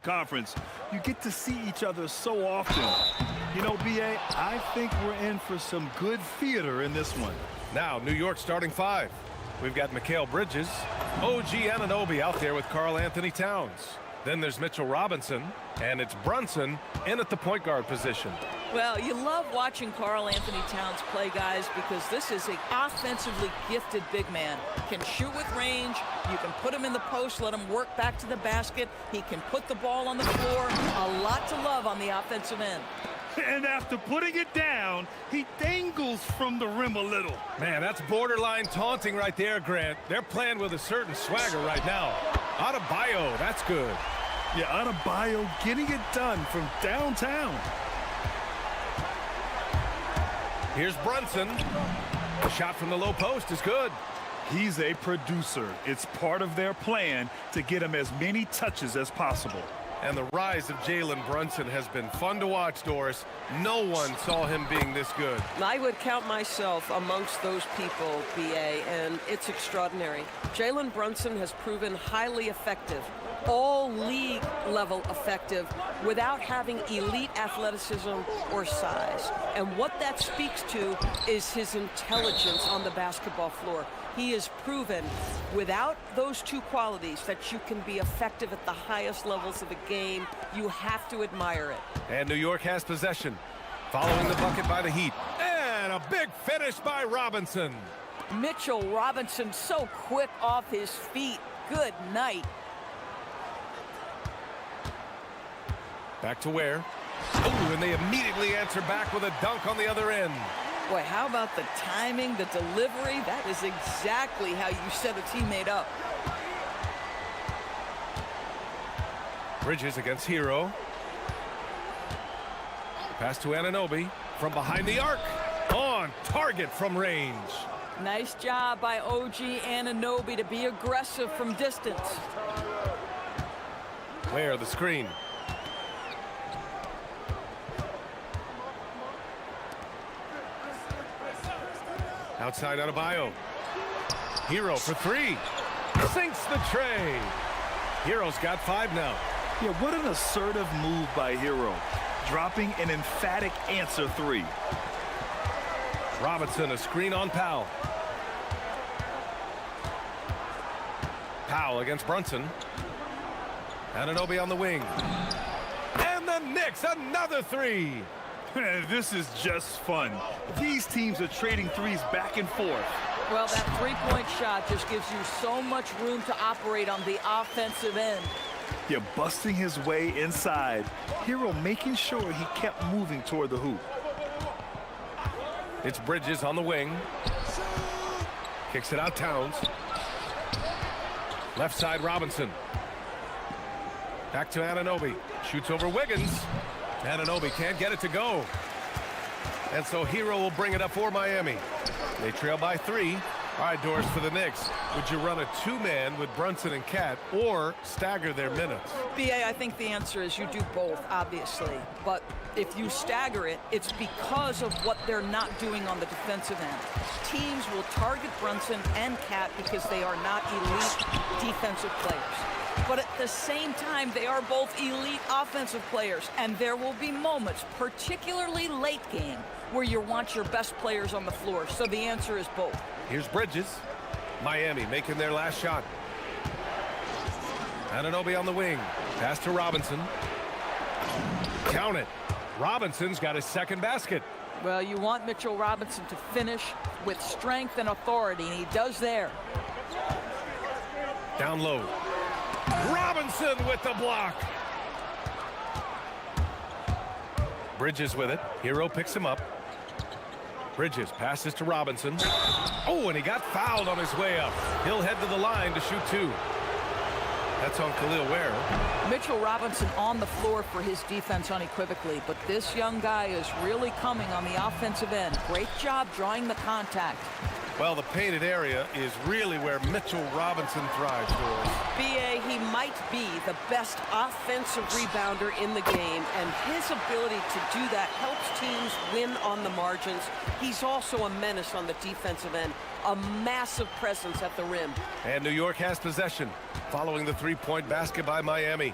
conference, you get to see each other so often. You know, B.A., I think we're in for some good theater in this one. Now, New York starting five. We've got Mikal Bridges, OG Anunoby out there with Karl Anthony Towns. Then there's Mitchell Robinson, and it's Brunson in at the point guard position. Well, you love watching Karl Anthony Towns play, guys, because this is an offensively gifted big man. Can shoot with range. You can put him in the post, let him work back to the basket. He can put the ball on the floor. A lot to love on the offensive end. And after putting it down, he dangles from the rim a little. Man, that's borderline taunting right there, Grant. They're playing with a certain swagger right now. Adebayo, that's good. Yeah, Adebayo getting it done from downtown. Here's Brunson. The shot from the low post is good. He's a producer. It's part of their plan to get him as many touches as possible. And the rise of Jalen Brunson has been fun to watch, Doris. No one saw him being this good. I would count myself amongst those people, B.A., and it's extraordinary. Jalen Brunson has proven highly effective, all league level effective, without having elite athleticism or size. And what that speaks to is his intelligence on the basketball floor. He has proven without those two qualities that you can be effective at the highest levels of the game. You have to admire it. And New York has possession. Following the bucket by the Heat. And a big finish by Robinson. Mitchell Robinson so quick off his feet. Good night. Back to Ware. Oh, and they immediately answer back with a dunk on the other end. Boy, how about the timing, the delivery? That is exactly how you set a teammate up. Bridges against Hero. Pass to Anunoby from behind the arc. On target from range. Nice job by OG Anunoby to be aggressive from distance. Ware the screen. Outside Adebayo. Hero for three. Sinks the tray. Hero's got five now. Yeah, what an assertive move by Hero. Dropping an emphatic answer three. Robinson, a screen on Powell. Powell against Brunson. Anunoby on the wing. And the Knicks, another three. This is just fun. These teams are trading threes back and forth. Well, that three-point shot just gives you so much room to operate on the offensive end. Yeah, busting his way inside. Hero making sure he kept moving toward the hoop. It's Bridges on the wing. Kicks it out, Towns. Left side, Robinson. Back to Anunoby. Shoots over Wiggins. Anunoby can't get it to go. And so Hero will bring it up for Miami. They trail by three. All right, Doris, for the Knicks, would you run a two-man with Brunson and Cat or stagger their minutes? B.A., I think the answer is you do both, obviously. But if you stagger it, it's because of what they're not doing on the defensive end. Teams will target Brunson and Cat because they are not elite defensive players. But at the same time, they are both elite offensive players. And there will be moments, particularly late game, where you want your best players on the floor. So the answer is both. Here's Bridges. Miami making their last shot. Anunoby on the wing. Pass to Robinson. Count it. Robinson's got his second basket. Well, you want Mitchell Robinson to finish with strength and authority, and he does there. Down low. Robinson with the block. Bridges with it. Hero picks him up. Bridges passes to Robinson. Oh, and he got fouled on his way up. He'll head to the line to shoot two. That's on Khalil Ware. Mitchell Robinson on the floor for his defense unequivocally, but this young guy is really coming on the offensive end. Great job drawing the contact. Well, the painted area is really where Mitchell Robinson thrives, Doris. B.A., he might be the best offensive rebounder in the game, and his ability to do that helps teams win on the margins. He's also a menace on the defensive end, a massive presence at the rim. And New York has possession, following the three-point basket by Miami.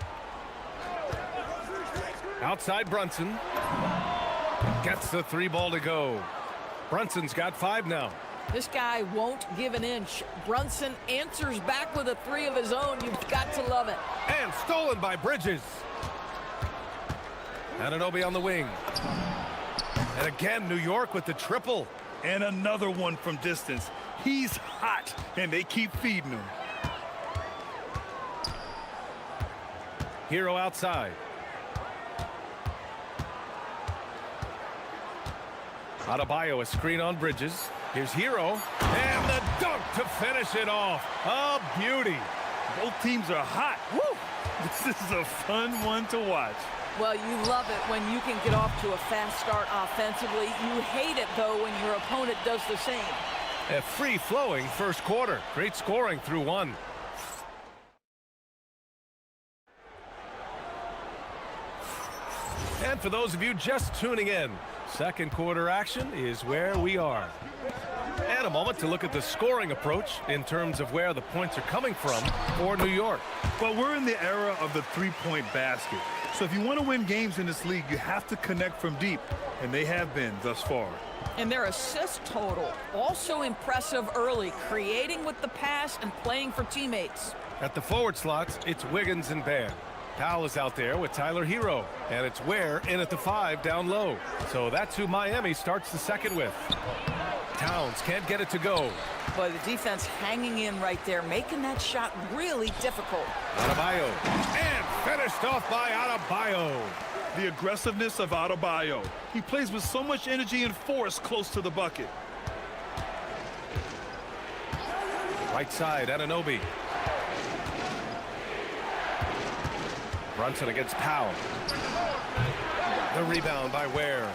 Outside Brunson. Gets the 3 ball to go. Brunson's got 5 now. This guy won't give an inch. Brunson answers back with a 3 of his own. You've got to love it. And stolen by Bridges. Anunoby on the wing. And again, New York with the triple. And another one from distance. He's hot, and they keep feeding him. Hero outside. Adebayo, a screen on Bridges. Here's Hero. And the dunk to finish it off. A beauty. Both teams are hot. Woo! This is a fun one to watch. Well, you love it when you can get off to a fast start offensively. You hate it, though, when your opponent does the same. A free-flowing first quarter. Great scoring through 1. And for those of you just tuning in, second quarter action is where we are. And a moment to look at the scoring approach in terms of where the points are coming from for New York. Well, we're in the era of the three-point basket. So if you want to win games in this league, you have to connect from deep, and they have been thus far. And their assist total, also impressive early, creating with the pass and playing for teammates. At the forward slots, it's Wiggins and Bam. Powell is out there with Tyler Hero, and it's Ware in at the 5 down low. So that's who Miami starts the second with. Towns can't get it to go. Boy, the defense hanging in right there, making that shot really difficult. Adebayo, and finished off by Adebayo. The aggressiveness of Adebayo. He plays with so much energy and force close to the bucket. Right side, Anunoby. Brunson against Powell. The rebound by Ware.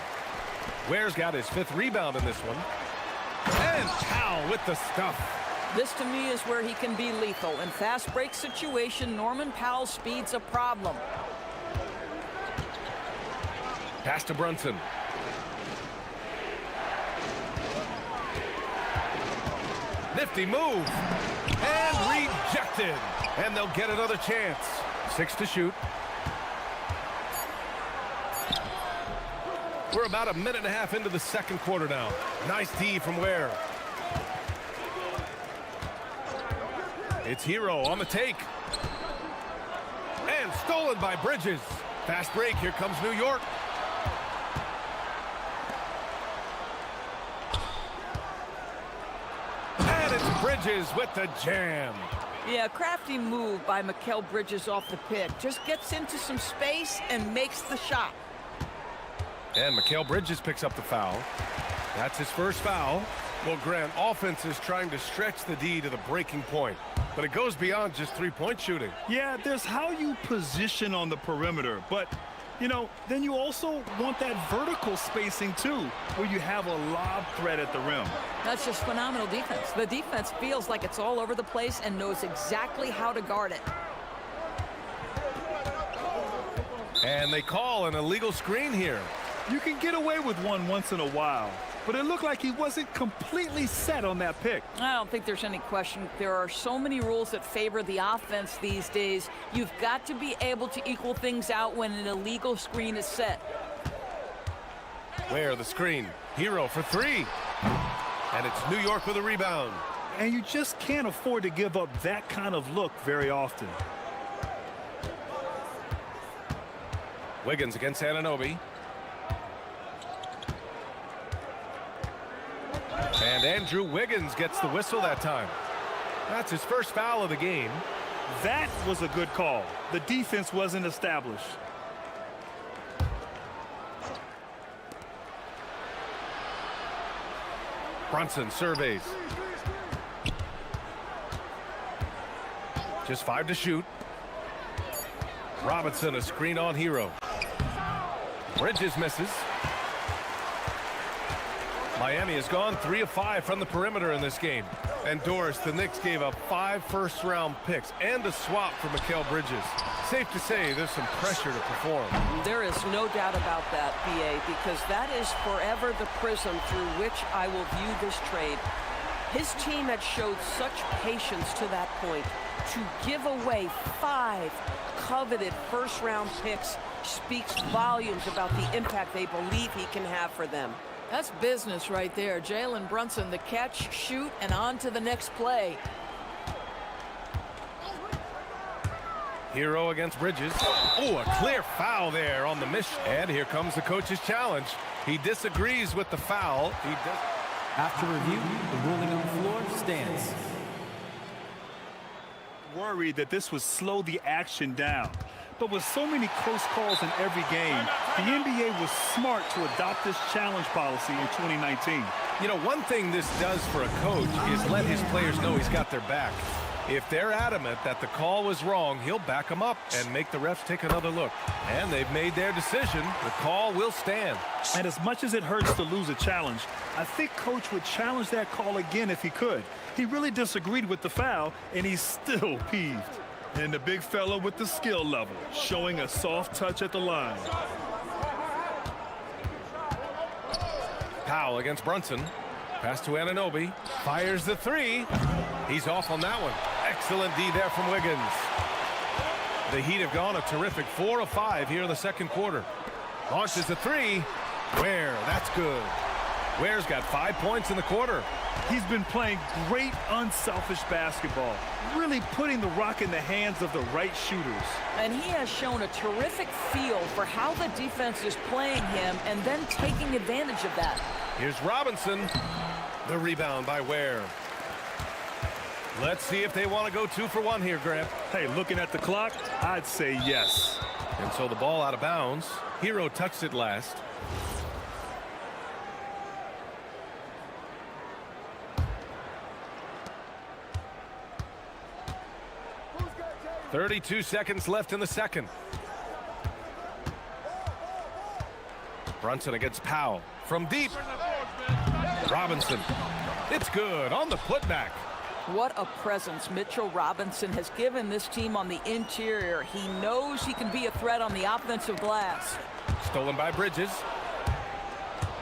Ware's got his 5th rebound in this one. And Powell with the stuff. This, to me, is where he can be lethal. In fast break situation, Norman Powell's speed's a problem. Pass to Brunson. Nifty move. And rejected. And they'll get another chance. 6 to shoot. We're about a minute and a half into the second quarter now. Nice D from Ware. It's Hero on the take. And stolen by Bridges. Fast break, here comes New York. And it's Bridges with the jam. Yeah, crafty move by Mikal Bridges off the pick. Just gets into some space and makes the shot. And Mikal Bridges picks up the foul. That's his first foul. Well, Grant, offense is trying to stretch the D to the breaking point, but it goes beyond just three-point shooting. Yeah, there's how you position on the perimeter, but, you know, then you also want that vertical spacing, too, where you have a lob threat at the rim. That's just phenomenal defense. The defense feels like it's all over the place and knows exactly how to guard it. And they call an illegal screen here. You can get away with one once in a while, but it looked like he wasn't completely set on that pick. I don't think there's any question. There are so many rules that favor the offense these days. You've got to be able to equal things out when an illegal screen is set. Where the screen? Hero for 3. And it's New York with a rebound. And you just can't afford to give up that kind of look very often. Wiggins against Anunoby. And Andrew Wiggins gets the whistle that time. That's his first foul of the game. That was a good call. The defense wasn't established. Brunson surveys. Just 5 to shoot. Robinson a screen on Hero. Bridges misses. Miami has gone 3 of 5 from the perimeter in this game. And Doris, the Knicks gave up 5 first-round picks and a swap for Mikal Bridges. Safe to say there's some pressure to perform. There is no doubt about that, BA, because that is forever the prism through which I will view this trade. His team had showed such patience to that point to give away 5 coveted first-round picks speaks volumes about the impact they believe he can have for them. That's business right there. Jalen Brunson, the catch, shoot, and on to the next play. Hero against Bridges. Oh, a clear foul there on the miss. And here comes the coach's challenge. He disagrees with the foul. After review, the ruling on the floor stands. Worried that this would slow the action down. But with so many close calls in every game, the NBA was smart to adopt this challenge policy in 2019. You know, one thing this does for a coach is let his players know he's got their back. If they're adamant that the call was wrong, he'll back them up and make the refs take another look. And they've made their decision. The call will stand. And as much as it hurts to lose a challenge, I think Coach would challenge that call again if he could. He really disagreed with the foul, and he's still peeved. And the big fella with the skill level, showing a soft touch at the line. Powell against Brunson. Pass to Anunoby. Fires the three. He's off on that one. Excellent D there from Wiggins. The Heat have gone a terrific 4 of 5 here in the second quarter. Launches the three. Ware, that's good. Ware's got 5 points in the quarter. He's been playing great, unselfish basketball, really putting the rock in the hands of the right shooters. And he has shown a terrific feel for how the defense is playing him and then taking advantage of that. Here's Robinson. The rebound by Ware. Let's see if they want to go 2 for 1 here, Grant. Hey, looking at the clock, I'd say yes. And so the ball out of bounds. Hero touched it last. .32 seconds left in the second. Brunson against Powell. From deep. Robinson. It's good on the putback. What a presence Mitchell Robinson has given this team on the interior. He knows he can be a threat on the offensive glass. Stolen by Bridges.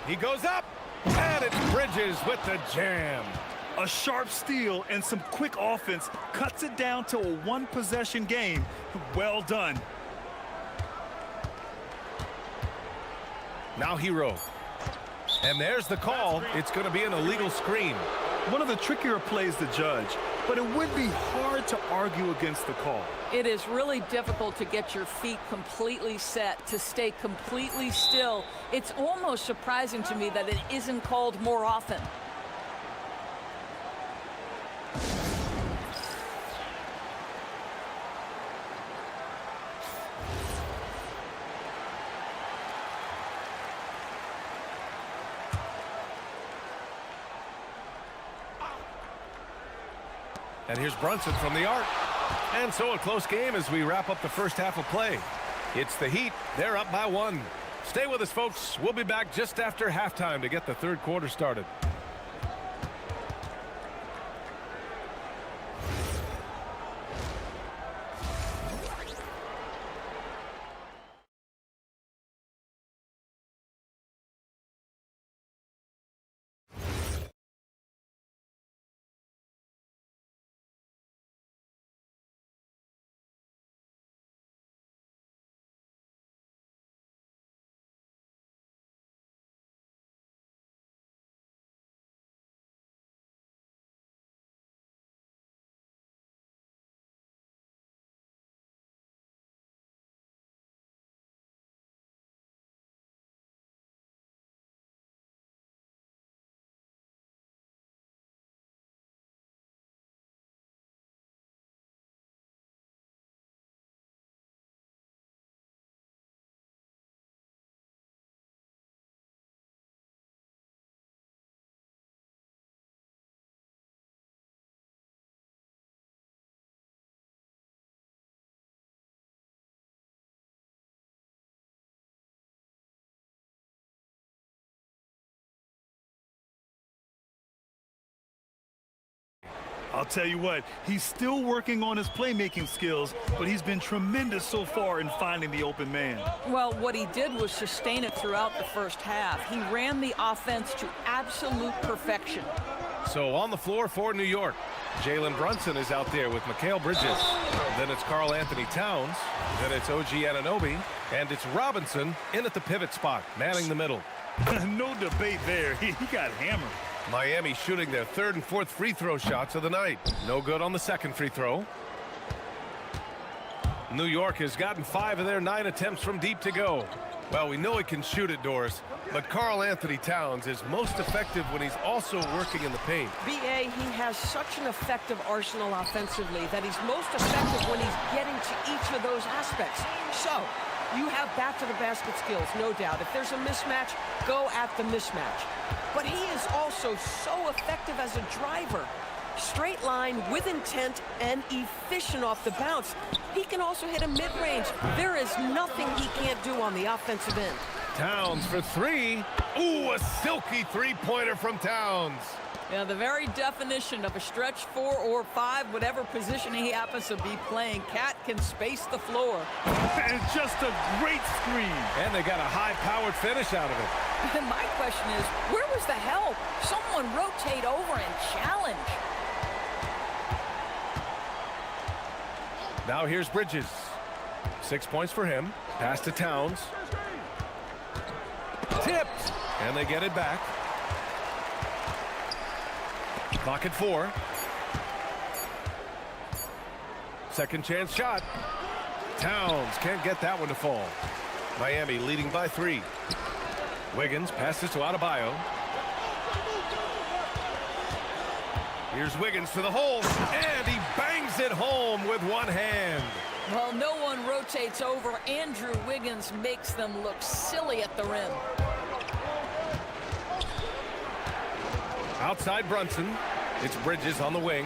He goes up. And it's Bridges with the jam. A sharp steal and some quick offense cuts it down to a one-possession game. Well done. Now Hero. And there's the call. It's going to be an illegal screen. One of the trickier plays to judge, but it would be hard to argue against the call. It is really difficult to get your feet completely set, to stay completely still. It's almost surprising to me that it isn't called more often. And here's Brunson from the arc. And so a close game as we wrap up the first half of play. It's the Heat. They're up by 1. Stay with us, folks. We'll be back just after halftime to get the third quarter started. I'll tell you what, he's still working on his playmaking skills, but he's been tremendous so far in finding the open man. Well, what he did was sustain it throughout the first half. He ran the offense to absolute perfection. So on the floor for New York, Jalen Brunson is out there with Mikal Bridges. Then it's Karl Anthony Towns. Then it's OG Anunoby. And it's Robinson in at the pivot spot, manning the middle. No debate there. He got hammered. Miami shooting their third and fourth free throw shots of the night. No good on the second free throw. New York has gotten 5 of their 9 attempts from deep to go. Well, we know he can shoot it, Doris, but Karl Anthony Towns is most effective when he's also working in the paint. BA, he has such an effective arsenal offensively that he's most effective when he's getting to each of those aspects. So, you have back to the basket skills, no doubt. If there's a mismatch, go at the mismatch. But he is also so effective as a driver. Straight line, with intent, and efficient off the bounce. He can also hit a mid-range. There is nothing he can't do on the offensive end. Towns for 3. Ooh, a silky three-pointer from Towns. Yeah, the very definition of a stretch 4 or 5, whatever position he happens to be playing, Cat can space the floor. And just a great screen. And they got a high-powered finish out of it. And my question is, where was the help? Someone rotate over and challenge. Now here's Bridges. 6 points for him. Pass to Towns. Tipped. And they get it back. Clock at 4. Second chance shot. Towns can't get that one to fall. Miami leading by 3. Wiggins passes to Adebayo. Here's Wiggins to the hole, and he bangs it home with one hand. Well, no one rotates over. Andrew Wiggins makes them look silly at the rim. Outside Brunson. It's Bridges on the wing.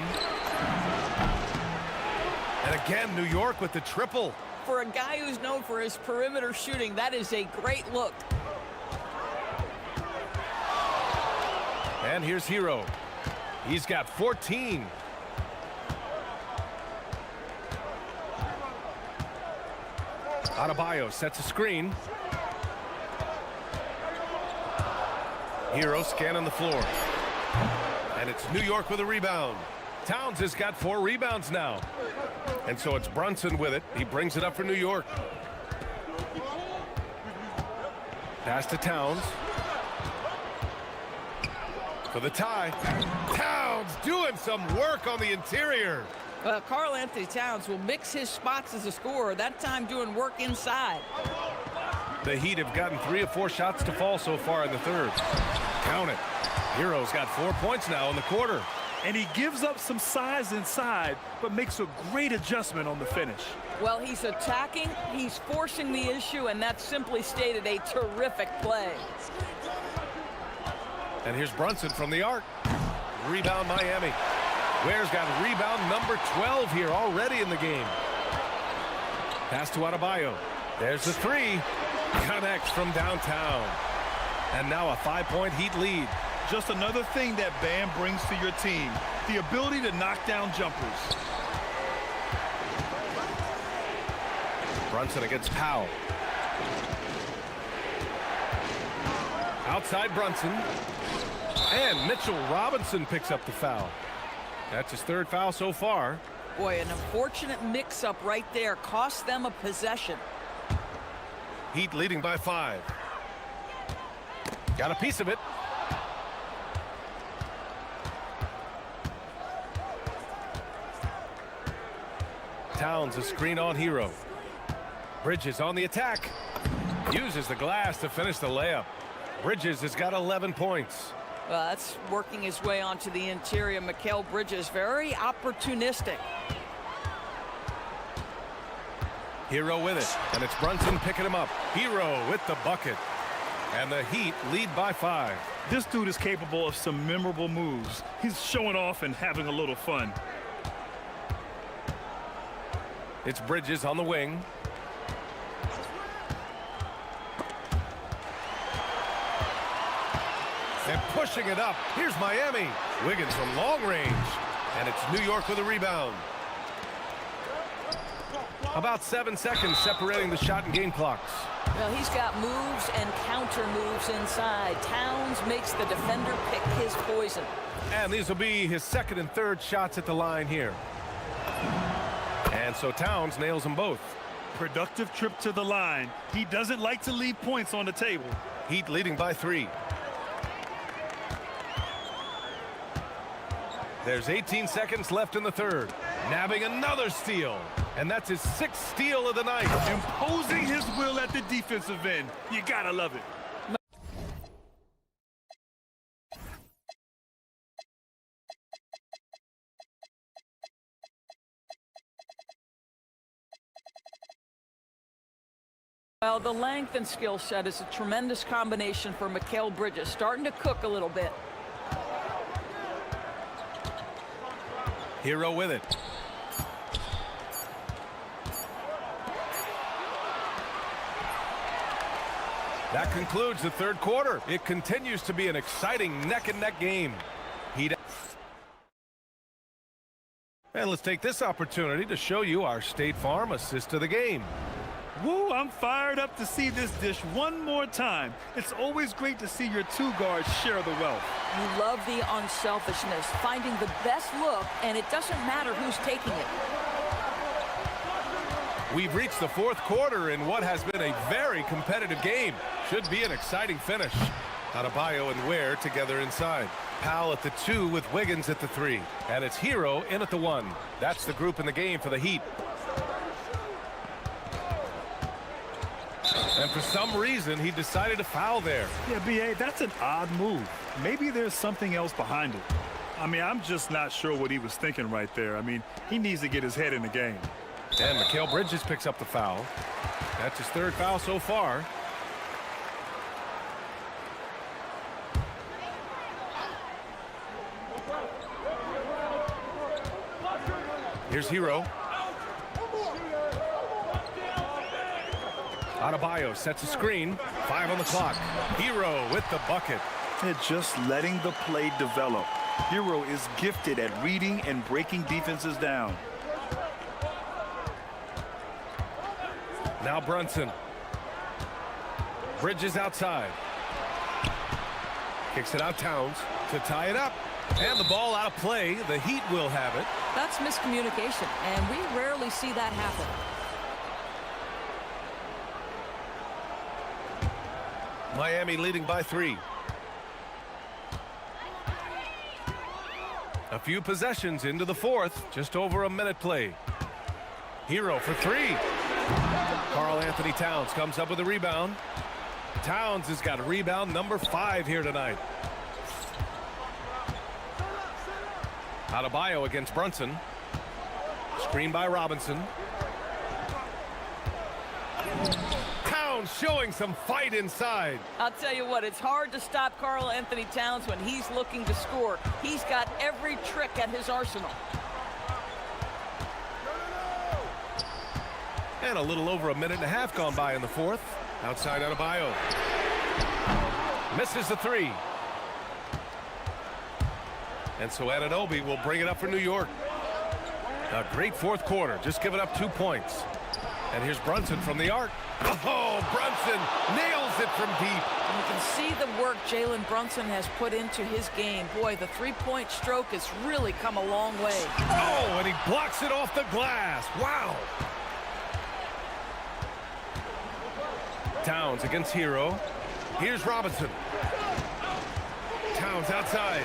And again, New York with the triple. For a guy who's known for his perimeter shooting, that is a great look. And here's Hero. He's got 14. Adebayo sets a screen. Hero scanning the floor. And it's New York with a rebound. Towns has got 4 rebounds now. And so it's Brunson with it. He brings it up for New York. Pass to Towns. For the tie. Towns doing some work on the interior. Karl Anthony Towns will mix his spots as a scorer, that time doing work inside. The Heat have gotten 3 of 4 shots to fall so far in the third. Count it. Hero's got 4 points now in the quarter. And he gives up some size inside, but makes a great adjustment on the finish. Well, he's attacking, he's forcing the issue, and that's simply stated a terrific play. And here's Brunson from the arc. Rebound Miami. Ware's got rebound number 12 here already in the game. Pass to Adebayo. There's the 3. Connects from downtown. And now a 5-point Heat lead. Just another thing that Bam brings to your team, the ability to knock down jumpers. Brunson against Powell. Outside Brunson. And Mitchell Robinson picks up the foul. That's his 3rd foul so far. Boy, an unfortunate mix-up right there cost them a possession. Heat leading by 5. Got a piece of it. Towns a screen on Hero. Bridges on the attack. Uses the glass to finish the layup. Bridges has got 11 points. Well, that's working his way onto the interior. Mikal Bridges, very opportunistic. Hero with it, and it's Brunson picking him up. Hero with the bucket. And the Heat lead by 5. This dude is capable of some memorable moves. He's showing off and having a little fun. It's Bridges on the wing. And pushing it up. Here's Miami. Wiggins from long range. And it's New York with a rebound. About 7 seconds separating the shot and game clocks. Well, he's got moves and counter moves inside. Towns makes the defender pick his poison. And these will be his second and third shots at the line here. And so Towns nails them both. Productive trip to the line. He doesn't like to leave points on the table. Heat leading by 3. There's 18 seconds left in the third. Nabbing another steal. And that's his 6th steal of the night. Imposing his will at the defensive end. You gotta love it. Well, the length and skill set is a tremendous combination for Mikal Bridges. Starting to cook a little bit. Hero with it. That concludes the third quarter. It continues to be an exciting neck-and-neck game. And let's take this opportunity to show you our State Farm assist of the game. Woo, I'm fired up to see this dish one more time. It's always great to see your two guards share the wealth. You love the unselfishness, finding the best look, and it doesn't matter who's taking it. We've reached the fourth quarter in what has been a very competitive game. Should be an exciting finish. Adebayo and Ware together inside. Powell at the 2 with Wiggins at the 3. And it's Hero in at the 1. That's the group in the game for the Heat. And for some reason, he decided to foul there. Yeah, B.A., that's an odd move. Maybe there's something else behind it. I mean, I'm just not sure what he was thinking right there. I mean, he needs to get his head in the game. And Mikal Bridges picks up the foul. That's his 3rd foul so far. Here's Hero. Adebayo sets a screen. 5 on the clock. Hero with the bucket. They're just letting the play develop. Hero is gifted at reading and breaking defenses down. Now Brunson. Bridges outside. Kicks it out Towns to tie it up. And the ball out of play. The Heat will have it. That's miscommunication, and we rarely see that happen. Miami leading by 3. A few possessions into the fourth. Just over a minute played. Hero for 3. Karl Anthony Towns comes up with a rebound. Towns has got rebound number 5 here tonight. Adebayo against Brunson. Screen by Robinson. Towns showing some fight inside. I'll tell you what, it's hard to stop Karl Anthony Towns when he's looking to score. He's got every trick at his arsenal. And a little over a minute and a half gone by in the fourth. Outside Adebayo. Misses the 3. And so Anunoby will bring it up for New York. A great fourth quarter, just giving up 2 points. And here's Brunson from the arc. Oh, Brunson nails it from deep. You can see the work Jalen Brunson has put into his game. Boy, the three-point stroke has really come a long way. Oh, and he blocks it off the glass. Wow. Towns against Hero. Here's Robinson. Towns outside.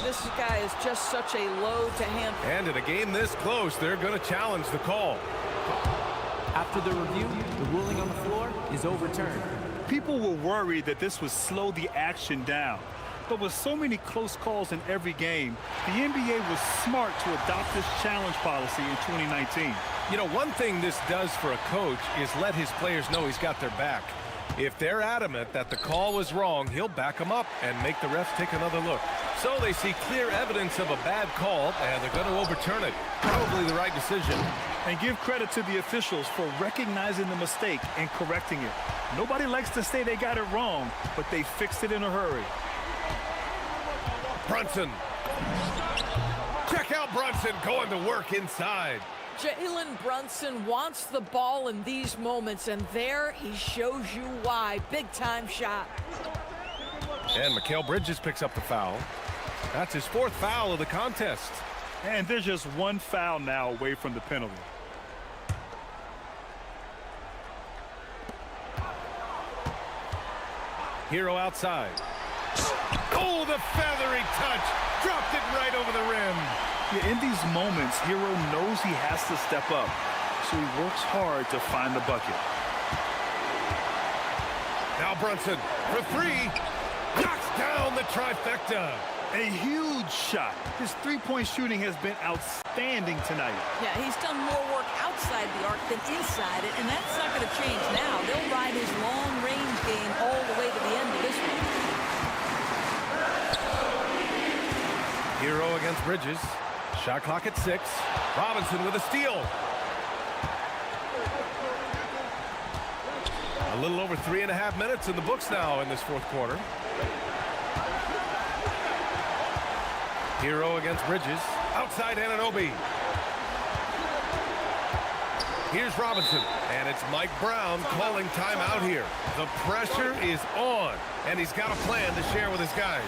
This guy is just such a load to handle. And in a game this close, they're going to challenge the call. After the review, the ruling on the floor is overturned. People were worried that this would slow the action down. But with so many close calls in every game, the NBA was smart to adopt this challenge policy in 2019. You know, one thing this does for a coach is let his players know he's got their back. If they're adamant that the call was wrong, he'll back them up and make the refs take another look. So they see clear evidence of a bad call, and they're going to overturn it. Probably the right decision. And give credit to the officials for recognizing the mistake and correcting it. Nobody likes to say they got it wrong, but they fixed it in a hurry. Brunson Check out Brunson going to work inside. Jalen Brunson wants the ball in these moments, and there he shows you why. Big-time shot. And Mikal Bridges picks up the foul. That's his 4th foul of the contest. And there's just one foul now away from the penalty. Hero outside. Oh, the feathery touch. Dropped it right over the rim. Yeah, in these moments, Hero knows he has to step up, so he works hard to find the bucket. Now Brunson for 3. Knocks down the trifecta. A huge shot. His three-point shooting has been outstanding tonight. Yeah, he's done more work outside the arc than inside it, and that's not going to change now. They'll ride his long-range game all the way to the end of this one. Hero against Bridges. Shot clock at 6. Robinson with a steal. A little over 3.5 minutes in the books now in this 4th quarter. Hero against Bridges. Outside Anunoby. Here's Robinson. And it's Mike Brown calling timeout here. The pressure is on. And he's got a plan to share with his guys.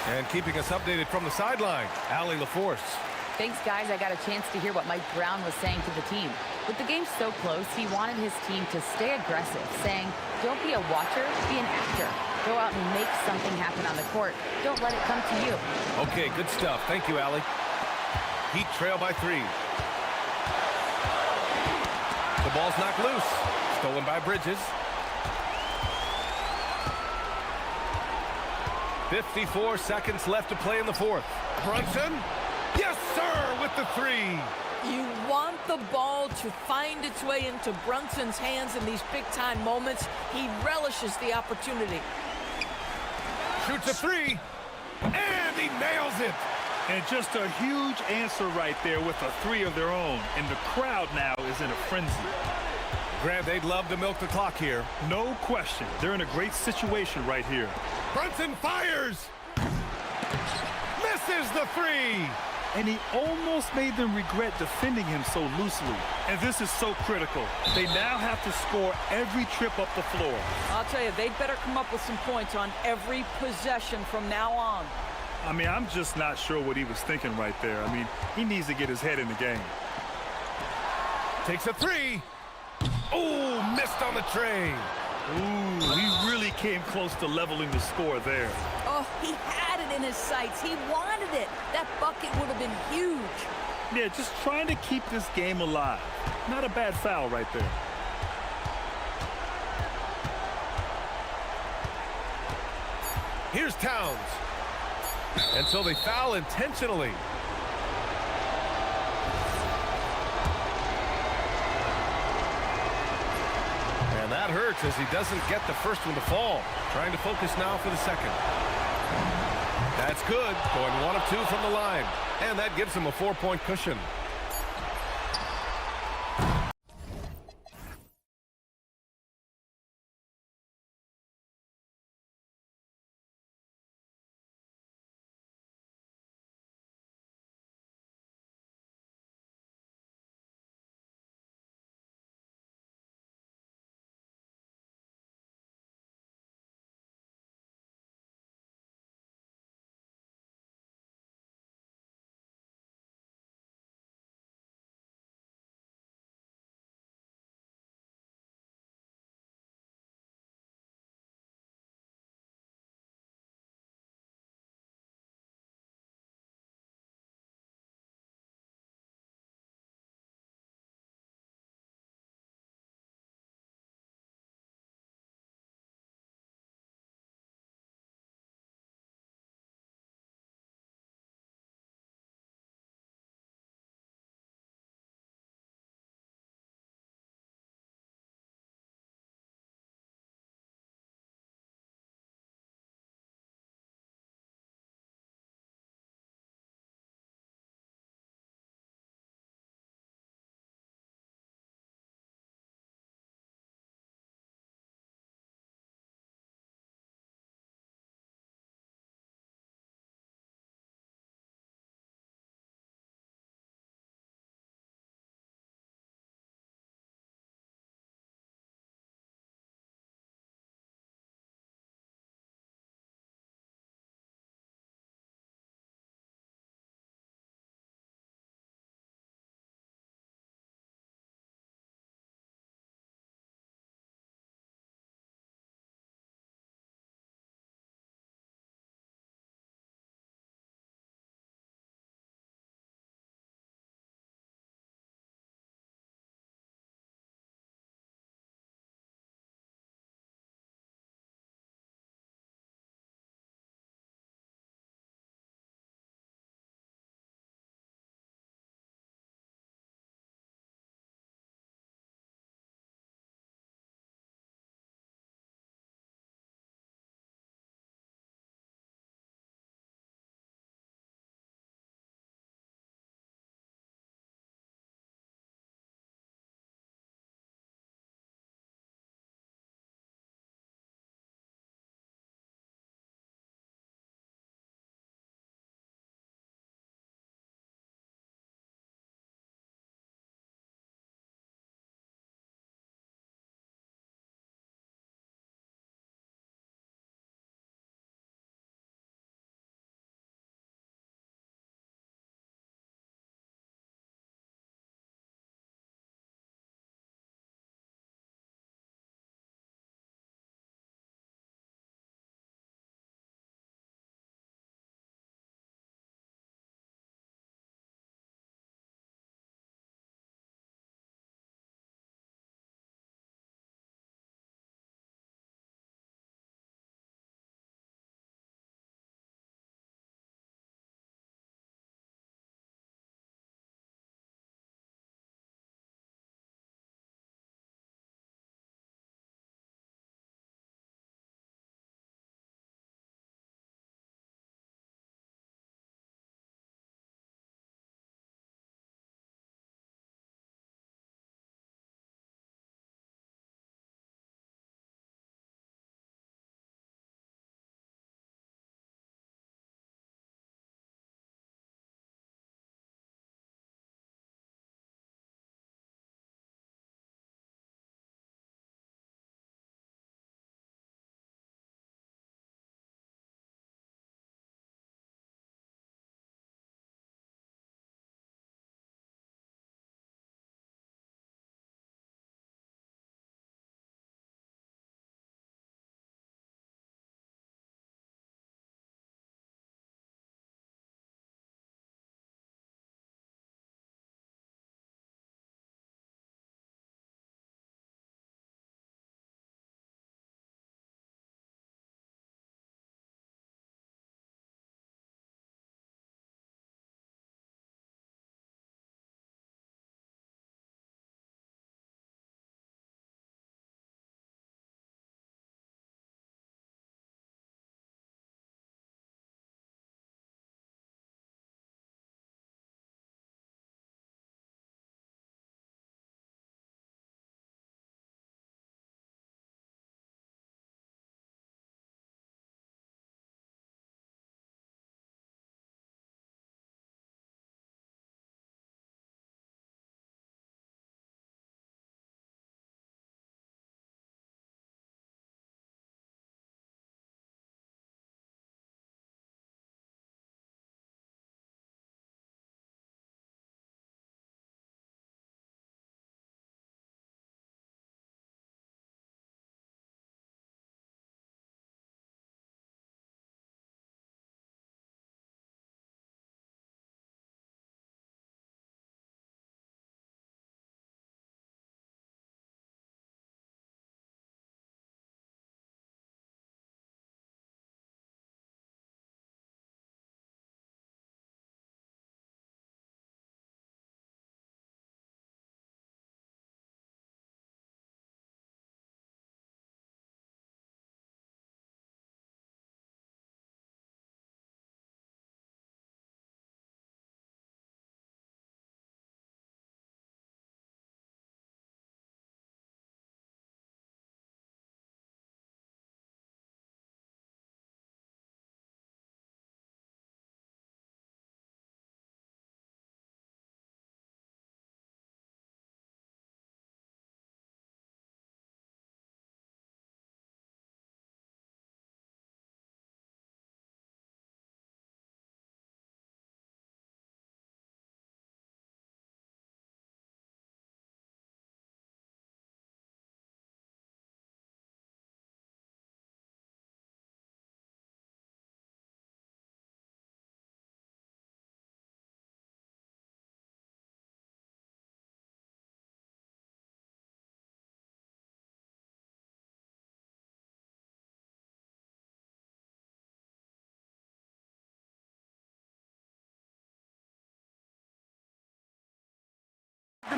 And keeping us updated from the sideline, Allie LaForce. Thanks, guys. I got a chance to hear what Mike Brown was saying to the team. With the game so close, he wanted his team to stay aggressive, saying, don't be a watcher, be an actor. Go out and make something happen on the court. Don't let it come to you. Okay, good stuff. Thank you, Allie. Heat trail by 3. The ball's knocked loose. Stolen by Bridges. 54 seconds left to play in the 4th. Brunson. Yes, sir, with the 3. You want the ball to find its way into Brunson's hands in these big-time moments. He relishes the opportunity. Shoots a 3. And he nails it. And just a huge answer right there with a 3 of their own. And the crowd now is in a frenzy. Grant, they'd love to milk the clock here. No question. They're in a great situation right here. Brunson fires. Misses the 3. And he almost made them regret defending him so loosely. And this is so critical. They now have to score every trip up the floor. I'll tell you, they'd better come up with some points on every possession from now on. I mean, I'm just not sure what he was thinking right there. I mean, he needs to get his head in the game. Takes a 3. Oh, missed on the tray. Ooh, he really came close to leveling the score there. Oh, he had it in his sights. He wanted it. That bucket would have been huge. Yeah, just trying to keep this game alive. Not a bad foul right there. Here's Towns. And so they foul intentionally. And that hurts as he doesn't get the first one to fall. Trying to focus now for the second. That's good. Going 1 of 2 from the line. And that gives him a 4-point cushion.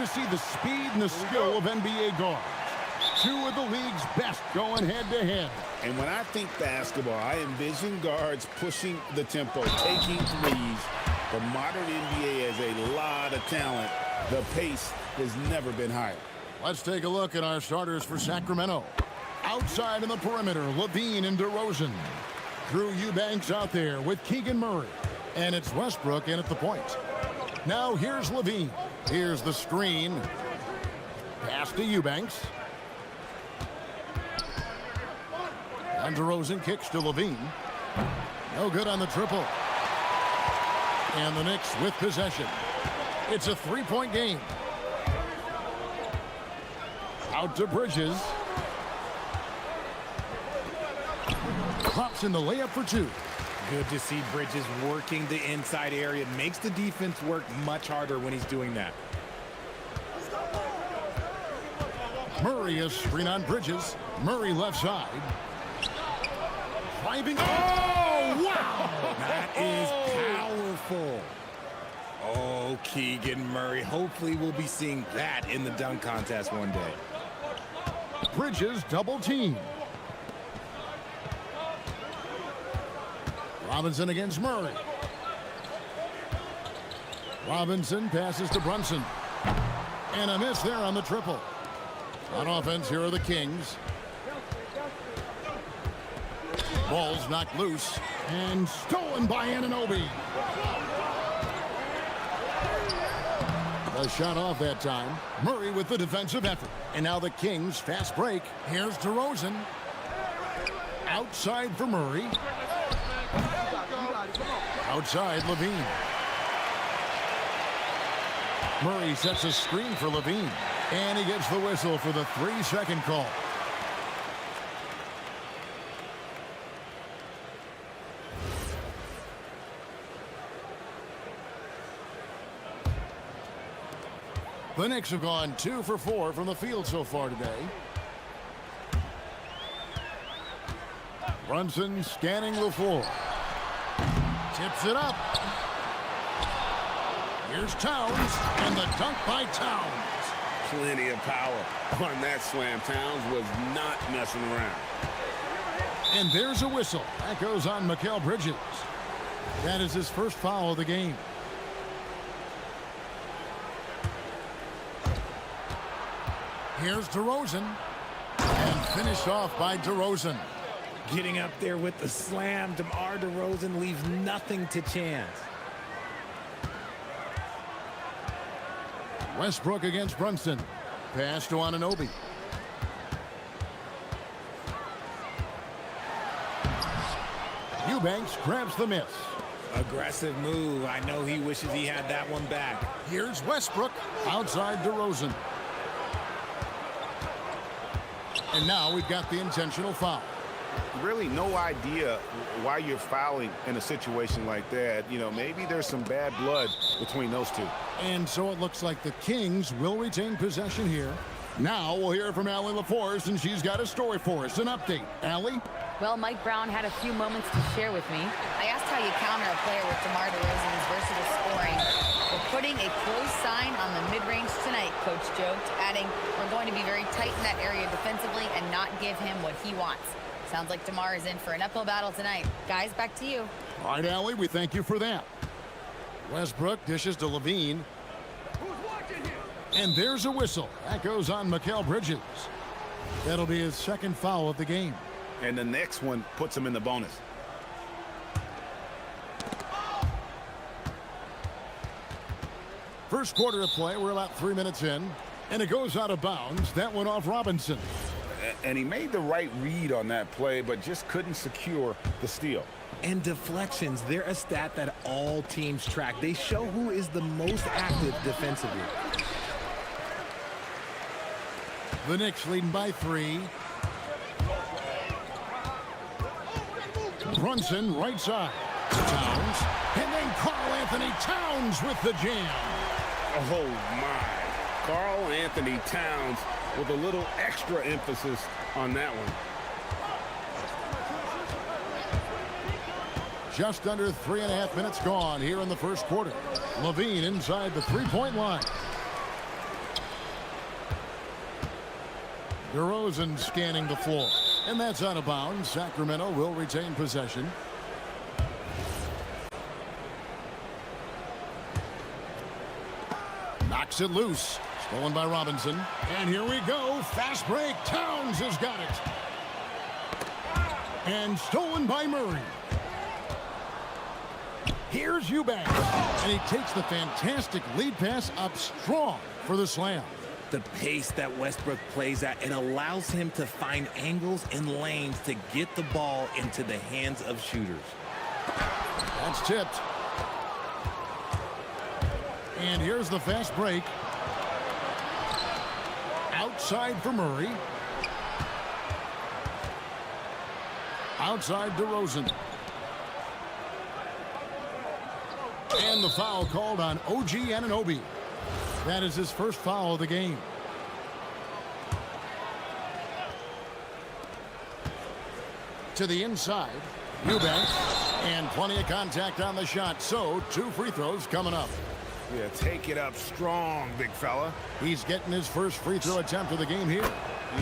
to see the speed and the skill of NBA guards. Two of the league's best going head-to-head. And when I think basketball, I envision guards pushing the tempo, taking threes. The modern NBA has a lot of talent. The pace has never been higher. Let's take a look at our starters for Sacramento. Outside in the perimeter, Levine and DeRozan. Drew Eubanks out there with Keegan Murray. And it's Westbrook in at the point. Now here's Levine. Here's the screen. Pass to Eubanks. And DeRozan kicks to Levine. No good on the triple. And the Knicks with possession. It's a three-point game. Out to Bridges. Pops in the layup for two. Good to see Bridges working the inside area. Makes the defense work much harder when he's doing that. Murray is screen on Bridges. Murray left side. Driving. Oh, wow! That is powerful. Oh, Keegan Murray. Hopefully we'll be seeing that in the dunk contest one day. Bridges double team. Robinson against Murray. Robinson passes to Brunson. And a miss there on the triple. On offense, here are the Kings. Ball's knocked loose and stolen by Anunoby. A shot off that time. Murray with the defensive effort. And now the Kings fast break. Here's DeRozan. Outside for Murray. Outside Levine. Murray sets a screen for Levine. And he gets the whistle for the 3-second call. The Knicks have gone 2 for 4 from the field so far today. Brunson scanning the floor. Tips it up. Here's Towns, and the dunk by Towns. Plenty of power on that slam. Towns was not messing around. And there's a whistle. That goes on Mikal Bridges. That is his first foul of the game. Here's DeRozan. And finished off by DeRozan. Getting up there with the slam, DeMar DeRozan leaves nothing to chance. Westbrook against Brunson. Pass to Anunoby. Eubanks grabs the miss. Aggressive move. I know he wishes he had that one back. Here's Westbrook outside DeRozan. And now we've got the intentional foul. Really no idea why you're fouling in a situation like that. You know, maybe there's some bad blood between those two. And so it looks like the Kings will retain possession here. Now we'll hear from Allie LaForce, and she's got a story for us, an update. Allie? Well, Mike Brown had a few moments to share with me. I asked how you counter a player with DeMar DeRozan's versatile scoring. We're putting a close sign on the mid-range tonight, Coach joked, adding, we're going to be very tight in that area defensively and not give him what he wants. Sounds like DeMar is in for an uphill battle tonight. Guys, back to you. All right, Allie, we thank you for that. Westbrook dishes to Levine. And there's a whistle. That goes on Mikal Bridges. That'll be his second foul of the game. And the next one puts him in the bonus. First quarter of play, we're about 3 minutes in. And it goes out of bounds. That went off Robinson. And he made the right read on that play, but just couldn't secure the steal. And deflections, they're a stat that all teams track. They show who is the most active defensively. The Knicks leading by 3. Brunson right side. Towns. And then Karl Anthony Towns with the jam. Oh, my. Karl Anthony Towns with a little extra emphasis on that one. Just under 3.5 minutes gone here in the first quarter. Levine inside the three-point line. DeRozan scanning the floor. And that's out of bounds. Sacramento will retain possession. Knocks it loose. Stolen by Robinson. And here we go. Fast break. Towns has got it. And stolen by Murray. Here's Eubanks. And he takes the fantastic lead pass up strong for the slam. The pace that Westbrook plays at, it allows him to find angles and lanes to get the ball into the hands of shooters. That's tipped. And here's the fast break. Outside for Murray. Outside DeRozan. And the foul called on OG Anunoby. That is his first foul of the game. To the inside, Eubanks, and plenty of contact on the shot. So 2 free throws coming up. Yeah, take it up strong, big fella. He's getting his first free throw attempt of the game here.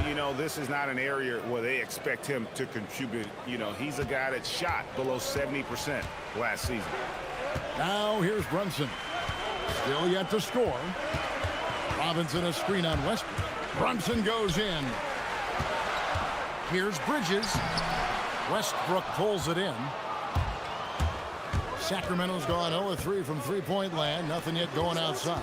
You know, this is not an area where they expect him to contribute. You know, he's a guy that shot below 70% last season. Now here's Brunson. Still yet to score. Robinson a screen on Westbrook. Brunson goes in. Here's Bridges. Westbrook pulls it in. Sacramento's gone 0-3 from three-point land. Nothing yet going outside.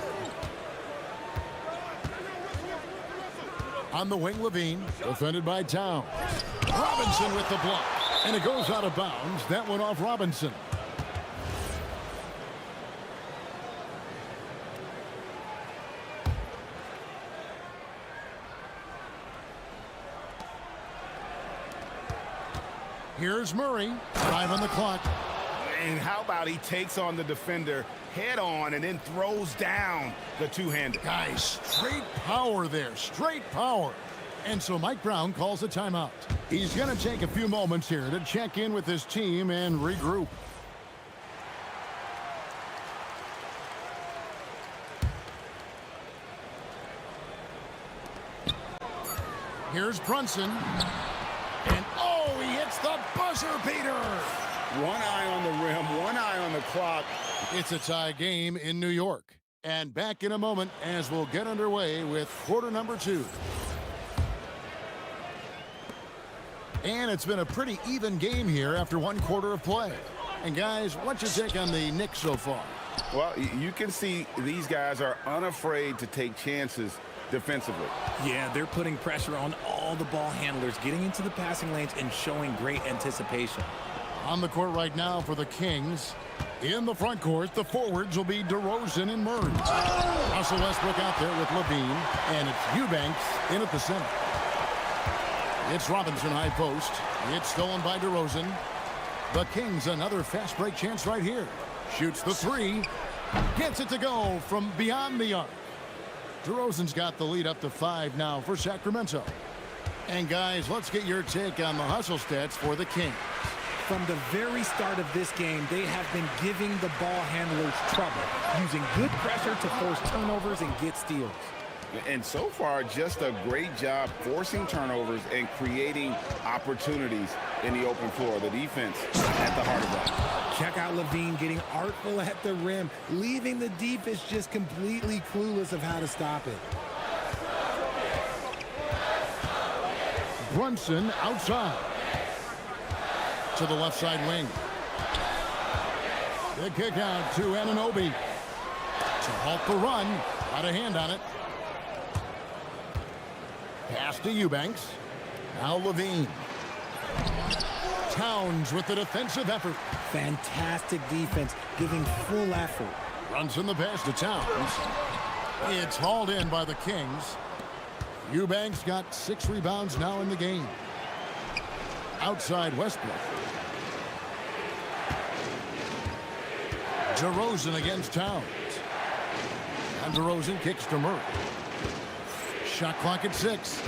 On the wing, Levine. Defended by Towns. Robinson with the block. And it goes out of bounds. That went off Robinson. Here's Murray. 5 on the clock. And how about he takes on the defender head on and then throws down the two-hander. Guys, straight power there. Straight power. And so Mike Brown calls a timeout. He's going to take a few moments here to check in with his team and regroup. Here's Brunson. And oh, he hits the buzzer beater. One eye on the rim, one eye on the clock. It's a tie game in New York. And back in a moment as we'll get underway with quarter number 2. And it's been a pretty even game here after 1 quarter of play. And guys, what's your take on the Knicks so far? Well, you can see these guys are unafraid to take chances defensively. Yeah, they're putting pressure on all the ball handlers, getting into the passing lanes and showing great anticipation. On the court right now for the Kings. In the front court, the forwards will be DeRozan and Murray. Russell Westbrook out there with Levine, and it's Eubanks in at the center. It's Robinson high post. It's stolen by DeRozan. The Kings another fast break chance right here. Shoots the 3. Gets it to go from beyond the arc. DeRozan's got the lead up to 5 now for Sacramento. And guys, let's get your take on the hustle stats for the Kings. From the very start of this game, they have been giving the ball handlers trouble, using good pressure to force turnovers and get steals. And so far, just a great job forcing turnovers and creating opportunities in the open floor. The defense at the heart of that. Check out Levine getting artful at the rim, leaving the defense just completely clueless of how to stop it. Brunson outside. To the left side wing. The kick out to Anunoby. To halt the run. Got a hand on it. Pass to Eubanks. Now Levine. Towns with the defensive effort. Fantastic defense, giving full effort. Runs in the pass to Towns. It's hauled in by the Kings. Eubanks got 6 rebounds now in the game. Outside Westbrook. DeRozan against Towns. And DeRozan kicks to Murray. Shot clock at 6.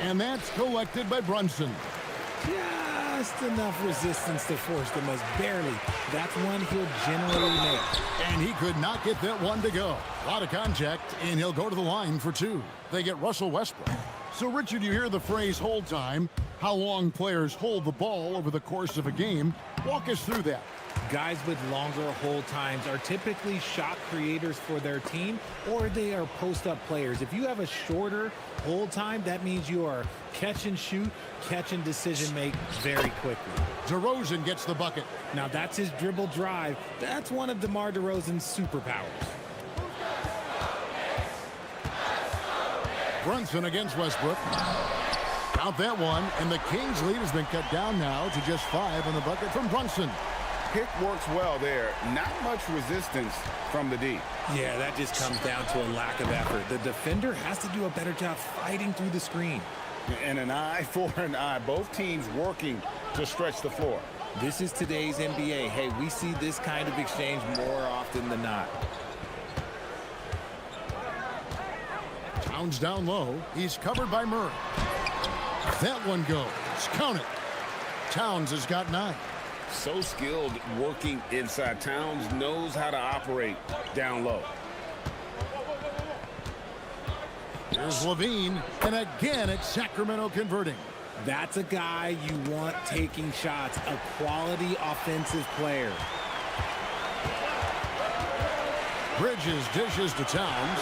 And that's collected by Brunson. Just enough resistance to force the miss. Barely. That's one he'll generally make. And and he could not get that one to go. A lot of contact, and he'll go to the line for two. They get Russell Westbrook. So, Richard, you hear the phrase hold time, how long players hold the ball over the course of a game. Walk us through that. Guys with longer hold times are typically shot creators for their team, or they are post-up players. If you have a shorter hold time, that means you are catch and shoot, catch and decision make very quickly. DeRozan gets the bucket. Now that's his dribble drive. That's one of DeMar DeRozan's superpowers. Brunson against Westbrook. Count that one, and the Kings' lead has been cut down now to just 5 on the bucket from Brunson. Pick works well there. Not much resistance from the D. Yeah, that just comes down to a lack of effort. The defender has to do a better job fighting through the screen. And an eye for an eye. Both teams working to stretch the floor. This is today's NBA. Hey, we see this kind of exchange more often than not. Towns down low. He's covered by Murray. That one goes. Count it. Towns has got 9. So skilled working inside. Towns knows how to operate down low. Here's Levine, and again it's Sacramento converting. That's a guy you want taking shots, a quality offensive player. Bridges dishes to Towns.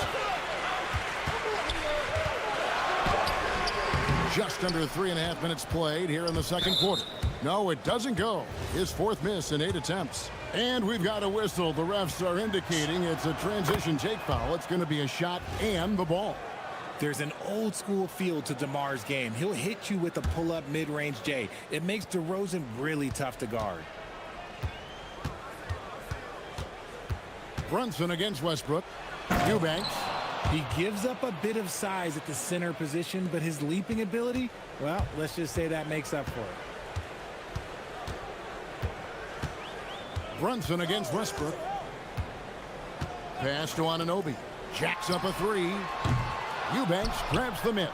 Just under 3.5 minutes played here in the second quarter. No, it doesn't go. His 4th miss in 8 attempts. And we've got a whistle. The refs are indicating it's a transition take foul. It's going to be a shot and the ball. There's an old school feel to DeMar's game. He'll hit you with a pull-up mid-range J. It makes DeRozan really tough to guard. Brunson against Westbrook. Eubanks. He gives up a bit of size at the center position, but his leaping ability, well, let's just say that makes up for it. Brunson against Westbrook. Pass to Anunoby. Jacks up a 3. Eubanks grabs the miss.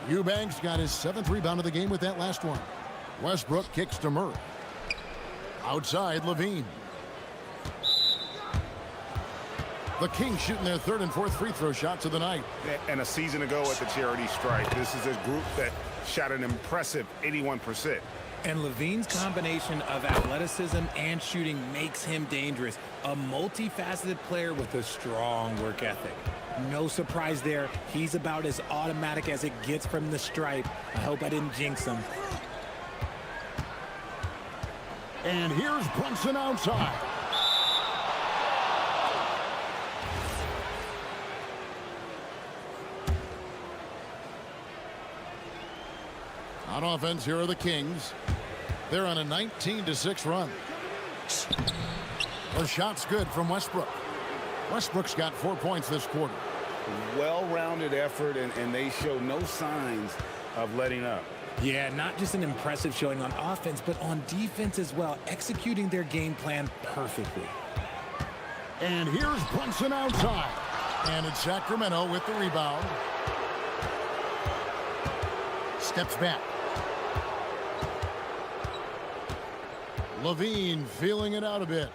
Eubanks got his 7th rebound of the game with that last one. Westbrook kicks to Murray. Outside, Levine. The Kings shooting their 3rd and 4th free throw shots of the night. And a season ago at the charity stripe, this is a group that shot an impressive 81%. And Levine's combination of athleticism and shooting makes him dangerous. A multifaceted player with a strong work ethic. No surprise there. He's about as automatic as it gets from the stripe. I hope I didn't jinx him. And here's Brunson outside. On offense, here are the Kings. They're on a 19-6 run. The shot's good from Westbrook. Westbrook's got 4 points this quarter. Well-rounded effort, and they show no signs of letting up. Yeah, not just an impressive showing on offense, but on defense as well, executing their game plan perfectly. And here's Brunson outside. And it's Sacramento with the rebound. Steps back. Levine feeling it out a bit.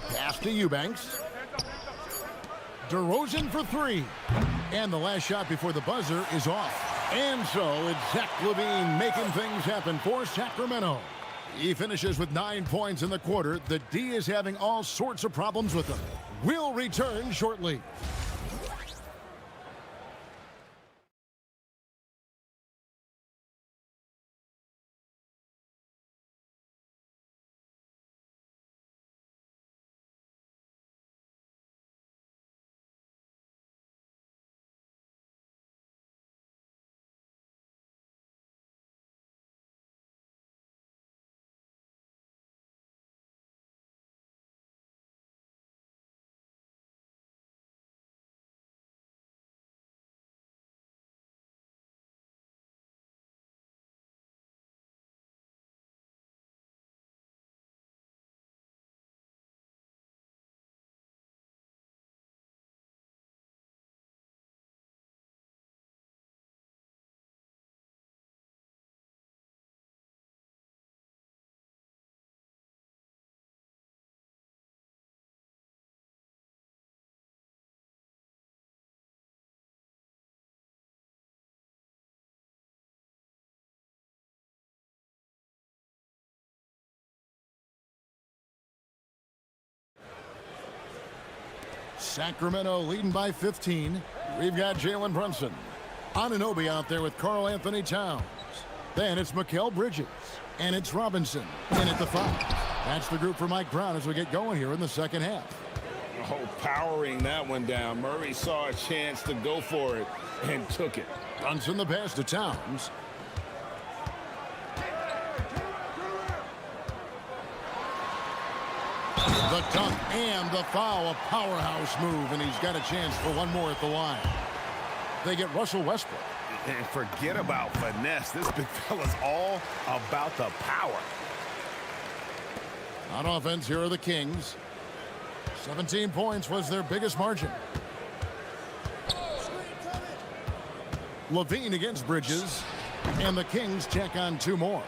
Pass to Eubanks. DeRozan for 3. And the last shot before the buzzer is off. And so it's Zach LaVine making things happen for Sacramento. He finishes with 9 points in the quarter. The D is having all sorts of problems with him. We'll return shortly. Sacramento leading by 15. We've got Jalen Brunson. Anunoby out there with Karl Anthony Towns. Then it's Mikal Bridges. And it's Robinson in at the 5. That's the group for Mike Brown as we get going here in the second half. Oh, powering that one down. Murray saw a chance to go for it and took it. Brunson the pass to Towns. The dunk and the foul, a powerhouse move, and he's got a chance for one more at the line. They get Russell Westbrook. And forget about finesse. This big fella's all about the power. On offense, here are the Kings. 17 points was their biggest margin. Levine against Bridges, and the Kings check on 2 more.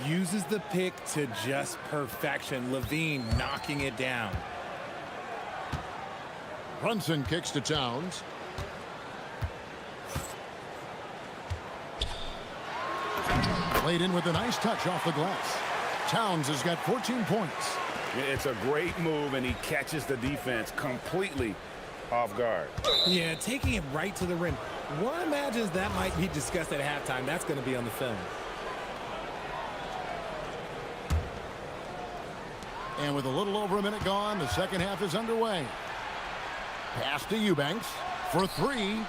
Uses the pick to just perfection. Levine knocking it down. Brunson kicks to Towns. Played in with a nice touch off the glass. Towns has got 14 points. It's a great move, and he catches the defense completely off guard. Yeah, taking it right to the rim. One imagines that might be discussed at halftime. That's going to be on the film. And with a little over a minute gone, the second half is underway. Pass to Eubanks for 3.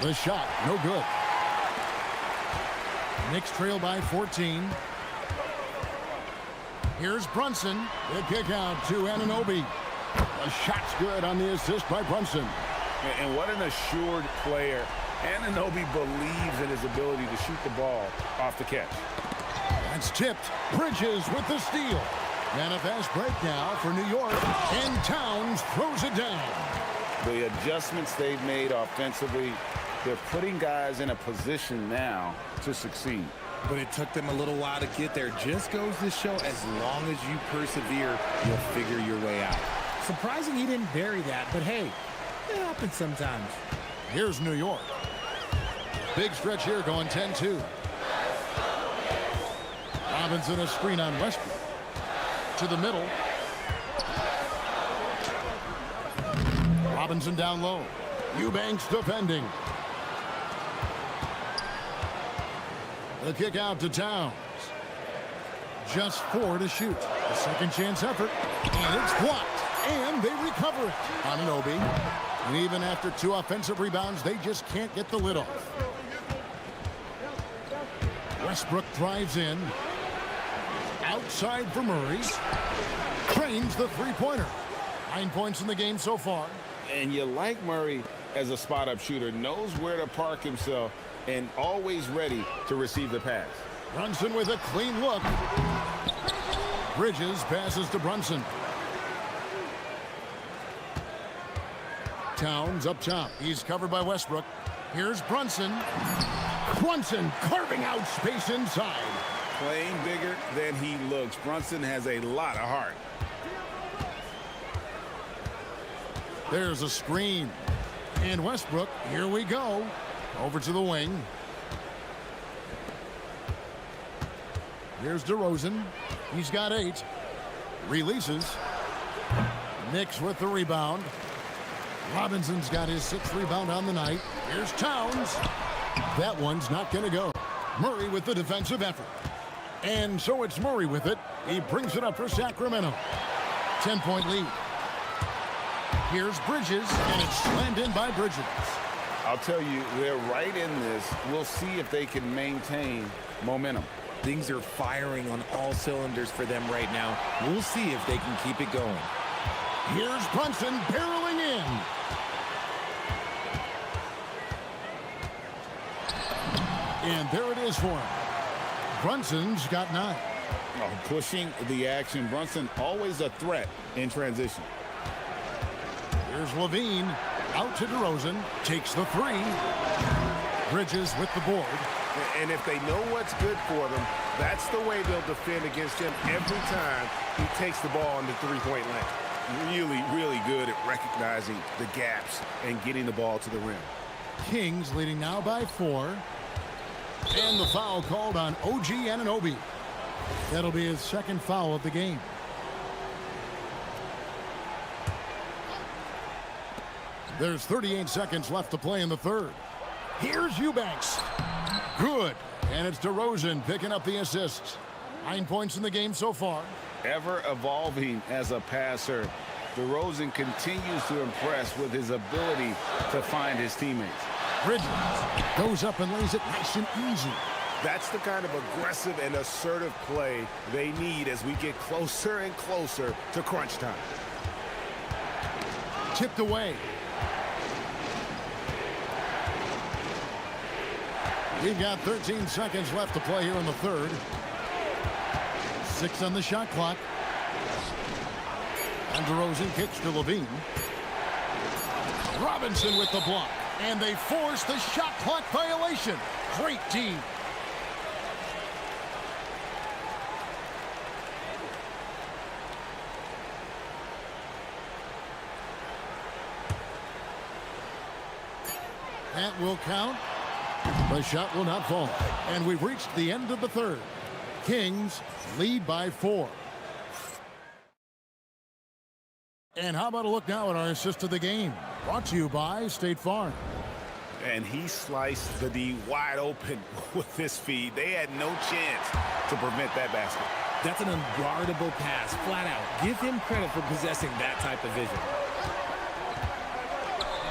The shot, no good. Knicks trail by 14. Here's Brunson. The kick out to Anunoby. The shot's good on the assist by Brunson. And what an assured player. Anunoby believes in his ability to shoot the ball off the catch. That's tipped. Bridges with the steal. And a fast break now for New York. And Towns throws it down. The adjustments they've made offensively, they're putting guys in a position now to succeed. But it took them a little while to get there. Just goes to show as long as you persevere, you'll figure your way out. Surprising he didn't bury that, but hey, it happens sometimes. Here's New York. Big stretch here going 10-2. Robinson a screen on Westbrook. To the middle. Robinson down low. Eubanks defending. The kick out to Towns. Just 4 to shoot. A second chance effort. And it's blocked. And they recover it. Anunoby. And even after 2 offensive rebounds, they just can't get the lid off. Westbrook drives in. Outside for Murray. Trains the 3-pointer. 9 points in the game so far. And you like Murray as a spot-up shooter. Knows where to park himself and always ready to receive the pass. Brunson with a clean look. Bridges passes to Brunson. Towns up top. He's covered by Westbrook. Here's Brunson. Brunson carving out space inside. Playing bigger than he looks. Brunson has a lot of heart. There's a screen. And Westbrook, here we go. Over to the wing. Here's DeRozan. He's got 8. Releases. Knicks with the rebound. Robinson's got his 6th rebound on the night. Here's Towns. That one's not going to go. Murray with the defensive effort. And so it's Murray with it. He brings it up for Sacramento. 10-point lead. Here's Bridges, and it's slammed in by Bridges. I'll tell you, they're right in this. We'll see if they can maintain momentum. Things are firing on all cylinders for them right now. We'll see if they can keep it going. Here's Brunson barreling in. And there it is for him. Brunson's got 9. Oh, pushing the action. Brunson always a threat in transition. Here's Levine. Out to DeRozan. Takes the 3. Bridges with the board. And if they know what's good for them, that's the way they'll defend against him every time he takes the ball on the 3-point line. Really, really good at recognizing the gaps and getting the ball to the rim. Kings leading now by 4. And the foul called on OG Anunoby. That'll be his 2nd foul of the game. There's 38 seconds left to play in the third. Here's Eubanks. Good. And it's DeRozan picking up the assists. 9 points in the game so far. Ever evolving as a passer, DeRozan continues to impress with his ability to find his teammates. Bridges goes up and lays it nice and easy. That's the kind of aggressive and assertive play they need as we get closer and closer to crunch time. Tipped away. We've got 13 seconds left to play here in the third. 6 on the shot clock. And DeRozan kicks to Levine. Robinson with the block. And they force the shot clock violation. Great team. That will count. The shot will not fall. And we've reached the end of the third. Kings lead by 4. And how about a look now at our assist of the game? Brought to you by State Farm. And he sliced the D wide open with his feed. They had no chance to prevent that basket. That's an unguardable pass, flat out. Give him credit for possessing that type of vision.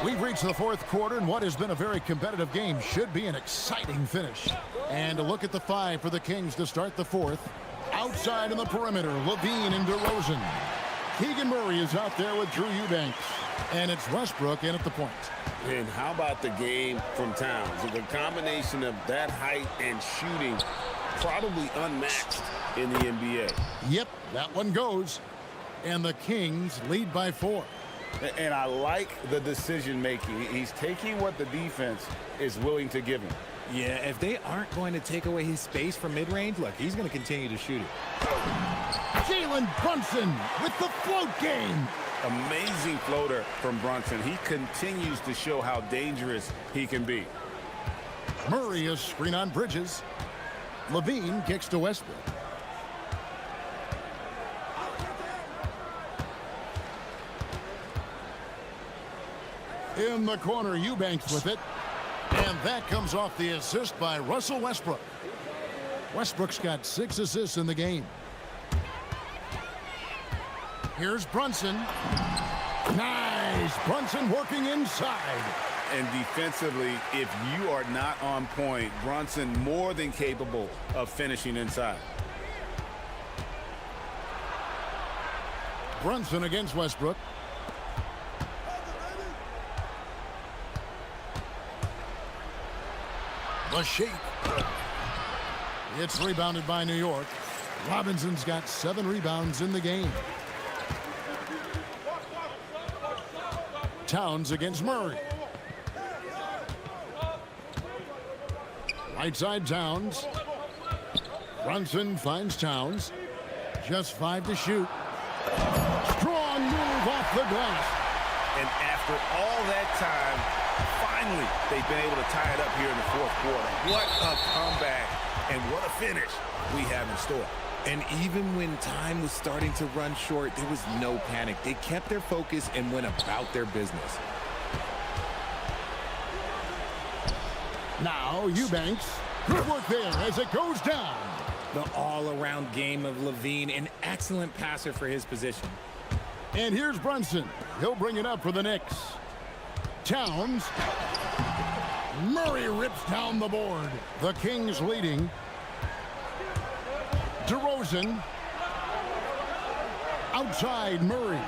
We've reached the fourth quarter, and what has been a very competitive game should be an exciting finish. And a look at the 5 for the Kings to start the fourth. Outside in the perimeter, Levine and DeRozan. Keegan Murray is out there with Drew Eubanks. And it's Westbrook in at the point. And how about the game from Towns? The combination of that height and shooting, probably unmatched in the NBA. Yep, that one goes. And the Kings lead by 4. And I like the decision making. He's taking what the defense is willing to give him. Yeah, if they aren't going to take away his space from mid-range, look, he's going to continue to shoot it. Jalen Brunson with the float game. Amazing floater from Brunson. He continues to show how dangerous he can be. Murray is screen on Bridges. Levine kicks to Westbrook. In the corner, Eubanks with it. And that comes off the assist by Russell Westbrook. Westbrook's got 6 assists in the game. Here's Brunson. Nice. Brunson working inside. And defensively, if you are not on point, Brunson more than capable of finishing inside. Brunson against Westbrook. The shake. It's rebounded by New York. Robinson's got 7 rebounds in the game. Towns against Murray. Right side Towns. Brunson finds Towns. Just 5 to shoot. Strong move off the glass. And after all that time, finally, they've been able to tie it up here in the fourth quarter. What a comeback and what a finish we have in store. And even when time was starting to run short, there was no panic. They kept their focus and went about their business. Now Eubanks. Good work there as it goes down. The all-around game of Levine, an excellent passer for his position. And here's Brunson. He'll bring it up for the Knicks. Towns. Murray rips down the board. The Kings leading. DeRozan. Outside Murray.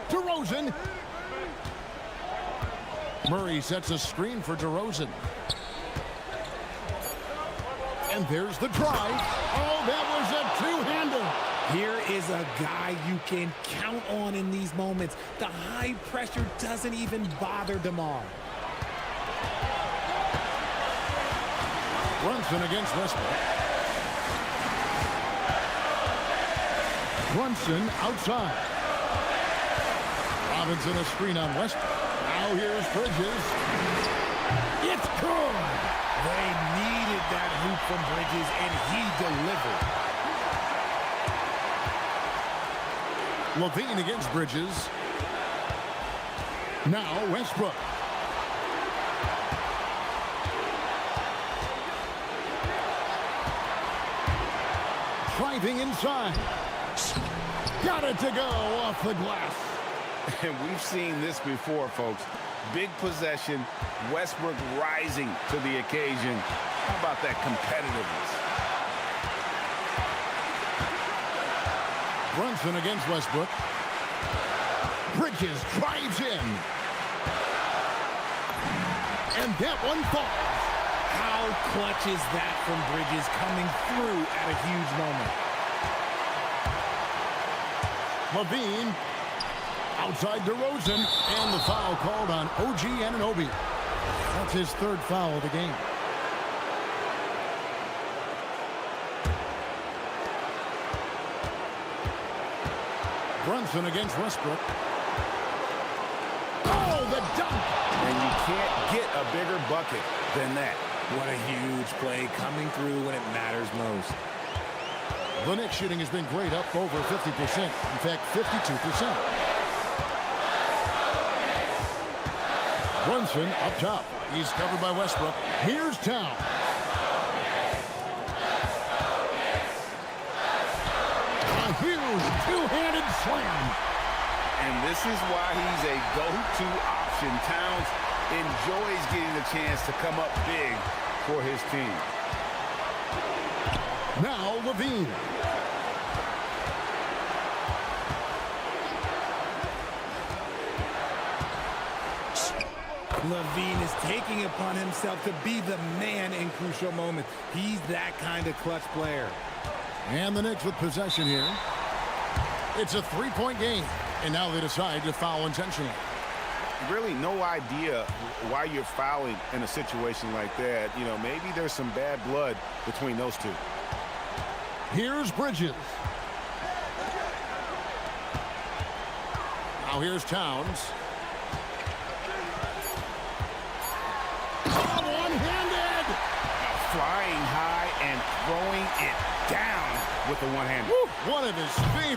DeRozan. Murray sets a screen for DeRozan. And there's the drive. Oh, that was a two-hander. Here is a guy you can count on in these moments. The high pressure doesn't even bother DeMar. Brunson against Westbrook. Brunson outside. Robinson a screen on Westbrook. Now here's Bridges. It's good. They needed that hoop from Bridges, and he delivered. Levine against Bridges. Now Westbrook. Driving inside. Got it to go off the glass. And we've seen this before, folks. Big possession, Westbrook rising to the occasion. How about that competitiveness? Brunson against Westbrook. Bridges drives in. And that one falls. How clutch is that from Bridges coming through at a huge moment? Levine outside DeRozan, and the foul called on OG Anunoby. That's his third foul of the game. Brunson against Westbrook. Oh, the dunk! And you can't get a bigger bucket than that. What a huge play coming through when it matters most. The Knicks shooting has been great, up over 50%. In fact, 52%. Brunson up top. He's covered by Westbrook. Here's Town. A huge two-handed slam. And this is why he's a go-to option. Towns enjoys getting the chance to come up big for his team. Now Levine. Levine is taking it upon himself to be the man in crucial moments. He's that kind of clutch player. And the Knicks with possession here. It's a three-point game. And now they decide to foul intentionally. Really no idea why you're fouling in a situation like that. You know, maybe there's some bad blood between those two. Here's Bridges. Now here's Towns. Oh, one-handed! Flying high and throwing it down with the one-handed. One of his favorite.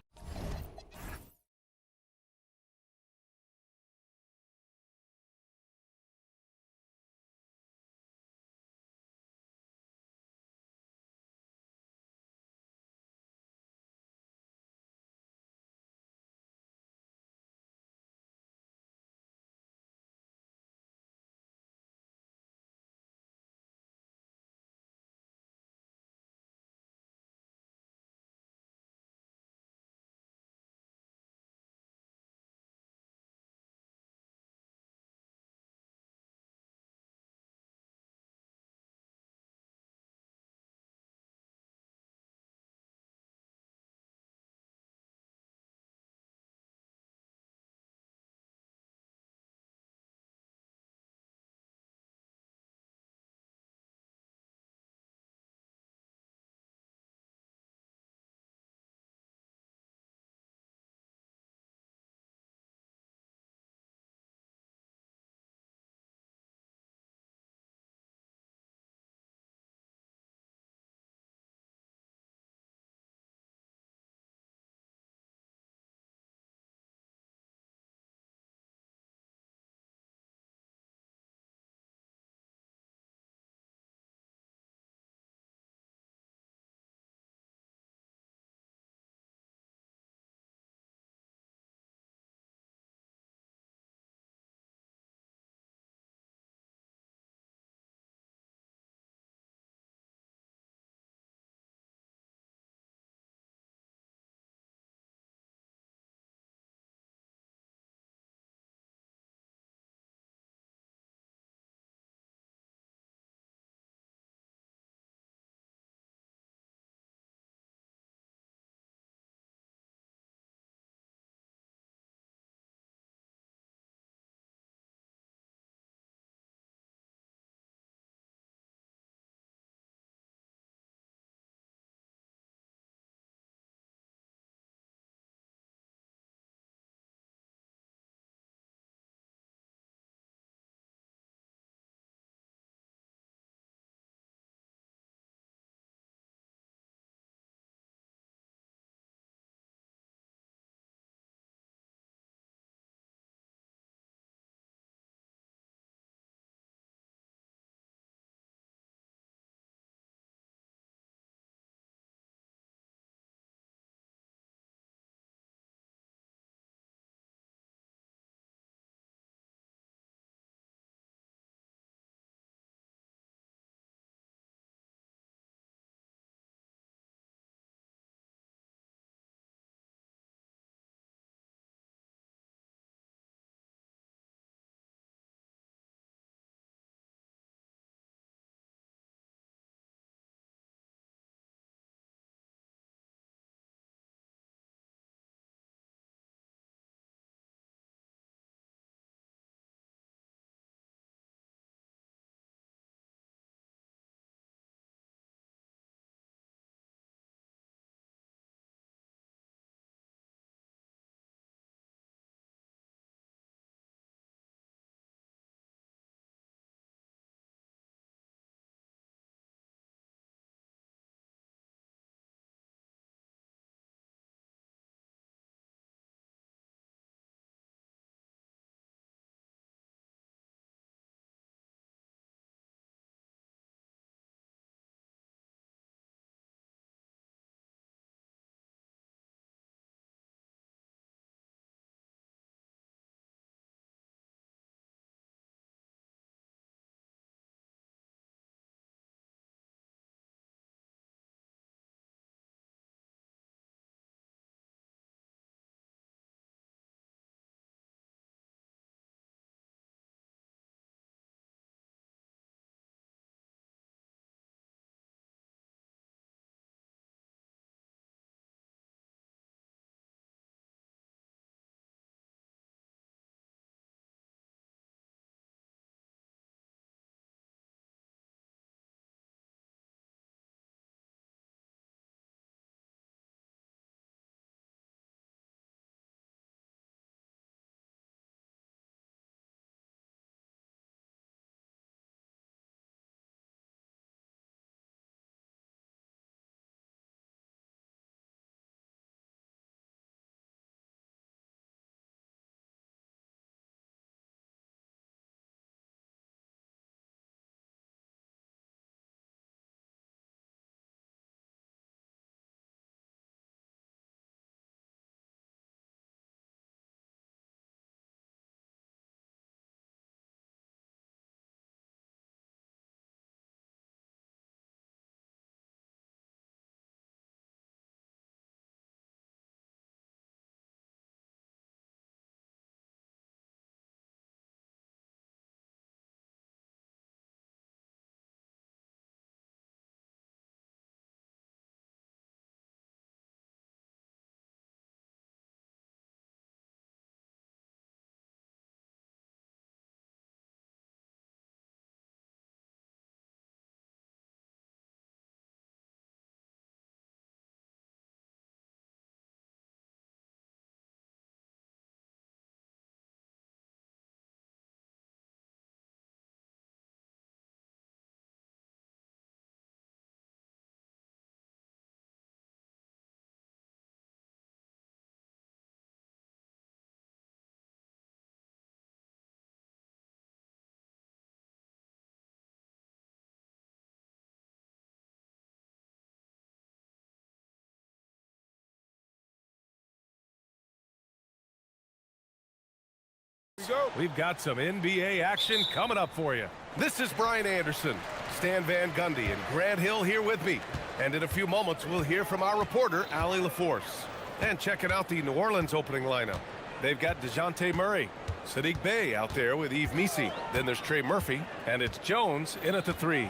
We've got some NBA action coming up for you. This is Brian Anderson, Stan Van Gundy, and Grant Hill here with me. And in a few moments, we'll hear from our reporter, Allie LaForce. And checking out the New Orleans opening lineup. They've got DeJounte Murray, Sadiq Bey out there with Yves Missi. Then there's Trey Murphy, and it's Jones in at the 3.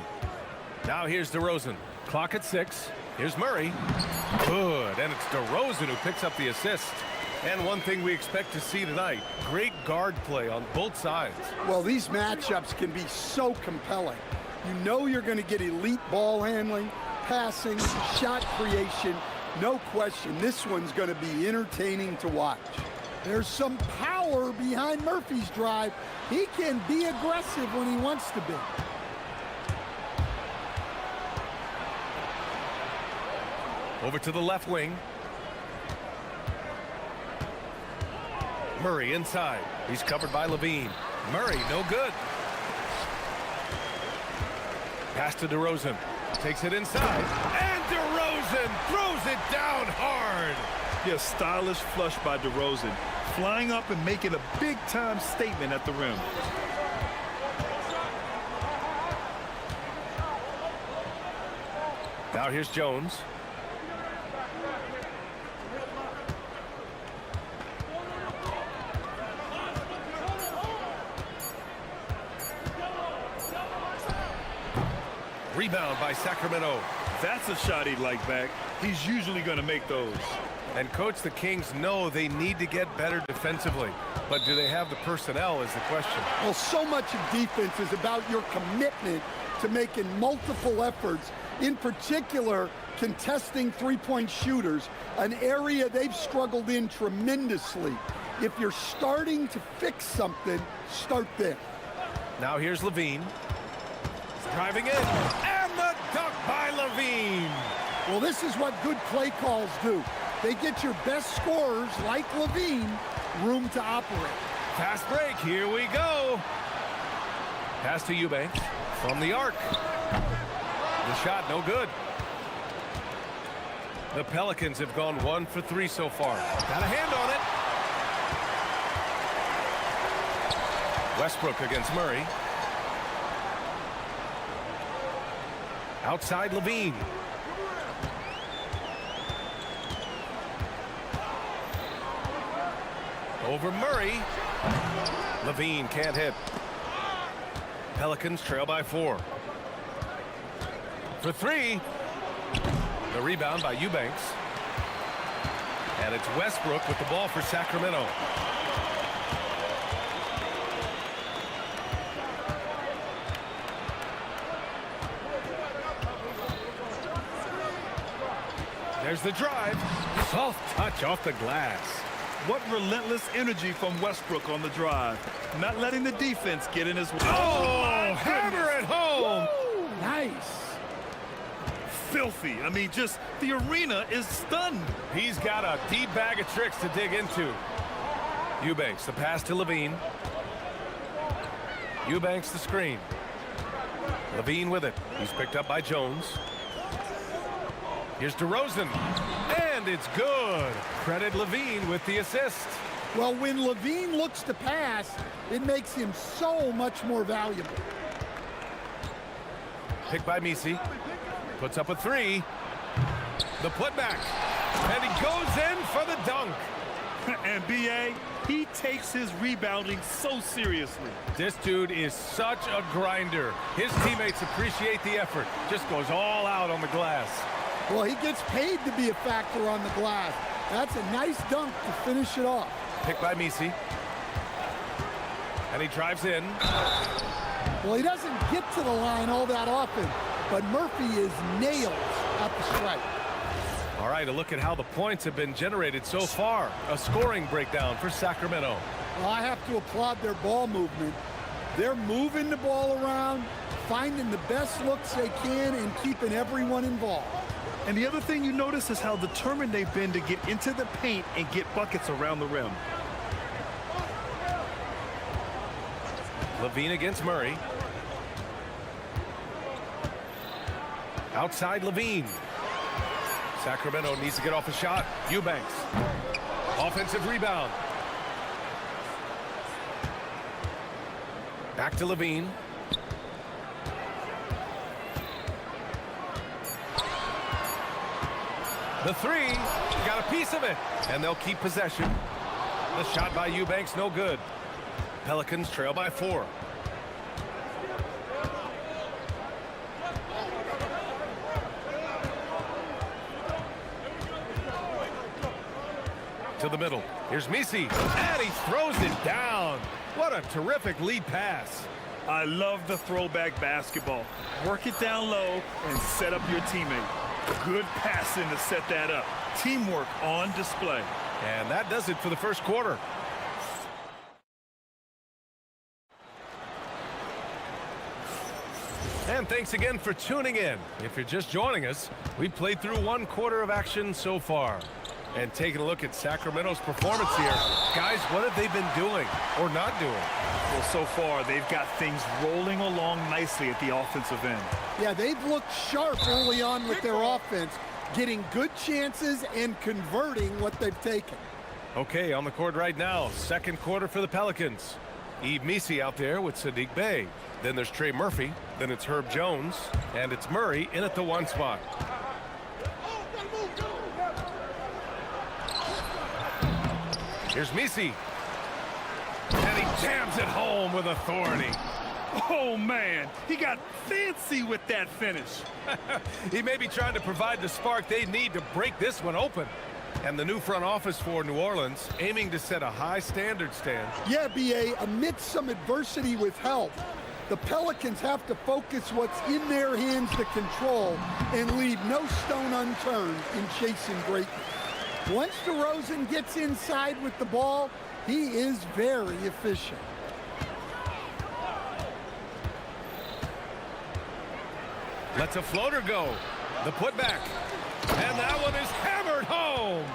Now here's DeRozan. Clock at 6. Here's Murray. Good, and it's DeRozan who picks up the assist. And one thing we expect to see tonight, great guard play on both sides. Well, these matchups can be so compelling. You know you're going to get elite ball handling, passing, shot creation. No question, this one's going to be entertaining to watch. There's some power behind Murphy's drive. He can be aggressive when he wants to be. Over to the left wing. Murray inside. He's covered by Levine. Murray, no good. Pass to DeRozan. Takes it inside. And DeRozan throws it down hard. Yeah, stylish flush by DeRozan. Flying up and making a big-time statement at the rim. Now here's Jones. Rebound by Sacramento. That's a shot he'd like back. He's usually going to make those. And, Coach, the Kings know they need to get better defensively. But do they have the personnel is the question. Well, so much of defense is about your commitment to making multiple efforts, in particular, contesting three-point shooters, an area they've struggled in tremendously. If you're starting to fix something, start there. Now here's Levine. Driving in. And the dunk by Levine. Well, this is what good play calls do. They get your best scorers, like Levine, room to operate. Fast break, here we go. Pass to Eubanks from the arc. The shot, no good. The Pelicans have gone 1 for 3 so far. Got a hand on it. Westbrook against Murray. Outside Levine. Over Murray. Levine can't hit. Pelicans trail by 4. For 3. The rebound by Eubanks. And it's Westbrook with the ball for Sacramento. There's the drive. Soft touch off the glass. What relentless energy from Westbrook on the drive. Not letting the defense get in his way. Oh, hammer it home. Woo, nice. Filthy. I mean, just the arena is stunned. He's got a deep bag of tricks to dig into. Eubanks, the pass to Levine. Eubanks, the screen. Levine with it. He's picked up by Jones. Here's DeRozan. And it's good. Credit Levine with the assist. Well, when Levine looks to pass, it makes him so much more valuable. Picked by Missi. Puts up a 3. The putback. And he goes in for the dunk. And B.A., he takes his rebounding so seriously. This dude is such a grinder. His teammates appreciate the effort. Just goes all out on the glass. Well, he gets paid to be a factor on the glass. That's a nice dunk to finish it off. Picked by Missi. And he drives in. Well, he doesn't get to the line all that often, but Murphy is nailed at the stripe. All right, a look at how the points have been generated so far. A scoring breakdown for Sacramento. Well, I have to applaud their ball movement. They're moving the ball around, finding the best looks they can, and keeping everyone involved. And the other thing you notice is how determined they've been to get into the paint and get buckets around the rim. Levine against Murray. Outside Levine. Sacramento needs to get off a shot. Eubanks. Offensive rebound. Back to Levine. The three, got a piece of it, and they'll keep possession. The shot by Eubanks, no good. Pelicans trail by 4. To the middle. Here's Misi, and he throws it down. What a terrific lead pass. I love the throwback basketball. Work it down low and set up your teammate. Good passing to set that up. Teamwork on display. And that does it for the first quarter. And thanks again for tuning in. If you're just joining us, we've played through 1 quarter of action so far. And taking a look at Sacramento's performance here. Guys, what have they been doing or not doing? Well, so far, they've got things rolling along nicely at the offensive end. Yeah, they've looked sharp early on with their offense, getting good chances and converting what they've taken. Okay, on the court right now, second quarter for the Pelicans. Eve Misi out there with Sadiq Bey. Then there's Trey Murphy. Then it's Herb Jones. And it's Murray in at the 1 spot. Here's Misi. And he jams it home with authority. Oh, man, he got fancy with that finish. He may be trying to provide the spark they need to break this one open. And the new front office for New Orleans aiming to set a high standard, Stan. Yeah, B.A., amidst some adversity with help, the Pelicans have to focus what's in their hands to control and leave no stone unturned in chasing greatness. Once DeRozan gets inside with the ball, he is very efficient. Lets a floater go. The putback. And that one is hammered home.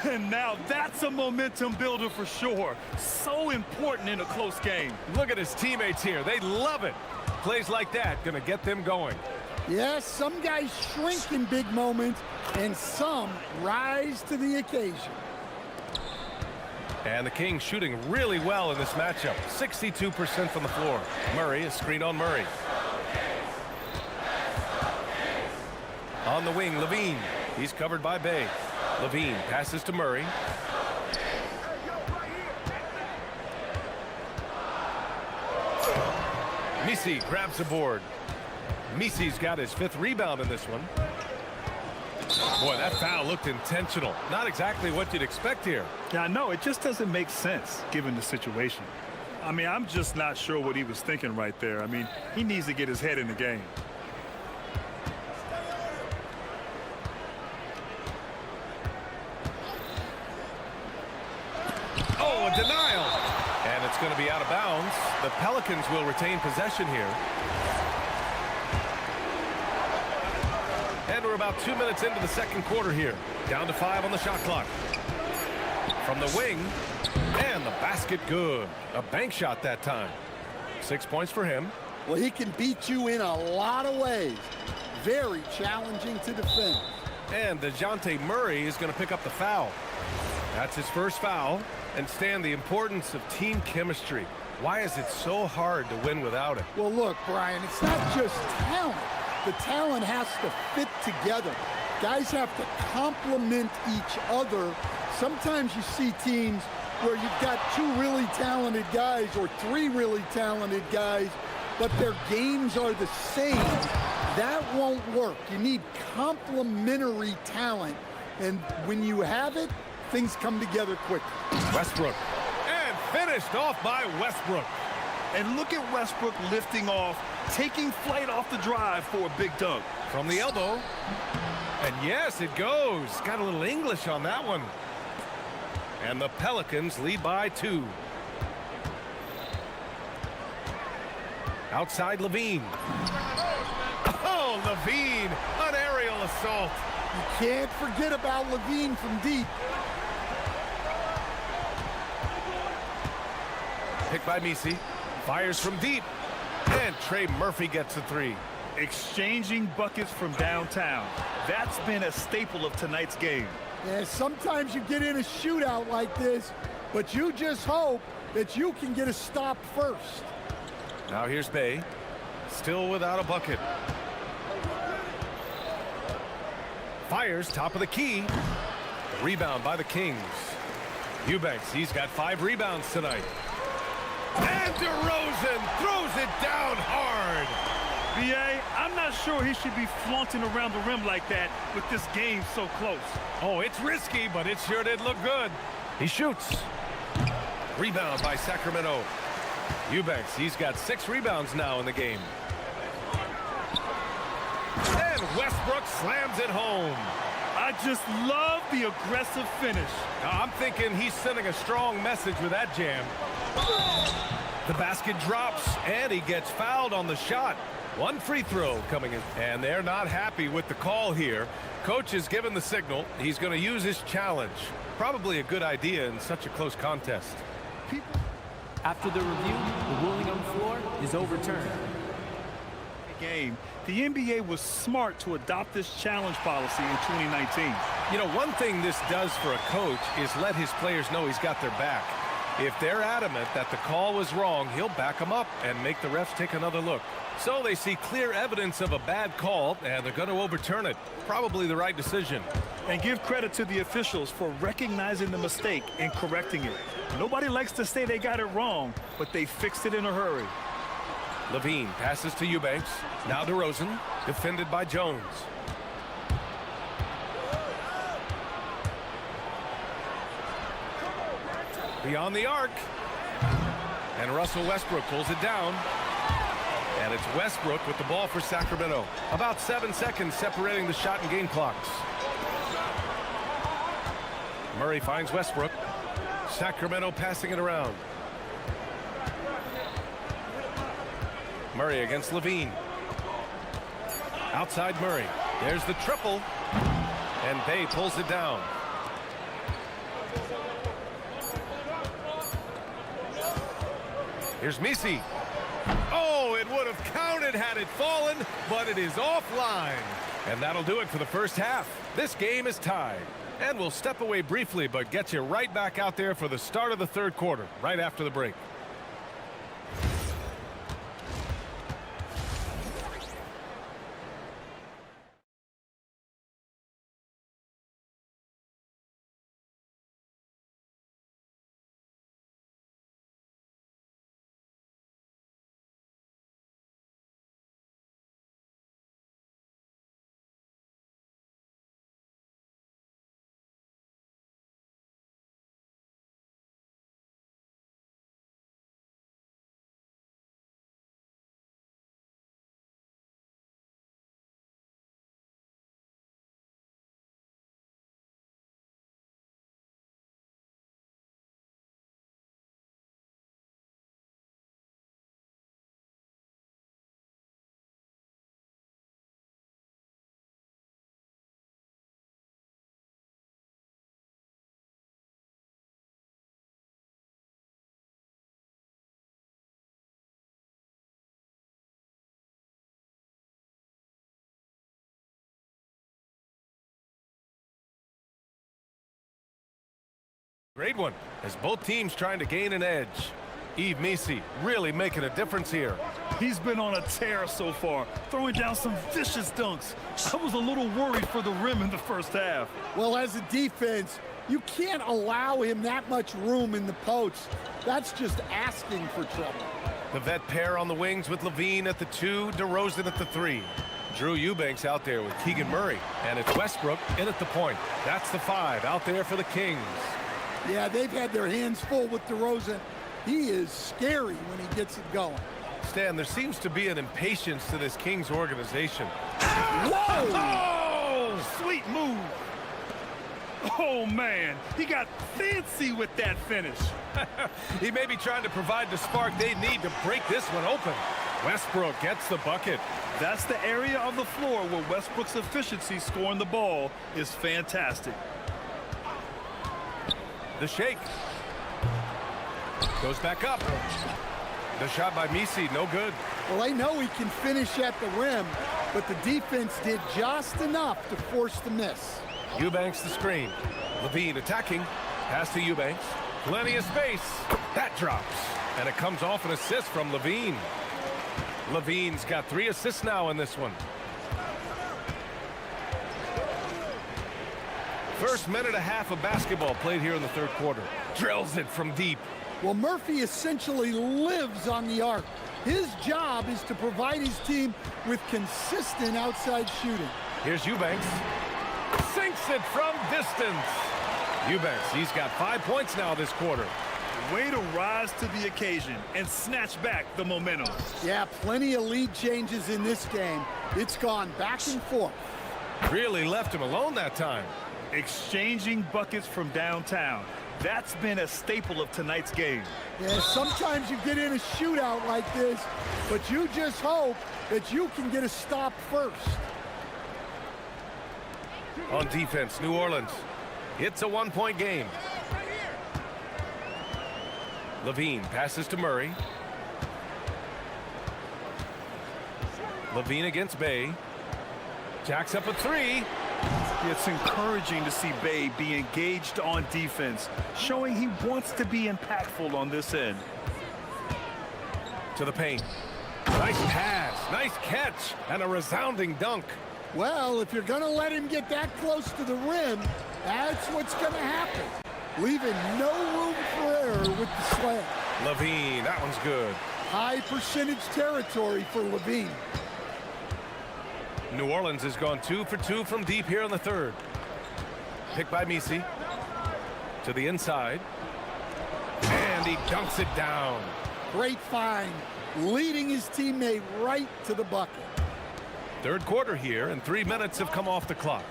And now that's a momentum builder for sure. So important in a close game. Look at his teammates here. They love it. Plays like that gonna get them going. Yes, some guys shrink in big moments, and some rise to the occasion. And the Kings shooting really well in this matchup. 62% from the floor. Murray, a screen on Murray. On the wing, Levine. He's covered by Bey. Levine passes to Murray. Misi grabs the board. Misi's got his 5th rebound in this one. Boy, that foul looked intentional. Not exactly what you'd expect here. Yeah, I know. It just doesn't make sense given the situation. I mean, I'm just not sure what he was thinking right there. I mean, he needs to get his head in the game. Oh, a denial. And it's going to be out of bounds. The Pelicans will retain possession here. And we're about 2 minutes into the second quarter here. Down to 5 on the shot clock. From the wing. And the basket good. A bank shot that time. 6 points for him. Well, he can beat you in a lot of ways. Very challenging to defend. And DeJounte Murray is going to pick up the foul. That's his first foul. And Stan, the importance of team chemistry. Why is it so hard to win without it? Well, look, Brian, it's not just talent. The talent has to fit together. Guys have to complement each other. Sometimes you see teams where you've got 2 really talented guys or 3 really talented guys, but their games are the same. That won't work. You need complementary talent. And when you have it, things come together quickly. Westbrook. And finished off by Westbrook. And look at Westbrook lifting off, taking flight off the drive for a big dunk. From the elbow. And yes, it goes. Got a little English on that one. And the Pelicans lead by 2. Outside Levine. Oh, Levine. An aerial assault. You can't forget about Levine from deep. Picked by Misi. Fires from deep. And Trey Murphy gets a 3. Exchanging buckets from downtown. That's been a staple of tonight's game. Yeah, sometimes you get in a shootout like this, but you just hope that you can get a stop first. Now here's Bay. Still without a bucket. Fires top of the key. Rebound by the Kings. Eubanks, he's got 5 rebounds tonight. And DeRozan throws it down hard. B.A., I'm not sure he should be flaunting around the rim like that with this game so close. Oh, it's risky, but it sure did look good. He shoots. Rebound by Sacramento. Eubanks, he's got 6 rebounds now in the game. And Westbrook slams it home. I just love the aggressive finish. Now, I'm thinking he's sending a strong message with that jam. The basket drops, and he gets fouled on the shot. 1 free throw coming in. And they're not happy with the call here. Coach has given the signal. He's going to use his challenge. Probably a good idea in such a close contest. After the review, the ruling on the floor is overturned. Game. The NBA was smart to adopt this challenge policy in 2019. You know, one thing this does for a coach is let his players know he's got their back. If they're adamant that the call was wrong, he'll back them up and make the refs take another look. So they see clear evidence of a bad call, and they're going to overturn it. Probably the right decision. And give credit to the officials for recognizing the mistake and correcting it. Nobody likes to say they got it wrong, but they fixed it in a hurry. Levine passes to Eubanks. Now DeRozan, defended by Jones. Beyond the arc. And Russell Westbrook pulls it down. And it's Westbrook with the ball for Sacramento. About 7 seconds separating the shot and game clocks. Murray finds Westbrook. Sacramento passing it around. Murray against Levine. Outside Murray. There's the triple. And Bay pulls it down. Here's Misi. Oh, it would have counted had it fallen, but it is offline. And that'll do it for the first half. This game is tied. And we'll step away briefly, but get you right back out there for the start of the third quarter, right after the break. Great one, as both teams trying to gain an edge. Yves Misi really making a difference here. He's been on a tear so far, throwing down some vicious dunks. I was a little worried for the rim in the first half. Well, as a defense, you can't allow him that much room in the post. That's just asking for trouble. The vet pair on the wings with Levine at the 2, DeRozan at the 3. Drew Eubanks out there with Keegan Murray, and it's Westbrook in at the point. That's the 5 out there for the Kings. Yeah, they've had their hands full with DeRozan. He is scary when he gets it going. Stan, there seems to be an impatience to this Kings organization. Whoa! Oh, sweet move. Oh, man, he got fancy with that finish. He may be trying to provide the spark they need to break this one open. Westbrook gets the bucket. That's the area of the floor where Westbrook's efficiency scoring the ball is fantastic. The shake. Goes back up. The shot by Misi, no good. Well, I know he can finish at the rim, but the defense did just enough to force the miss. Eubanks the screen. Levine attacking. Pass to Eubanks. Plenty of space. That drops. And it comes off an assist from Levine. Levine's got 3 assists now in this one. First minute and a half of basketball played here in the third quarter. Drills it from deep. Well, Murphy essentially lives on the arc. His job is to provide his team with consistent outside shooting. Here's Eubanks. Sinks it from distance. Eubanks, he's got 5 points now this quarter. Way to rise to the occasion and snatch back the momentum. Yeah, plenty of lead changes in this game. It's gone back and forth. Really left him alone that time. Exchanging buckets from downtown. That's been a staple of tonight's game. Yeah, sometimes you get in a shootout like this, but you just hope that you can get a stop first. On defense, New Orleans. It's a 1-point game. Levine passes to Murray. Levine against Bay. Jacks up a 3. It's encouraging to see Bay be engaged on defense, showing he wants to be impactful on this end. To the paint. Nice pass, nice catch, and a resounding dunk. Well, if you're going to let him get that close to the rim, that's what's going to happen. Leaving no room for error with the slam. Levine, that one's good. High percentage territory for Levine. New Orleans has gone 2 for 2 from deep here in the third. Picked by Misi. To the inside. And he dunks it down. Great find. Leading his teammate right to the bucket. Third quarter here, and 3 minutes have come off the clock.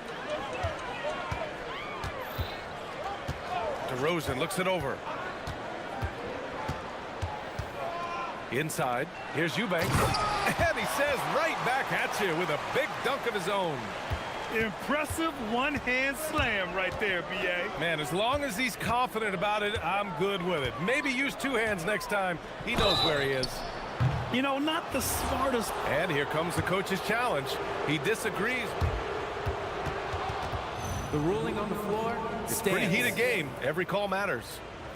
DeRozan looks it over. Inside, here's Eubanks. And he says right back at you with a big dunk of his own. Impressive one-hand slam right there, B.A. Man, as long as he's confident about it, I'm good with it. Maybe use 2 hands next time. He knows where he is. You know, not the smartest. And here comes the coach's challenge. He disagrees. The ruling on the floor It's a stands. pretty heated game. Every call matters.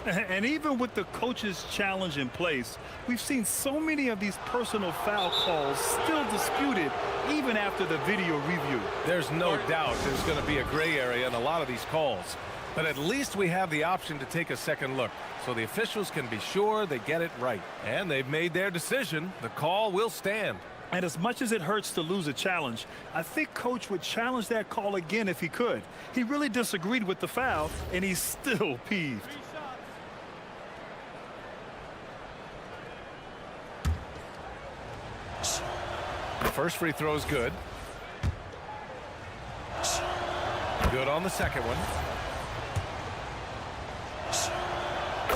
And even with the coach's challenge in place, we've seen so many of these personal foul calls still disputed even after the video review. There's no doubt there's going to be a gray area in a lot of these calls. But at least we have the option to take a second look, so the officials can be sure they get it right. And they've made their decision. The call will stand. And as much as it hurts to lose a challenge, I think Coach would challenge that call again if he could. He really disagreed with the foul, and he's still peeved. The first free throw is good. Good on the second one.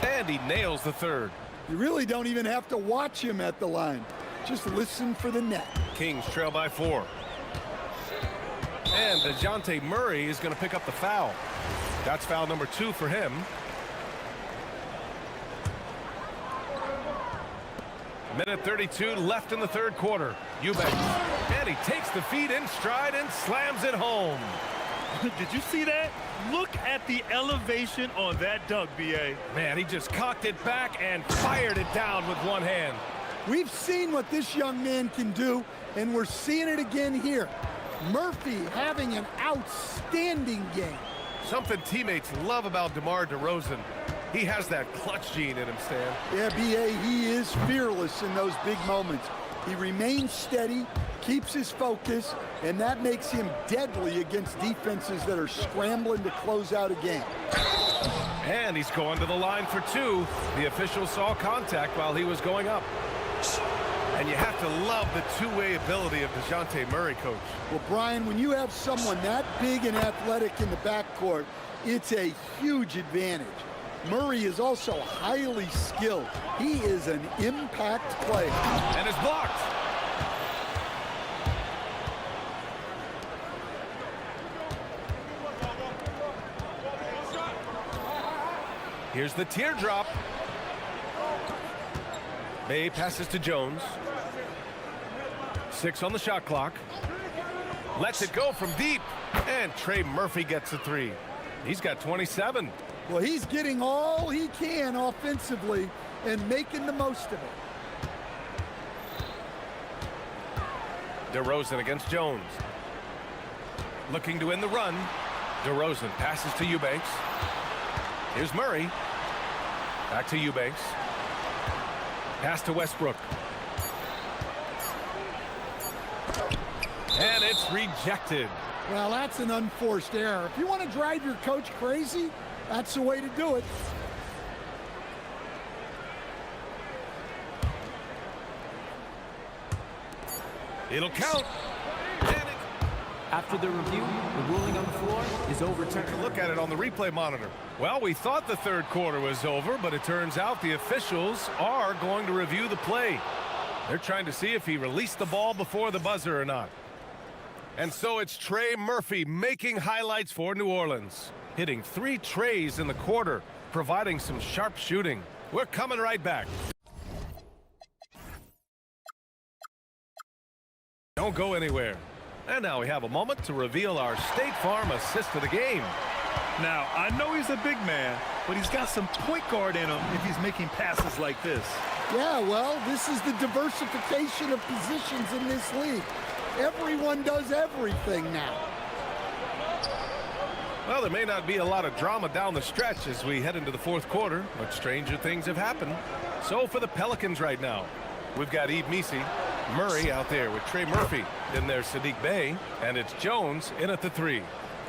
And he nails the third. You really don't even have to watch him at the line. Just listen for the net. Kings trail by 4. And DeJounte Murray is going to pick up the foul. That's foul number 2 for him. Minute 32 left in the third quarter. Eubanks. And he takes the feed in stride and slams it home. Did you see that? Look at the elevation on that dunk, B.A. Man, he just cocked it back and fired it down with one hand. We've seen what this young man can do, and we're seeing it again here. Murphy having an outstanding game. Something teammates love about DeMar DeRozan. He has that clutch gene in him, Stan. Yeah, B.A., he is fearless in those big moments. He remains steady, keeps his focus, and that makes him deadly against defenses that are scrambling to close out a game. And he's going to the line for 2. The official saw contact while he was going up. And you have to love the two-way ability of DeJounte Murray, Coach. Well, Brian, when you have someone that big and athletic in the backcourt, it's a huge advantage. Murray is also highly skilled. He is an impact player. And it's blocked. Here's the teardrop. Bay passes to Jones. 6 on the shot clock. Lets it go from deep. And Trey Murphy gets a 3. He's got 27. Well, he's getting all he can offensively and making the most of it. DeRozan against Jones. Looking to end the run. DeRozan passes to Eubanks. Here's Murray. Back to Eubanks. Pass to Westbrook. And it's rejected. Well, that's an unforced error. If you want to drive your coach crazy, that's the way to do it. It'll count. After the review, the ruling on the floor is overturned. Take a look at it on the replay monitor. Well, we thought the third quarter was over, but it turns out the officials are going to review the play. They're trying to see if he released the ball before the buzzer or not. And so it's Trey Murphy making highlights for New Orleans, hitting 3 trays in the quarter, providing some sharp shooting. We're coming right back. Don't go anywhere. And now we have a moment to reveal our State Farm assist of the game. Now, I know he's a big man, but he's got some point guard in him if he's making passes like this. Yeah, well, this is the diversification of positions in this league. Everyone does everything now. Well, there may not be a lot of drama down the stretch as we head into the fourth quarter, but stranger things have happened. So for the Pelicans right now, we've got Yves Missi, Murray out there with Trey Murphy. Then there's Sadiq Bey, and it's Jones in at the 3.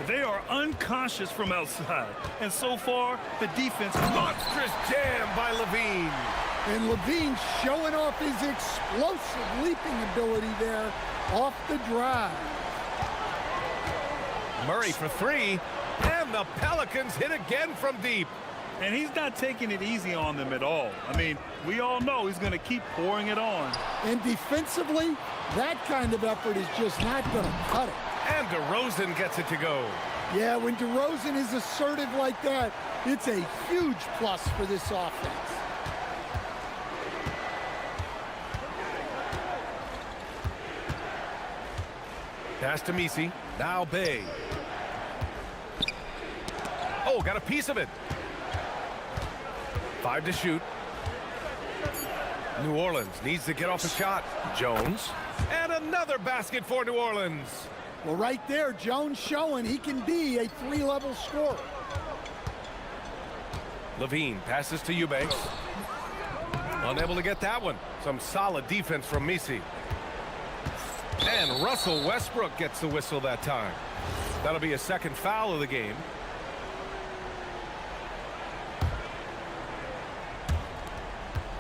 They are unconscious from outside, and so far, the defense... Monstrous jam by Levine. And Levine showing off his explosive leaping ability there off the drive. Murray for 3, and the Pelicans hit again from deep. And he's not taking it easy on them at all. I mean, we all know he's going to keep pouring it on. And defensively, that kind of effort is just not going to cut it. And DeRozan gets it to go. Yeah, when DeRozan is assertive like that, it's a huge plus for this offense. Pass to Missi. Now Bey. Oh, got a piece of it. 5 to shoot. New Orleans needs to get off a shot. Jones. And another basket for New Orleans. Well, right there, Jones showing he can be a 3-level scorer. Levine passes to Eubanks. Unable to get that one. Some solid defense from Missi. And Russell Westbrook gets the whistle that time. That'll be a second foul of the game.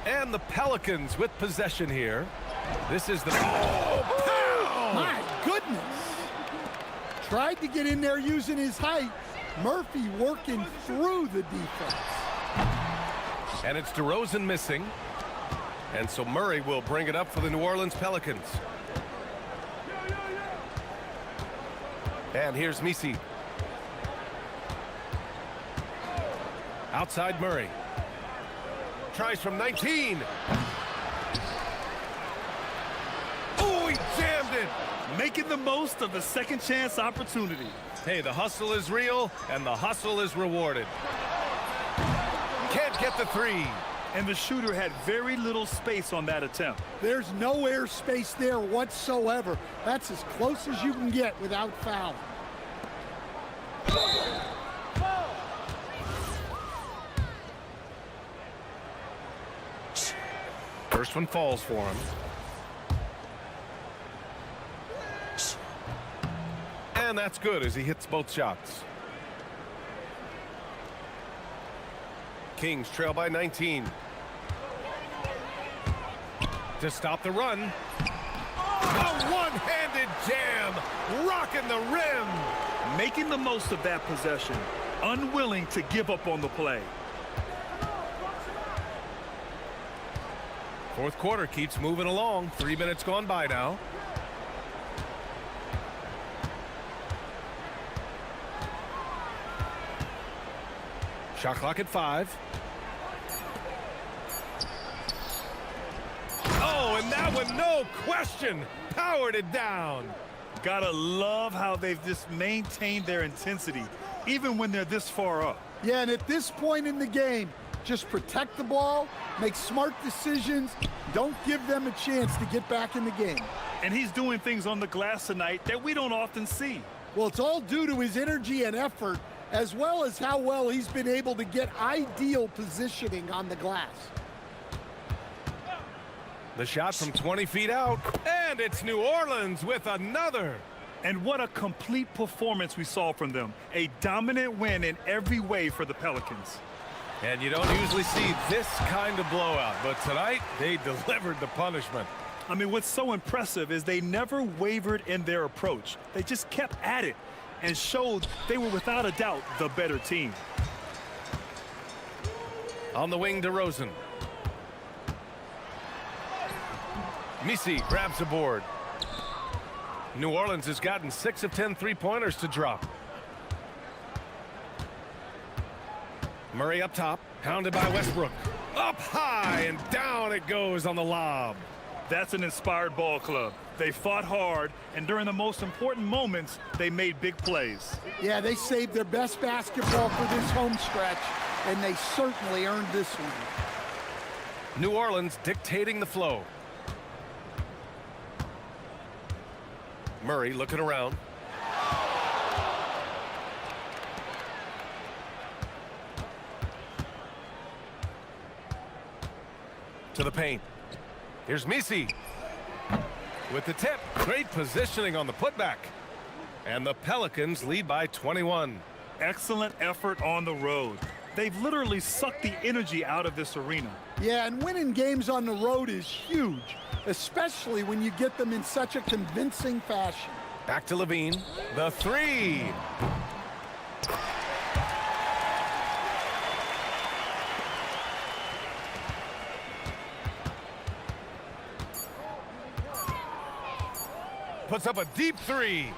And the Pelicans with possession here. This is the... Oh, my goodness! Tried to get in there using his height. Murphy working through the defense. And it's DeRozan missing. And so Murray will bring it up for the New Orleans Pelicans. And here's Missi. Outside Murray. Tries from 19. Oh, he jammed it. Making the most of the second chance opportunity. Hey, the hustle is real, and the hustle is rewarded. Can't get the 3. And the shooter had very little space on that attempt. There's no airspace there whatsoever. That's as close as you can get without fouling. First one falls for him. And that's good as he hits both shots. Kings trail by 19. To stop the run. A one-handed jam, rocking the rim. Making the most of that possession. Unwilling to give up on the play. Fourth quarter keeps moving along. 3 minutes gone by now. Shot clock at 5. Oh, and that one, no question, powered it down. Gotta love how they've just maintained their intensity, even when they're this far up. Yeah, and at this point in the game, Just protect the ball, make smart decisions, don't give them a chance to get back in the game. And he's doing things on the glass tonight that we don't often see. Well, it's all due to his energy and effort, as well as how well he's been able to get ideal positioning on the glass. The shot from 20 feet out, and it's New Orleans with another. And what a complete performance we saw from them. A dominant win in every way for the Pelicans. And you don't usually see this kind of blowout, but tonight they delivered the punishment. I mean, what's so impressive is they never wavered in their approach. They just kept at it and showed they were without a doubt the better team. On the wing, DeRozan. Misi grabs the board. New Orleans has gotten 6 of 10 three-pointers to drop. Murray up top, hounded by Westbrook. Up high, and down it goes on the lob. That's an inspired ball club. They fought hard, and during the most important moments, they made big plays. Yeah, they saved their best basketball for this home stretch, and they certainly earned this one. New Orleans dictating the flow. Murray looking around. To the paint. Here's Misi. With the tip. Great positioning on the putback. And the Pelicans lead by 21. Excellent effort on the road. They've literally sucked the energy out of this arena. Yeah, and winning games on the road is huge, especially when you get them in such a convincing fashion. Back to Levine. The three. Puts up a deep three.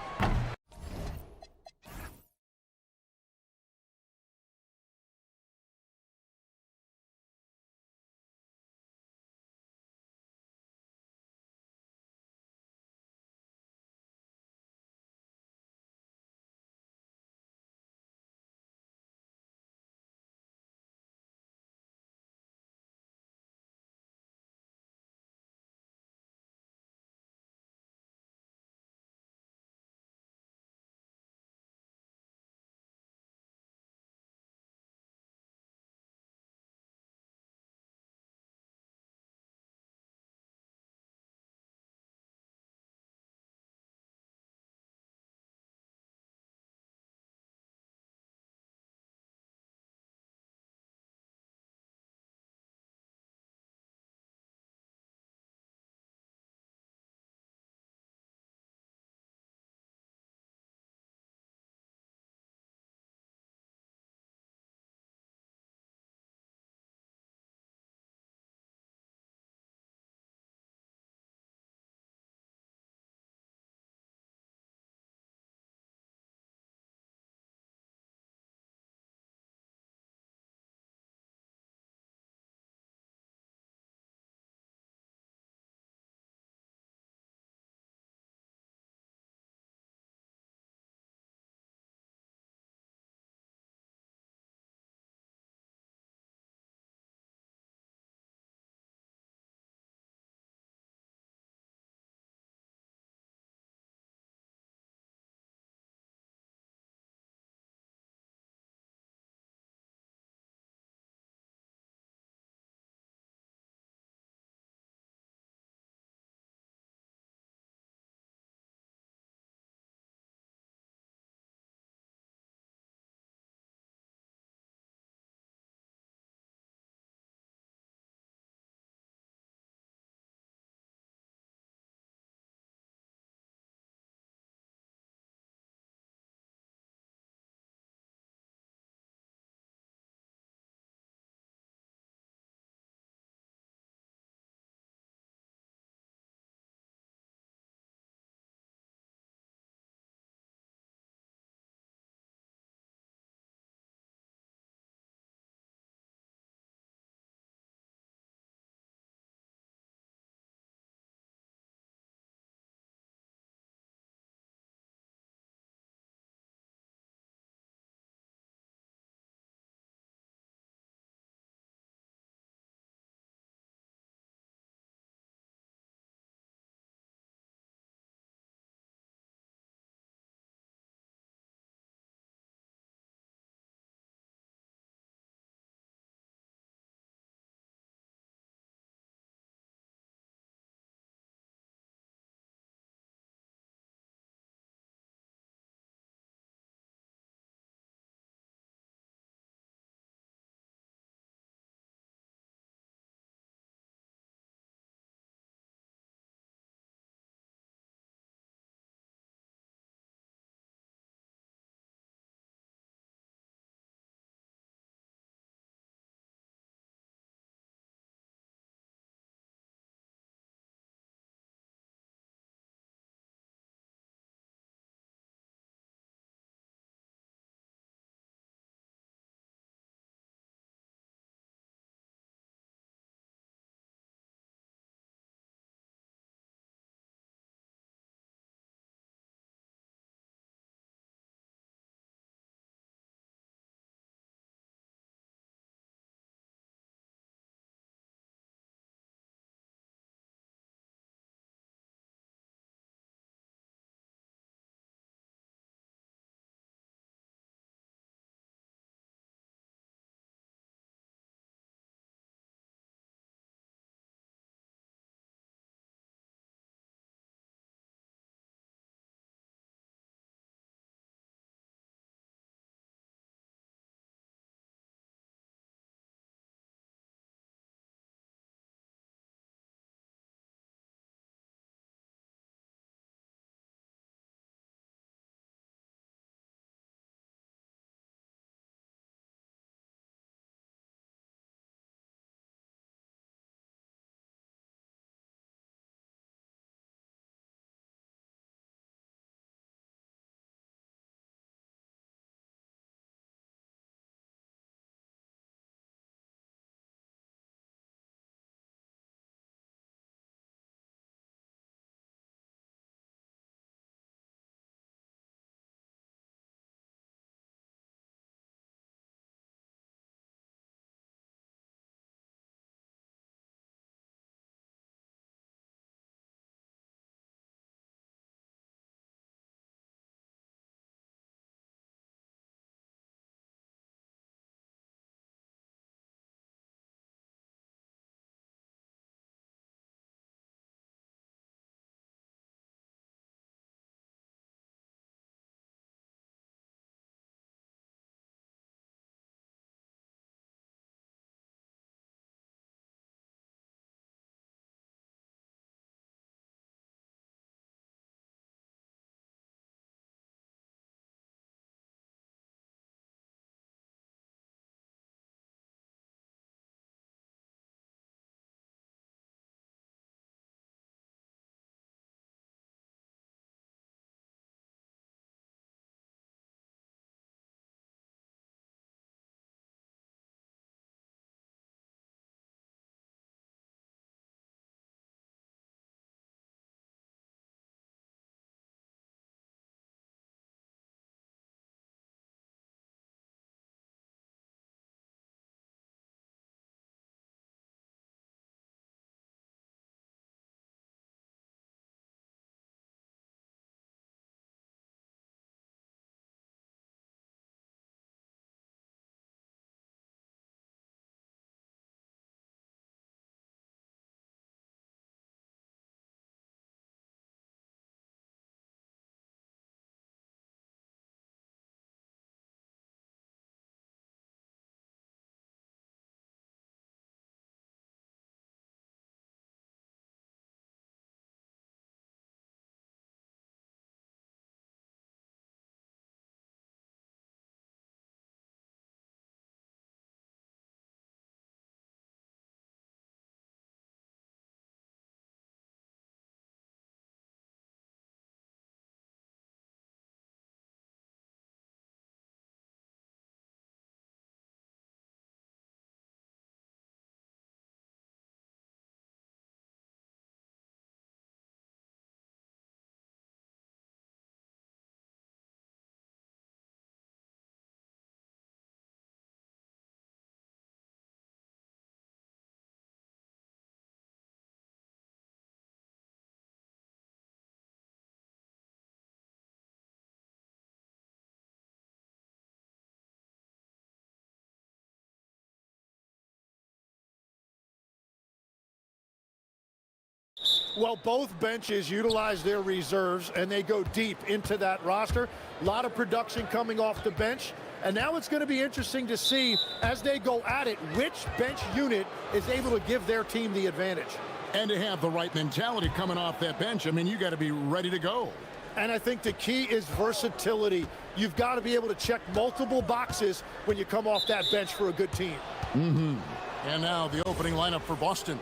Well, both benches utilize their reserves, and they go deep into that roster. A lot of production coming off the bench. And now it's going to be interesting to see, as they go at it, which bench unit is able to give their team the advantage. And to have the right mentality coming off that bench, I mean, you got to be ready to go. And I think the key is versatility. You've got to be able to check multiple boxes when you come off that bench for a good team. And now the opening lineup for Boston.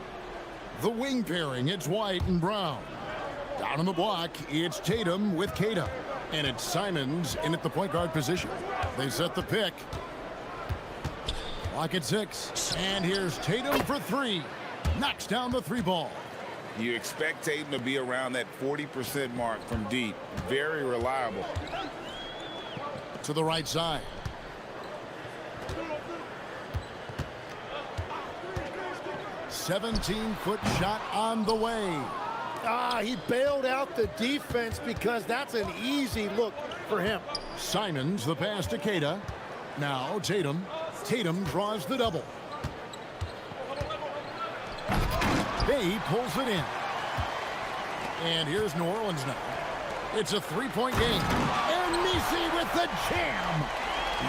The wing pairing, it's White and Brown. Down on the block, it's Tatum with Keita. And it's Simons in at the point guard position. They set the pick. Clock at 6. And here's Tatum for 3. Knocks down the 3 ball. You expect Tatum to be around that 40% mark from deep. Very reliable. To the right side. "17-foot shot on the way." He bailed out the defense because that's an easy look for him. Simons, the pass to Keita. Now Tatum. Tatum draws the double. Bay pulls it in. And here's New Orleans now. It's a 3-point game. And Messi with the jam.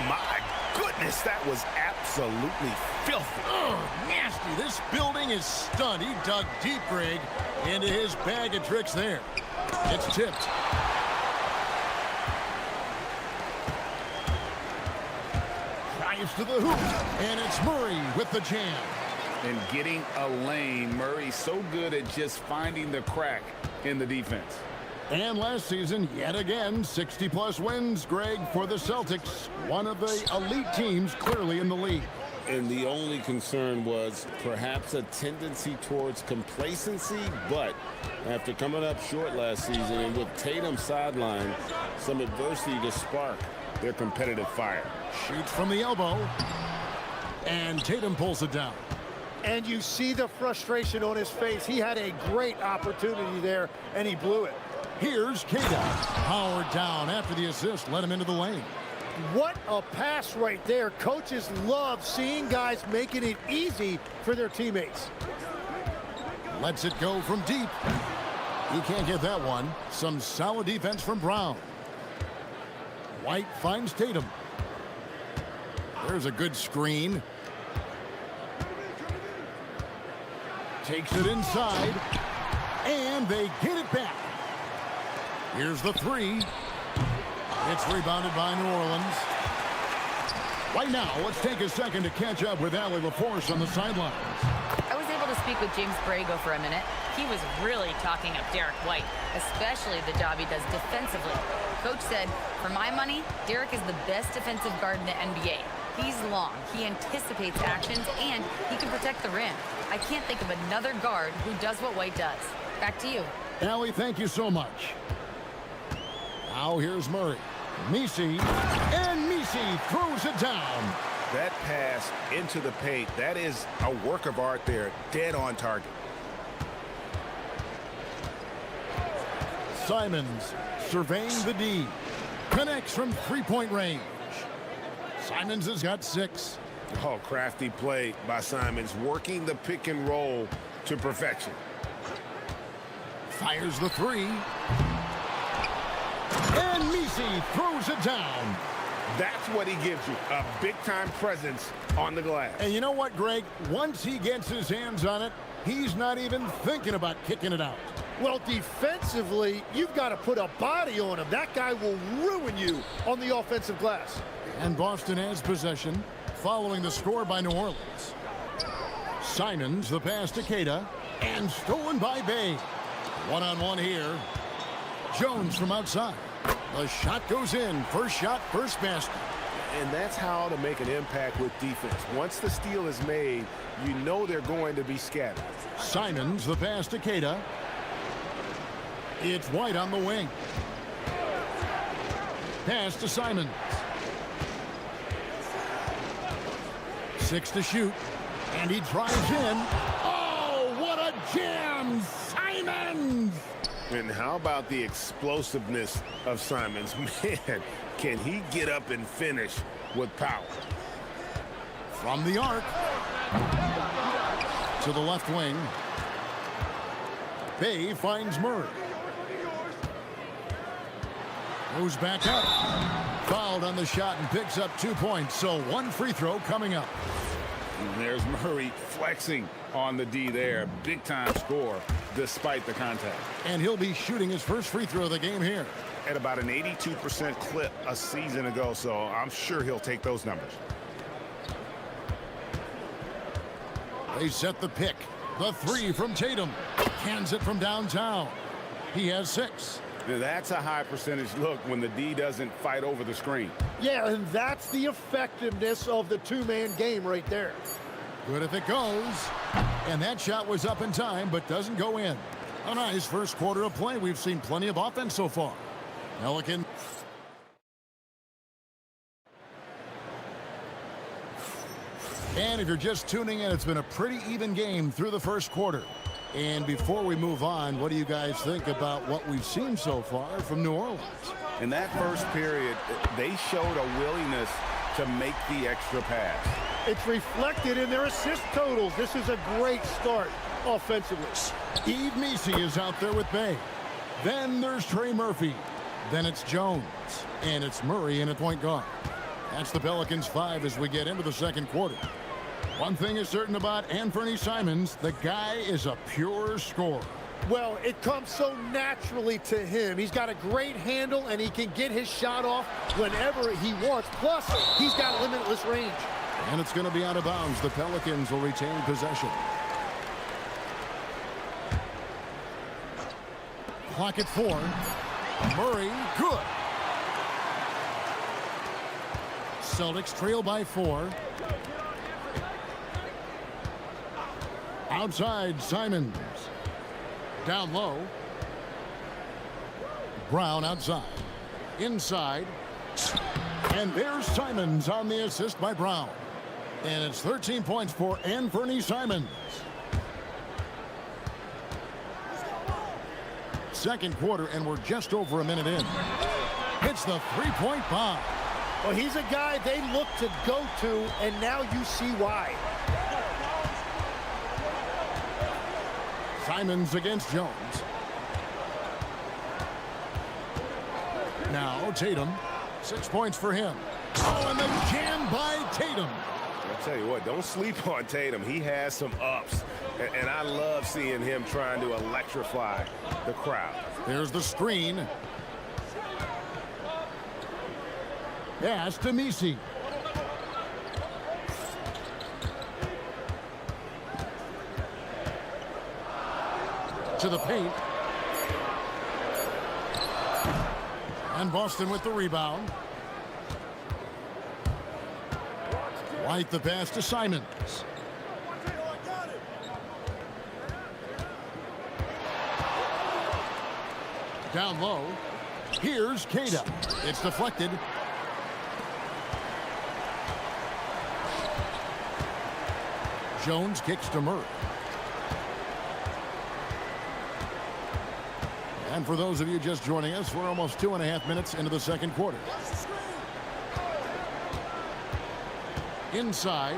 My goodness, that was absolutely filthy. Oh, nasty. This building is stunned. He dug deep, Greg, into his bag of tricks there. It's tipped. Drives to the hoop. And it's Murray with the jam. And getting a lane. Murray's so good at just finding the crack in the defense. And last season, yet again, 60-plus wins, Greg, for the Celtics. One of the elite teams clearly in the league. And the only concern was perhaps a tendency towards complacency, but after coming up short last season and with Tatum sidelined, some adversity to spark their competitive fire. Shoots from the elbow. And Tatum pulls it down. And you see the frustration on his face. He had a great opportunity there, and he blew it. Here's Keita. Powered down after the assist led him into the lane. What a pass right there. Coaches love seeing guys making it easy for their teammates. Lets it go from deep. He can't get that one. Some solid defense from Brown. White finds Tatum. There's a good screen. Takes it inside. And they get it back. Here's the 3. It's rebounded by New Orleans. Right now, let's take a second to catch up with Allie LaForce on the sidelines. I was able to speak with James Borrego for a minute. He was really talking up Derek White, especially the job he does defensively. Coach said, for my money, Derek is the best defensive guard in the NBA. He's long, he anticipates actions, and he can protect the rim. I can't think of another guard who does what White does. Back to you. Allie, thank you so much. Now here's Murray. Messi, and Messi throws it down. That pass into the paint, that is a work of art there, dead on target. Simons surveying the D. Connects from 3-point range. Simons has got 6. Oh, crafty play by Simons, working the pick and roll to perfection. Fires the 3. And Messi throws it down. That's what he gives you, a big-time presence on the glass. And you know what, Greg? Once he gets his hands on it, he's not even thinking about kicking it out. Well, defensively, you've got to put a body on him. That guy will ruin you on the offensive glass. And Boston has possession, following the score by New Orleans. Simons, the pass to Keita, and stolen by Bay. One-on-one here. Jones from outside. The shot goes in. First shot, first basket. And that's how to make an impact with defense. Once the steal is made, you know they're going to be scattered. Simons, the pass to Keita. It's White on the wing. Pass to Simons. 6 to shoot. And he drives in. Oh, what a jam! Simons! And how about the explosiveness of Simons? Man, can he get up and finish with power? From the arc. To the left wing. Bay finds Murray. Moves back up. Fouled on the shot and picks up 2 points. So one free throw coming up. And there's Murray flexing on the D there. Big time score despite the contact. And he'll be shooting his first free throw of the game here. At about an 82% clip a season ago, so I'm sure he'll take those numbers. They set the pick. The three from Tatum. Cans it from downtown. He has 6. That's a high percentage look when the D doesn't fight over the screen. Yeah, and that's the effectiveness of the two-man game right there. Good if it goes. And that shot was up in time, but doesn't go in. A nice first quarter of play. We've seen plenty of offense so far. Pelican. And if you're just tuning in, it's been a pretty even game through the first quarter. And before we move on, what do you guys think about what we've seen so far from New Orleans? In that first period, they showed a willingness to make the extra pass. It's reflected in their assist totals. This is a great start offensively. Eve Messi is out there with Bay. Then there's Trey Murphy. Then it's Jones. And it's Murray in at point guard. That's the Pelicans 5 as we get into the second quarter. One thing is certain about Anthony Simons, the guy is a pure scorer. Well, it comes so naturally to him. He's got a great handle, and he can get his shot off whenever he wants. Plus, he's got limitless range. And it's going to be out of bounds. The Pelicans will retain possession. Clock at 4. Murray, good. Celtics trail by 4. Outside, Simons. Down low. Brown outside. Inside. And there's Simons on the assist by Brown. And it's 13 points for Anthony Simons. Second quarter, and we're just over a minute in. Hits the three-point bomb. Well, he's a guy they look to go to, and now you see why. Simons against Jones. Now Tatum. 6 points for him. Oh, and the jam by Tatum. I'll tell you what, don't sleep on Tatum. He has some ups, and I love seeing him trying to electrify the crowd. There's the screen. Pass to Messi. To the paint. And Boston with the rebound. White the pass to Simons. Down low. Here's Queta. It's deflected. Jones kicks to Murray. And for those of you just joining us, we're almost 2.5 minutes into the second quarter. Inside.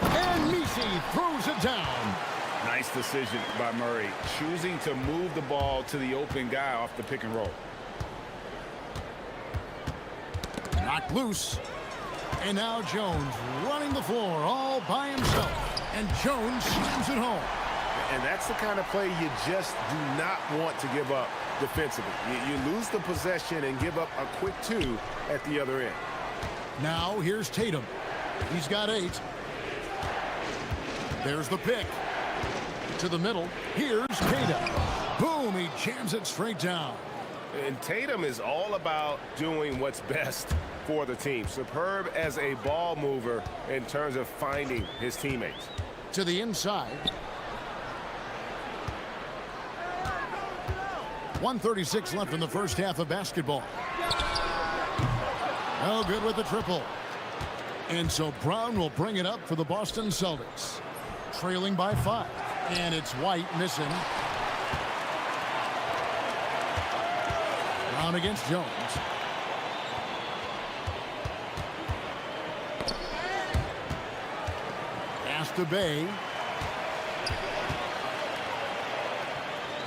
And Messi throws it down. Nice decision by Murray, choosing to move the ball to the open guy off the pick and roll. Knocked loose. And now Jones running the floor all by himself. And Jones slams it home. And that's the kind of play you just do not want to give up defensively. You lose the possession and give up a quick 2 at the other end. Now here's Tatum. He's got 8. There's the pick. To the middle. Here's Queta. Boom, he jams it straight down. And Tatum is all about doing what's best for the team. Superb as a ball mover in terms of finding his teammates. To the inside. 1:36 left in the first half of basketball. No good with the triple. And so Brown will bring it up for the Boston Celtics. Trailing by 5. And it's White missing. Brown against Jones. Pass to Bay.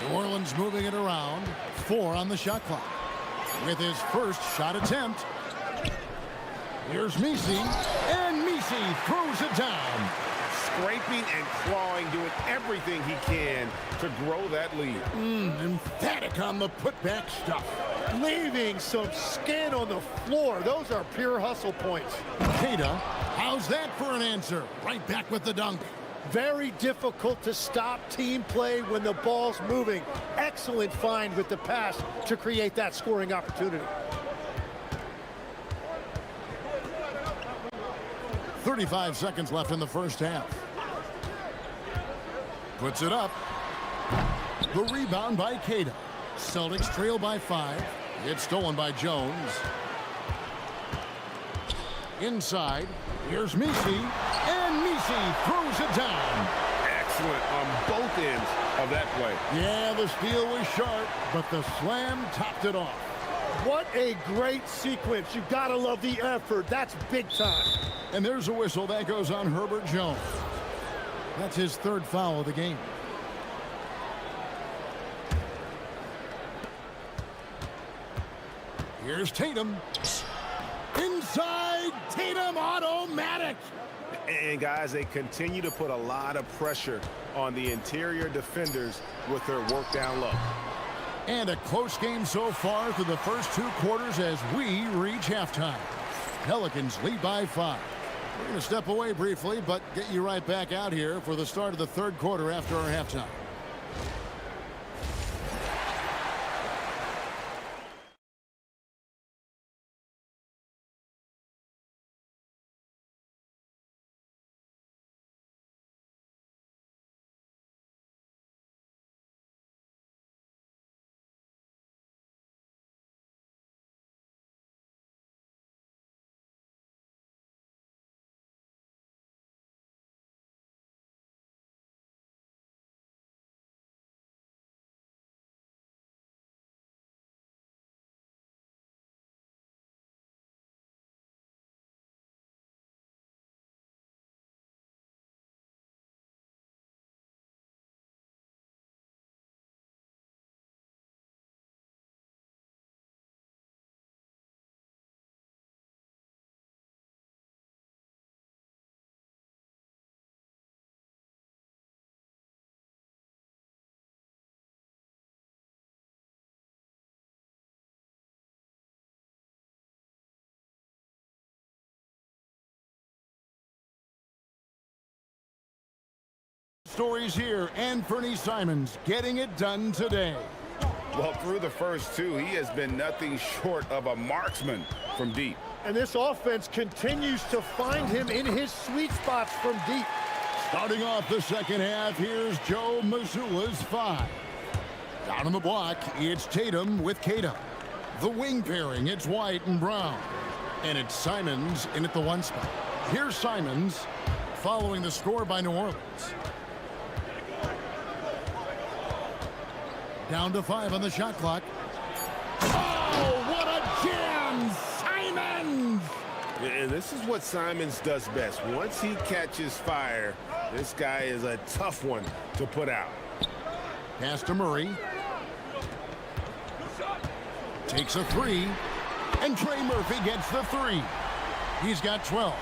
New Orleans moving it around. 4 on the shot clock. With his first shot attempt. Here's Misi, and Misi throws it down. Scraping and clawing, doing everything he can to grow that lead. Emphatic on the putback stuff. Leaving some skin on the floor. Those are pure hustle points. Keita, how's that for an answer? Right back with the dunk. Very difficult to stop team play when the ball's moving. Excellent find with the pass to create that scoring opportunity. 35 seconds left in the first half. Puts it up. The rebound by Keita. Celtics trail by 5. It's stolen by Jones. Inside. Here's Misi. And Misi throws it down. Excellent on both ends of that play. Yeah, the steal was sharp, but the slam topped it off. What a great sequence. You gotta love the effort. That's big time. And there's a whistle that goes on Herbert Jones. That's his 3rd foul of the game. Here's Tatum. Inside, Tatum automatic. And guys, they continue to put a lot of pressure on the interior defenders with their work down low. And a close game so far through the first 2 quarters as we reach halftime. Pelicans lead by 5. We're going to step away briefly, but get you right back out here for the start of the 3rd quarter after our halftime. Stories here, and Fernie Simons getting it done today. Well, through the first 2, he has been nothing short of a marksman from deep. And this offense continues to find him in his sweet spots from deep. Starting off the second half, here's Joe Mazzulla's 5. Down on the block, it's Tatum with Keita. The wing pairing, it's White and Brown. And it's Simons in at the 1 spot. Here's Simons following the score by New Orleans. Down to 5 on the shot clock. Oh, what a jam! Simons! And this is what Simons does best. Once he catches fire, this guy is a tough one to put out. Pass to Murray. Takes a 3. And Trey Murphy gets the 3. He's got 12.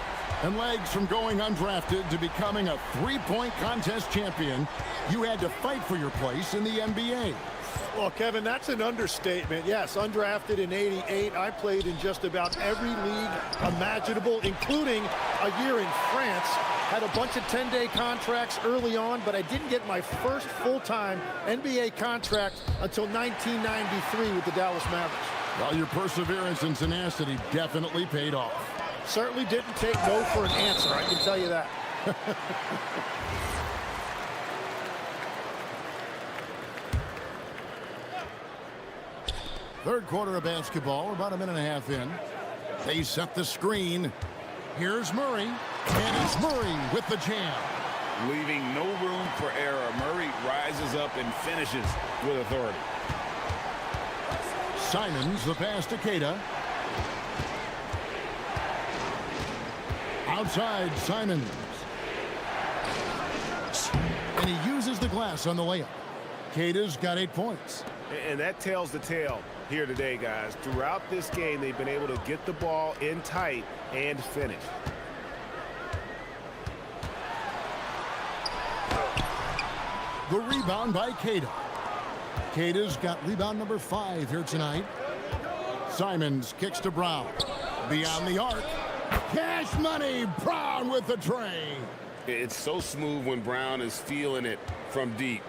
And legs from going undrafted to becoming a 3-point contest champion, you had to fight for your place in the NBA. Well, Kevin, that's an understatement. Yes, undrafted in '88. I played in just about every league imaginable, including a year in France. Had a bunch of 10-day contracts early on, but I didn't get my first full-time NBA contract until 1993 with the Dallas Mavericks. Well, your perseverance and tenacity definitely paid off. Certainly didn't take no for an answer, I can tell you that. Third quarter of basketball. We're about a minute and a half in. They set the screen. Here's Murray. And it's Murray with the jam. Leaving no room for error. Murray rises up and finishes with authority. Simons, the pass to Keita. Outside, Simons. And he uses the glass on the layup. Keita's got 8 points. And that tells the tale here today, guys. Throughout this game, they've been able to get the ball in tight and finish. The rebound by Keita. Keita's got rebound number 5 here tonight. Simons kicks to Brown. Beyond the arc. Cash money. Brown with the tray. It's so smooth when Brown is feeling it from deep.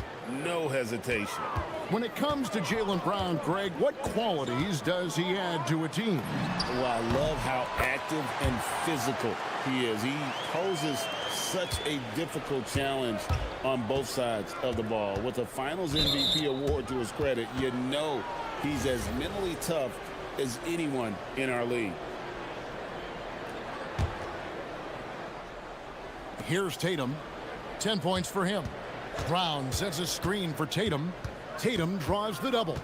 No hesitation. When it comes to Jaylen Brown, Greg, what qualities does he add to a team? Well, I love how active and physical he is. He poses such a difficult challenge on both sides of the ball. With a Finals MVP award to his credit, you know he's as mentally tough as anyone in our league. Here's Tatum. 10 points for him. Brown sets a screen for Tatum. Tatum draws the double.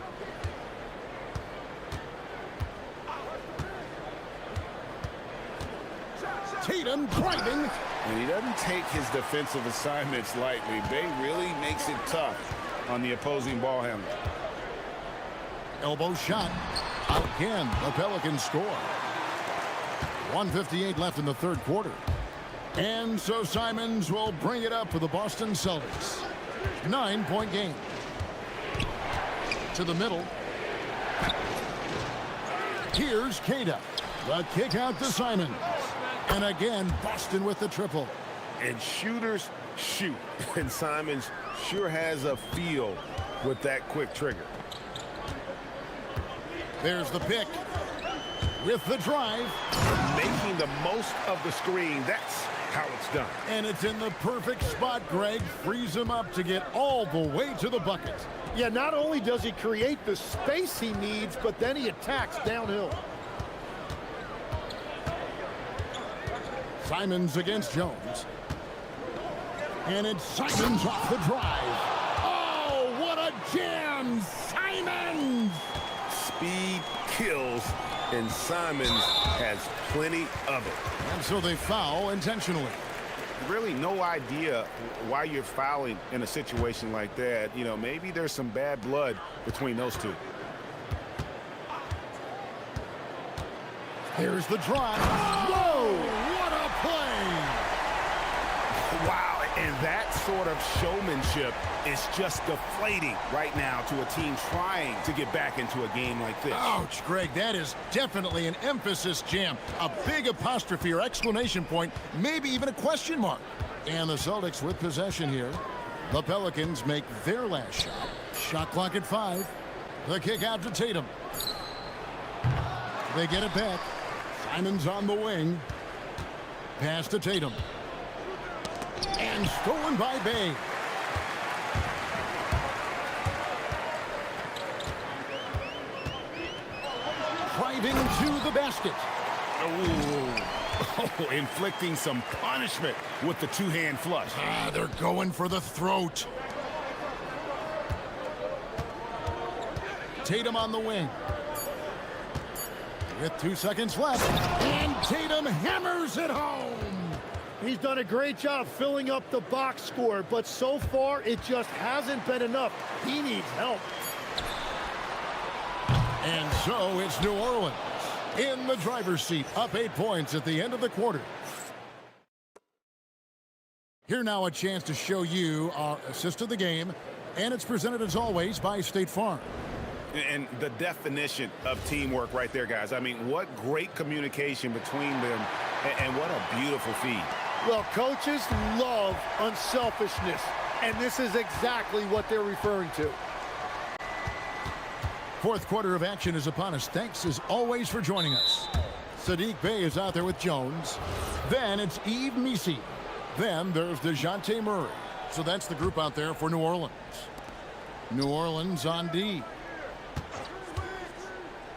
Tatum driving. And he doesn't take his defensive assignments lightly. Bay really makes it tough on the opposing ball handler. Elbow shot. Again, the Pelicans score. 1:58 left in the third quarter. And so Simons will bring it up for the Boston Celtics. 9-point game. To the middle. Here's Keita. The kick out to Simons. And again, Boston with the triple. And shooters shoot. And Simons sure has a feel with that quick trigger. There's the pick. With the drive. Making the most of the screen. That's how it's done. And it's in the perfect spot, Greg. Frees him up to get all the way to the bucket. Yeah, not only does he create the space he needs, but then he attacks downhill. Simons against Jones. And it's Simons off the drive. Oh, what a jam! Simons! Speed kills, and Simons has plenty of it. And so they foul intentionally. Really no idea why you're fouling in a situation like that. You know, maybe there's some bad blood between those two. Here's the drive. Whoa! What a play! Wow, and that sort of showmanship is just deflating right now to a team trying to get back into a game like this. Ouch, Greg, that is definitely an emphasis jam. A big apostrophe or exclamation point, maybe even a question mark. And the Celtics with possession here. The Pelicans make their last shot. Shot clock at 5. The kick out to Tatum. They get it back. Simons on the wing. Pass to Tatum. And stolen by Bay. Driving to the basket. Oh, inflicting some punishment with the two-hand flush. They're going for the throat. Tatum on the wing. With 2 seconds left. And Tatum hammers it home. He's done a great job filling up the box score, but so far it just hasn't been enough. He needs help. And so it's New Orleans in the driver's seat, up 8 points at the end of the quarter. Here now a chance to show you our assist of the game, and it's presented as always by State Farm. And the definition of teamwork right there, guys. I mean, what great communication between them, and what a beautiful feed. Well, coaches love unselfishness, and this is exactly what they're referring to. Fourth quarter of action is upon us. Thanks as always for joining us. Sadiq Bey is out there with Jones. Then it's Yves Missi. Then there's DeJounte Murray. So that's the group out there for New Orleans. New Orleans on D.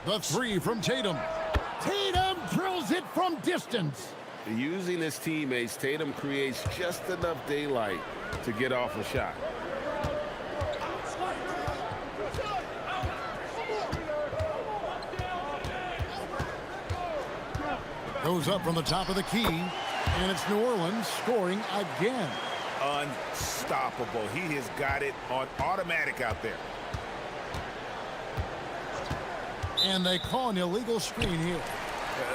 The three from Tatum. Tatum drills it from distance. Using his teammates, Tatum creates just enough daylight to get off a shot. Goes up from the top of the key, and it's New Orleans scoring again. unstoppable. He has got it on automatic out there. And they call an illegal screen here.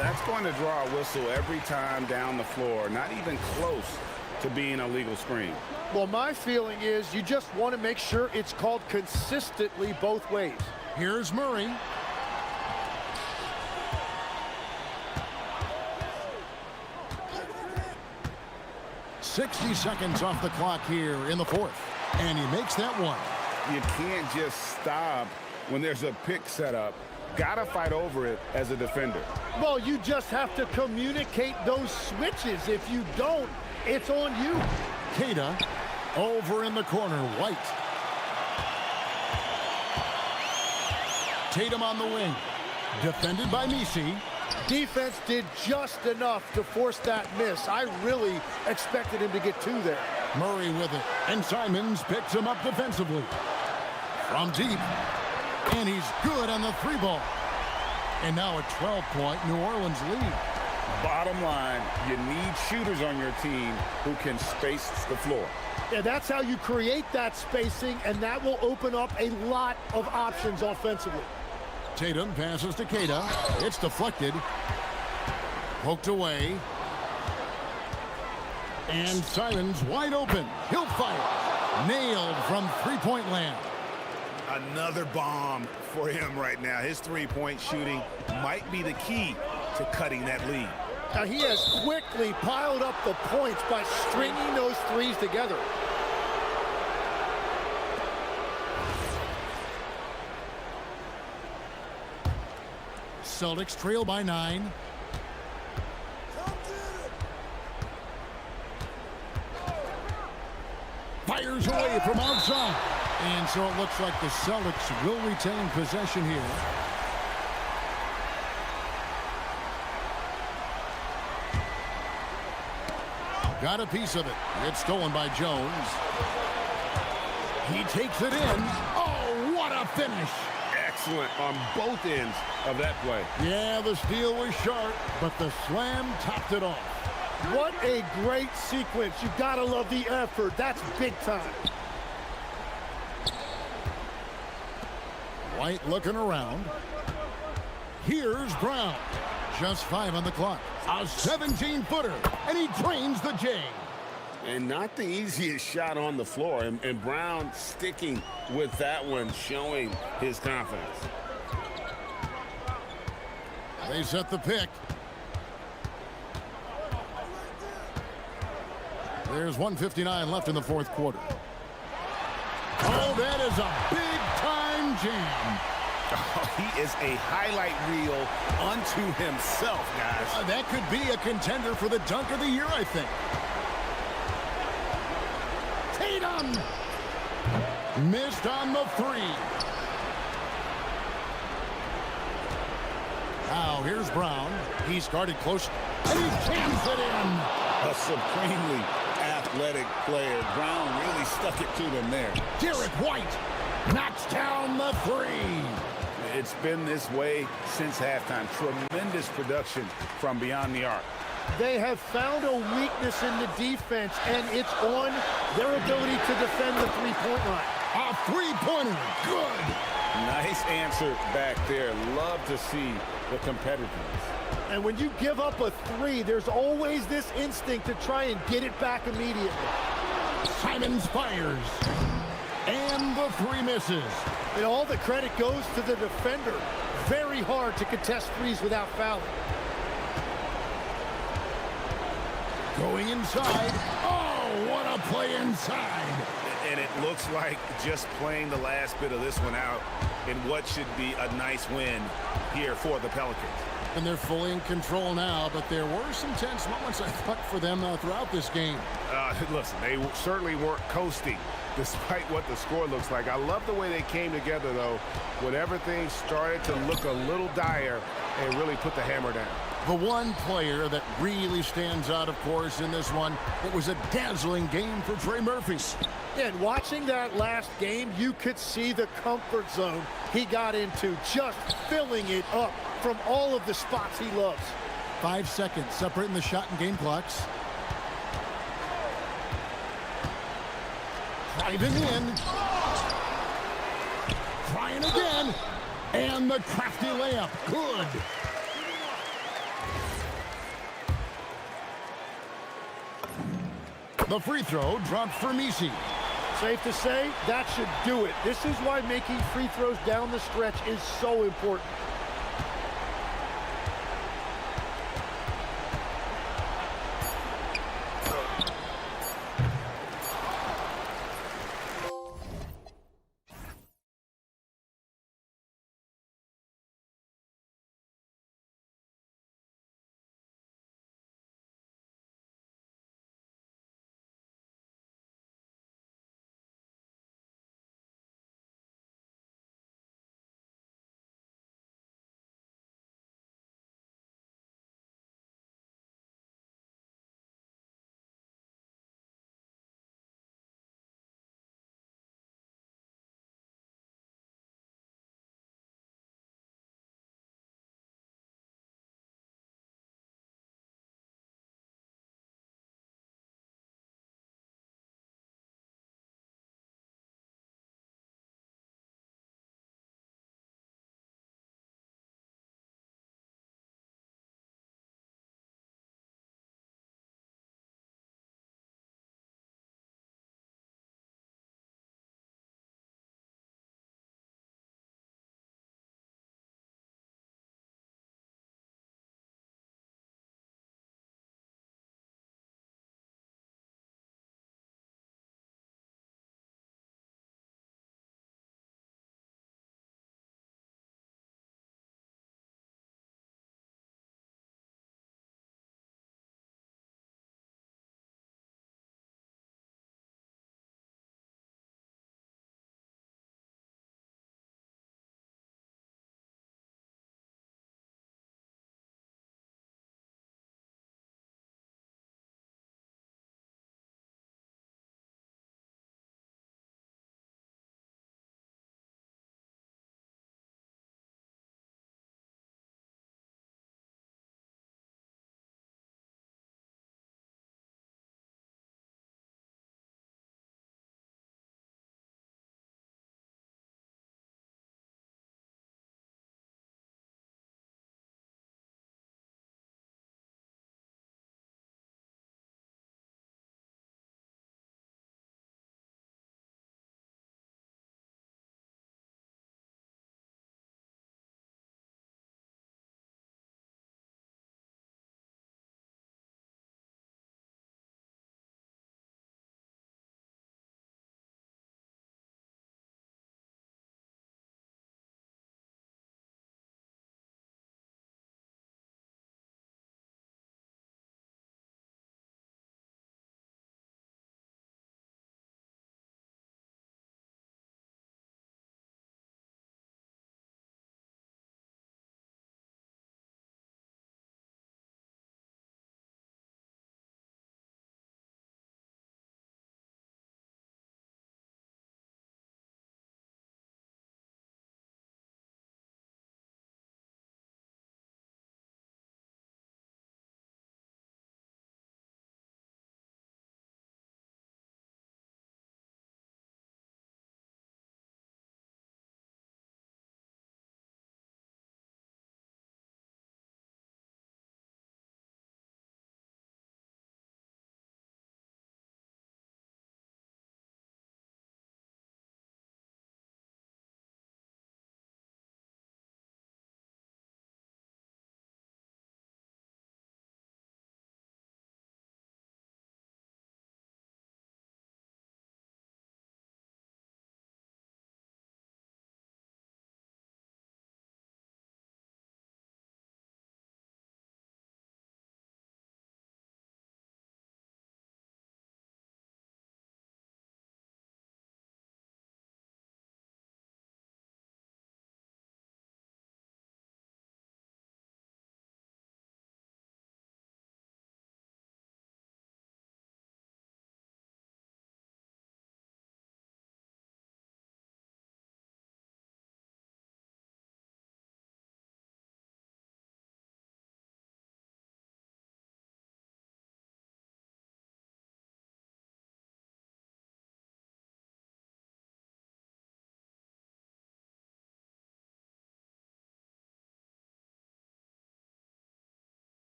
That's going to draw a whistle every time down the floor. Not even close to being a legal screen. Well, my feeling is you just want to make sure it's called consistently both ways. Here's Murray. "60 seconds off the clock here in the fourth. And he makes that one. You can't just stop when there's a pick set up. Gotta fight over it as a defender. Well, you just have to communicate those switches. If you don't, it's on you. Keita over in the corner. White. Tatum on the wing. Defended by Misi. Defense did just enough to force that miss. I really expected him to get two there. Murray with it. And Simons picks him up defensively. From deep. And he's good on the three ball. And now a 12-point New Orleans lead. Bottom line, you need shooters on your team who can space the floor. Yeah, that's how you create that spacing, and that will open up a lot of options offensively. Tatum passes to Keita. It's deflected. Poked away. And Simons wide open. He'll fire. Nailed from three-point land. Another bomb for him right now. His three-point shooting might be the key to cutting that lead. Now he has quickly piled up the points by stringing those threes together. Celtics trail by 9. Fires away from outside. And so it looks like the Celtics will retain possession here. Got a piece of it. It's stolen by Jones. He takes it in. Oh, what a finish. Excellent on both ends of that play. Yeah, the steal was sharp, but the slam topped it off. What a great sequence. You gotta love the effort. That's big time. White looking around. Here's Brown. Just 5 on the clock. A 17-footer, and he drains the J. And not the easiest shot on the floor. And Brown sticking with that one, showing his confidence. They set the pick. There's 1:59 left in the fourth quarter. Oh, that is a big-time jam. Oh, he is a highlight reel unto himself, guys. That could be a contender for the dunk of the year, I think. Tatum! Missed on the three. Now, here's Brown. He's guarded close, and he jams it in. A supremely athletic player. Brown really stuck it to them there. Derek White knocks down the three. It's been this way since halftime. Tremendous production from beyond the arc. They have found a weakness in the defense, and it's on their ability to defend the three-point line. A three-pointer. Good. Nice answer back there. Love to see the competitiveness. And when you give up a three, there's always this instinct to try and get it back immediately. Simons fires. And the three misses. And all the credit goes to the defender. Very hard to contest threes without fouling. Going inside. Oh, what a play inside. And it looks like just playing the last bit of this one out in what should be a nice win here for the Pelicans. And they're fully in control now, but there were some tense moments, I thought, for them throughout this game. Listen, they certainly weren't coasting despite what the score looks like. I love the way they came together, though, when everything started to look a little dire and really put the hammer down. The one player that really stands out, of course, in this one, it was a dazzling game for Trey Murphy. And watching that last game, you could see the comfort zone he got into, just filling it up from all of the spots he loves. 5 seconds separating the shot and game clocks. Diving in. Trying again. And the crafty layup. Good. The free throw dropped for Misi. Safe to say, that should do it. This is why making free throws down the stretch is so important.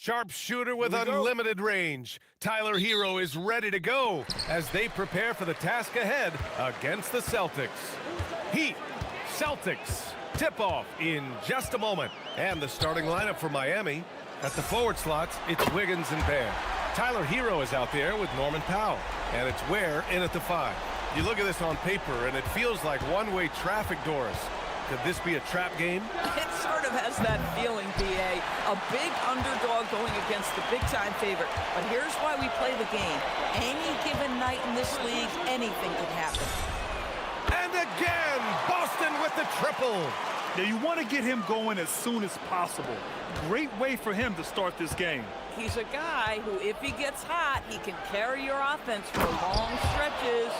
Sharpshooter with unlimited range. Tyler Hero is ready to go as they prepare for the task ahead against the Celtics. Heat, Celtics, tip-off in just a moment. And the starting lineup for Miami. At the forward slots, it's Wiggins and Bear. Tyler Hero is out there with Norman Powell. And it's Ware in at the 5. You look at this on paper, and it feels like one-way traffic doors. Could this be a trap game? It sort of has that feeling, B.A. A big underdog going against the big-time favorite. But here's why we play the game. Any given night in this league, anything could happen. And again, Boston with the triple. Now, you want to get him going as soon as possible. Great way for him to start this game. He's a guy who, if he gets hot, he can carry your offense for long stretches.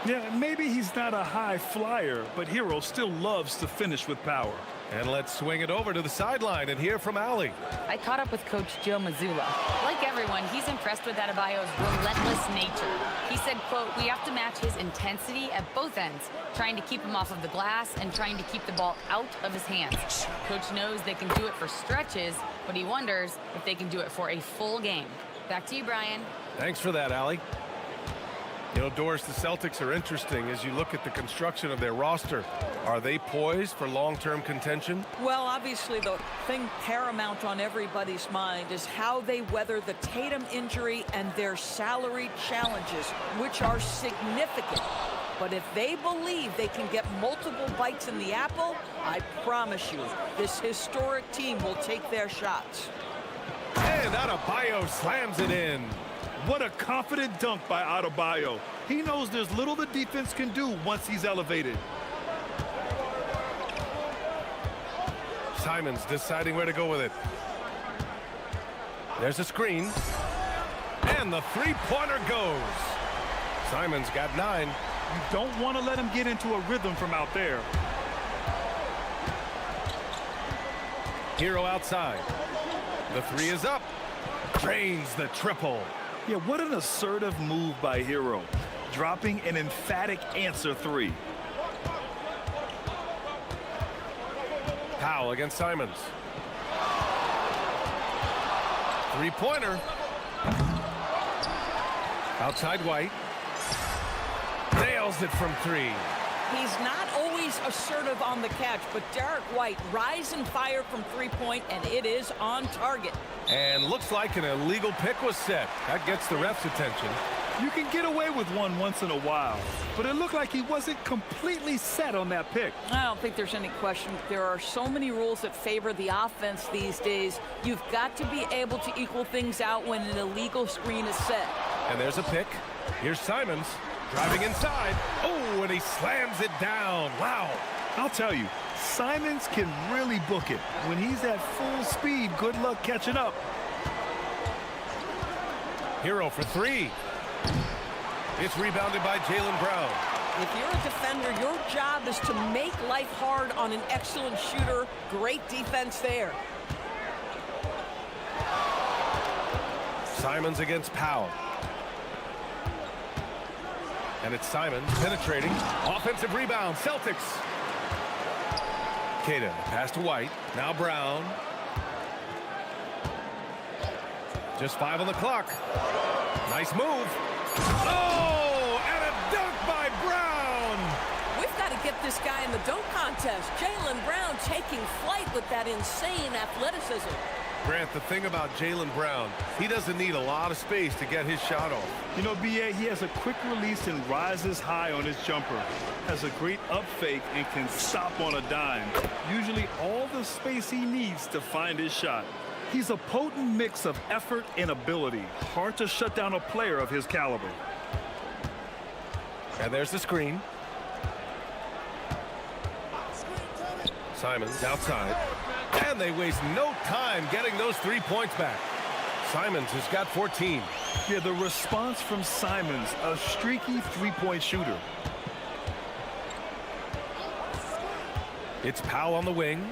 Yeah, maybe he's not a high flyer, but Hero still loves to finish with power. And let's swing it over to the sideline and hear from Allie. I caught up with Coach Joe Mazzulla. Like everyone, he's impressed with Adebayo's relentless nature. He said, quote, "We have to match his intensity at both ends, trying to keep him off of the glass and trying to keep the ball out of his hands. Coach knows they can do it for stretches, but he wonders if they can do it for a full game." Back to you, Brian. Thanks for that, Allie. You know, Doris, the Celtics are interesting as you look at the construction of their roster. Are they poised for long-term contention? Well, obviously, the thing paramount on everybody's mind is how they weather the Tatum injury and their salary challenges, which are significant. But if they believe they can get multiple bites in the apple, I promise you, this historic team will take their shots. And Adebayo slams it in. What a confident dunk by Adebayo. He knows there's little the defense can do once he's elevated. Simons deciding where to go with it. There's a screen. And the three-pointer goes. Simons got 9. You don't want to let him get into a rhythm from out there. Hero outside. The 3 is up. Drains the triple. Yeah, what an assertive move by Hero. Dropping an emphatic answer 3. Powell against Simons. Three-pointer. Outside White. Nails it from 3. He's not always assertive on the catch, but Derek White rise and fire from three-point, and it is on target. And looks like an illegal pick was set. That gets the ref's attention. You can get away with one once in a while, but it looked like he wasn't completely set on that pick. I don't think there's any question. There are so many rules that favor the offense these days. You've got to be able to equal things out when an illegal screen is set. And there's a pick. Here's Simons driving inside. Oh, and he slams it down. Wow. I'll tell you, Simons can really book it. When he's at full speed, good luck catching up. Hero for 3. It's rebounded by Jaylen Brown. If you're a defender, your job is to make life hard on an excellent shooter. Great defense there. Simons against Powell. And it's Simons penetrating. Offensive rebound, Celtics. Cada, pass to White. Now Brown. Just 5 on the clock. Nice move. Oh, and a dunk by Brown. We've got to get this guy in the dunk contest. Jaylen Brown taking flight with that insane athleticism. Grant, the thing about Jaylen Brown, he doesn't need a lot of space to get his shot off. You know, B.A., he has a quick release and rises high on his jumper. Has a great up fake and can stop on a dime. Usually all the space he needs to find his shot. He's a potent mix of effort and ability. Hard to shut down a player of his caliber. And there's the screen. Simons outside. And they waste no time getting those 3 points back. Simons has got 14. Yeah, the response from Simons, a streaky three-point shooter. It's Powell on the wing.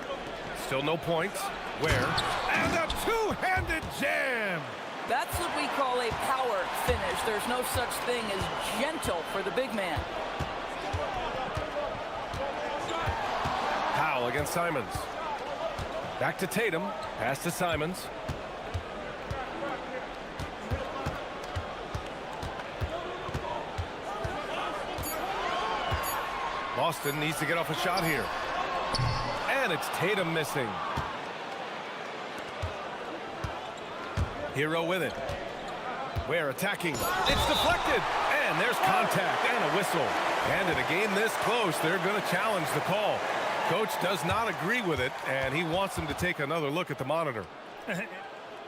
Still no points. Where? And a two-handed jam! That's what we call a power finish. There's no such thing as gentle for the big man. Powell against Simons. Back to Tatum. Pass to Simons. Boston needs to get off a shot here. And it's Tatum missing. Hero with it. We're attacking. It's deflected. And there's contact and a whistle. And in a game this close, they're going to challenge the call. Coach does not agree with it, and he wants him to take another look at the monitor.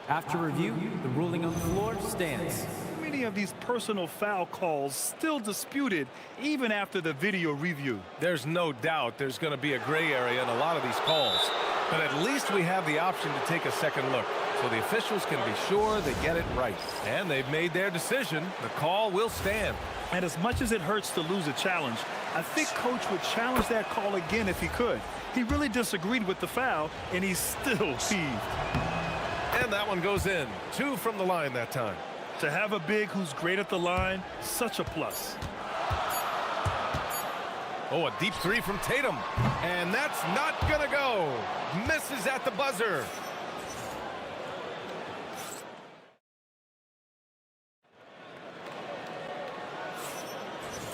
After review, the ruling on the floor stands. Many of these personal foul calls still disputed even after the video review. There's no doubt there's going to be a gray area in a lot of these calls. But at least we have the option to take a second look, so the officials can be sure they get it right. And they've made their decision. The call will stand. And as much as it hurts to lose a challenge, I think Coach would challenge that call again if he could. He really disagreed with the foul, and he's still peeved. And that one goes in. 2 from the line that time. To have a big who's great at the line, such a plus. Oh, a deep 3 from Tatum. And that's not gonna go. Misses at the buzzer.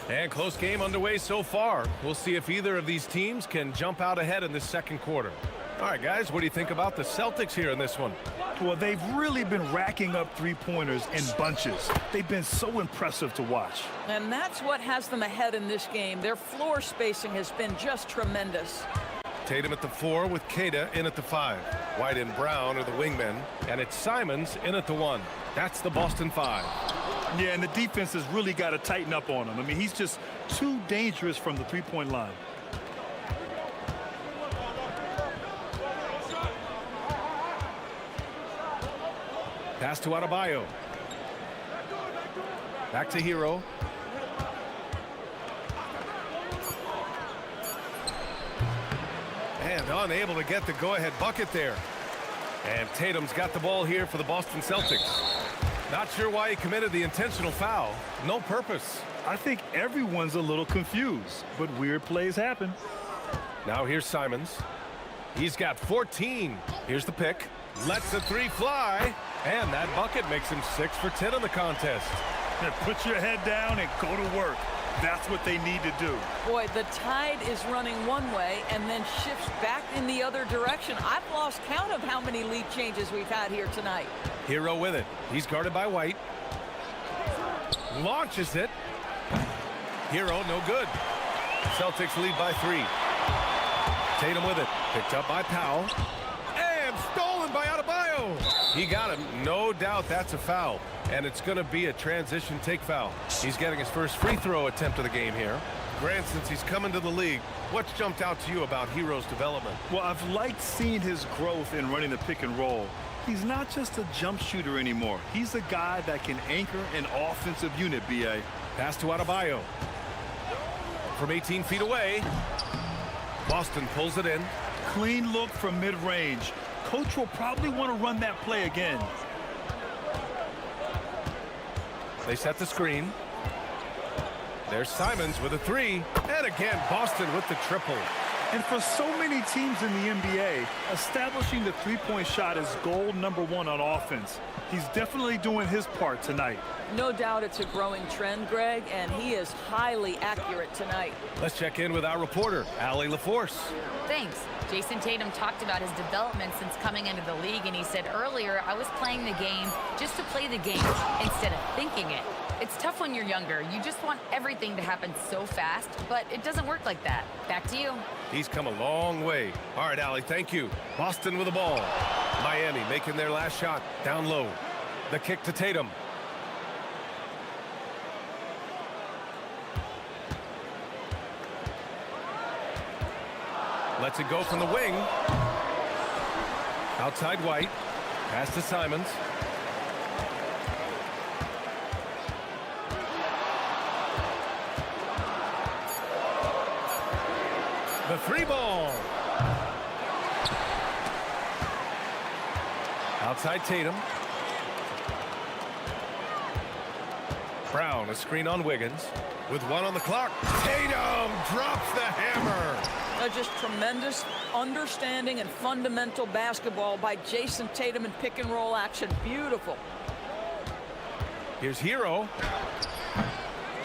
And close game underway so far. We'll see if either of these teams can jump out ahead in this second quarter. All right, guys, what do you think about the Celtics here in this one? Well, they've really been racking up three-pointers in bunches. They've been so impressive to watch. And that's what has them ahead in this game. Their floor spacing has been just tremendous. Tatum at the 4 with Queta in at the 5. White and Brown are the wingmen, and it's Simons in at the 1. That's the Boston 5. Yeah, and the defense has really got to tighten up on him. I mean, he's just too dangerous from the three-point line. Pass to Adebayo. Back to Hero. And unable to get the go-ahead bucket there. And Tatum's got the ball here for the Boston Celtics. Not sure why he committed the intentional foul. No purpose. I think everyone's a little confused, but weird plays happen. Now here's Simons. He's got 14. Here's the pick. Lets the 3 fly. And that bucket makes him 6 for 10 in the contest. Put your head down and go to work. That's what they need to do. Boy, the tide is running one way and then shifts back in the other direction. I've lost count of how many lead changes we've had here tonight. Hero with it. He's guarded by White. Launches it. Hero, no good. Celtics lead by 3. Tatum with it. Picked up by Powell. And stolen by Adebayo. He got him. No doubt that's a foul. And it's going to be a transition take foul. He's getting his first free throw attempt of the game here. Grant, since he's come into the league, what's jumped out to you about Hero's development? Well, I've liked seeing his growth in running the pick and roll. He's not just a jump shooter anymore. He's a guy that can anchor an offensive unit, B.A. Pass to Adebayo. From 18 feet away. Boston pulls it in. Clean look from mid-range. Coach will probably want to run that play again. They set the screen. There's Simons with a 3. And again, Boston with the triple. And for so many teams in the NBA, establishing the three-point shot is goal number 1 on offense. He's definitely doing his part tonight. No doubt it's a growing trend, Greg, and he is highly accurate tonight. Let's check in with our reporter, Allie LaForce. Thanks. Jason Tatum talked about his development since coming into the league, and he said earlier, I was playing the game just to play the game instead of thinking it. It's tough when you're younger. You just want everything to happen so fast, but it doesn't work like that. Back to you. He's come a long way. All right, Allie, thank you. Boston with the ball. Miami making their last shot down low. The kick to Tatum. Lets it go from the wing. Outside White. Pass to Simons. The 3 ball. Outside Tatum. Brown, a screen on Wiggins. With 1 on the clock. Tatum drops the hammer. Just tremendous understanding and fundamental basketball by Jason Tatum in pick and roll action. Beautiful. Here's Hero.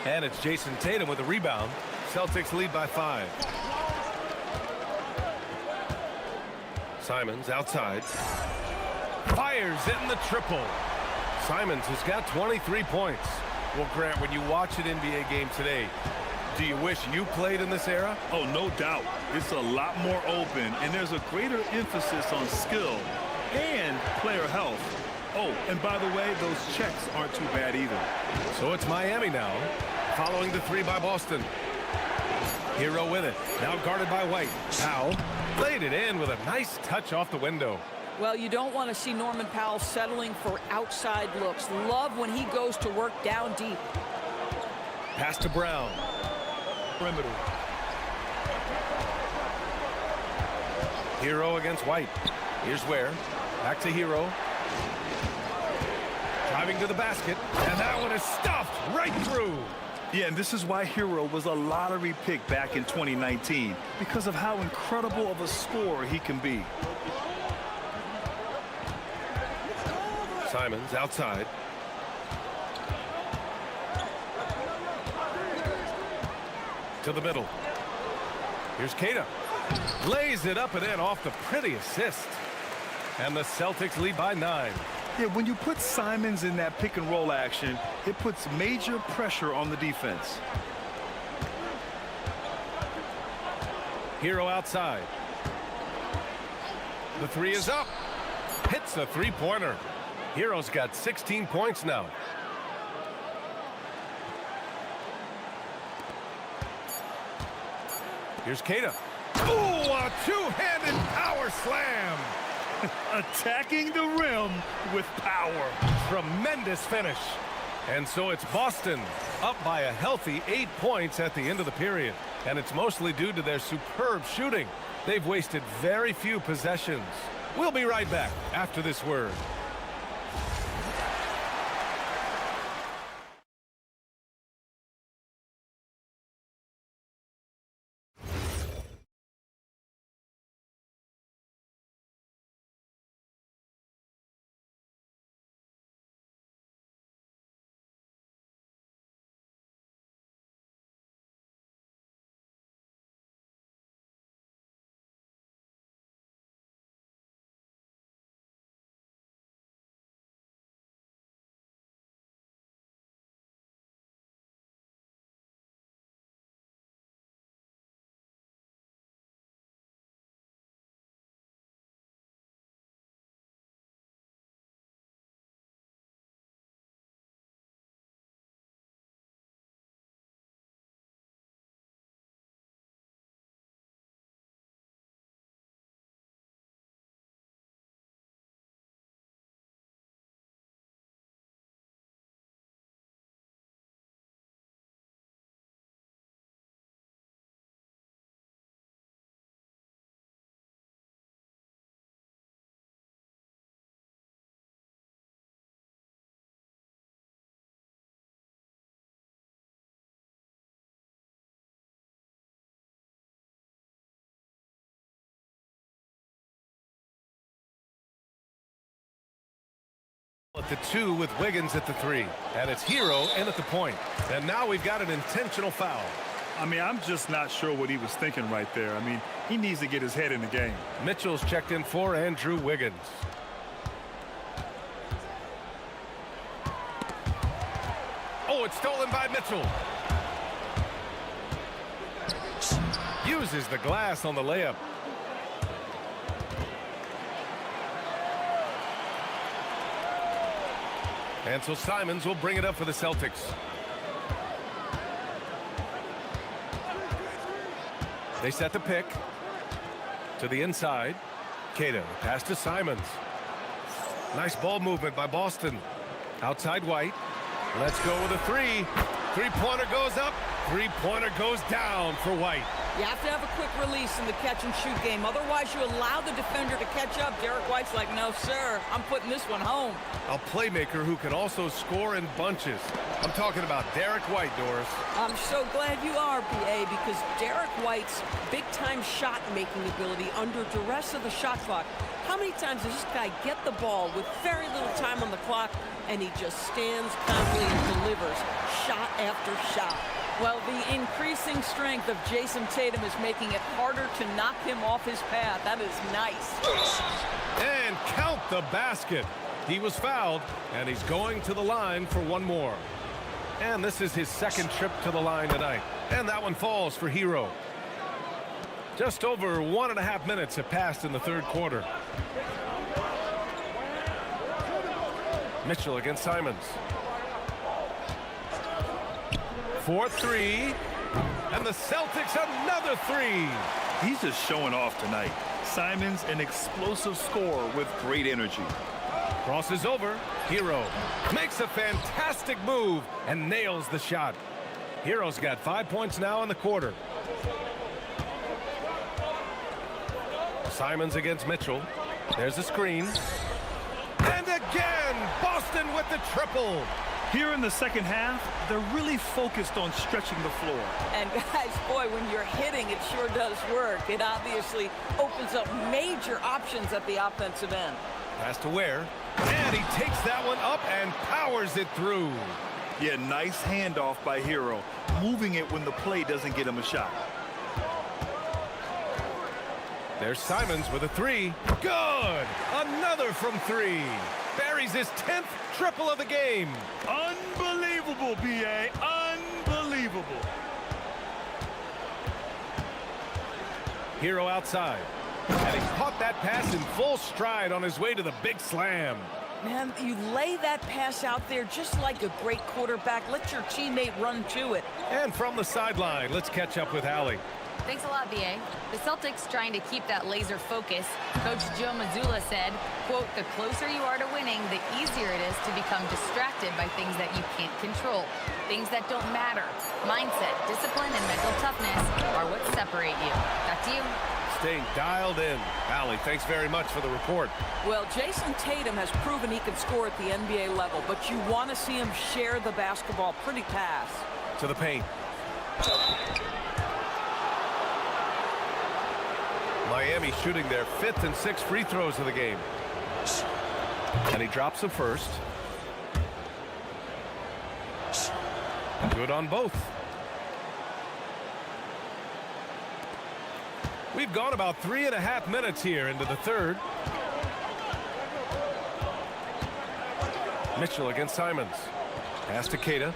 And it's Jason Tatum with a rebound. Celtics lead by 5. Simons outside. Fires in the triple. Simons has got 23 points. Well, Grant, when you watch an NBA game today, do you wish you played in this era? Oh, no doubt. It's a lot more open, and there's a greater emphasis on skill and player health. Oh, and by the way, those checks aren't too bad either. So it's Miami now, following the 3 by Boston. Hero with it, now guarded by White. Powell laid it in with a nice touch off the window. Well, you don't want to see Norman Powell settling for outside looks. Love when he goes to work down deep. Pass to Brown. Perimeter. Hero against White. Here's where. Back to Hero. Driving to the basket. And that one is stuffed right through. Yeah, and this is why Hero was a lottery pick back in 2019, because of how incredible of a scorer he can be. Simons outside. To the middle. Here's Keita. Lays it up and in off the pretty assist. And the Celtics lead by 9. Yeah, when you put Simons in that pick and roll action, it puts major pressure on the defense. Hero outside. The 3 is up. Hits the 3-pointer. Hero's got 16 points now. Here's Keita. Ooh, a two-handed power slam. Attacking the rim with power. Tremendous finish. And so it's Boston up by a healthy 8 points at the end of the period. And it's mostly due to their superb shooting. They've wasted very few possessions. We'll be right back after this word. At the 2 with Wiggins at the 3. And it's Hero in at the point. And now we've got an intentional foul. I mean, I'm just not sure what he was thinking right there. I mean, he needs to get his head in the game. Mitchell's checked in for Andrew Wiggins. Oh, it's stolen by Mitchell. Uses the glass on the layup. And so Simons will bring it up for the Celtics. They set the pick to the inside. Keita, pass to Simons. Nice ball movement by Boston. Outside White. Let's go with a 3. 3-pointer goes up. 3-pointer goes down for White. You have to have a quick release in the catch-and-shoot game. Otherwise, you allow the defender to catch up. Derek White's like, no, sir, I'm putting this one home. A playmaker who can also score in bunches. I'm talking about Derek White, Doris. I'm so glad you are, BA, because Derek White's big-time shot-making ability under duress of the shot clock. How many times does this guy get the ball with very little time on the clock, and he just stands calmly and delivers shot after shot? Well, the increasing strength of Jason Tatum is making it harder to knock him off his path. That is nice. And count the basket. He was fouled, and he's going to the line for one more. And this is his second trip to the line tonight. And that one falls for Hero. Just over 1.5 minutes have passed in the third quarter. Mitchell against Simons. 4-3. And the Celtics another three. He's just showing off tonight. Simons, an explosive scorer with great energy. Crosses over. Hero makes a fantastic move and nails the shot. Hero's got 5 points now in the quarter. Simons against Mitchell. There's a screen. And again, Boston with the triple. Here in the second half, they're really focused on stretching the floor. And guys, boy, when you're hitting, it sure does work. It obviously opens up major options at the offensive end. Pass to Ware. And he takes that one up and powers it through. Yeah, nice handoff by Hero, moving it when the play doesn't get him a shot. There's Simons with a three. Good! Another from three. Buries his 10th triple of the game. Unbelievable, B.A. Unbelievable. Hero outside. And he caught that pass in full stride on his way to the big slam. Man, you lay that pass out there just like a great quarterback. Let your teammate run to it. And from the sideline, let's catch up with Allie. Thanks a lot, BA. The Celtics trying to keep that laser focus. Coach Joe Mazzulla said, quote, the closer you are to winning, the easier it is to become distracted by things that you can't control. Things that don't matter. Mindset, discipline, and mental toughness are what separate you. Back to you. Staying dialed in. Allie, thanks very much for the report. Well, Jason Tatum has proven he can score at the NBA level, but you want to see him share the basketball pretty fast. To the paint. Miami shooting their 5th and 6th free throws of the game. And he drops them first. Good on both. We've gone about 3.5 minutes here into the third. Mitchell against Simons. Pass to Keita.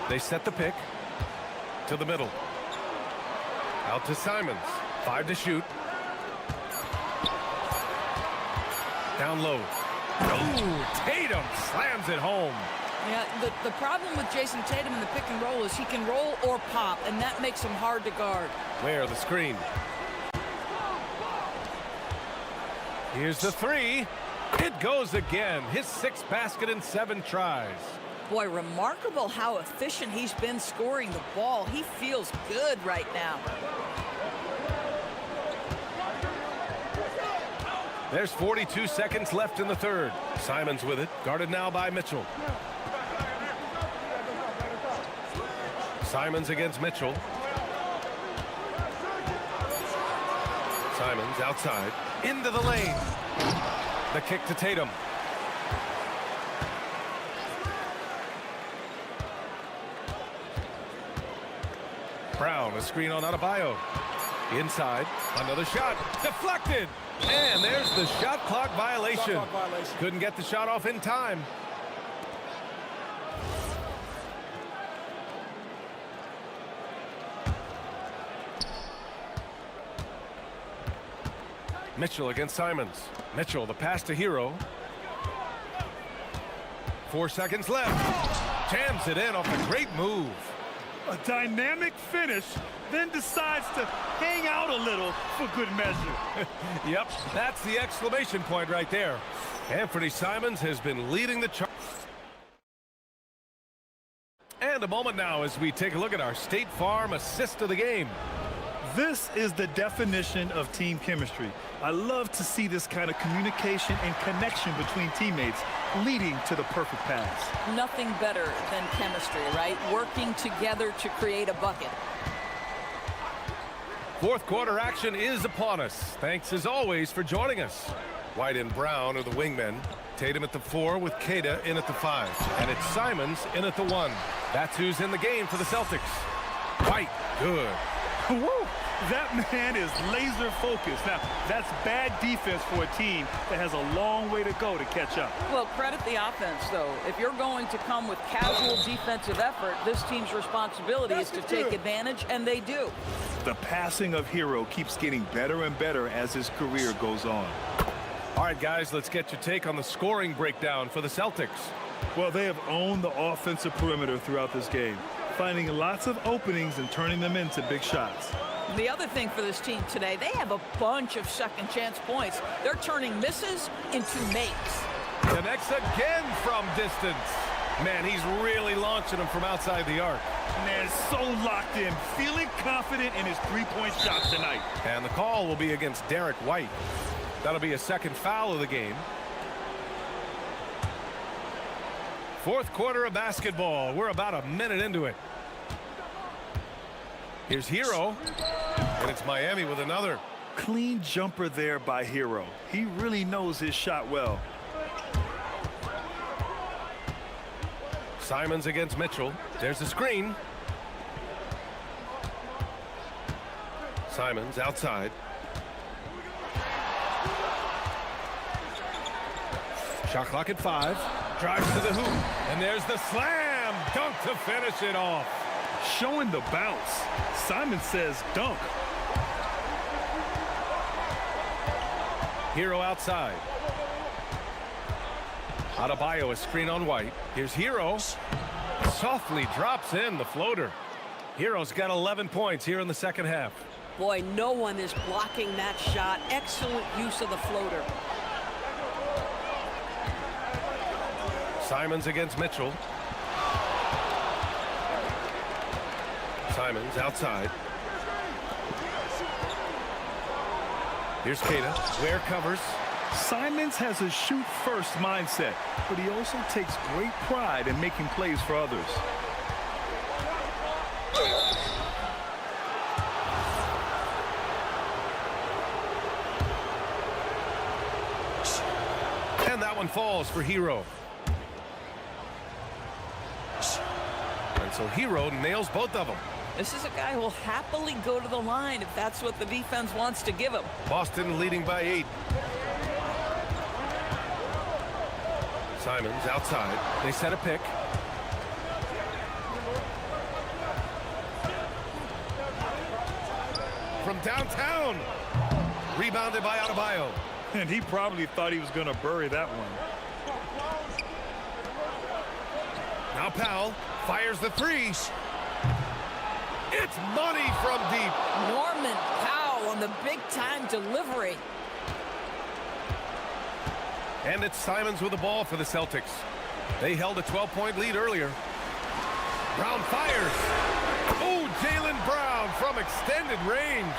They set the pick to the middle. Out to Simons. 5 to shoot. Down low. Oh, Tatum slams it home. Yeah, the problem with Jason Tatum in the pick and roll is he can roll or pop, and that makes him hard to guard. Where the screen. Here's the three. It goes again. His 6th basket in 7 tries. Boy, remarkable how efficient he's been scoring the ball. He feels good right now. There's 42 seconds left in the third. Simons with it, guarded now by Mitchell. Simons against Mitchell. Simons outside, into the lane. The kick to Tatum. Brown, a screen on Adebayo. Inside, another shot, deflected. And there's the shot clock violation. Couldn't get the shot off in time. Mitchell against Simons. Mitchell, the pass to Hero. 4 seconds left. Jams it in off a great move. A dynamic finish, then decides to hang out a little for good measure. Yep, that's the exclamation point right there. Anthony Simons has been leading the charge. And a moment now as we take a look at our State Farm assist of the game. This is the definition of team chemistry. I love to see this kind of communication and connection between teammates leading to the perfect pass. Nothing better than chemistry, right? Working together to create a bucket. Fourth quarter action is upon us. Thanks as always for joining us. White and Brown are the wingmen. Tatum at the 4 with Keita in at the 5. And it's Simons in at the 1. That's who's in the game for the Celtics. White, good. Woo! That man is laser focused. Now, that's bad defense for a team that has a long way to go to catch up. Well, credit the offense, though. If you're going to come with casual defensive effort, this team's responsibility is to take advantage, and they do. The passing of Hero keeps getting better and better as his career goes on. All right, guys, let's get your take on the scoring breakdown for the Celtics. Well, they have owned the offensive perimeter throughout this game, finding lots of openings and turning them into big shots. The other thing for this team today, they have a bunch of second chance points. They're turning misses into makes. Connects again from distance. Man, he's really launching them from outside the arc. Man, so locked in, feeling confident in his three-point shot tonight. And the call will be against Derek White. That'll be a second foul of the game. Fourth quarter of basketball. We're about a minute into it. Here's Hero, and it's Miami with another. Clean jumper there by Hero. He really knows his shot well. Simons against Mitchell. There's the screen. Simons outside. Shot clock at 5. Drives to the hoop. And there's the slam. Dunk to finish it off. Showing the bounce. Simon says dunk. Hero outside. Adebayo a screen on White. Here's Hero. Softly drops in the floater. Hero's got 11 points here in the second half. Boy, no one is blocking that shot. Excellent use of the floater. Simons against Mitchell. Simons outside. Here's Keita. Ware covers. Simons has a shoot-first mindset, but he also takes great pride in making plays for others. And that one falls for Hero. And so Hero nails both of them. This is a guy who will happily go to the line if that's what the defense wants to give him. Boston leading by 8. Simons outside. They set a pick. From downtown. Rebounded by Adebayo. And he probably thought he was going to bury that one. Now Powell fires the 3. It's money from deep. Norman Powell on the big-time delivery. And it's Simons with the ball for the Celtics. They held a 12-point lead earlier. Brown fires. Oh, Jaylen Brown from extended range.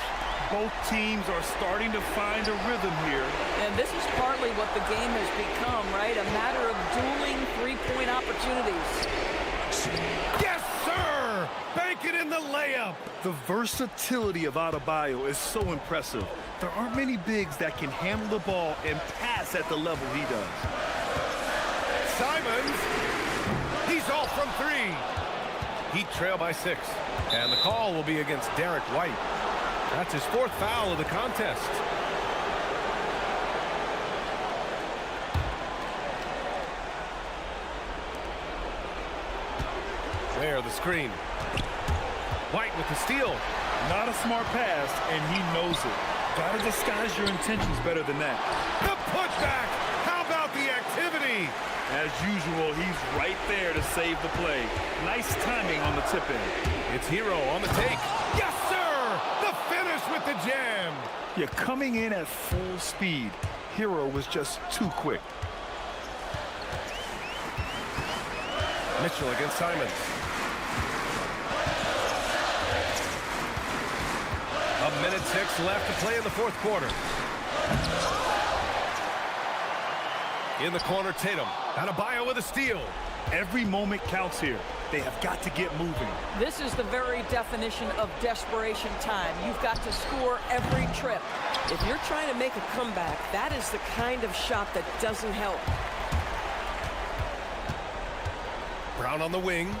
Both teams are starting to find a rhythm here. And this is partly what the game has become, right? A matter of dueling three-point opportunities. Yes, sir! Bank it in the layup. The versatility of Adebayo is so impressive. There aren't many bigs that can handle the ball and pass at the level he does. Simons, he's off from 3. Heat trail by 6. And the call will be against Derek White. That's his 4th foul of the contest. There, the screen. White with the steal. Not a smart pass, and he knows it. Gotta disguise your intentions better than that. The putback! How about the activity? As usual, he's right there to save the play. Nice timing on the tip in. It's Hero on the take. Yes, sir! The finish with the jam. You're coming in at full speed. Hero was just too quick. Mitchell against Simons. A minute 6 left to play in the 4th quarter. In the corner, Tatum. Adebayo with a steal. Every moment counts here. They have got to get moving. This is the very definition of desperation time. You've got to score every trip. If you're trying to make a comeback, that is the kind of shot that doesn't help. Brown on the wing.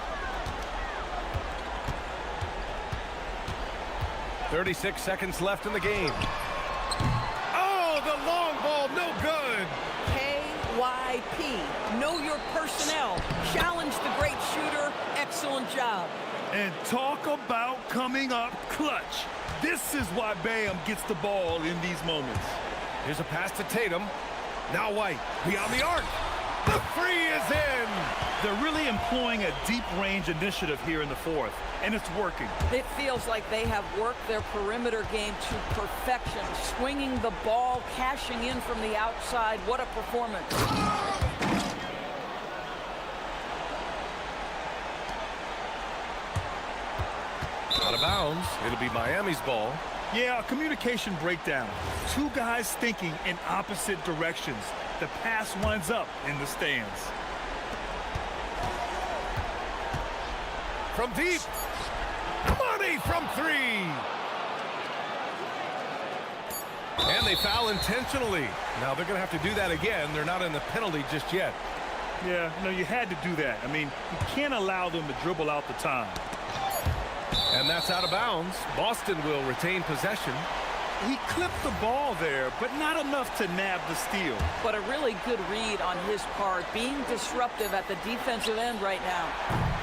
36 seconds left in the game. Oh, the long ball, no good. KYP. Know your personnel. Challenge the great shooter. Excellent job. And talk about coming up clutch. This is why Bam gets the ball in these moments. Here's a pass to Tatum. Now White, beyond the arc. The three is in. They're really employing a deep range initiative here in the fourth, and it's working. It feels like they have worked their perimeter game to perfection. Swinging the ball, cashing in from the outside. What a performance. Out of bounds. It'll be Miami's ball. Yeah, a communication breakdown. Two guys thinking in opposite directions. The pass winds up in the stands. From deep. Money from three. And they foul intentionally. Now they're going to have to do that again. They're not in the penalty just yet. Yeah, no, you had to do that. I mean, you can't allow them to dribble out the time. And that's out of bounds. Boston will retain possession. He clipped the ball there, but not enough to nab the steal. But a really good read on his part, being disruptive at the defensive end right now.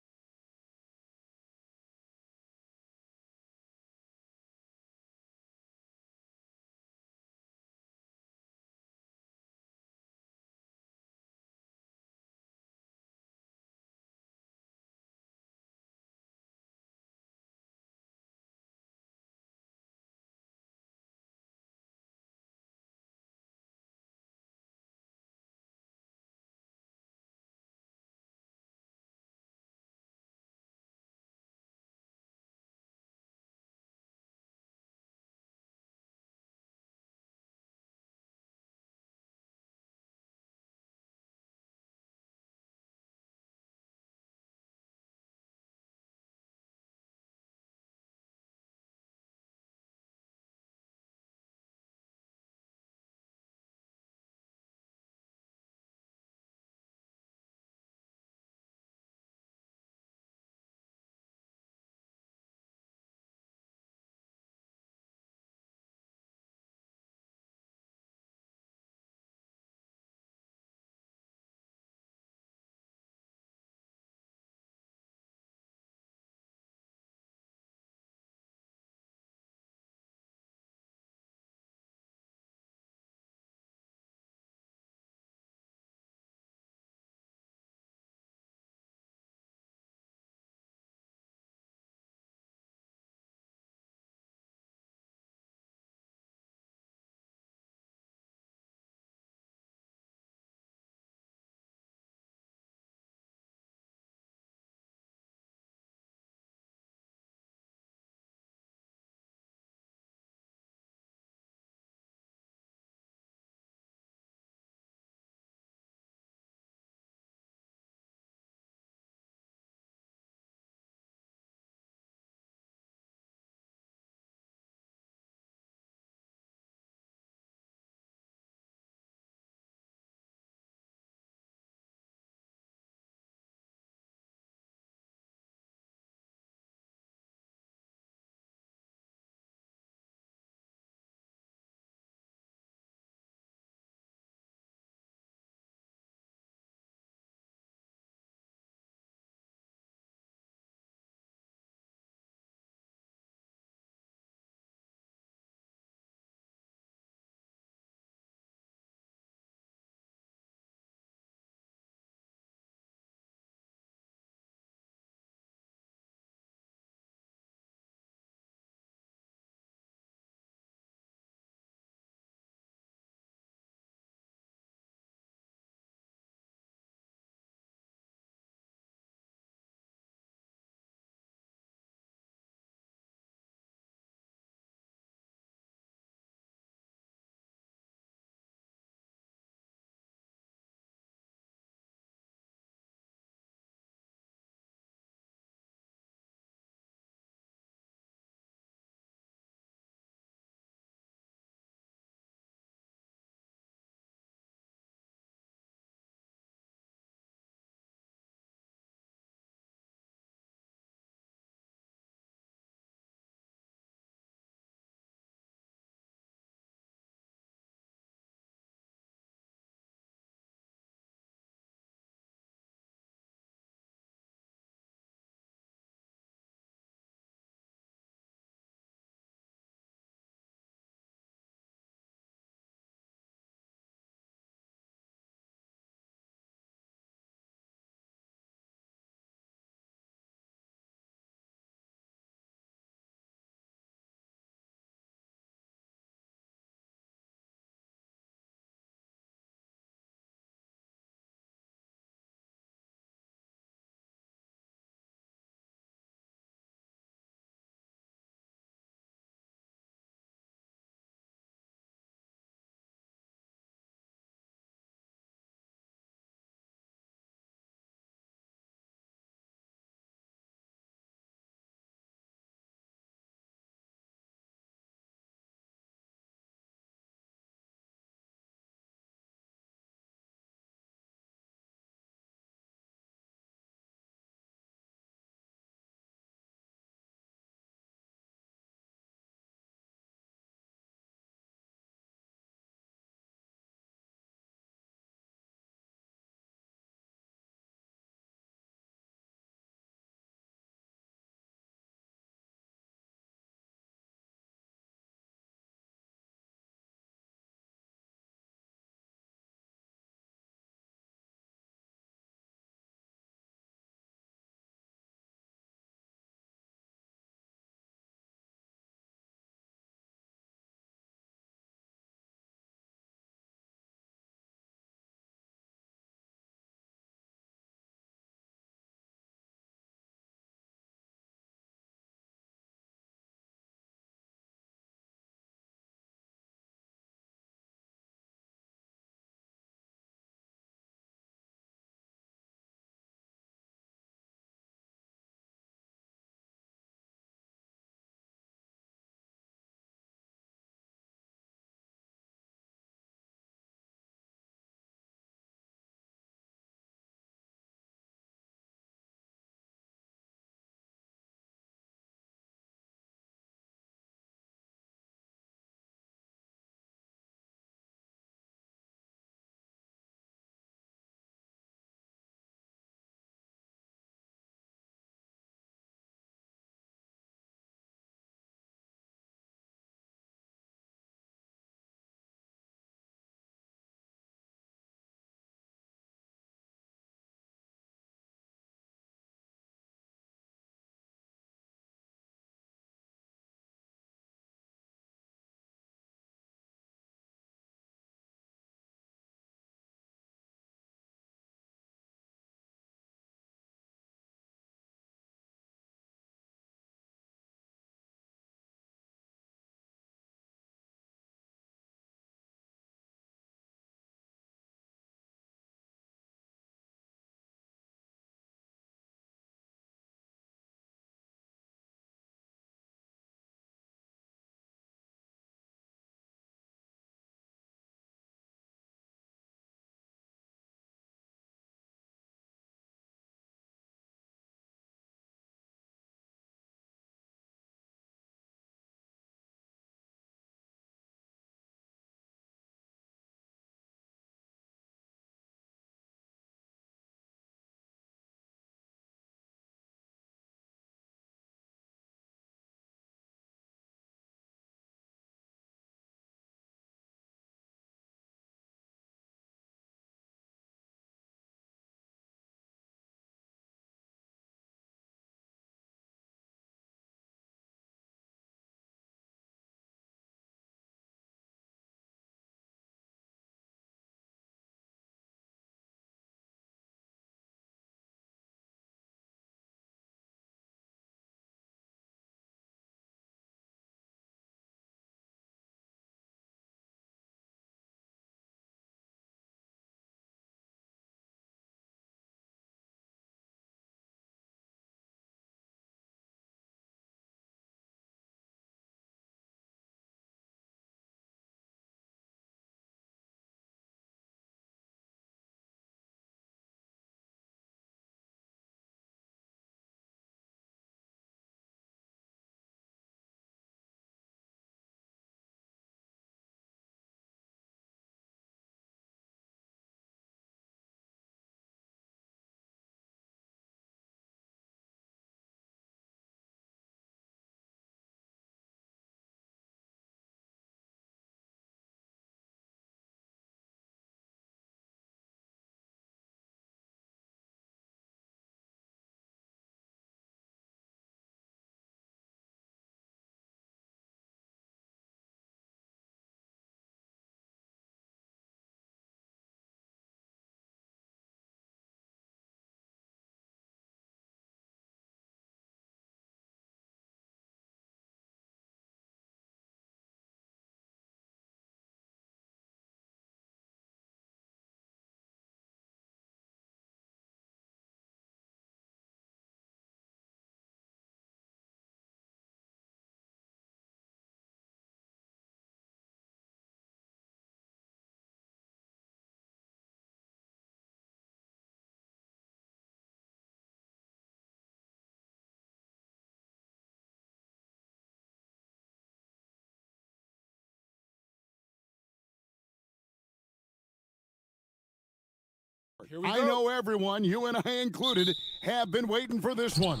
I know everyone, you and I included, have been waiting for this one.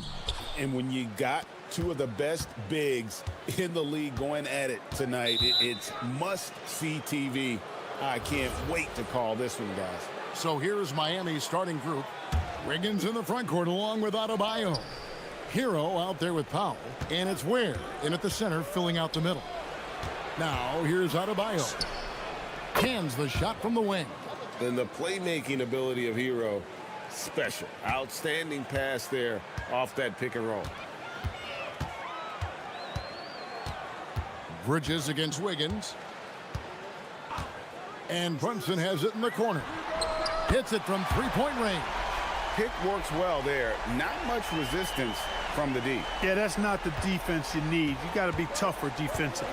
And when you got two of the best bigs in the league going at it tonight, it's must-see TV. I can't wait to call this one, guys. So here's Miami's starting group. Wiggins in the front court along with Adebayo. Hero out there with Powell. And it's Ware in at the center filling out the middle. Now here's Adebayo. Cans the shot from the wing. And the playmaking ability of Hero, special. Outstanding pass there off that pick and roll. Bridges against Wiggins. And Brunson has it in the corner. Hits it from three-point range. Pick works well there. Not much resistance from the D. Yeah, that's not the defense you need. You got to be tougher defensively.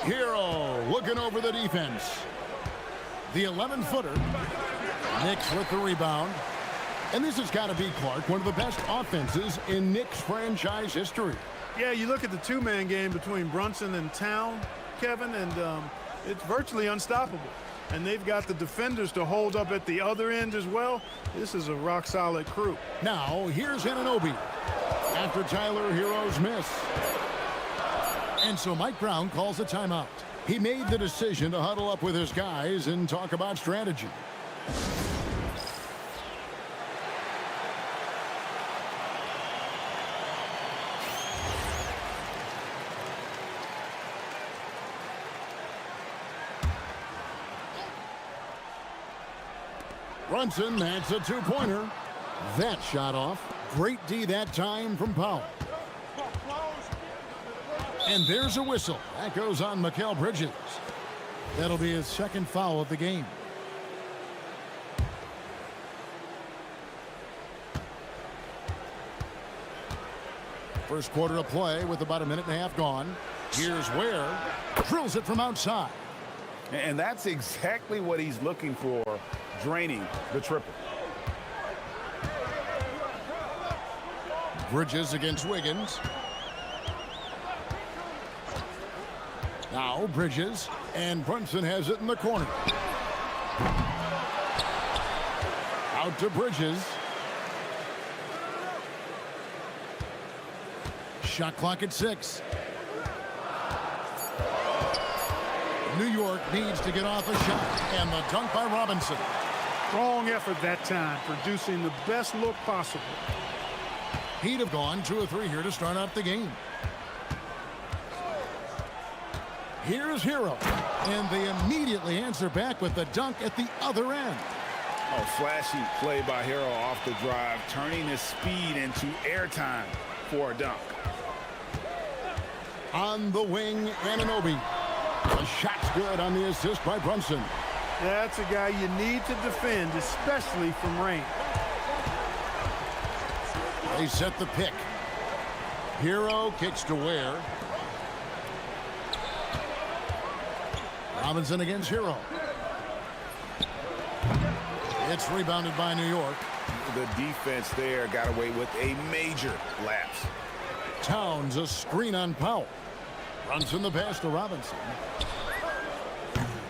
Hero looking over the defense. The 11-footer. Knicks with the rebound. And this has got to be, Clark, one of the best offenses in Knicks franchise history. Yeah, you look at the two-man game between Brunson and Town, Kevin, and it's virtually unstoppable. And they've got the defenders to hold up at the other end as well. This is a rock-solid crew. Now, here's Anunoby after Tyler Hero's miss. And so Mike Brown calls a timeout. He made the decision to huddle up with his guys and talk about strategy. Brunson, that's a two-pointer. That shot off. Great D that time from Powell. And there's a whistle. That goes on Mikal Bridges. That'll be his second foul of the game. First quarter of play with about a minute and a half gone. Here's Ware. Drills it from outside. And that's exactly what he's looking for, draining the triple. Bridges against Wiggins. Now Bridges, and Brunson has it in the corner. Out to Bridges. Shot clock at 6. New York needs to get off a shot, and the dunk by Robinson. Strong effort that time, producing the best look possible. He'd have gone 2 or 3 here to start out the game. Here's Hero, and they immediately answer back with the dunk at the other end. Oh, flashy play by Hero off the drive, turning his speed into airtime for a dunk. On the wing, Anunoby. The shot's good on the assist by Brunson. That's a guy you need to defend, especially from range. They set the pick. Hero kicks to Ware. Robinson against Hero. It's rebounded by New York. The defense there got away with a major lapse. Towns a screen on Powell. Brunson the pass to Robinson.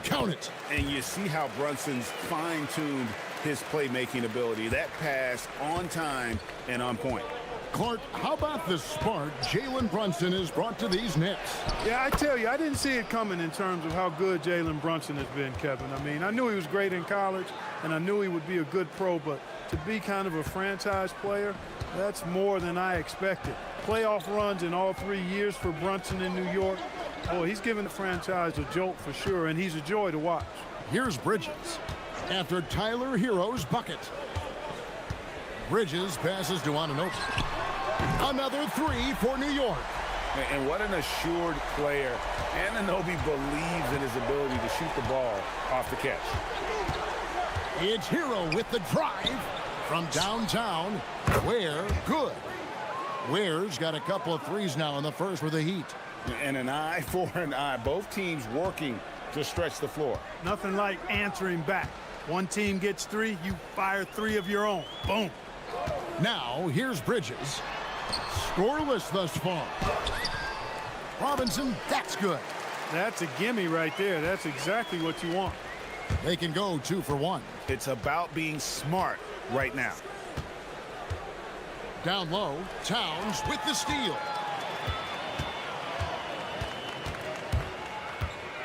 Count it. And you see how Brunson's fine-tuned his playmaking ability. That pass on time and on point. Clark, how about the spark Jalen Brunson has brought to these Knicks? Yeah, I tell you, I didn't see it coming in terms of how good Jalen Brunson has been, Kevin. I mean, I knew he was great in college, and I knew he would be a good pro, but to be kind of a franchise player, that's more than I expected. Playoff runs in all 3 years for Brunson in New York. Oh, he's given the franchise a jolt for sure, and he's a joy to watch. Here's Bridges after Tyler Hero's bucket. Bridges passes to Anunoby. Another 3 for New York. And what an assured player. Anunoby believes in his ability to shoot the ball off the catch. It's Hero with the drive from downtown. Ware, good. Ware's got a couple of threes now in the first for the Heat. And an eye for an eye. Both teams working to stretch the floor. Nothing like answering back. One team gets 3, you fire 3 of your own. Boom. Now, here's Bridges. Scoreless thus far. Robinson, that's good. That's a gimme right there. That's exactly what you want. They can go 2 for 1. It's about being smart right now. Down low, Towns with the steal.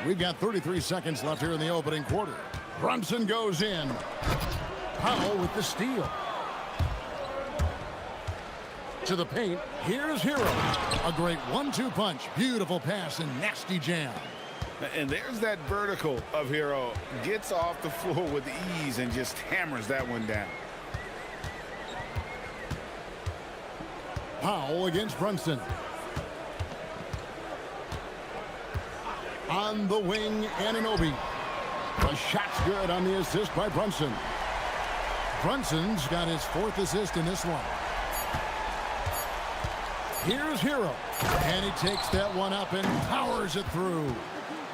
We've got 33 seconds left here in the opening quarter. Brunson goes in. Powell with the steal. To the paint, here's Hero. A great 1-2 punch. Beautiful pass and nasty jam. And there's that vertical of Hero. Gets off the floor with ease and just hammers that one down. Powell against Brunson. On the wing, Anunoby. The shot's good on the assist by Brunson. Brunson's got his 4th assist in this one. Here's Hero. And he takes that one up and powers it through.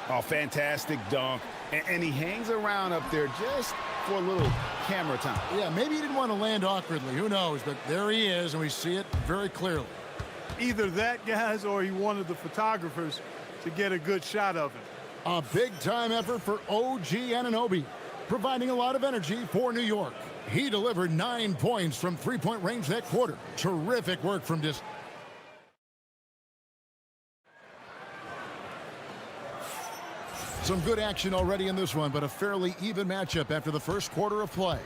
Oh, fantastic dunk. And he hangs around up there just for a little camera time. Yeah, maybe he didn't want to land awkwardly. Who knows? But there he is, and we see it very clearly. Either that, guys, or he wanted the photographers to get a good shot of it. A big-time effort for OG Anunoby, providing a lot of energy for New York. He delivered 9 points from three-point range that quarter. Terrific work from distance. Some good action already in this one, but a fairly even matchup after the first quarter of play.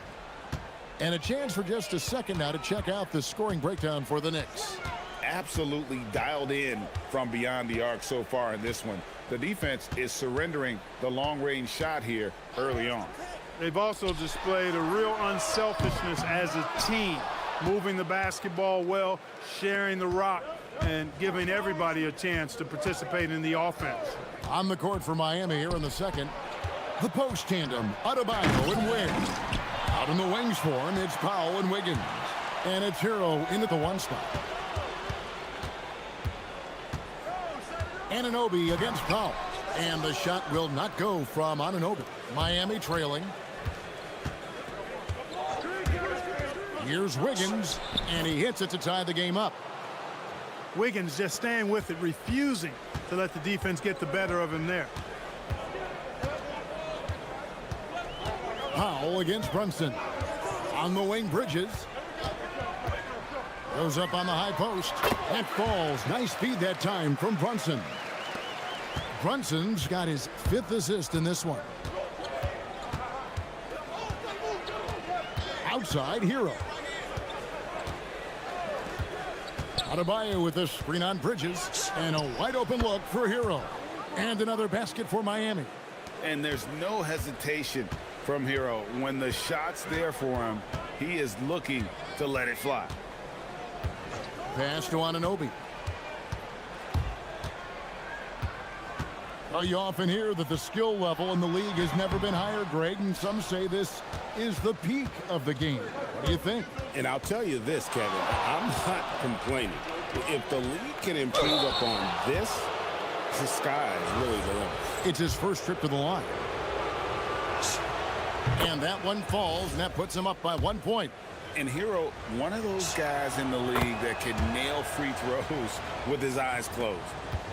And a chance for just a second now to check out the scoring breakdown for the Knicks. Absolutely dialed in from beyond the arc so far in this one. The defense is surrendering the long-range shot here early on. They've also displayed a real unselfishness as a team, moving the basketball well, sharing the rock, and giving everybody a chance to participate in the offense. On the court for Miami here in the second. The post tandem, Adebayo and Wing. Out in the wings for him, it's Powell and Wiggins. And it's Hero into the 1 spot. Anunoby against Powell. And the shot will not go from Anunoby. Miami trailing. Here's Wiggins, and he hits it to tie the game up. Wiggins just staying with it, refusing to let the defense get the better of him there. Powell against Brunson. On the wing, Bridges. Goes up on the high post. That falls. Nice feed that time from Brunson. Brunson's got his 5th assist in this one. Outside, Hero. Adebayo with a screen on Bridges. And a wide open look for Hero. And another basket for Miami. And there's no hesitation from Hero. When the shot's there for him, he is looking to let it fly. Pass to Anunoby. Well, you often hear that the skill level in the league has never been higher, Greg, and some say this is the peak of the game. What do you think? And I'll tell you this, Kevin, I'm not complaining. If the league can improve upon this, the sky is really the limit. It's his first trip to the line. And that one falls, and that puts him up by 1 point. And Hero, one of those guys in the league that can nail free throws with his eyes closed.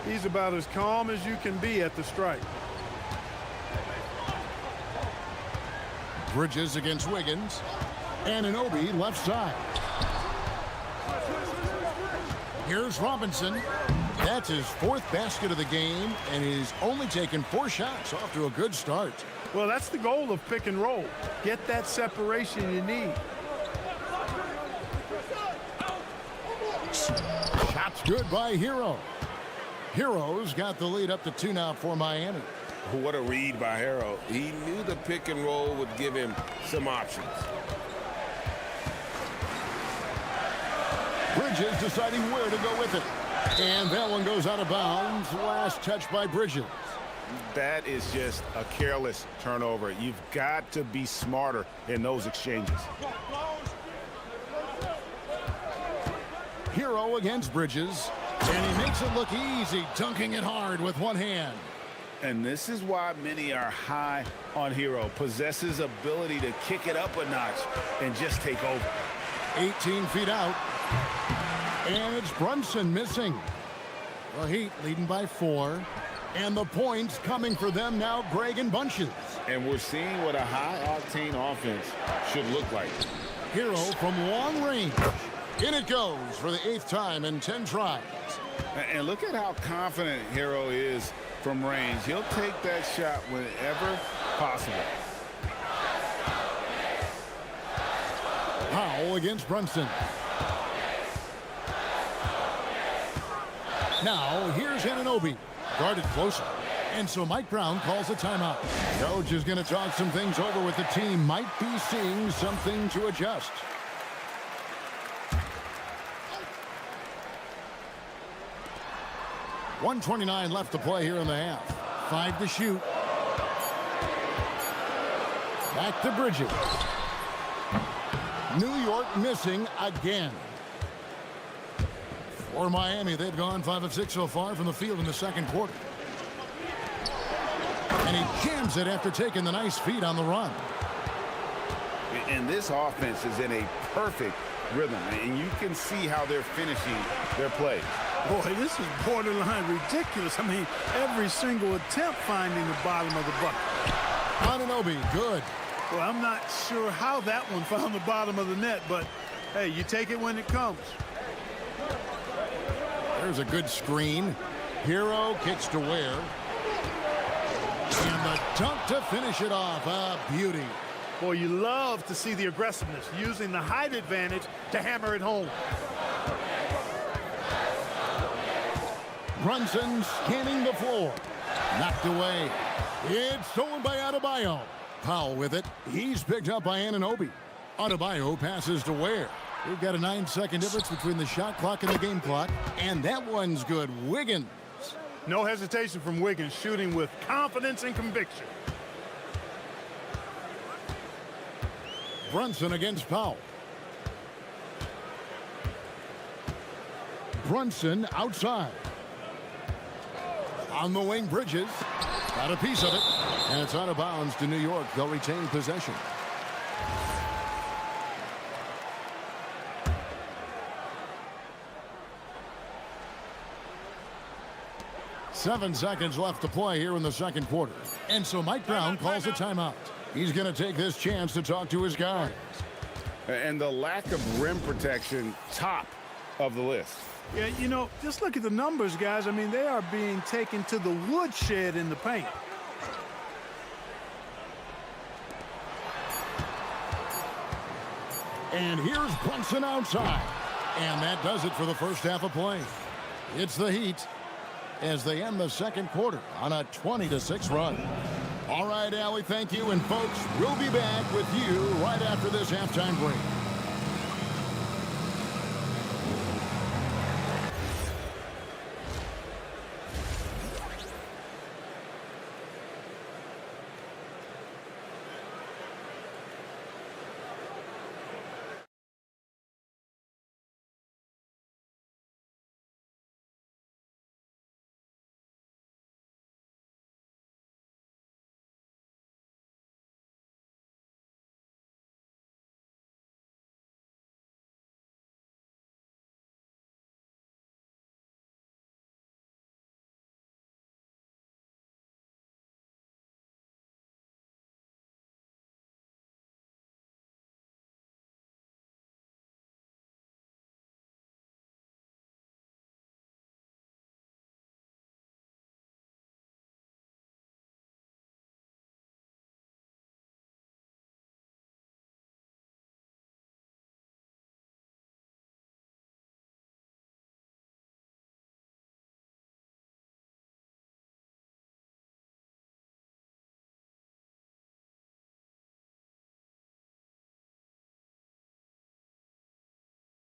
He's about as calm as you can be at the strike. Bridges against Wiggins. Anunoby left side. Here's Robinson. That's his 4th basket of the game, and he's only taken 4 shots. Off to a good start. Well, that's the goal of pick and roll. Get that separation you need. Shot's good by Hero. Hero's got the lead up to 2 now for Miami. What a read by Hero. He knew the pick and roll would give him some options. Bridges deciding where to go with it. And that one goes out of bounds. Last touch by Bridges. That is just a careless turnover. You've got to be smarter in those exchanges. Hero against Bridges. And he makes it look easy, dunking it hard with one hand. And this is why many are high on Hero. Possesses ability to kick it up a notch and just take over. 18 feet out. And it's Brunson missing. The Heat leading by 4. And the points coming for them now, Greg, in bunches. And we're seeing what a high-octane offense should look like. Hero from long range. In it goes for the 8th time in 10 tries. And look at how confident Hero is from range. He'll take that shot whenever possible. Powell against Brunson. Now, here's Anunoby. Guarded closer. And so Mike Brown calls a timeout. Coach is going to talk some things over with the team. Might be seeing something to adjust. .129 left to play here in the half. 5 to shoot. Back to Bridges. New York missing again. For Miami, they've gone 5 of 6 so far from the field in the second quarter. And he jams it after taking the nice feed on the run. And this offense is in a perfect rhythm, and you can see how they're finishing their play. Boy, this is borderline ridiculous. I mean, every single attempt finding the bottom of the bucket. Anunoby, good. Well, I'm not sure how that one found the bottom of the net, but hey, you take it when it comes. There's a good screen. Hero kicks to Ware. And the dunk to finish it off. A beauty. Boy, you love to see the aggressiveness, using the height advantage to hammer it home. Brunson scanning the floor. Knocked away. It's stolen by Adebayo. Powell with it. He's picked up by Anunoby. Adebayo passes to Ware. We've got a 9-second difference between the shot clock and the game clock. And that one's good. Wiggins. No hesitation from Wiggins, shooting with confidence and conviction. Brunson against Powell. Brunson outside. On the wing, Bridges. Got a piece of it. And it's out of bounds to New York. They'll retain possession. Seven seconds left to play here in the second quarter. And so Mike Brown calls a timeout. He's going to take this chance to talk to his guys. And the lack of rim protection, top of the list. Yeah, you know, just look at the numbers, guys. I mean, they are being taken to the woodshed in the paint. And here's Brunson outside. And that does it for the first half of play. It's the Heat as they end the second quarter on a 20-6 run. All right, Allie, thank you. And, folks, we'll be back with you right after this halftime break.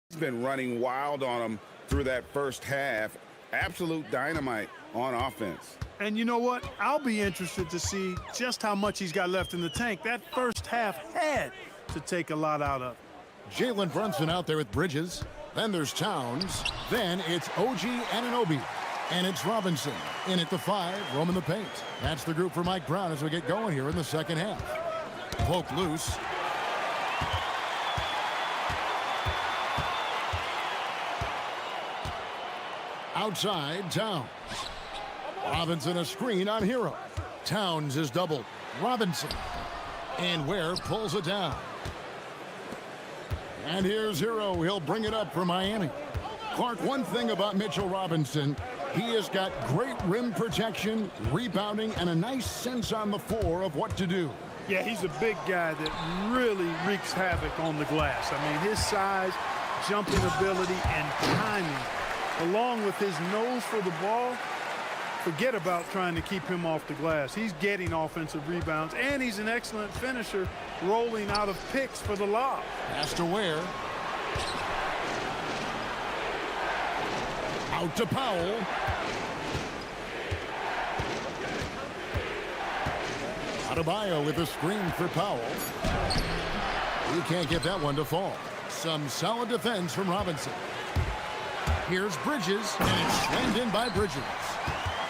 He's been running wild on them through that first half. Absolute dynamite on offense. And you know what? I'll be interested to see just how much he's got left in the tank. That first half had to take a lot out of. Jalen Brunson out there with Bridges. Then there's Towns. Then it's OG Anunoby. And it's Robinson in at the 5, roaming the paint. That's the group for Mike Brown as we get going here in the second half. Poke loose. Outside, Towns. Robinson a screen on Hero. Towns is doubled. Robinson. And Ware pulls it down. And here's Hero. He'll bring it up for Miami. Clark, one thing about Mitchell Robinson, he has got great rim protection, rebounding, and a nice sense on the floor of what to do. Yeah, he's a big guy that really wreaks havoc on the glass. I mean, his size, jumping ability, and timing, along with his nose for the ball, forget about trying to keep him off the glass. He's getting offensive rebounds, and he's an excellent finisher, rolling out of picks for the lob. Pass to Ware. Out to Powell. Adebayo with a screen for Powell. He can't get that one to fall. Some solid defense from Robinson. Here's Bridges, and it's slammed in by Bridges.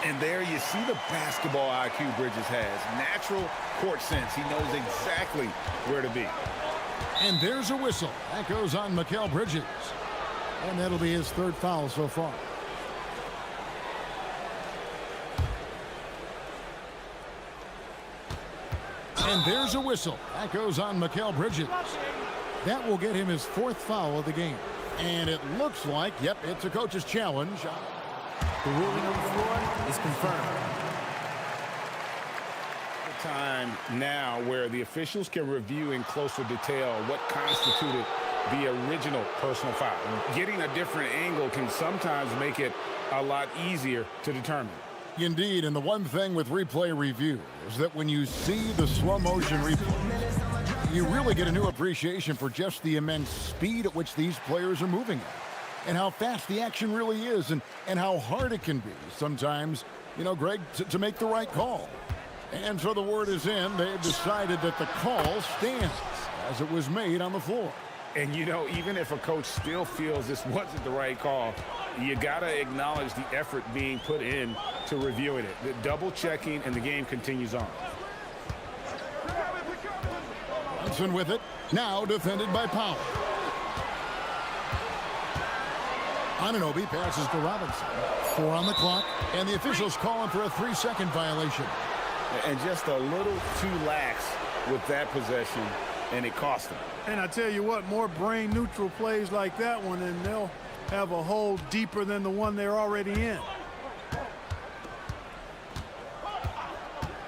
And there you see the basketball IQ Bridges has. Natural court sense. He knows exactly where to be. And there's a whistle. That goes on Mikal Bridges. And that'll be his third foul so far. And there's a whistle. That goes on Mikal Bridges. That will get him his fourth foul of the game. And it looks like, yep, it's a coach's challenge. The ruling on the floor is confirmed. The time now where the officials can review in closer detail what constituted the original personal foul. Getting a different angle can sometimes make it a lot easier to determine. Indeed, and the one thing with replay review is that when you see the slow motion replay, you really get a new appreciation for just the immense speed at which these players are moving at, and how fast the action really is, and how hard it can be sometimes, you know, Greg, to make the right call. And so the word is in. They've decided that the call stands as it was made on the floor. And, you know, even if a coach still feels this wasn't the right call, you got to acknowledge the effort being put in to reviewing it. The double checking, and the game continues on. Brunson with it. Now defended by Powell. Anunoby passes to Robinson. 4 on the clock, and the officials calling for a 3-second violation. And just a little too lax with that possession, and it cost them. And I tell you what, more brain-neutral plays like that one, and they'll have a hole deeper than the one they're already in.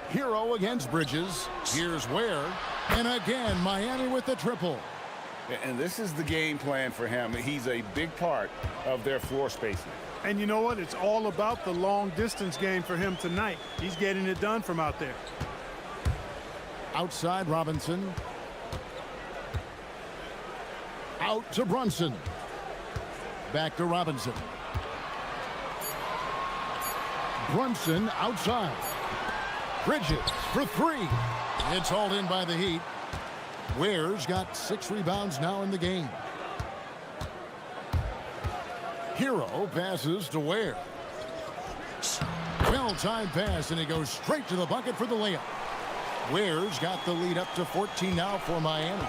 Hero against Bridges. Here's Ware. And again, Miami with the triple. And this is the game plan for him. He's a big part of their floor spacing. And you know what? It's all about the long-distance game for him tonight. He's getting it done from out there. Outside Robinson. Out to Brunson. Back to Robinson. Brunson outside. Bridges for 3. It's hauled in by the Heat. Ware's got 6 rebounds now in the game. Hero passes to Ware. Well-timed pass, and he goes straight to the bucket for the layup. Ware's got the lead up to 14 now for Miami.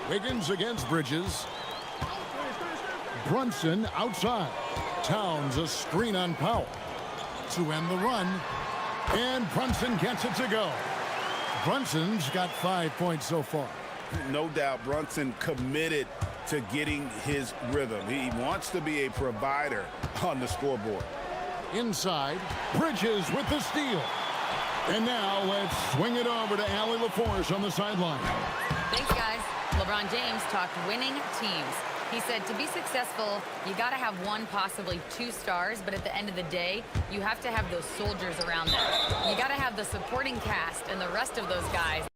Wiggins against Bridges. Brunson outside. Towns a screen on Powell to end the run. And Brunson gets it to go. Brunson's got 5 points so far. No doubt Brunson committed to getting his rhythm. He wants to be a provider on the scoreboard. Inside, Bridges with the steal. And now let's swing it over to Allie LaForce on the sideline. Thanks, guys. LeBron James talked winning teams. He said to be successful, you got to have 1, possibly 2 stars, but at the end of the day, you have to have those soldiers around them. You got to have the supporting cast and the rest of those guys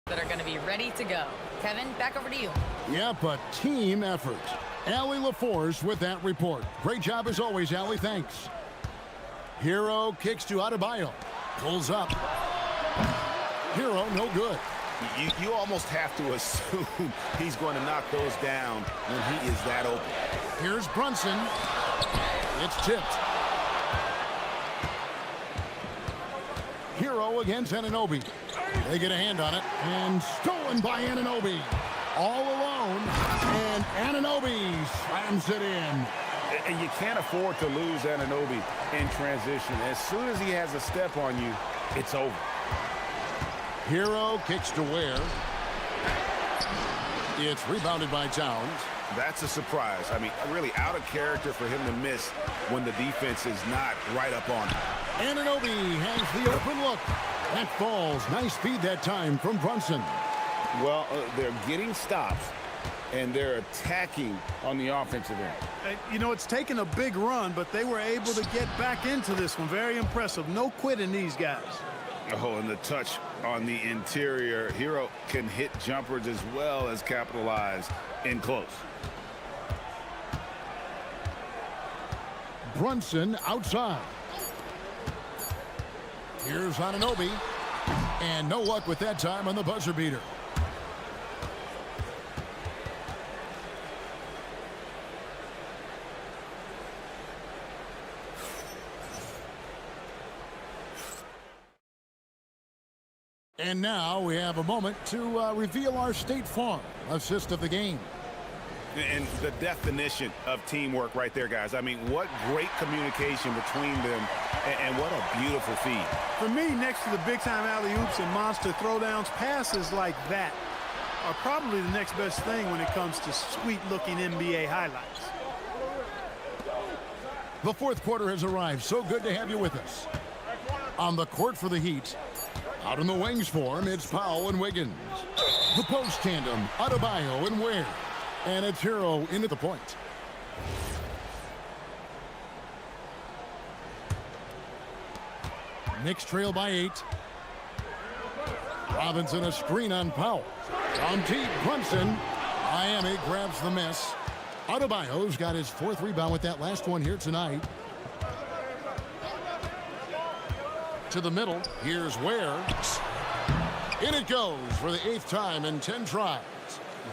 that are going to be ready to go. Kevin, back over to you. Yep, a team effort. Allie LaForce with that report. Great job as always, Allie. Thanks. Hero kicks to Adebayo. Pulls up. Hero, no good. You almost have to assume he's going to knock those down when he is that open. Here's Brunson. It's tipped. Hero against Anunoby. They get a hand on it, and stolen by Anunoby. All alone, and Anunoby slams it in. And you can't afford to lose Anunoby in transition. As soon as he has a step on you, it's over. Hero kicks to Ware. It's rebounded by Towns. That's a surprise. I mean, really out of character for him to miss when the defense is not right up on him. Anunoby has the open look. That falls. Nice feed that time from Brunson. Well, they're getting stops, and they're attacking on the offensive end. You know, it's taken a big run, but they were able to get back into this one. Very impressive. No quitting these guys. Oh, and the touch on the interior. Hero can hit jumpers as well as capitalize in close. Brunson outside. Here's Anunoby. And no luck with that time on the buzzer beater. And now we have a moment to reveal our State Farm assist of the game. And the definition of teamwork right there, guys. I mean, what great communication between them, and what a beautiful feed. For me, next to the big-time alley-oops and monster throwdowns, passes like that are probably the next best thing when it comes to sweet-looking NBA highlights. The fourth quarter has arrived. So good to have you with us. On the court for the Heat, out in the wings for him, it's Powell and Wiggins. The post tandem, Adebayo and Ware. And it's Hero into the point. Knicks trail by 8. Robinson a screen on Powell. On deep, Brunson. Miami grabs the miss. Adebayo's got his 4th rebound with that last one here tonight. To the middle, here's Ware. In it goes for the 8th time in 10 tries.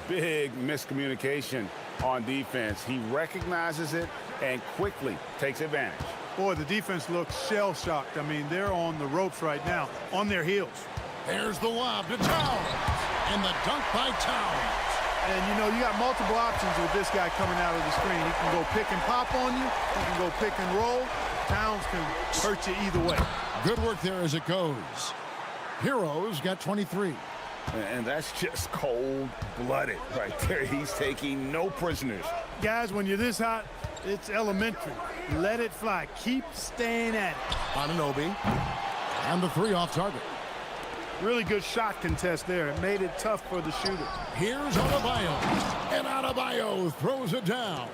Big miscommunication on defense. He recognizes it and quickly takes advantage. Boy, the defense looks shell-shocked. I mean, they're on the ropes right now, on their heels. There's the lob to Towns, and the dunk by Towns. And, you know, you got multiple options with this guy coming out of the screen. He can go pick and pop on you. He can go pick and roll. Towns can hurt you either way. Good work there as it goes. Hero's got 23. And that's just cold-blooded right there. He's taking no prisoners. Guys, when you're this hot, it's elementary. Let it fly. Keep staying at it. Anunoby. And the 3 off target. Really good shot contest there. It made it tough for the shooter. Here's Adebayo. And Adebayo throws it down.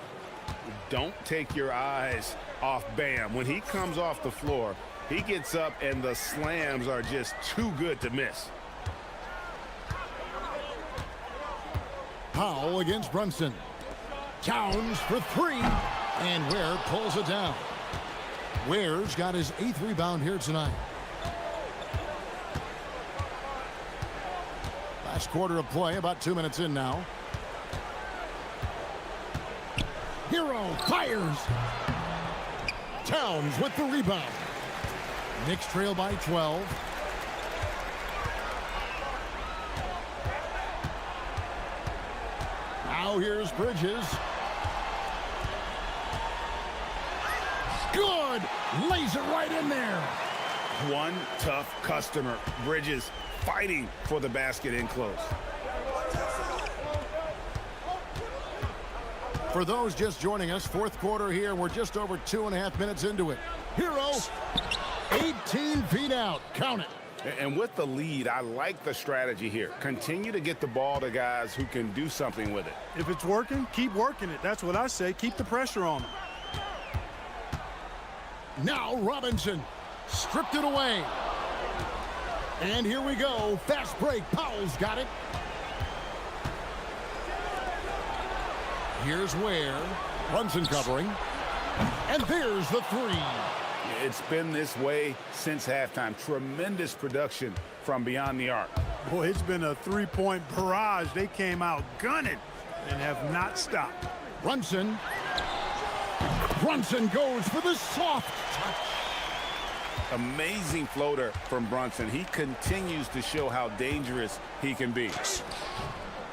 Don't take your eyes off Bam. When he comes off the floor, he gets up and the slams are just too good to miss. Powell against Brunson. Towns for 3. And Ware pulls it down. Ware's got his 8th rebound here tonight. Last quarter of play, about 2 minutes in now. Hero fires. Towns with the rebound. Knicks trail by 12. Now here's Bridges. Good! Lays it right in there. One tough customer. Bridges fighting for the basket in close. For those just joining us, fourth quarter here. We're just over 2.5 minutes into it. Hero, 18 feet out. Count it. And with the lead, I like the strategy here. Continue to get the ball to guys who can do something with it. If it's working, keep working it. That's what I say. Keep the pressure on them. Now Robinson stripped it away. And here we go. Fast break. Powell's got it. Here's Ware. Brunson covering. And there's the 3. It's been this way since halftime. Tremendous production from beyond the arc. Boy, it's been a 3-point barrage. They came out gunning and have not stopped. Brunson. Brunson goes for the soft touch. Amazing floater from Brunson. He continues to show how dangerous he can be.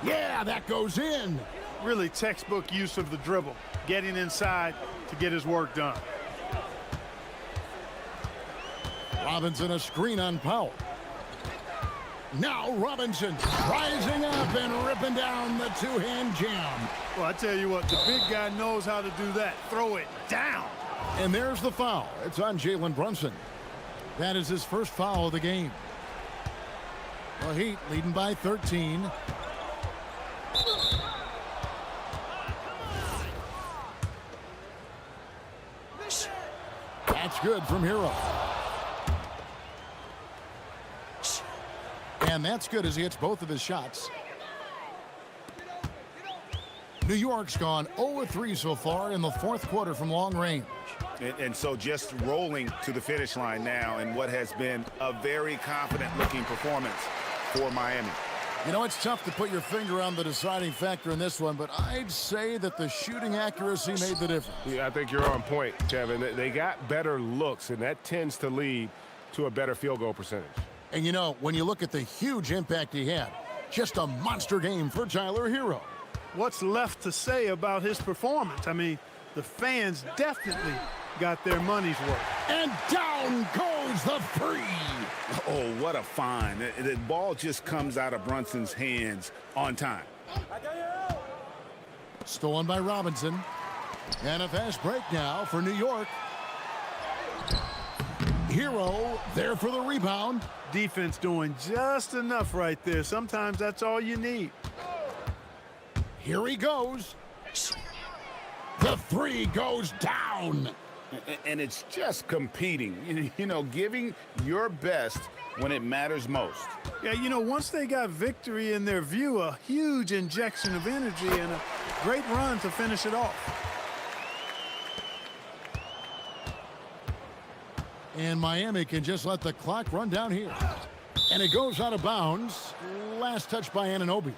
Yeah, that goes in. Really textbook use of the dribble, getting inside to get his work done. Robinson a screen on Powell. Now Robinson rising up and ripping down the two-hand jam. Well, I tell you what, the big guy knows how to do that. Throw it down. And there's the foul. It's on Jalen Brunson. That is his first foul of the game. The Heat leading by 13. That's good from Hero. And that's good as he hits both of his shots. New York's gone 0-3 so far in the fourth quarter from long range. And so just rolling to the finish line now in what has been a very confident-looking performance for Miami. You know, it's tough to put your finger on the deciding factor in this one, but I'd say that the shooting accuracy made the difference. Yeah, I think you're on point, Kevin. They got better looks, and that tends to lead to a better field goal percentage. And, you know, when you look at the huge impact he had, just a monster game for Tyler Hero. What's left to say about his performance? I mean, the fans definitely got their money's worth. And down goes the three. Oh, what a find. The ball just comes out of Brunson's hands on time. Stolen by Robinson. And a fast break now for New York. Hero there for the rebound. Defense doing just enough right there. Sometimes that's all you need. Here he goes. The three goes down. And it's just competing, you know, giving your best when it matters most. Yeah, you know, once they got victory in their view, a huge injection of energy and a great run to finish it off. And Miami can just let the clock run down here. And it goes out of bounds. Last touch by Anunoby.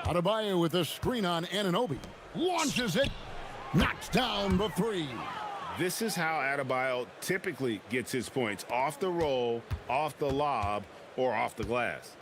Adebayo with a screen on Anunoby. Launches it. Knocks down the three. This is how Adebayo typically gets his points. Off the roll, off the lob, or off the glass.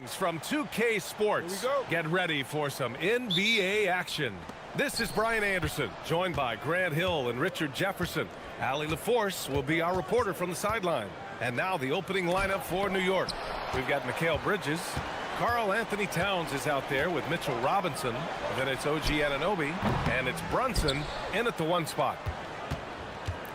From 2K Sports, get ready for some NBA action. This is Brian Anderson, joined by Grant Hill and Richard Jefferson. Allie LaForce will be our reporter from the sideline. And now the opening lineup for New York. We've got Mikal Bridges. Karl Anthony Towns is out there with Mitchell Robinson. Then it's OG Anunoby. And it's Brunson in at the 1 spot.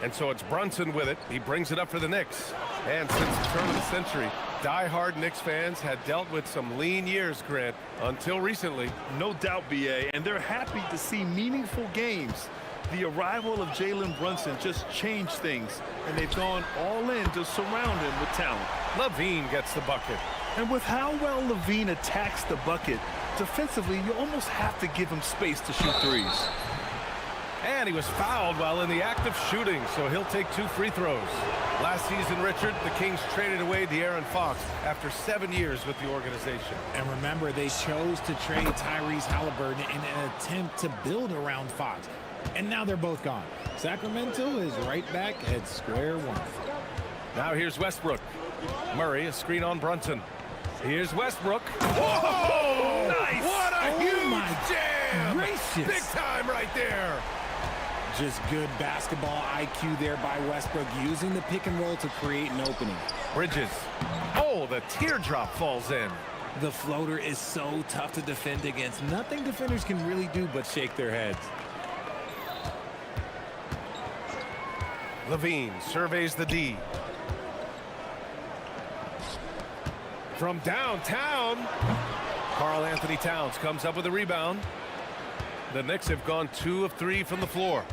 And so it's Brunson with it. He brings it up for the Knicks. And since the turn of the century, die-hard Knicks fans had dealt with some lean years, Grant, until recently. No doubt, B.A., and they're happy to see meaningful games. The arrival of Jalen Brunson just changed things, and they've gone all in to surround him with talent. LaVine gets the bucket. And with how well LaVine attacks the bucket, defensively, you almost have to give him space to shoot threes. And he was fouled while in the act of shooting, so he'll take 2 free throws. Last season, Richard, the Kings traded away De'Aaron Fox after 7 years with the organization. And remember, they chose to trade Tyrese Halliburton in an attempt to build around Fox. And now they're both gone. Sacramento is right back at square one. Now here's Westbrook. Murray, a screen on Brunson. Here's Westbrook. Whoa! Nice! What a huge jam! Gracious. Big time right there. Just good basketball IQ there by Westbrook, using the pick and roll to create an opening. Bridges. Oh, the teardrop falls in. The floater is so tough to defend against. Nothing defenders can really do but shake their heads. LaVine surveys the D. From downtown, Karl Anthony Towns comes up with a rebound. The Knicks have gone 2 of 3 from the floor.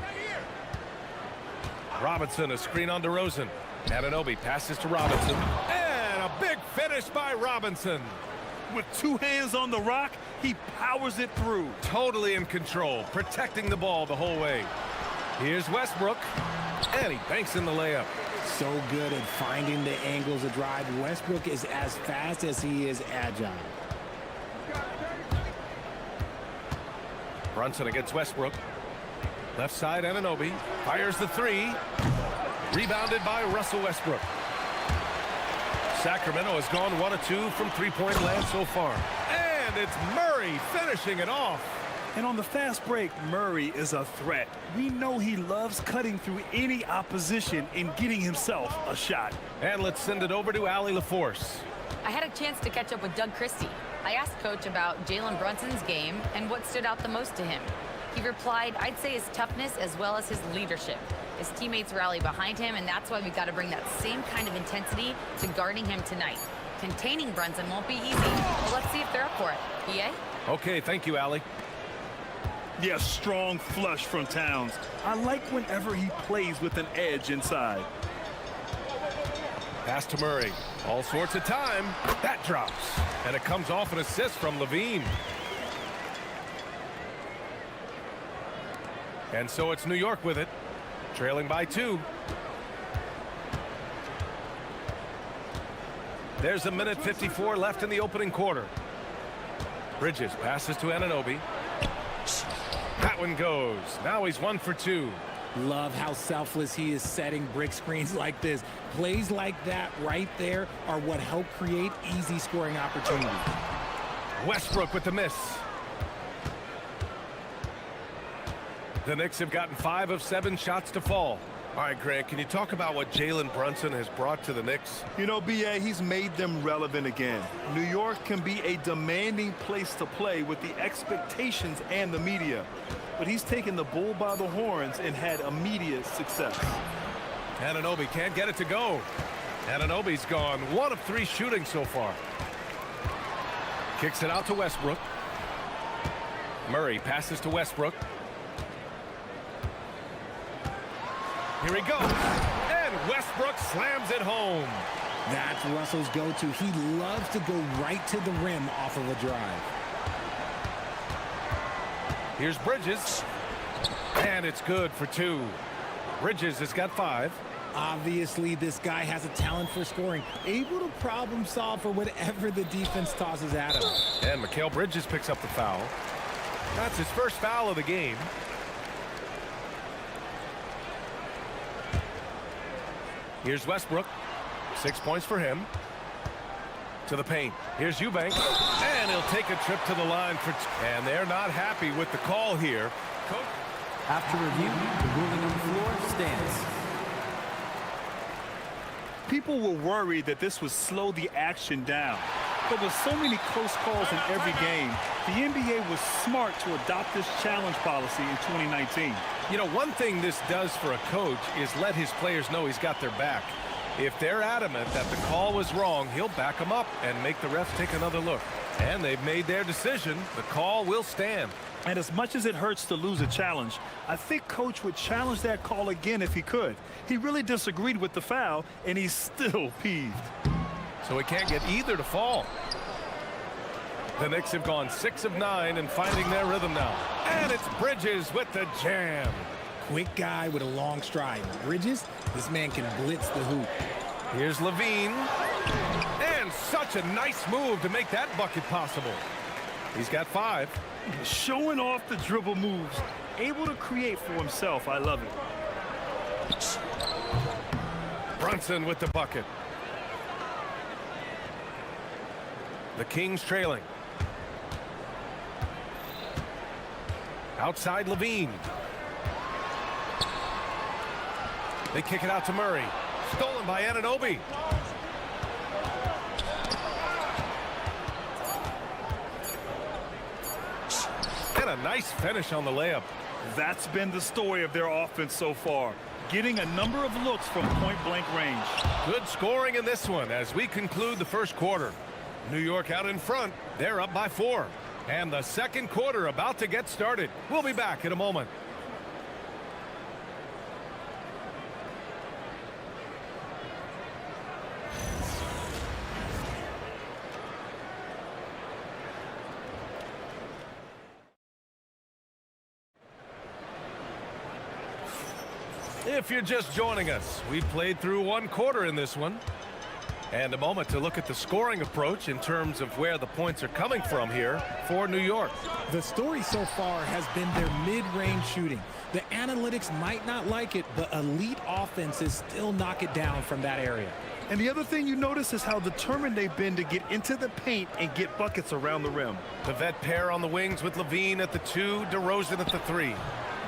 Robinson, a screen on DeRozan. Anunoby passes to Robinson. And a big finish by Robinson. With 2 hands on the rock, he powers it through. Totally in control, protecting the ball the whole way. Here's Westbrook. And he banks in the layup. So good at finding the angles of drive. Westbrook is as fast as he is agile. Brunson against Westbrook. Left side, Anunoby fires the 3. Rebounded by Russell Westbrook. Sacramento has gone 1 of 2 from 3-point land so far. And it's Murray finishing it off. And on the fast break, Murray is a threat. We know he loves cutting through any opposition and getting himself a shot. And let's send it over to Allie LaForce. I had a chance to catch up with Doug Christie. I asked Coach about Jalen Brunson's game and what stood out the most to him. He replied, I'd say his toughness as well as his leadership. His teammates rally behind him, and that's why we've got to bring that same kind of intensity to guarding him tonight. Containing Brunson won't be easy, but let's see if they're up for it. EA? Okay, thank you, Allie. Yeah, strong flush from Towns. I like whenever he plays with an edge inside. Pass to Murray. All sorts of time. That drops. And it comes off an assist from LaVine. And so it's New York with it. Trailing by 2. There's 1:54 left in the opening quarter. Bridges passes to Anunoby. That one goes. Now he's 1 for 2. Love how selfless he is setting brick screens like this. Plays like that right there are what help create easy scoring opportunities. Westbrook with the miss. The Knicks have gotten 5 of 7 shots to fall. All right, Grant, can you talk about what Jalen Brunson has brought to the Knicks? You know, B.A., he's made them relevant again. New York can be a demanding place to play with the expectations and the media. But he's taken the bull by the horns and had immediate success. Anunoby can't get it to go. Anunoby's gone 1 of 3 shooting so far. Kicks it out to Westbrook. Murray passes to Westbrook. Here he goes. And Westbrook slams it home. That's Russell's go-to. He loves to go right to the rim off of a drive. Here's Bridges. And it's good for 2. Bridges has got 5. Obviously, this guy has a talent for scoring. Able to problem solve for whatever the defense tosses at him. And Mikal Bridges picks up the foul. That's his first foul of the game. Here's Westbrook. 6 points for him. To the paint. Here's Eubanks. And he'll take a trip to the line for... And they're not happy with the call here. After review, the ruling on the floor stands. People were worried that this would slow the action down. But with so many close calls in every game, the NBA was smart to adopt this challenge policy in 2019. You know, one thing this does for a coach is let his players know he's got their back. If they're adamant that the call was wrong, he'll back them up and make the refs take another look. And they've made their decision. The call will stand. And as much as it hurts to lose a challenge, I think Coach would challenge that call again if he could. He really disagreed with the foul, and he's still peeved. So he can't get either to fall. The Knicks have gone 6 of 9 and finding their rhythm now. And it's Bridges with the jam. Quick guy with a long stride. Bridges, this man can blitz the hoop. Here's Levine. And such a nice move to make that bucket possible. He's got 5. Showing off the dribble moves. Able to create for himself. I love it. Brunson with the bucket. The Kings trailing. Outside Levine. They kick it out to Murray. Stolen by Anunoby. And a nice finish on the layup. That's been the story of their offense so far. Getting a number of looks from point-blank range. Good scoring in this one as we conclude the first quarter. New York out in front. They're up by 4. And the second quarter about to get started. We'll be back in a moment. If you're just joining us, we played through 1 quarter in this one. And a moment to look at the scoring approach in terms of where the points are coming from here for New York. The story so far has been their mid-range shooting. The analytics might not like it, but elite offenses still knock it down from that area. And the other thing you notice is how determined they've been to get into the paint and get buckets around the rim. The vet pair on the wings with Levine at the 2, DeRozan at the 3.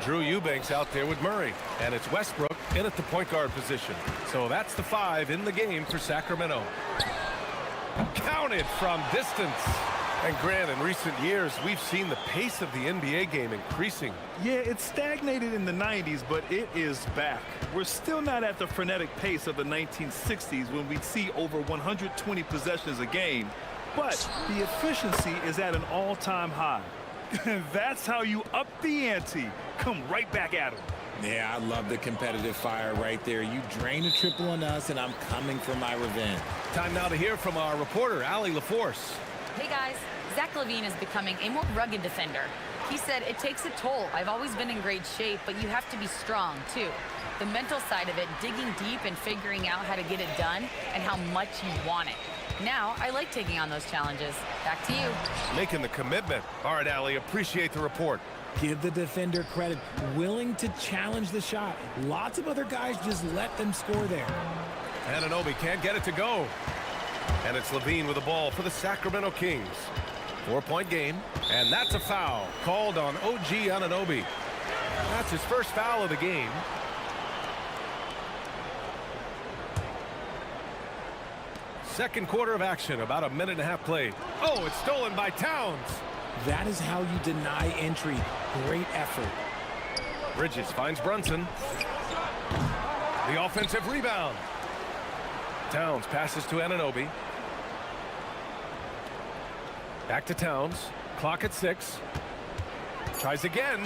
Drew Eubanks out there with Murray. And it's Westbrook in at the point guard position. So that's the 5 in the game for Sacramento. Counted from distance. And Grant, in recent years, we've seen the pace of the NBA game increasing. Yeah, it stagnated in the 90s, but it is back. We're still not at the frenetic pace of the 1960s when we'd see over 120 possessions a game. But the efficiency is at an all-time high. That's how you up the ante. Come right back at them. Yeah, I love the competitive fire right there. You drain a triple on us, and I'm coming for my revenge. Time now to hear from our reporter, Allie LaForce. Hey, guys. Zach LaVine is becoming a more rugged defender. He said, it takes a toll. I've always been in great shape, but you have to be strong, too. The mental side of it, digging deep and figuring out how to get it done and how much you want it. Now, I like taking on those challenges. Back to you. Making the commitment. All right, Allie, appreciate the report. Give the defender credit. Willing to challenge the shot. Lots of other guys just let them score there. Anunoby can't get it to go. And it's Levine with the ball for the Sacramento Kings. 4-point game. And that's a foul called on OG Anunoby. That's his first foul of the game. Second quarter of action, about a minute and a half played. Oh, it's stolen by Towns. That is how you deny entry. Great effort. Bridges finds Brunson. The offensive rebound. Towns passes to Anunoby. Back to Towns. Clock at 6. Tries again.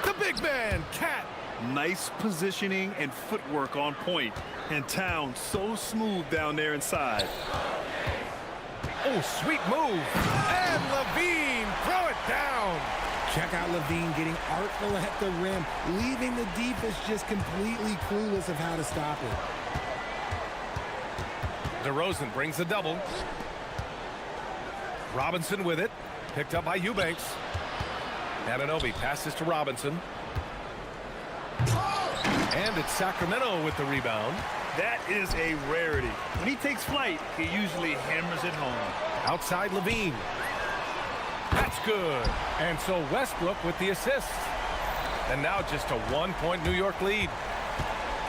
The big man, Cat. Nice positioning and footwork on point. And Towns so smooth down there inside. Oh, sweet move. And Levine, throw it down. Check out Levine getting artful at the rim, leaving the defense just completely clueless of how to stop it. DeRozan brings the double. Robinson with it. Picked up by Eubanks. Anunoby passes to Robinson. And it's Sacramento with the rebound. That is a rarity. When he takes flight, he usually hammers it home. Outside Levine. That's good. And so Westbrook with the assist. And now just a 1-point New York lead.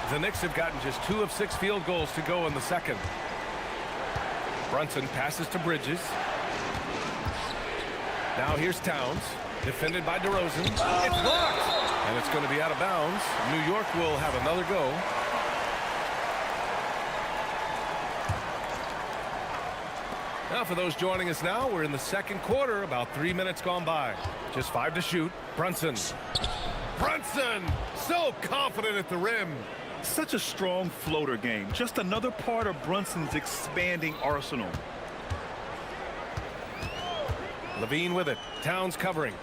The Knicks have gotten just 2 of 6 field goals to go in the second. Brunson passes to Bridges. Now here's Towns, defended by DeRozan. It's blocked, and it's going to be out of bounds. New York will have another go. Now for those joining us now, we're in the second quarter, about 3 minutes gone by. Just 5 to shoot. Brunson. Brunson, so confident at the rim. Such a strong floater game. Just another part of Brunson's expanding arsenal. Levine with it. Towns covering.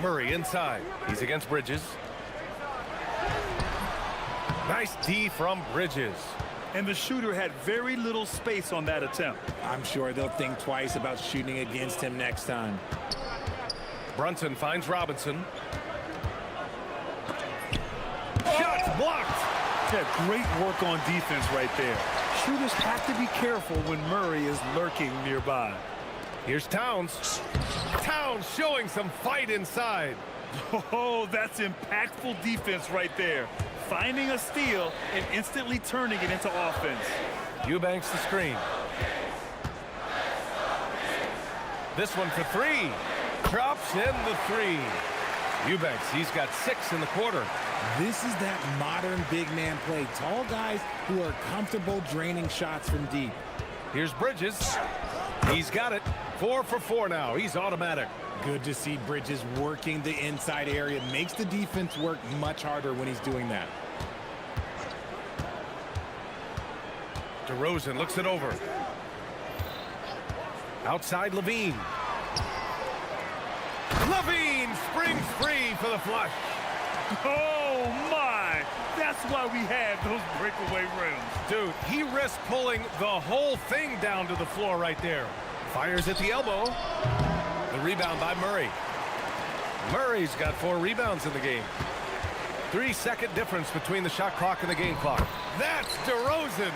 Murray inside. He's against Bridges. Nice D from Bridges. And the shooter had very little space on that attempt. I'm sure they'll think twice about shooting against him next time. Brunson finds Robinson. Shots blocked. Yeah, great work on defense right there. Shooters have to be careful when Murray is lurking nearby. Here's Towns. Towns showing some fight inside. Oh, that's impactful defense right there. Finding a steal and instantly turning it into offense. Eubanks the screen. This one for 3. Drops in the 3. Eubanks, he's got 6 in the quarter. This is that modern big man play. Tall guys who are comfortable draining shots from deep. Here's Bridges. He's got it. 4 for 4 now. He's automatic. Good to see Bridges working the inside area. Makes the defense work much harder when he's doing that. DeRozan looks it over. Outside Levine. Levine springs free for the flush. Oh, my. That's why we have those breakaway rims. Dude, he risked pulling the whole thing down to the floor right there. Fires at the elbow. The rebound by Murray. Murray's got 4 rebounds in the game. 3-second difference between the shot clock and the game clock. That's DeRozan.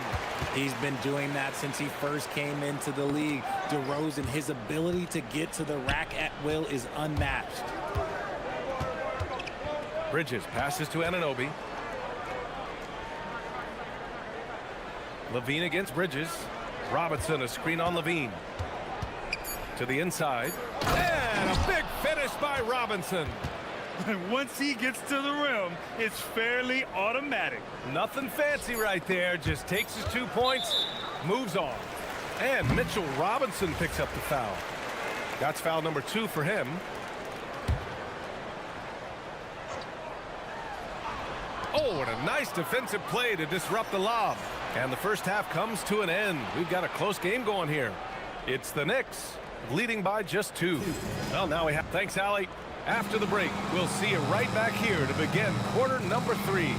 He's been doing that since he first came into the league. DeRozan, his ability to get to the rack at will is unmatched. Bridges passes to Anunoby. Levine against Bridges. Robinson, a screen on Levine. To the inside. And a big finish by Robinson. And once he gets to the rim, it's fairly automatic. Nothing fancy right there. Just takes his 2 points, moves on. And Mitchell Robinson picks up the foul. That's foul number 2 for him. Oh, and a nice defensive play to disrupt the lob. And the first half comes to an end. We've got a close game going here. It's the Knicks leading by just 2. Well, now we have... Thanks, Allie. After the break, we'll see you right back here to begin quarter number 3.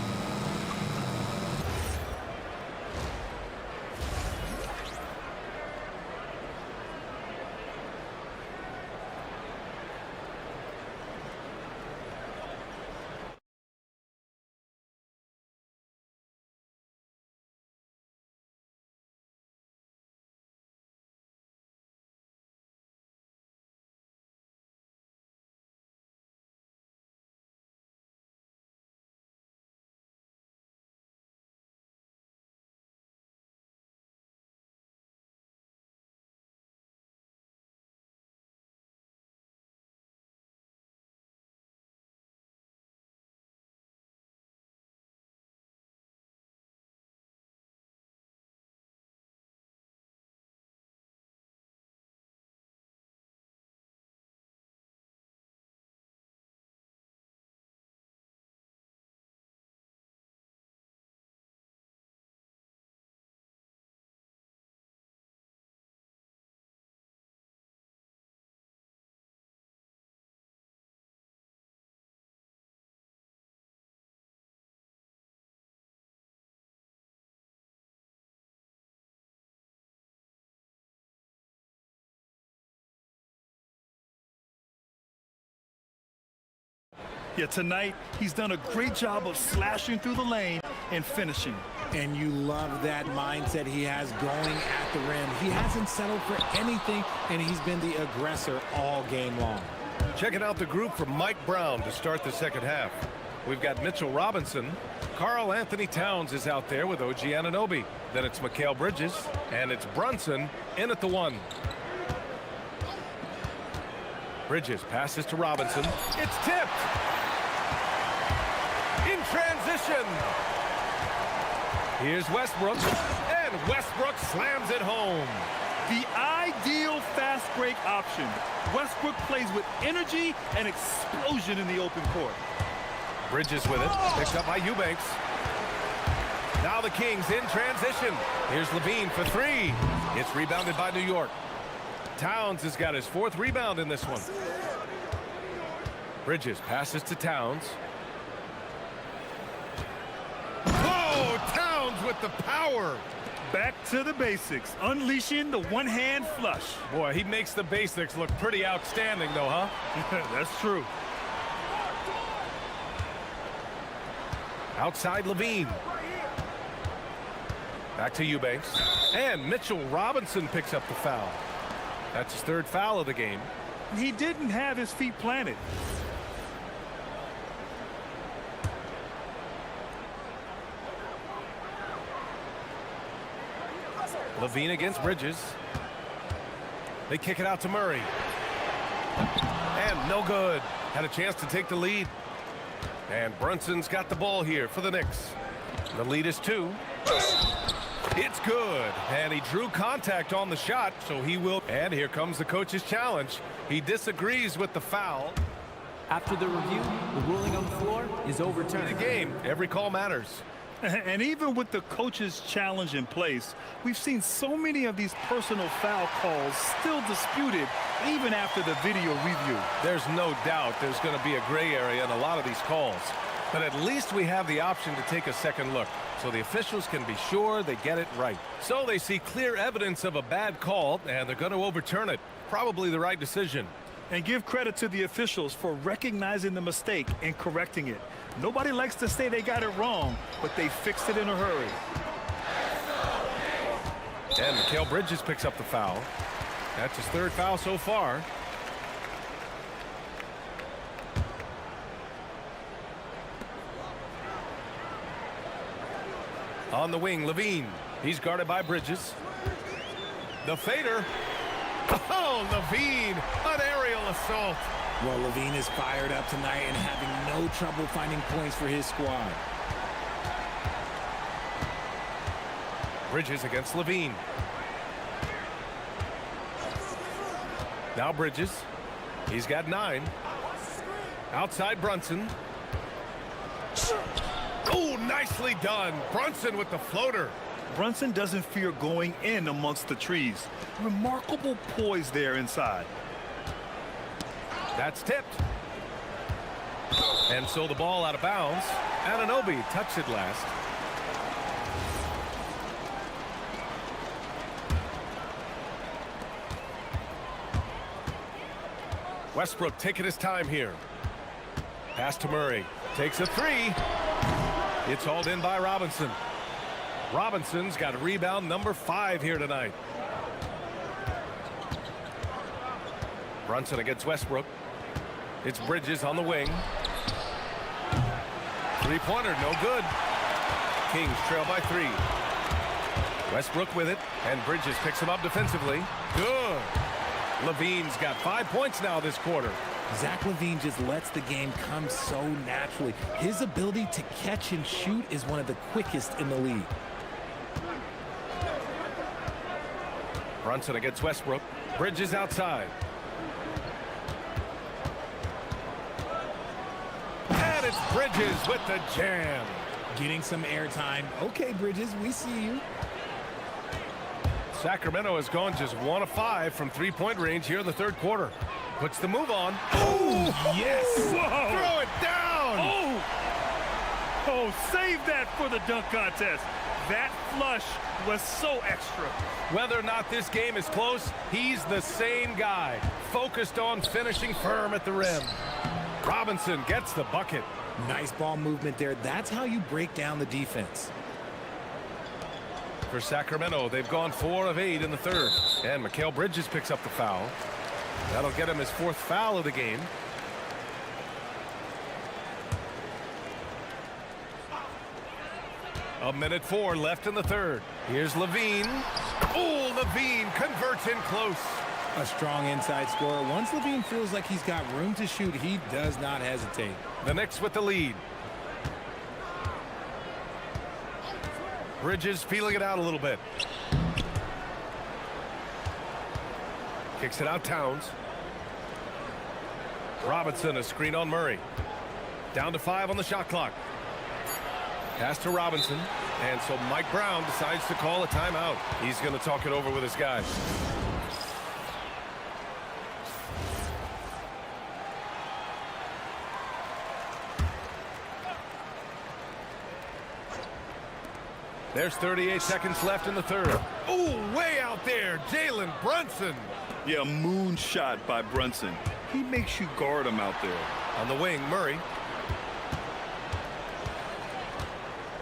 Yeah, tonight, he's done a great job of slashing through the lane and finishing. And you love that mindset he has going at the rim. He hasn't settled for anything, and he's been the aggressor all game long. Checking out the group from Mike Brown to start the second half. We've got Mitchell Robinson. Karl Anthony Towns is out there with OG Anunoby. Then it's Mikal Bridges, and it's Brunson in at the 1. Bridges passes to Robinson. It's tipped. In transition. Here's Westbrook, and Westbrook slams it home. The ideal fast break option. Westbrook plays with energy and explosion in the open court. Bridges with it, picked up by Eubanks. Now the Kings in transition. Here's Levine for 3. It's rebounded by New York. Towns has got his 4th rebound in this one. Bridges passes to Towns. Oh, Towns with the power. Back to the basics, unleashing the one-hand flush. Boy, he makes the basics look pretty outstanding, though, huh? That's true. Outside Levine. Back to Eubanks. And Mitchell Robinson picks up the foul. That's his 3rd foul of the game. He didn't have his feet planted. Levine against Bridges. They kick it out to Murray. And no good. Had a chance to take the lead. And Brunson's got the ball here for the Knicks. The lead is 2. It's good. And he drew contact on the shot, so he will. And here comes the coach's challenge. He disagrees with the foul. After the review, the ruling on the floor is overturned. In the game, every call matters. And even with the coach's challenge in place, we've seen so many of these personal foul calls still disputed even after the video review. There's no doubt there's going to be a gray area in a lot of these calls. But at least we have the option to take a second look, so the officials can be sure they get it right. So they see clear evidence of a bad call, and they're going to overturn it. Probably the right decision. And give credit to the officials for recognizing the mistake and correcting it. Nobody likes to say they got it wrong, but they fixed it in a hurry. And Mikal Bridges picks up the foul. That's his 3rd foul so far. On the wing, Levine. He's guarded by Bridges. The fader. Oh, Levine, an aerial assault. Well, Levine is fired up tonight and having no trouble finding points for his squad. Bridges against Levine. Now Bridges. He's got 9. Outside Brunson. Oh, nicely done. Brunson with the floater. Brunson doesn't fear going in amongst the trees. Remarkable poise there inside. That's tipped. And so the ball out of bounds. Anunoby touched it last. Westbrook taking his time here. Pass to Murray. Takes a 3. It's hauled in by Robinson. Robinson's got rebound number 5 here tonight. Brunson against Westbrook. It's Bridges on the wing. 3-pointer, no good. Kings trail by 3. Westbrook with it, and Bridges picks him up defensively. Good. Levine's got 5 points now this quarter. Zach LaVine just lets the game come so naturally. His ability to catch and shoot is one of the quickest in the league. Brunson against Westbrook. Bridges outside. And it's Bridges with the jam. Getting some airtime. Okay, Bridges, we see you. Sacramento has gone just 1 of 5 from 3-point range here in the 3rd quarter. Puts the move on. Oh, yes. Whoa. Throw it down. Oh, save that for the dunk contest. That flush was so extra. Whether or not this game is close, he's the same guy, focused on finishing firm at the rim. Robinson gets the bucket. Nice ball movement there. That's how you break down the defense. For Sacramento, they've gone 4 of 8 in the third. And Mikal Bridges picks up the foul. That'll get him his 4th foul of the game. A minute 4 left in the third. Here's Levine. Oh, Levine converts in close. A strong inside scorer. Once Levine feels like he's got room to shoot, he does not hesitate. The Knicks with the lead. Bridges feeling it out a little bit. Kicks it out Towns. Robinson, a screen on Murray. Down to 5 on the shot clock. Pass to Robinson. And so Mike Brown decides to call a timeout. He's going to talk it over with his guys. There's 38 seconds left in the third. Ooh, way out there, Jalen Brunson. Yeah, moonshot by Brunson. He makes you guard him out there. On the wing, Murray.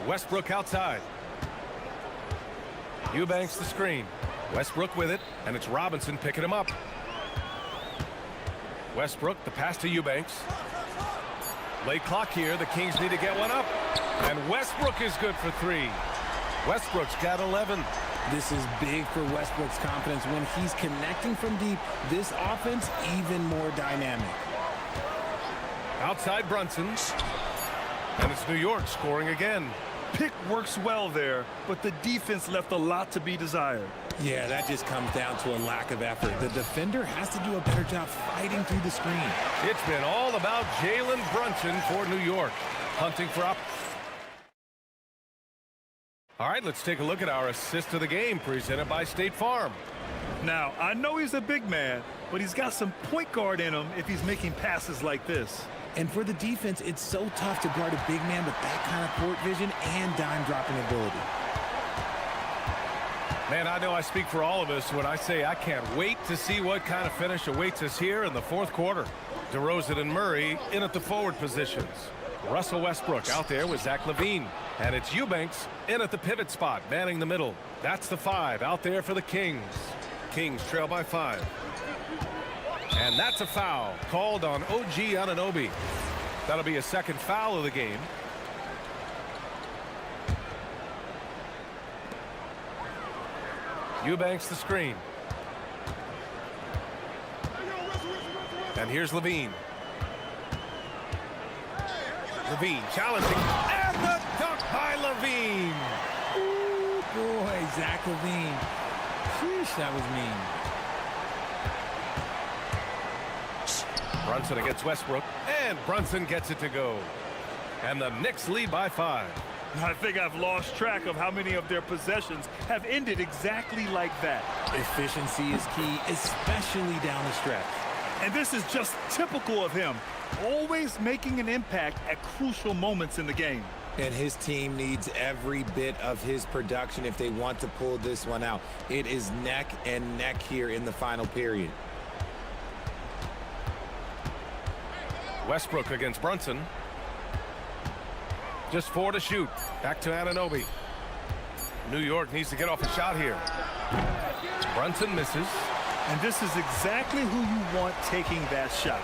Westbrook outside. Eubanks the screen. Westbrook with it, and it's Robinson picking him up. Westbrook, the pass to Eubanks. Late clock here. The Kings need to get one up. And Westbrook is good for 3. Westbrook's got 11. This is big for Westbrook's confidence. When he's connecting from deep, this offense even more dynamic. Outside Brunson. And it's New York scoring again. Pick works well there, but the defense left a lot to be desired. Yeah, that just comes down to a lack of effort. The defender has to do a better job fighting through the screen. It's been all about Jalen Brunson for New York. Hunting for up. All right, let's take a look at our assist of the game presented by State Farm. Now, I know he's a big man, but he's got some point guard in him if he's making passes like this. And for the defense, it's so tough to guard a big man with that kind of court vision and dime dropping ability. Man, I know I speak for all of us when I say I can't wait to see what kind of finish awaits us here in the 4th quarter. DeRozan and Murray in at the forward positions. Russell Westbrook out there with Zach LaVine. And it's Eubanks in at the pivot spot, manning the middle. That's the 5 out there for the Kings. Kings trail by 5. And that's a foul called on OG Anunoby. That'll be a 2nd foul of the game. Eubanks the screen. And here's Levine. Levine challenging. And the dunk by Levine. Ooh, boy, Zach LaVine. Sheesh, that was mean. Brunson against Westbrook, and Brunson gets it to go. And the Knicks lead by 5. I think I've lost track of how many of their possessions have ended exactly like that. Efficiency is key, especially down the stretch. And this is just typical of him, always making an impact at crucial moments in the game. And his team needs every bit of his production if they want to pull this one out. It is neck and neck here in the final period. Westbrook against Brunson. Just 4 to shoot. Back to Anunoby. New York needs to get off a shot here. Brunson misses. And this is exactly who you want taking that shot.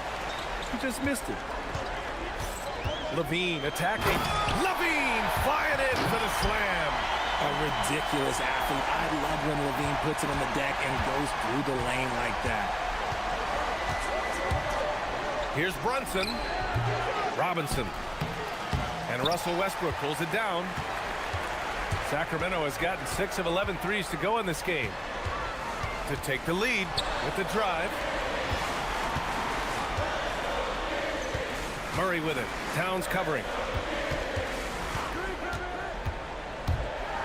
He just missed it. Levine attacking. Levine flying in for the slam. A ridiculous athlete. I love when Levine puts it on the deck and goes through the lane like that. Here's Brunson. Robinson. And Russell Westbrook pulls it down. Sacramento has gotten 6 of 11 threes to go in this game. To take the lead with the drive. Murray with it. Towns covering.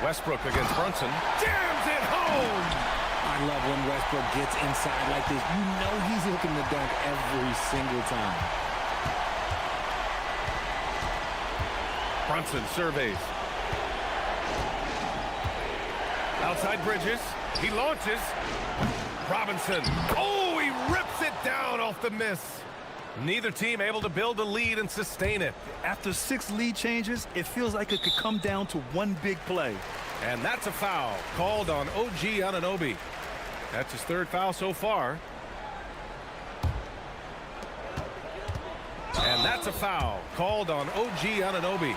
Westbrook against Brunson. Jams it home! I love when Westbrook gets inside like this. You know he's looking to dunk every single time. Brunson surveys. Outside Bridges. He launches. Robinson. Oh, he rips it down off the miss. Neither team able to build a lead and sustain it. After 6 lead changes, it feels like it could come down to one big play. And that's a foul called on OG Anunoby. That's his 3rd foul so far. And that's a foul called on OG Anunoby.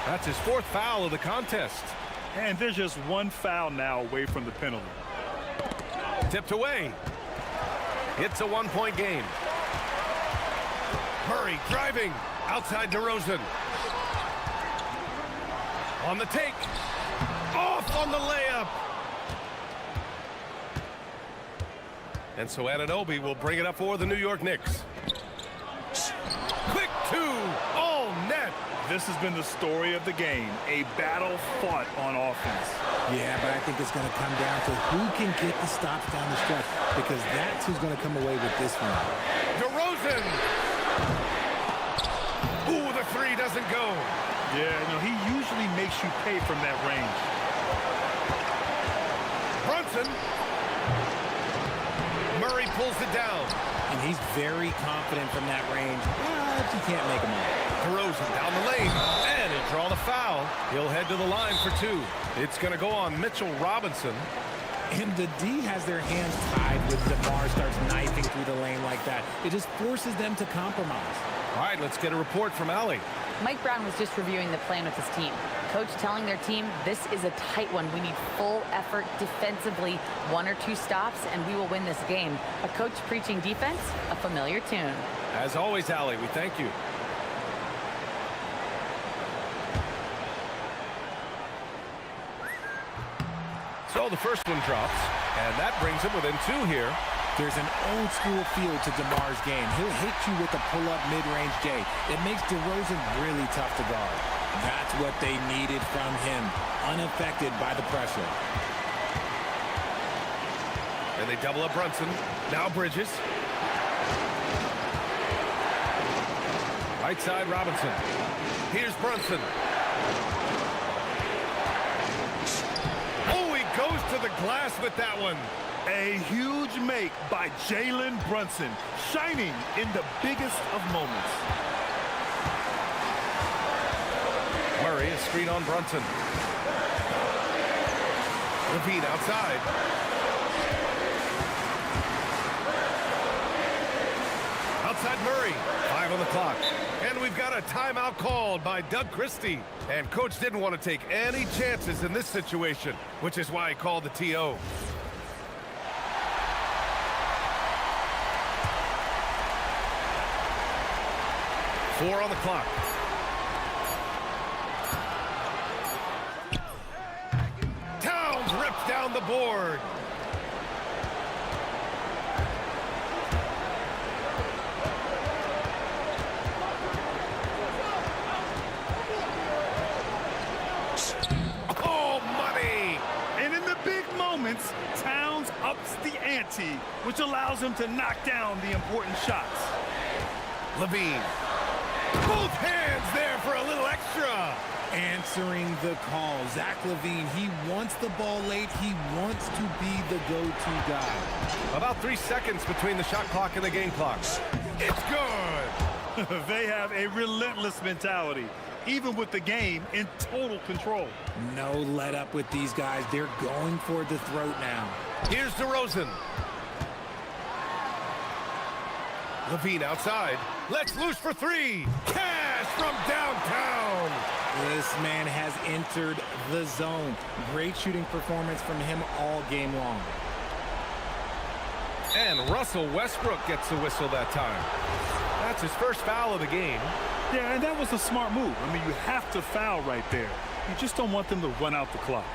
That's his 4th foul of the contest. And there's just one foul now away from the penalty. Tipped away. It's a 1-point game. Murray driving outside DeRozan. On the take. Off on the layup. And so Anunoby will bring it up for the New York Knicks. Quick 2. All net. This has been the story of the game, a battle fought on offense. Yeah, but I think it's going to come down to who can get the stops down the stretch, because that's who's going to come away with this one. DeRozan. Ooh, the 3 doesn't go. Yeah, he usually makes you pay from that range. Brunson. Murray pulls it down. And he's very confident from that range, but you can't make him all. DeRozan down the lane, and he'll draw the foul. He'll head to the line for 2. It's going to go on Mitchell Robinson. And the D has their hands tied when DeMar starts knifing through the lane like that. It just forces them to compromise. All right, let's get a report from Allie. Mike Brown was just reviewing the plan with his team. Coach telling their team, this is a tight one. We need full effort defensively, 1 or 2 stops, and we will win this game. A coach preaching defense, a familiar tune. As always, Allie, we thank you. So the first one drops, and that brings him within 2 here. There's an old school feel to DeMar's game. He'll hit you with a pull-up mid-range J. It makes DeRozan really tough to guard. That's what they needed from him, unaffected by the pressure. And they double up Brunson. Now Bridges. Right side Robinson. Here's Brunson. Oh, he goes to the glass with that one. A huge make by Jalen Brunson, shining in the biggest of moments. Murray, a screen on Brunson. Levine outside. Outside Murray. 5 on the clock. And we've got a timeout called by Doug Christie. And coach didn't want to take any chances in this situation, which is why he called the TO. Four on the clock. Towns rips down the board. Oh, money! And in the big moments, Towns ups the ante, which allows him to knock down the important shots. Levine. Both hands there for a little extra. Answering the call. Zach LaVine, he wants the ball late. He wants to be the go-to guy. About 3 seconds between the shot clock and the game clock. It's good. They have a relentless mentality, even with the game in total control. No let up with these guys. They're going for the throat now. Here's DeRozan. Levine outside. Let's loose for 3. Cash from downtown. This man has entered the zone. Great shooting performance from him all game long. And Russell Westbrook gets the whistle that time. That's his first foul of the game. Yeah, and that was a smart move. I mean, you have to foul right there. You just don't want them to run out the clock.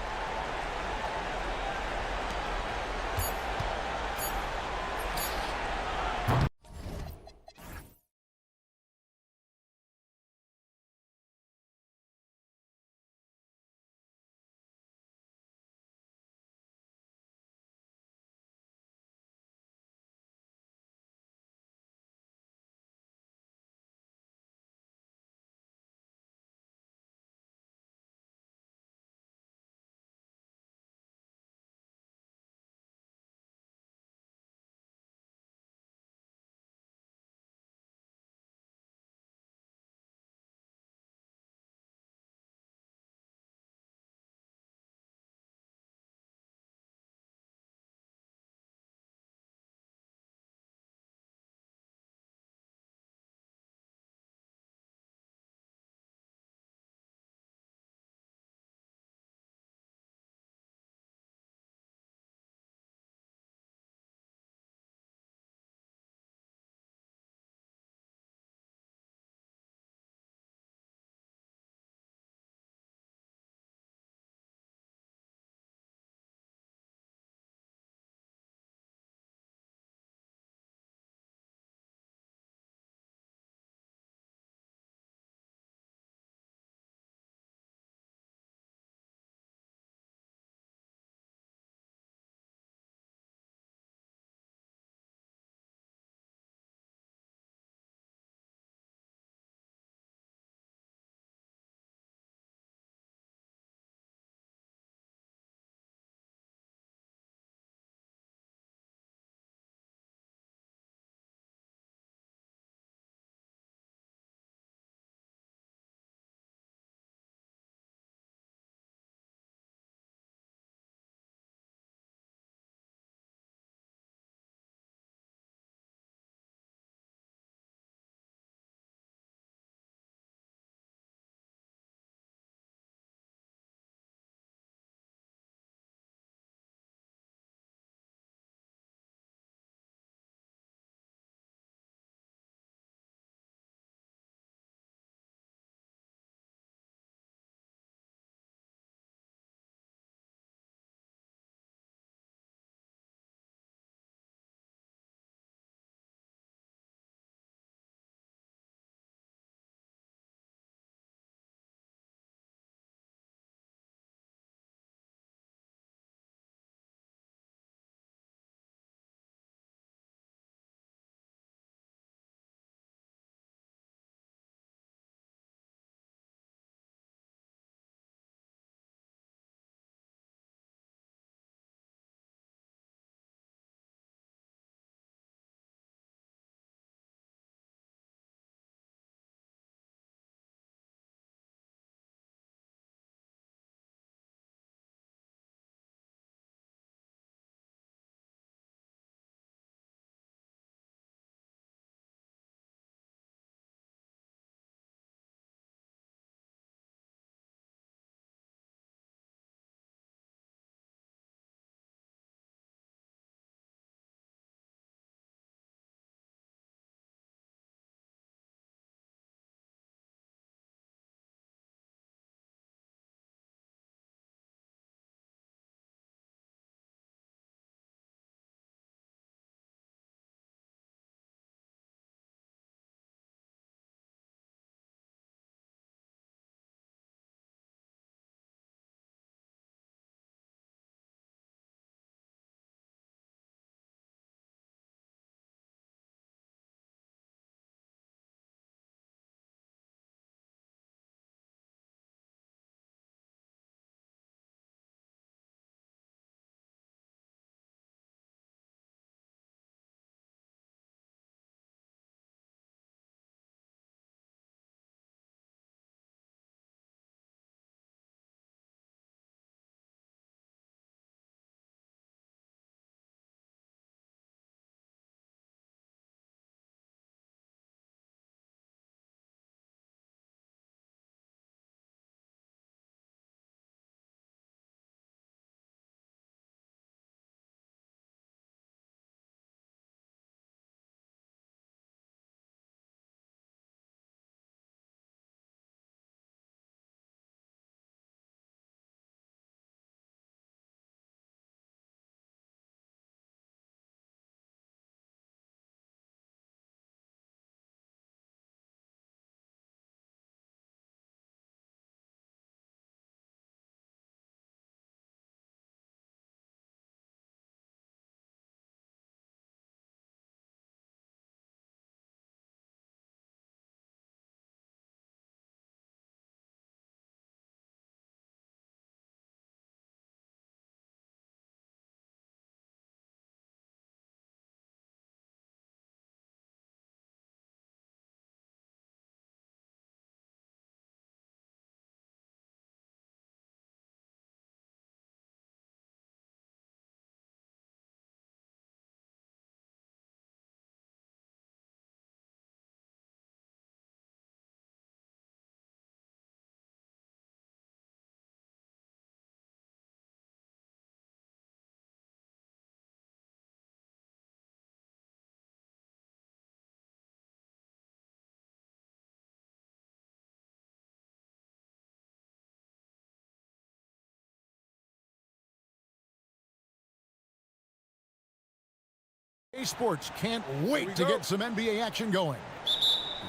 Sports can't wait to get some NBA action going.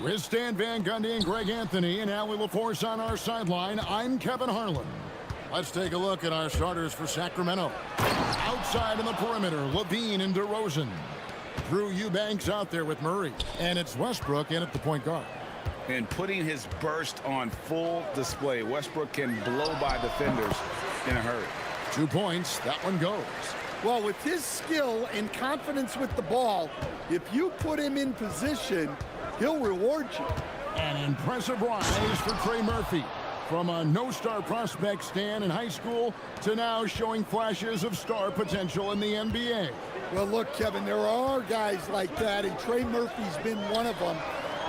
With Stan Van Gundy and Greg Anthony and Allie LaForce on our sideline, I'm Kevin Harlan. Let's take a look at our starters for Sacramento. Outside in the perimeter, Levine and DeRozan. Drew Eubanks out there with Murray. And it's Westbrook in at the point guard. And putting his burst on full display. Westbrook can blow by defenders in a hurry. 2 points. That one goes. Well, with his skill and confidence with the ball, if you put him in position, he'll reward you. An impressive rise for Trey Murphy. From a no-star prospect stand in high school to now showing flashes of star potential in the NBA. Well, look, Kevin, there are guys like that, and Trey Murphy's been one of them.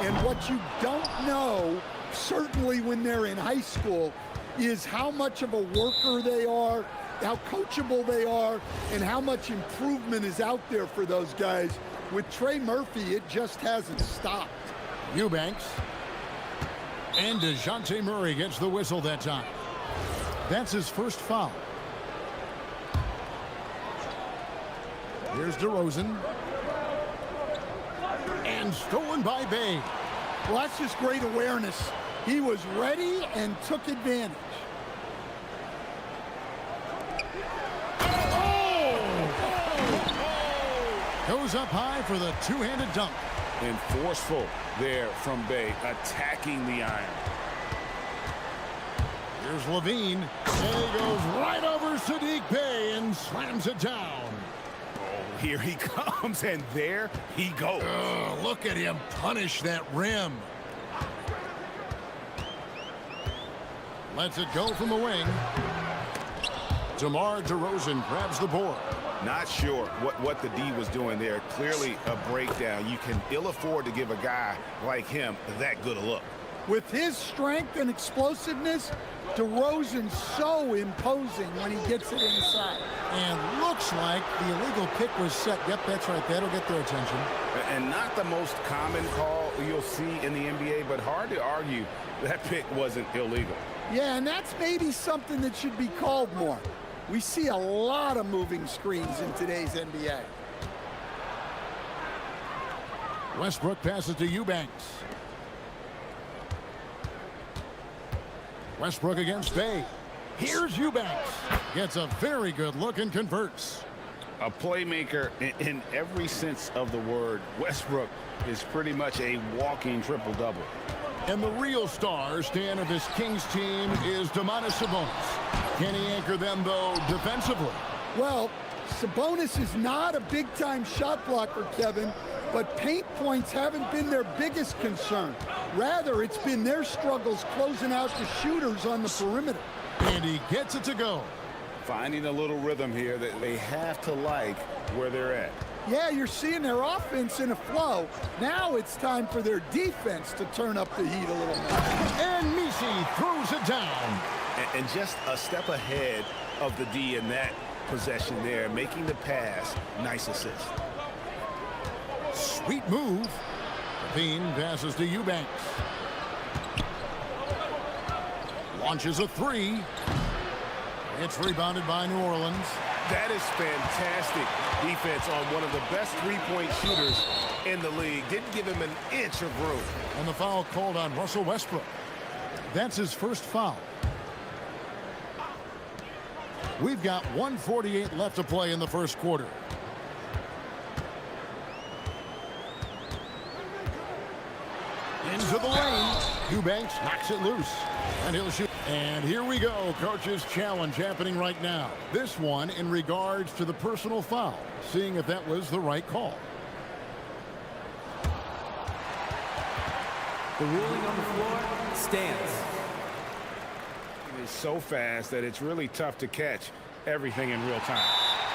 And what you don't know, certainly when they're in high school, is how much of a worker they are, how coachable they are, and how much improvement is out there for those guys. With Trey Murphy, it just hasn't stopped. Eubanks. And DeJounte Murray gets the whistle that time. That's his first foul. Here's DeRozan. And stolen by Bay. Well, that's just great awareness. He was ready and took advantage. Goes up high for the two-handed dunk. And forceful there from Bay, attacking the iron. Here's Levine. And he goes right over Sadiq Bey and slams it down. Oh, here he comes, and there he goes. Look at him punish that rim. Lets it go from the wing. DeMar DeRozan grabs the board. Not sure what the D was doing there. Clearly a breakdown. You can ill afford to give a guy like him that good a look. With his strength and explosiveness, DeRozan's so imposing when he gets it inside. And looks like the illegal kick was set. Yep, that's right. That'll get their attention. And not the most common call you'll see in the NBA, but hard to argue that pick wasn't illegal. Yeah, and that's maybe something that should be called more. We see a lot of moving screens in today's NBA. Westbrook passes to Eubanks. Westbrook against Bay. Here's Eubanks. Gets a very good look and converts. A playmaker in every sense of the word. Westbrook is pretty much a walking triple-double. And the real star stand of this Kings team is Domantas Sabonis. Can he anchor them, though, defensively? Well, Sabonis is not a big-time shot blocker, Kevin, but paint points haven't been their biggest concern. Rather, it's been their struggles closing out the shooters on the perimeter. And he gets it to go. Finding a little rhythm here that they have to like where they're at. Yeah, you're seeing their offense in a flow. Now it's time for their defense to turn up the heat a little more. And Misi throws it down. And just a step ahead of the D in that possession there, making the pass. Nice assist. Sweet move. Levine passes to Eubanks. Launches a three. It's rebounded by New Orleans. That is fantastic defense on one of the best three-point shooters in the league. Didn't give him an inch of room. And the foul called on Russell Westbrook. That's his first foul. We've got 1:48 left to play in the first quarter. Into the lane. Eubanks knocks it loose. And he'll shoot. And here we go. Coach's challenge happening right now. This one in regards to the personal foul. Seeing if that was the right call. The ruling on the floor stands. It is so fast that it's really tough to catch everything in real time.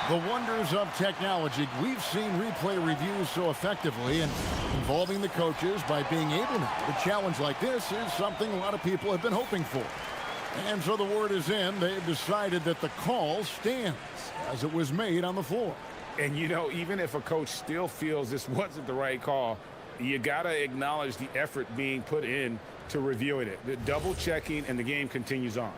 The wonders of technology. We've seen replay reviews so effectively and involving the coaches by being able to. A challenge like this is something a lot of people have been hoping for. And so the word is in. They've decided that the call stands as it was made on the floor. And, you know, even if a coach still feels this wasn't the right call, you got to acknowledge the effort being put in to reviewing it. The double checking, and the game continues on.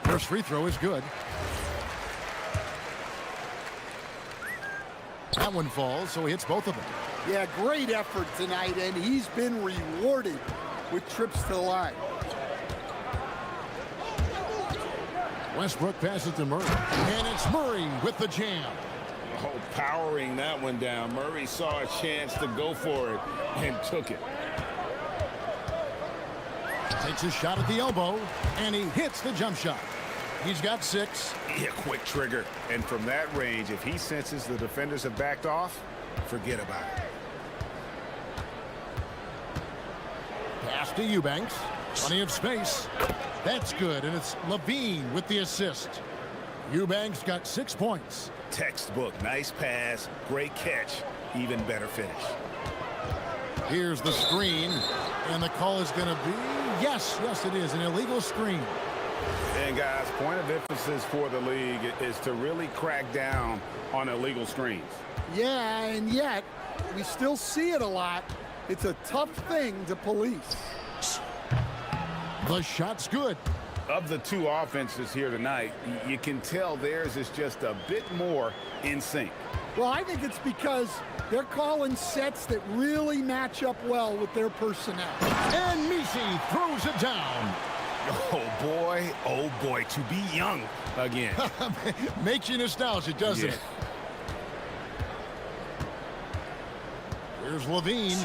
First free throw is good. That one falls, so he hits both of them. Yeah, great effort tonight, and he's been rewarded with trips to the line. Westbrook passes to Murray, and it's Murray with the jam. Oh, powering that one down. Murray saw a chance to go for it and took it. Takes a shot at the elbow, and he hits the jump shot. He's got 6. Yeah, quick trigger. And from that range, if he senses the defenders have backed off, forget about it. Pass to Eubanks. Plenty of space. That's good, and it's Levine with the assist. Eubanks got 6 points. Textbook. Nice pass. Great catch. Even better finish. Here's the screen, and the call is going to be, yes, it is, an illegal screen. And guys, point of emphasis for the league is to really crack down on illegal screens. Yeah, and yet we still see it a lot. It's a tough thing to police. The shot's good. Of the two offenses here tonight, you can tell theirs is just a bit more in sync. Well, I think it's because they're calling sets that really match up well with their personnel. And Misi throws it down. Oh boy, to be young again. Makes you nostalgic, doesn't it? Here's Levine.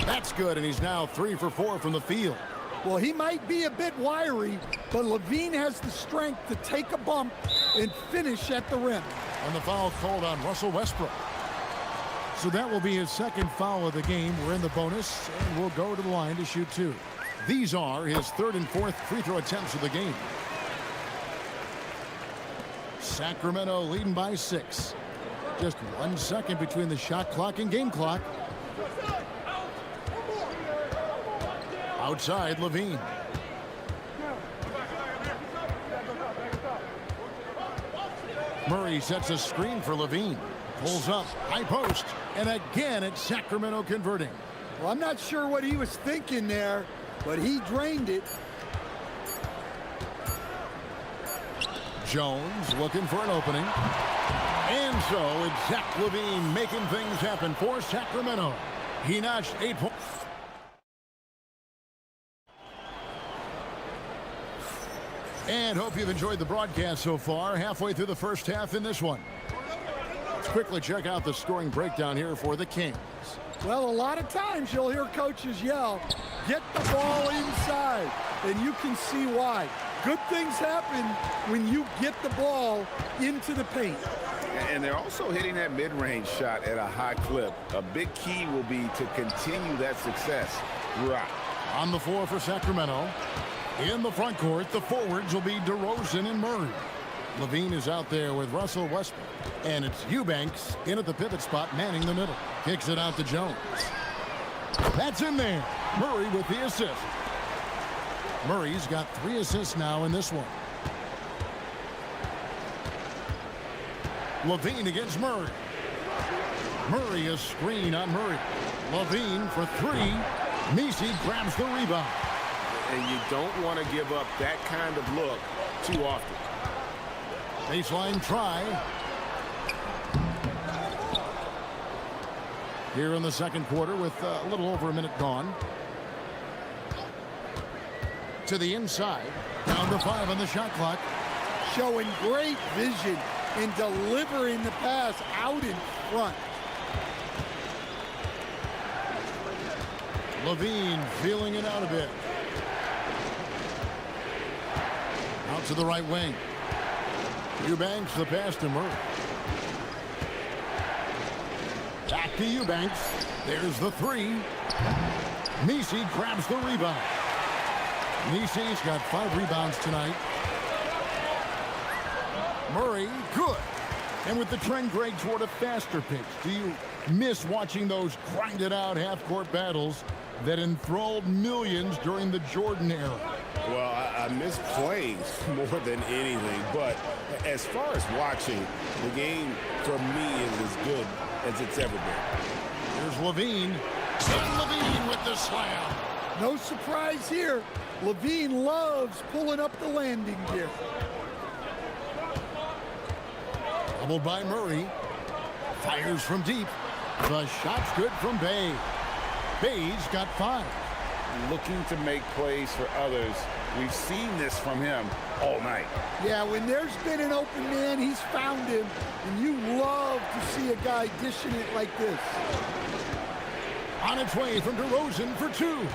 That's good, and he's now 3 for 4 from the field. Well, he might be a bit wiry, but Levine has the strength to take a bump and finish at the rim. And the foul called on Russell Westbrook. So that will be his second foul of the game. We're in the bonus, and we'll go to the line to shoot 2. These are his 3rd and 4th free throw attempts of the game. Sacramento leading by 6. Just 1 second between the shot clock and game clock. Outside, Levine. Murray sets a screen for Levine. Pulls up, high post, and again it's Sacramento converting. Well, I'm not sure what he was thinking there, but he drained it. Jones looking for an opening. And so it's Zach Levine making things happen for Sacramento. He notched 8 points. And hope you've enjoyed the broadcast so far. Halfway through the first half in this one. Let's quickly check out the scoring breakdown here for the Kings. Well, a lot of times you'll hear coaches yell, get the ball inside, and you can see why. Good things happen when you get the ball into the paint. And they're also hitting that mid-range shot at a high clip. A big key will be to continue that success throughout. On the floor for Sacramento. In the front court, the forwards will be DeRozan and Murray. Levine is out there with Russell Westbrook. And it's Eubanks in at the pivot spot, manning the middle. Kicks it out to Jones. That's in there. Murray with the assist. Murray's got 3 assists now in this one. Levine against Murray. Murray a screen on Murray. Levine for 3. Misi grabs the rebound. And you don't want to give up that kind of look too often. Baseline try. Here in the second quarter with a little over a minute gone. To the inside. Down to 5 on the shot clock. Showing great vision in delivering the pass out in front. Levine feeling it out a bit. Out to the right wing. Eubanks the pass to Murray. Back to Eubanks. There's the 3. Misi grabs the rebound. Misi's got 5 rebounds tonight. Murray, good. And with the trend, Greg, toward a faster pace, do you miss watching those grinded-out half-court battles that enthralled millions during the Jordan era? Well, I miss playing more than anything, but as far as watching, the game for me is as good as it's ever been. Here's Levine. And Levine with the slam. No surprise here. Levine loves pulling up the landing gear. Doubled by Murray. Fires from deep. The shot's good from Bay. Bay's got 5. Looking to make plays for others. We've seen this from him all night. Yeah, when there's been an open man, he's found him. And you love to see a guy dishing it like this. On its way from DeRozan for 2.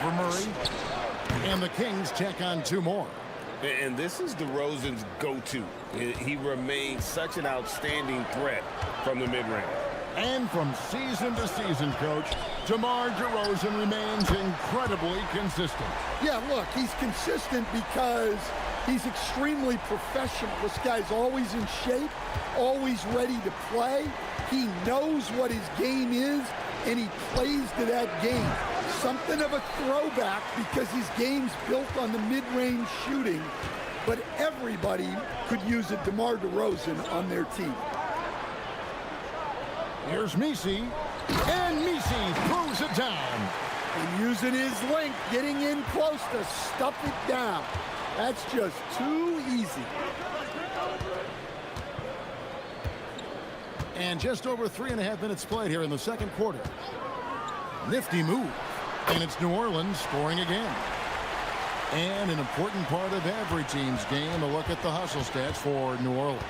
For Murray. And the Kings check on 2 more. And this is DeRozan's go-to. He remains such an outstanding threat from the mid-range. And from season to season, Coach, DeMar DeRozan remains incredibly consistent. Yeah, look, he's consistent because he's extremely professional. This guy's always in shape, always ready to play. He knows what his game is, and he plays to that game. Something of a throwback because his game's built on the mid-range shooting, but everybody could use a DeMar DeRozan on their team. Here's Messi, and Messi throws it down. And using his length, getting in close to stuff it down. That's just too easy. And just over 3.5 minutes played here in the second quarter. Nifty move. And it's New Orleans scoring again. And an important part of every team's game, a look at the hustle stats for New Orleans.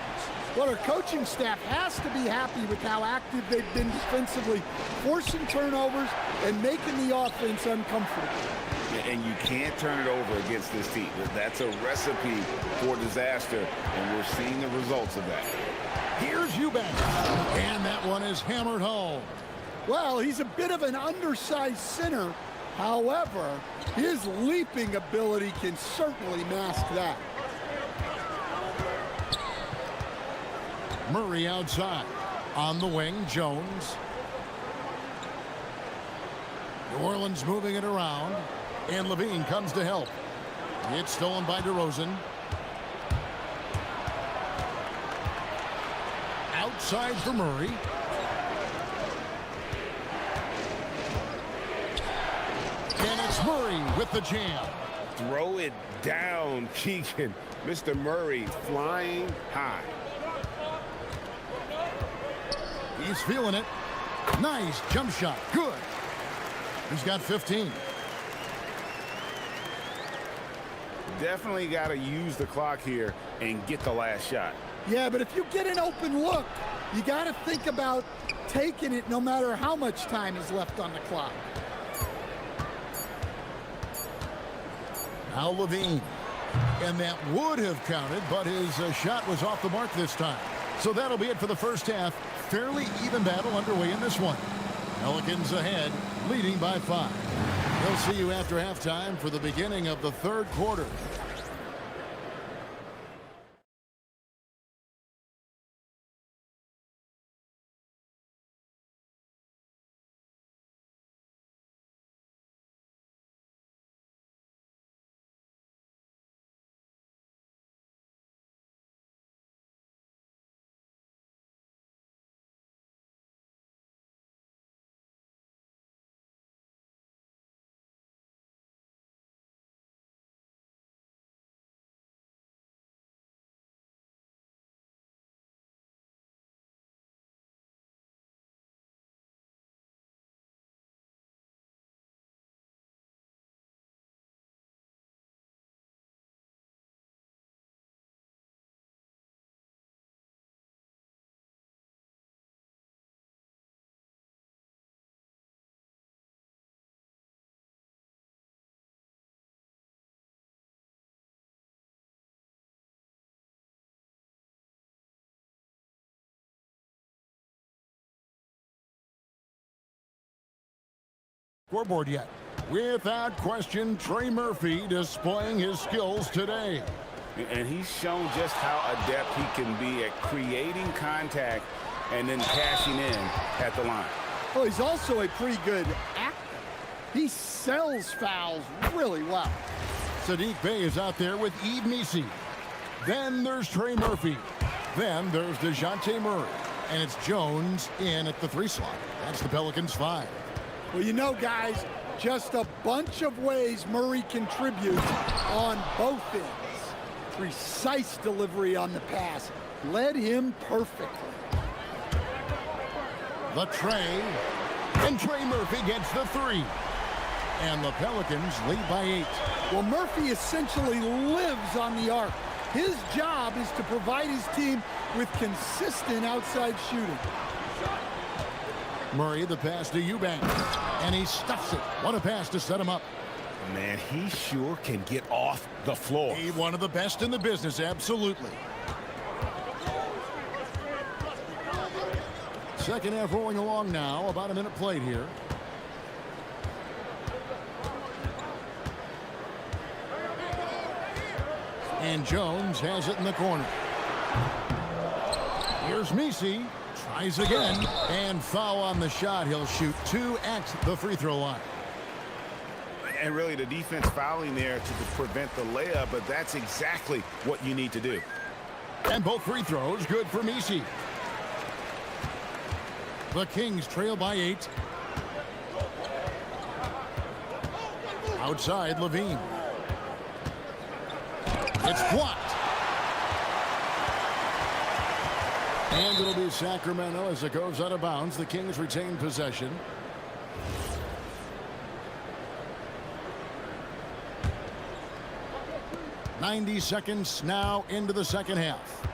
Well, our coaching staff has to be happy with how active they've been defensively, forcing turnovers and making the offense uncomfortable. And you can't turn it over against this team. That's a recipe for disaster, and we're seeing the results of that. Here's Eubanks, and that one is hammered home. Well, he's a bit of an undersized center. However, his leaping ability can certainly mask that. Murray outside. On the wing, Jones. New Orleans moving it around. And Levine comes to help. It's stolen by DeRozan. Outside for Murray. And it's Murray with the jam. Throw it down, Keegan. Mr. Murray flying high. He's feeling it. Nice jump shot. Good. He's got 15. Definitely got to use the clock here and get the last shot. Yeah, but if you get an open look, you got to think about taking it no matter how much time is left on the clock. Now Levine. And that would have counted, but his shot was off the mark this time. So that'll be it for the first half. Fairly even battle underway in this one. Pelicans ahead, leading by 5. We'll see you after halftime for the beginning of the third quarter. Scoreboard yet. Without question, Trey Murphy displaying his skills today. And he's shown just how adept he can be at creating contact and then cashing in at the line. Well, he's also a pretty good actor. He sells fouls really well. Sadiq Bey is out there with Eve Messi. Then there's Trey Murphy. Then there's DeJounte Murray. And it's Jones in at the 3 slot. That's the Pelicans 5. Well, you know, guys, just a bunch of ways Murray contributes on both ends. Precise delivery on the pass. Led him perfectly. The Trey. And Trey Murphy gets the three. And the Pelicans lead by 8. Well, Murphy essentially lives on the arc. His job is to provide his team with consistent outside shooting. Murray, the pass to Eubanks. And he stuffs it. What a pass to set him up. Man, he sure can get off the floor. He's one of the best in the business, absolutely. Second half rolling along now. About a minute played here. And Jones has it in the corner. Here's Messi. Tries again. And foul on the shot. He'll shoot 2 at the free throw line. And really the defense fouling there to prevent the layup, but that's exactly what you need to do. And both free throws good for Messi. The Kings trail by 8. Outside, Levine. It's blocked. And it'll be Sacramento as it goes out of bounds. The Kings retain possession. .90 seconds now into the second half.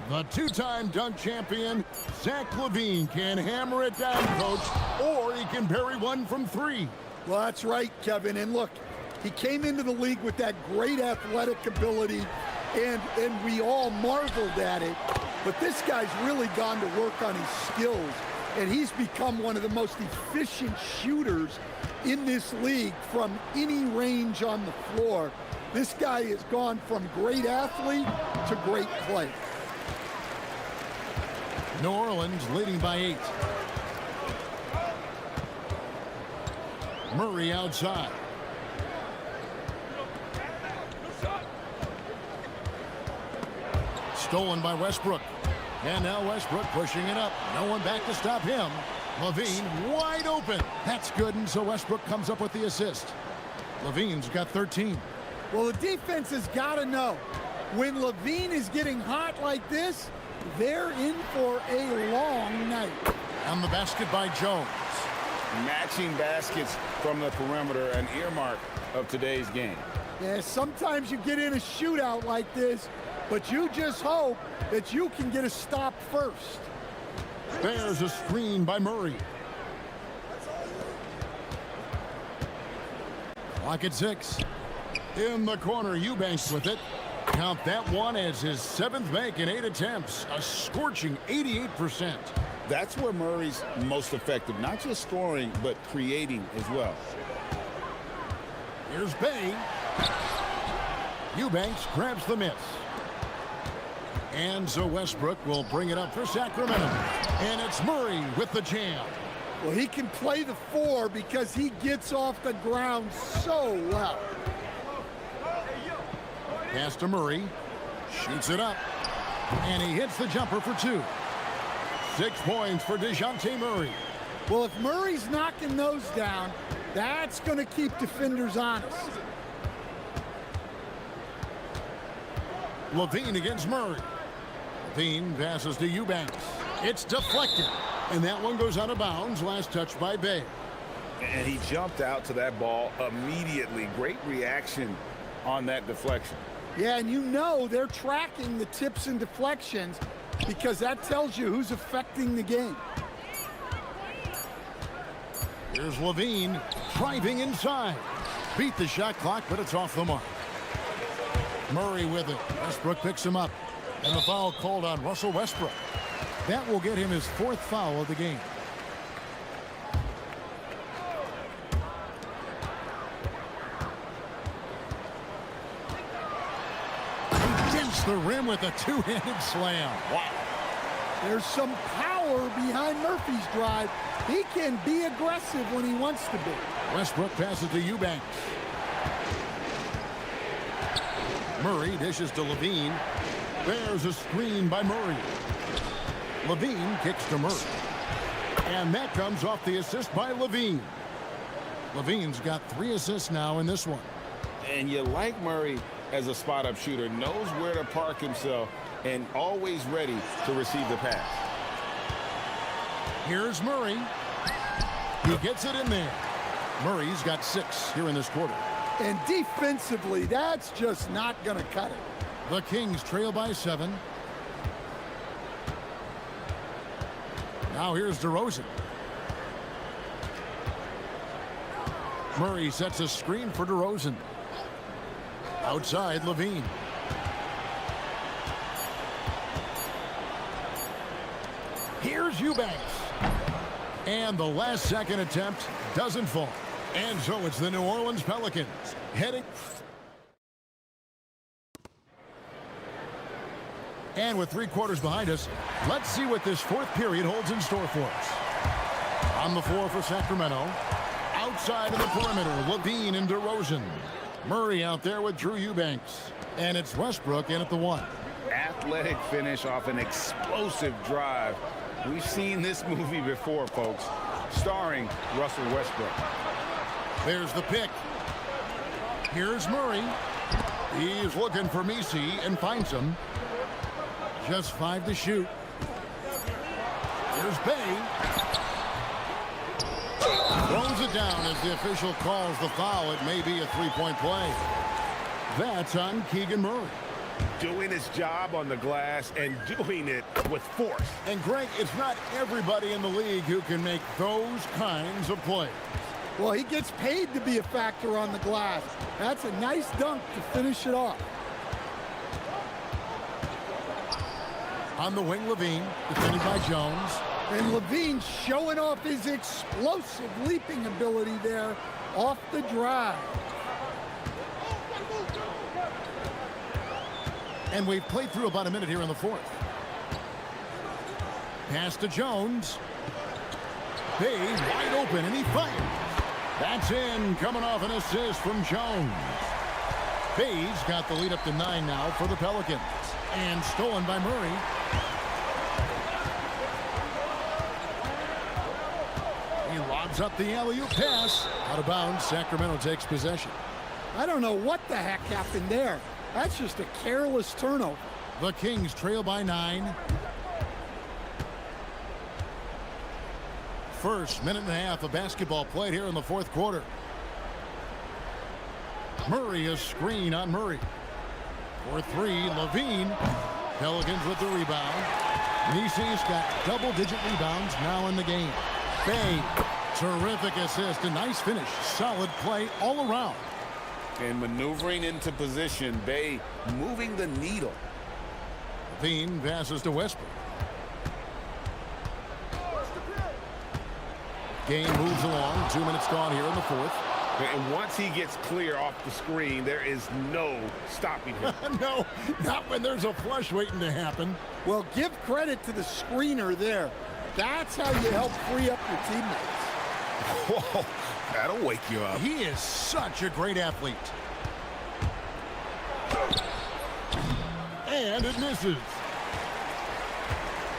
The two-time dunk champion, Zach LaVine, can hammer it down, Coach, or he can bury one from 3. Well, that's right, Kevin. And look, he came into the league with that great athletic ability, and we all marveled at it. But this guy's really gone to work on his skills, and he's become one of the most efficient shooters in this league from any range on the floor. This guy has gone from great athlete to great play. New Orleans leading by 8. Murray outside. Stolen by Westbrook. And now Westbrook pushing it up. No one back to stop him. LaVine wide open. That's good, and so Westbrook comes up with the assist. LaVine's got 13. Well, the defense has got to know, when LaVine is getting hot like this, they're in for a long night. On the basket by Jones. Matching baskets from the perimeter, an earmark of today's game. Yeah, sometimes you get in a shootout like this, but you just hope that you can get a stop first. There's a screen by Murray. Clock at 6. In the corner, Eubanks with it. Count that one as his 7th make in 8 attempts. A scorching 88%. That's where Murray's most effective, not just scoring, but creating as well. Here's Bay. Eubanks grabs the miss. And so Westbrook will bring it up for Sacramento. And it's Murray with the jam. Well, he can play the 4 because he gets off the ground so well. Pass to Murray. Shoots it up. And he hits the jumper for 2. 6 points for DeJounte Murray. Well, if Murray's knocking those down, that's going to keep defenders honest. LaVine against Murray. LaVine passes to Eubanks. It's deflected. And that one goes out of bounds. Last touch by Bay. And he jumped out to that ball immediately. Great reaction on that deflection. Yeah, and you know they're tracking the tips and deflections because that tells you who's affecting the game. Here's LaVine driving inside. Beat the shot clock, but it's off the mark. Murray with it. Westbrook picks him up. And the foul called on Russell Westbrook. That will get him his 4th foul of the game. He dents the rim with a 2-handed slam. Wow. There's some power behind Murphy's drive. He can be aggressive when he wants to be. Westbrook passes to Eubanks. Murray dishes to LaVine. There's a screen by Murray. LaVine kicks to Murray. And that comes off the assist by LaVine. LaVine's got 3 assists now in this one. And you like Murray as a spot-up shooter, knows where to park himself, and always ready to receive the pass. Here's Murray. He gets it in there. Murray's got 6 here in this quarter. And defensively, that's just not going to cut it. The Kings trail by 7. Now here's DeRozan. Murray sets a screen for DeRozan. Outside, Levine. Here's Eubanks. And the last-second attempt doesn't fall. And so it's the New Orleans Pelicans heading. And with 3 quarters behind us, let's see what this 4th period holds in store for us. On the floor for Sacramento. Outside of the perimeter, Levine and DeRozan. Murray out there with Drew Eubanks. And it's Westbrook in at the 1. Athletic finish off an explosive drive. We've seen this movie before, folks, starring Russell Westbrook. There's the pick. Here's Murray. He's looking for Messi and finds him. Just 5 to shoot. Here's Bay. Throws it down as the official calls the foul. It may be a 3-point play. That's on Keegan Murray. Doing his job on the glass and doing it with force. And Greg, it's not everybody in the league who can make those kinds of plays. Well, he gets paid to be a factor on the glass. That's a nice dunk to finish it off. On the wing, Levine, defended by Jones. And Levine showing off his explosive leaping ability there off the drive. And we've played through about a minute here in the 4th. Pass to Jones. Bay wide open, and he fires. That's in, coming off an assist from Jones. Bay's got the lead up to 9 now for the Pelicans. And stolen by Murray. He lobs up the alley-oop pass. Out of bounds, Sacramento takes possession. I don't know what the heck happened there. That's just a careless turnover. The Kings trail by 9. First minute and a half of basketball played here in the 4th quarter. Murray a screen on Murray. For 3, Levine. Pelicans with the rebound. Nisi's got double-digit rebounds now in the game. Bay, terrific assist, a nice finish. Solid play all around. And maneuvering into position, Bay moving the needle. Levine passes to Westbrook. Game moves along. 2 minutes gone here in the 4th. And once he gets clear off the screen, there is no stopping him. No, not when there's a flush waiting to happen. Well, give credit to the screener there. That's how you help free up your teammates. Whoa, that'll wake you up. He is such a great athlete. And it misses.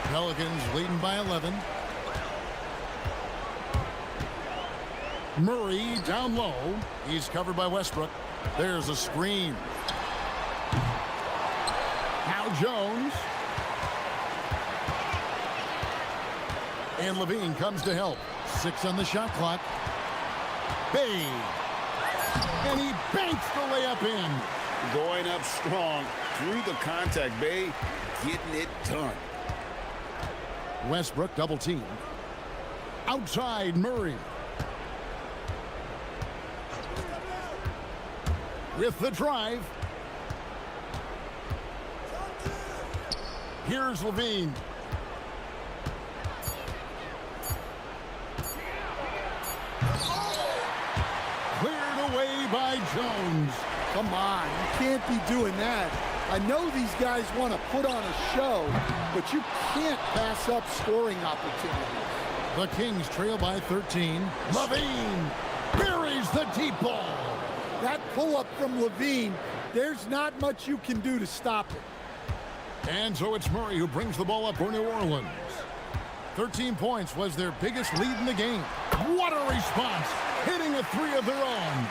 Pelicans leading by 11. Murray down low. He's covered by Westbrook. There's a screen. Now Jones. And Levine comes to help. 6 on the shot clock. Bay. And he banks the layup in. Going up strong through the contact. Bay getting it done. Westbrook double team. Outside Murray. With the drive. Here's Levine. Cleared away by Jones. Come on, you can't be doing that. I know these guys want to put on a show, but you can't pass up scoring opportunities. The Kings trail by 13. Levine buries the deep ball. That pull-up from Levine, there's not much you can do to stop it. And so it's Murray who brings the ball up for New Orleans. 13 points was their biggest lead in the game. What a response, hitting a 3 of their own.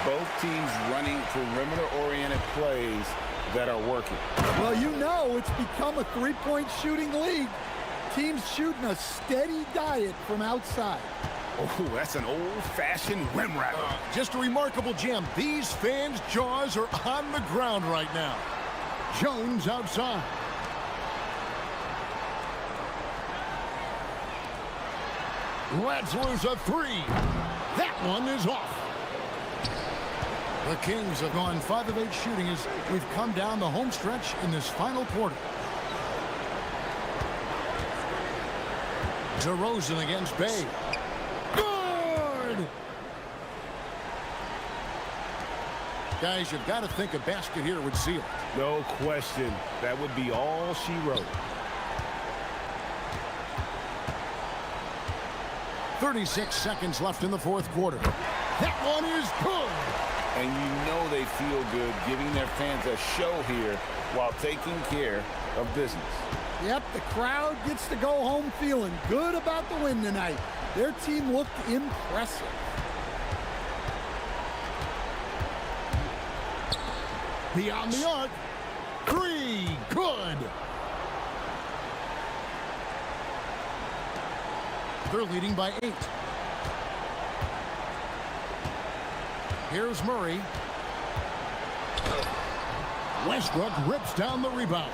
both teams running perimeter-oriented plays that are working. Well, you know it's become a three-point shooting league. Teams shooting a steady diet from outside. Oh, that's an old-fashioned rim rattler. Just a remarkable gem. These fans' jaws are on the ground right now. Jones outside. Let's lose a three. That one is off. The Kings have gone 5 of 8 shooting as we've come down the home stretch in this final quarter. DeRozan against Bay. Good! Guys, you've got to think a basket here would seal it. No question. That would be all she wrote. 36 seconds left in the fourth quarter. That one is good. And you know they feel good giving their fans a show here while taking care of business. Yep, the crowd gets to go home feeling good about the win tonight. Their team looked impressive. Beyond the arc. Three. Good. They're leading by 8. Here's Murray. Westbrook rips down the rebound.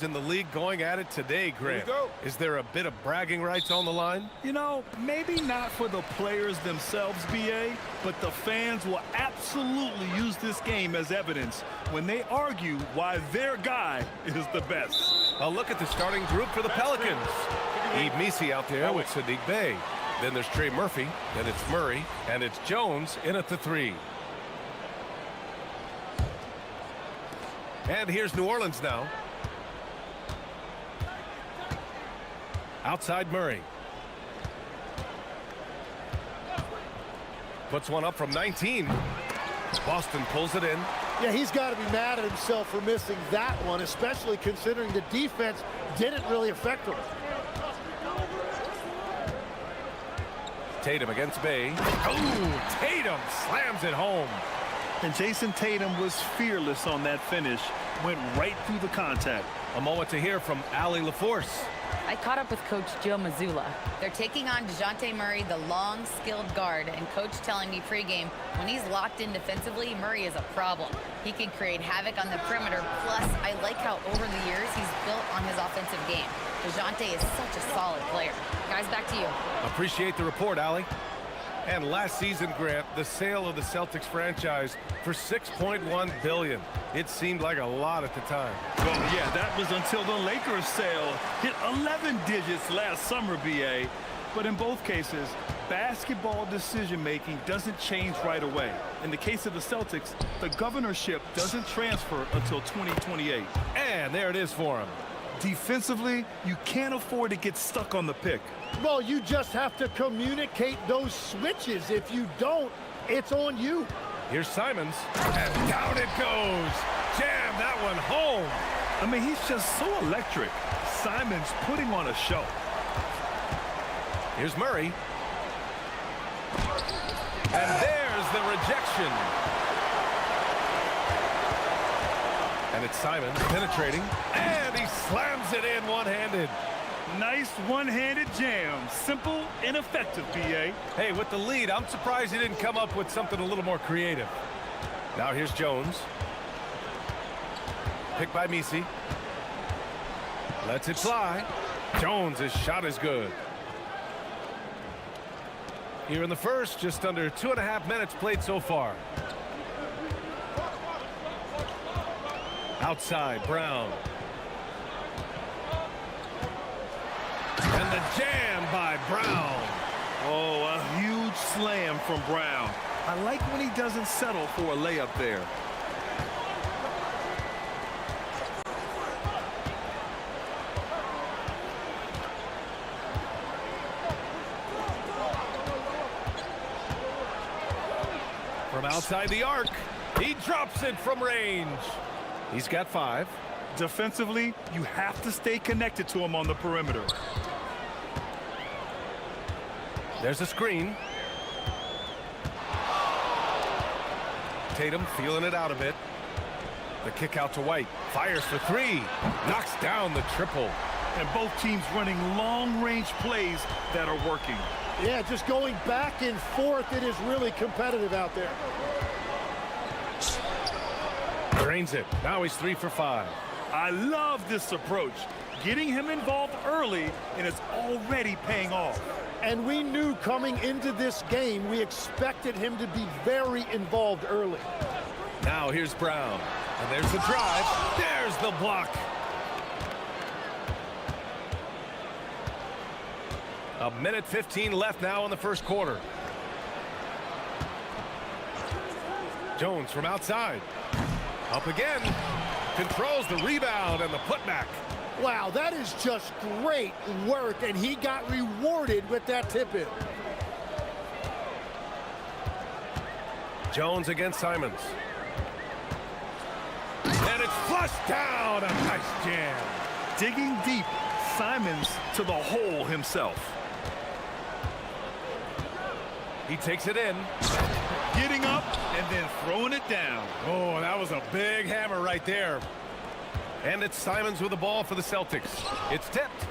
in the league going at it today, Grant. Is there a bit of bragging rights on the line? You know, maybe not for the players themselves, BA, but the fans will absolutely use this game as evidence when they argue why their guy is the best. A look at the starting group for the Pelicans. Eve Misi out there with Sadiq Bey. Then there's Trey Murphy, then it's Murray, and it's Jones in at the 3. And here's New Orleans now. Outside Murray. Puts one up from 19. Boston pulls it in. Yeah, he's got to be mad at himself for missing that one, especially considering the defense didn't really affect him. Tatum against Bey. Oh, Tatum slams it home. And Jason Tatum was fearless on that finish. Went right through the contact. A moment to hear from Allie LaForce. I caught up with Coach Joe Mazzulla. They're taking on DeJounte Murray, the long, skilled guard, and Coach telling me pregame, when he's locked in defensively, Murray is a problem. He can create havoc on the perimeter, plus I like how over the years he's built on his offensive game. DeJounte is such a solid player. Guys, back to you. Appreciate the report, Allie. And last season, Grant, the sale of the Celtics franchise for $6.1 billion. It seemed like a lot at the time. Well, yeah, that was until the Lakers sale hit 11 digits last summer, BA. But in both cases, basketball decision-making doesn't change right away. In the case of the Celtics, the governorship doesn't transfer until 2028. And there it is for him. Defensively, you can't afford to get stuck on the pick. Well, you just have to communicate those switches. If you don't, it's on you. Here's Simons, and down it goes. Jam that one home. I mean, he's just so electric. Simons putting on a show. Here's Murray. And there's the rejection. And it's Simons penetrating, and he slams it in one-handed. Nice one-handed jam. Simple and effective, BA. Hey, with the lead, I'm surprised he didn't come up with something a little more creative. Now here's Jones. Picked by Misi. Lets it fly. Jones' shot is good. Here in the first, just under 2.5 minutes played so far. Outside, Brown. And the jam by Brown. Oh, a huge slam from Brown. I like when he doesn't settle for a layup there. From outside the arc, he drops it from range. He's got 5. Defensively, you have to stay connected to him on the perimeter. There's a screen. Tatum feeling it out a bit. The kick out to White. Fires for 3. Knocks down the triple. And both teams running long-range plays that are working. Yeah, just going back and forth. It is really competitive out there. Drains it. Now he's 3 for 5. I love this approach. Getting him involved early, and it's already paying off. And we knew coming into this game, we expected him to be very involved early. Now here's Brown. And there's the drive. There's the block. A minute 15 left now in the first quarter. Jones from outside. Up again. Controls the rebound and the putback. Wow, that is just great work, and he got rewarded with that tip-in. Jones against Simons. And it's flushed down. A nice jam. Digging deep, Simons to the hole himself. He takes it in. Getting up and then throwing it down. Oh, that was a big hammer right there. And it's Simons with the ball for the Celtics. It's tipped.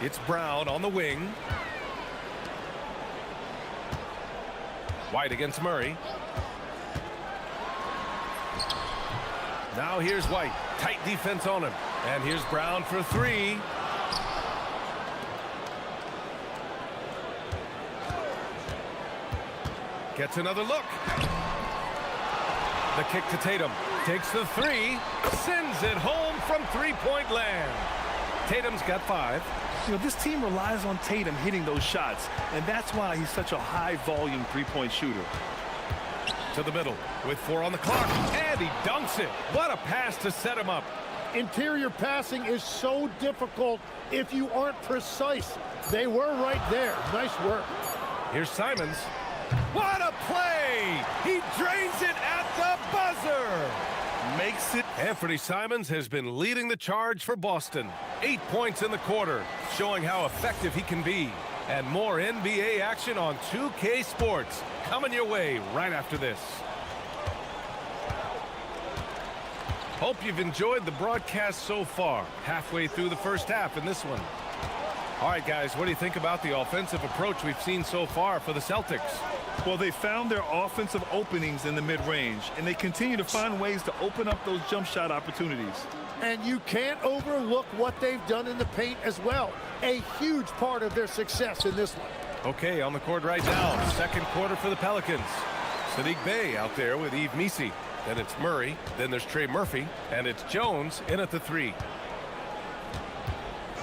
It's Brown on the wing. White against Murray. Now here's White. Tight defense on him. And here's Brown for three. Gets another look. The kick to Tatum. Takes the three. Sends it home from three-point land. Tatum's got 5. You know, this team relies on Tatum hitting those shots, and that's why he's such a high-volume three-point shooter. To the middle with 4 on the clock, and he dunks it. What a pass to set him up. Interior passing is so difficult if you aren't precise. They were right there. Nice work. Here's Simons. What a play! He drains it at the buzzer. Makes it. Anthony Simons has been leading the charge for Boston. 8 points in the quarter, showing how effective he can be. And more NBA action on 2K Sports coming your way right after this. Hope you've enjoyed the broadcast so far. Halfway through the first half in this one. All right, guys, what do you think about the offensive approach we've seen so far for the Celtics? Well, they found their offensive openings in the mid-range, and they continue to find ways to open up those jump shot opportunities. And you can't overlook what they've done in the paint as well. A huge part of their success in this one. Okay, on the court right now, second quarter for the Pelicans. Sadiq Bey out there with Yves Missi. Then it's Murray, then there's Trey Murphy, and it's Jones in at the 3.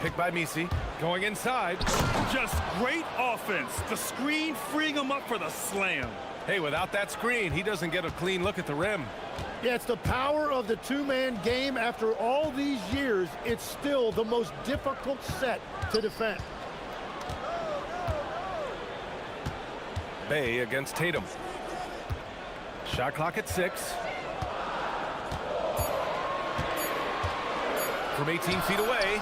Picked by Missi, going inside. Just great offense. The screen freeing him up for the slam. Hey, without that screen, he doesn't get a clean look at the rim. Yeah, it's the power of the two-man game. After all these years, it's still the most difficult set to defend. Bey against Tatum. Shot clock at 6. From 18 feet away,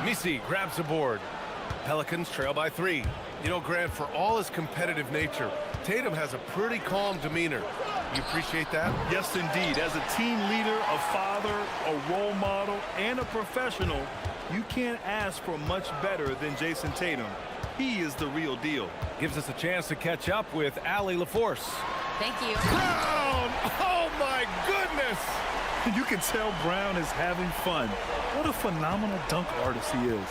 Missi grabs the board. Pelicans trail by 3. You know, Grant, for all his competitive nature, Tatum has a pretty calm demeanor. You appreciate that? Yes, indeed. As a team leader, a father, a role model, and a professional, you can't ask for much better than Jason Tatum. He is the real deal. Gives us a chance to catch up with Allie LaForce. Thank you. Brown! Oh, my goodness! You can tell Brown is having fun. What a phenomenal dunk artist he is.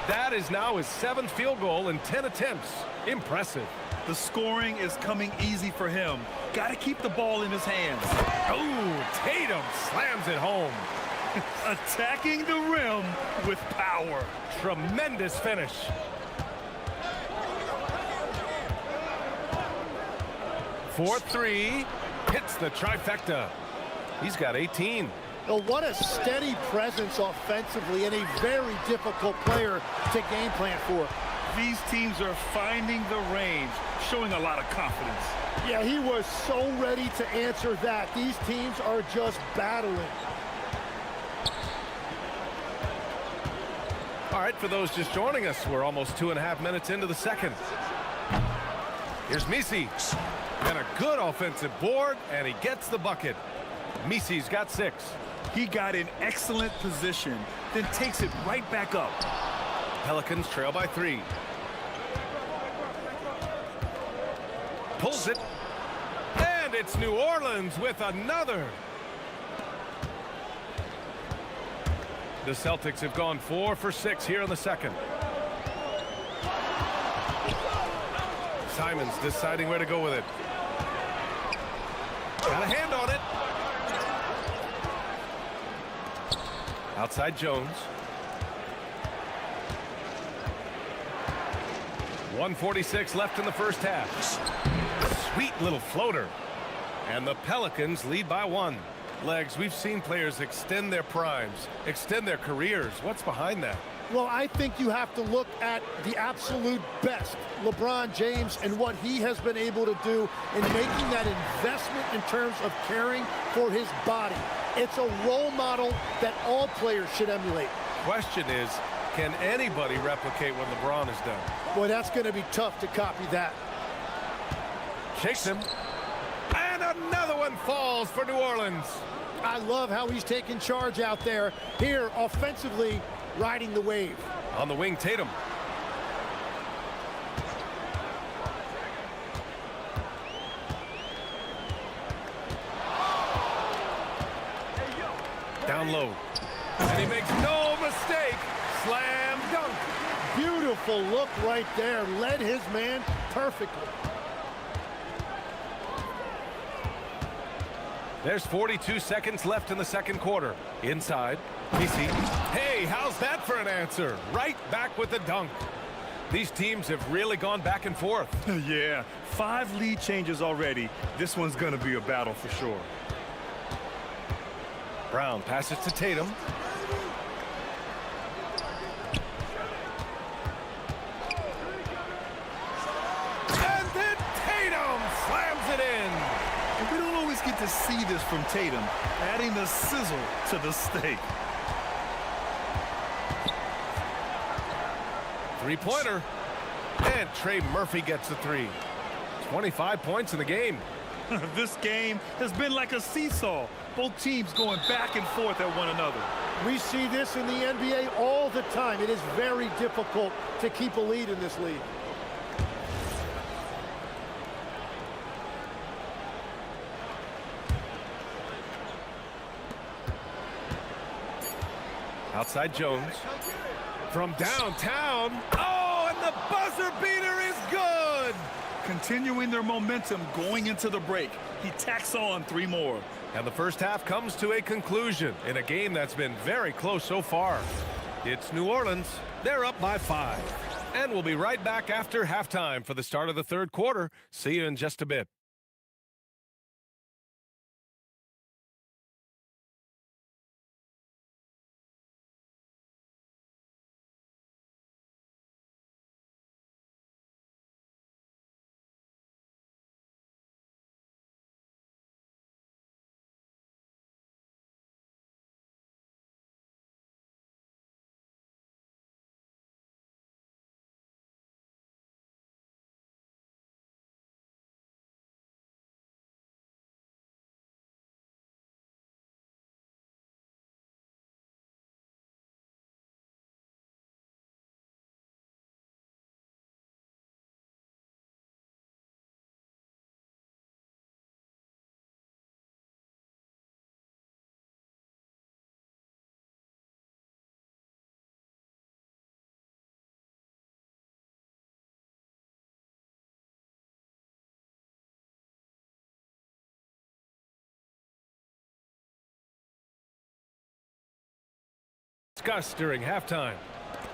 That is now his 7th field goal in 10 attempts. Impressive. The scoring is coming easy for him. Got to keep the ball in his hands. Oh, Tatum slams it home. Attacking the rim with power. Tremendous finish. For 3, hits the trifecta. He's got 18. Now, what a steady presence offensively and a very difficult player to game plan for. These teams are finding the range, showing a lot of confidence. Yeah, he was so ready to answer that. These teams are just battling. All right, for those just joining us, we're almost 2.5 minutes into the second. Here's Missi. And a good offensive board, and he gets the bucket. Missi's got 6. He got in excellent position, then takes it right back up. Pelicans trail by 3. Pulls it. And it's New Orleans with another. The Celtics have gone 4 for 6 here in the second. Simons deciding where to go with it. Got a hand on it. Outside Jones. 1:46 left in the first half. Sweet little floater. And the Pelicans lead by 1. Legs, we've seen players extend their primes, extend their careers. What's behind that? Well, I think you have to look at the absolute best, LeBron James, and what he has been able to do in making that investment in terms of caring for his body. It's a role model that all players should emulate. Question is, can anybody replicate what LeBron has done? Boy, that's going to be tough to copy that. Shakes him. And another one falls for New Orleans. I love how he's taking charge out there. Here, offensively, riding the wave. On the wing, Tatum. Down low. And he makes no mistake. Slam dunk. Beautiful look right there. Led his man perfectly. There's 42 seconds left in the second quarter. Inside. Misi. Hey, how's that for an answer? Right back with the dunk. These teams have really gone back and forth. Yeah, 5 lead changes already. This one's going to be a battle for sure. Brown passes to Tatum. And then Tatum slams it in. And we don't always get to see this from Tatum, adding the sizzle to the steak. Three-pointer. And Trey Murphy gets the 3. 25 points in the game. This game has been like a seesaw. Both teams going back and forth at one another. We see this in the NBA all the time. It is very difficult to keep a lead in this league. Outside Jones. From downtown. Oh, and the buzzer beater is good. Continuing their momentum going into the break. He tacks on 3 more. And the first half comes to a conclusion in a game that's been very close so far. It's New Orleans. They're up by 5. And we'll be right back after halftime for the start of the third quarter. See you in just a bit. Discussed during halftime.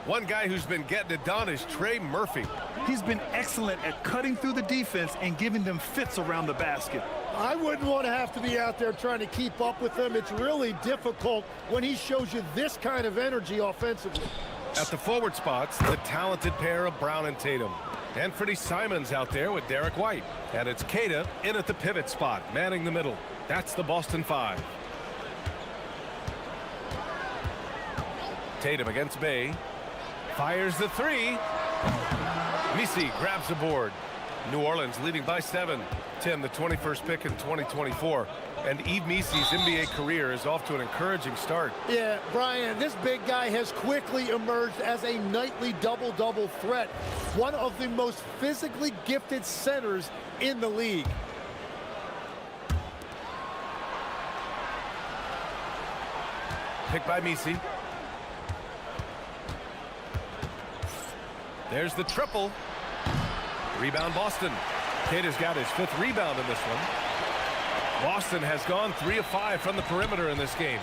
One guy who's been getting it done is Trey Murphy. He's been excellent at cutting through the defense and giving them fits around the basket. I wouldn't want to have to be out there trying to keep up with him. It's really difficult when he shows you this kind of energy offensively. At the forward spots, the talented pair of Brown and Tatum. Anthony Simons out there with Derek White. And it's Keita in at the pivot spot, manning the middle. That's the Boston 5. Tatum against Bay. Fires the 3. Misi grabs the board. New Orleans leading by 7. Tim, the 21st pick in 2024. And Yves Misi's NBA career is off to an encouraging start. Yeah, Brian, this big guy has quickly emerged as a nightly double-double threat. One of the most physically gifted centers in the league. Picked by Misi. There's the triple. Rebound Boston. Keita's got his 5th rebound in this one. Boston has gone 3 of 5 from the perimeter in this game.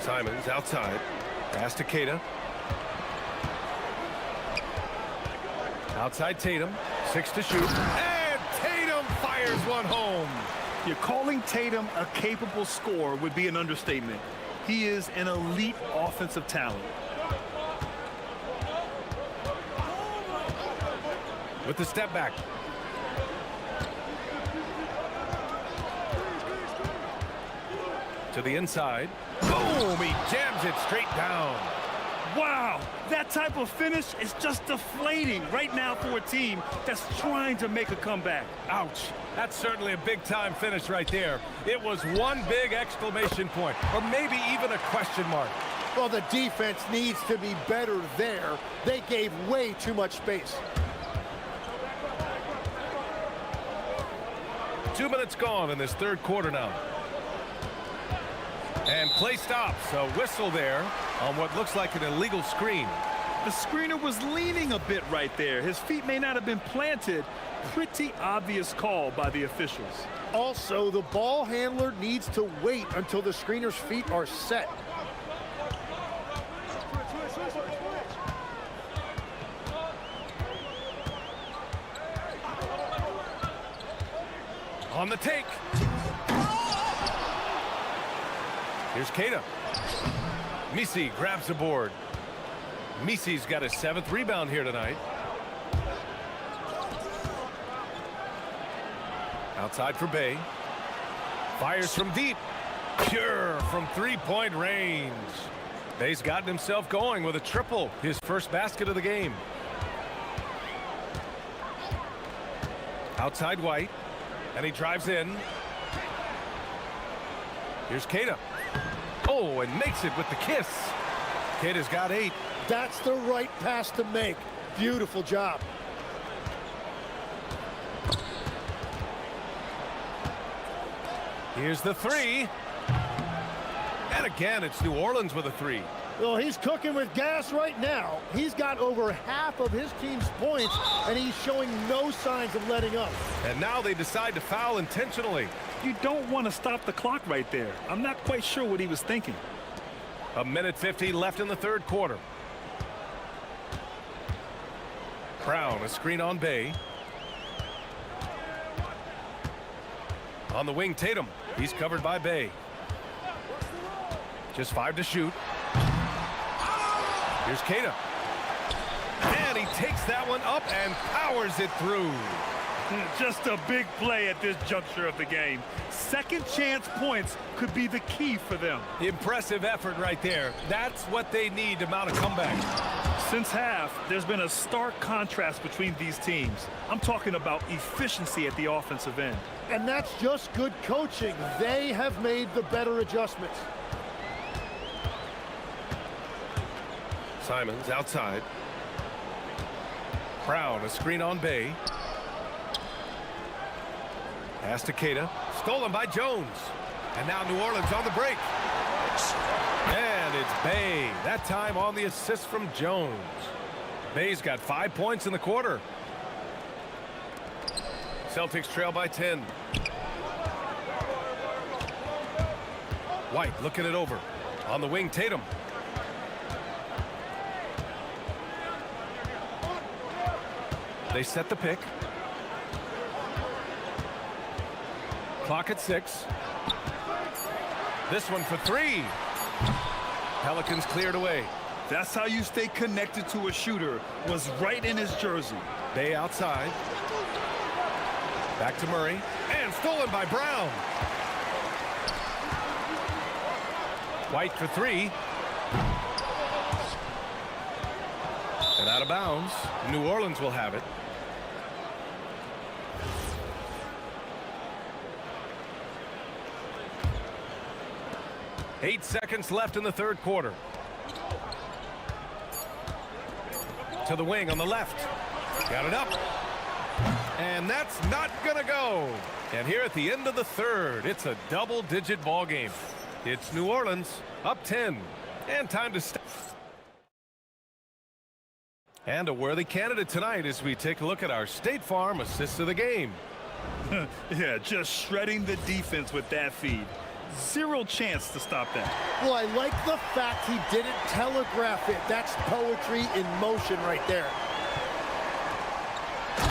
Simons outside. Pass to Keita. Outside Tatum. 6 to shoot. And Tatum fires one home. You're calling Tatum a capable scorer would be an understatement. He is an elite offensive talent. With the step back. To the inside. Boom! He jams it straight down. Wow, that type of finish is just deflating right now for a team that's trying to make a comeback. Ouch. That's certainly a big-time finish right there. It was one big exclamation point, or maybe even a question mark. Well, the defense needs to be better there. They gave way too much space. 2 minutes gone in this third quarter now. And play stops. A whistle there on what looks like an illegal screen. The screener was leaning a bit right there. His feet may not have been planted. Pretty obvious call by the officials. Also, the ball handler needs to wait until the screener's feet are set. On the take. Here's Keita. Misi grabs the board. Misi's got his 7th rebound here tonight. Outside for Bay. Fires from deep. Pure from three-point range. Bay's gotten himself going with a triple. His first basket of the game. Outside White. And he drives in. Here's Keita. Oh, and makes it with the kiss. Keita's got 8. That's the right pass to make. Beautiful job. Here's the 3. And again, it's New Orleans with a 3. Well, he's cooking with gas right now. He's got over half of his team's points, and he's showing no signs of letting up. And now they decide to foul intentionally. You don't want to stop the clock right there. I'm not quite sure what he was thinking. 1:50 left in the third quarter. Brown, a screen on Bay. On the wing, Tatum. He's covered by Bay. Just 5 to shoot. Here's Keita. And he takes that one up and powers it through. Just a big play at this juncture of the game. Second chance points could be the key for them. Impressive effort right there. That's what they need to mount a comeback. Since half, there's been a stark contrast between these teams. I'm talking about efficiency at the offensive end. And that's just good coaching. They have made the better adjustments. Simons outside. Brown, a screen on Bay. Pass to Keita. Stolen by Jones. And now New Orleans on the break. And it's Bay. That time on the assist from Jones. Bay's got 5 points in the quarter. Celtics trail by 10. White looking it over. On the wing, Tatum. They set the pick. Clock at 6. This one for 3. Pelicans cleared away. That's how you stay connected to a shooter. Was right in his jersey. Bay outside. Back to Murray. And stolen by Brown. White for 3. And out of bounds. New Orleans will have it. Eight seconds left in the third quarter. To the wing on the left. Got it up. And that's not going to go. And here at the end of the third, it's a double-digit ball game. It's New Orleans up 10. And time to stop. And a worthy candidate tonight as we take a look at our State Farm assists of the game. Yeah, just shredding the defense with that feed. Zero chance to stop that. Well, I like the fact he didn't telegraph it. That's poetry in motion right there.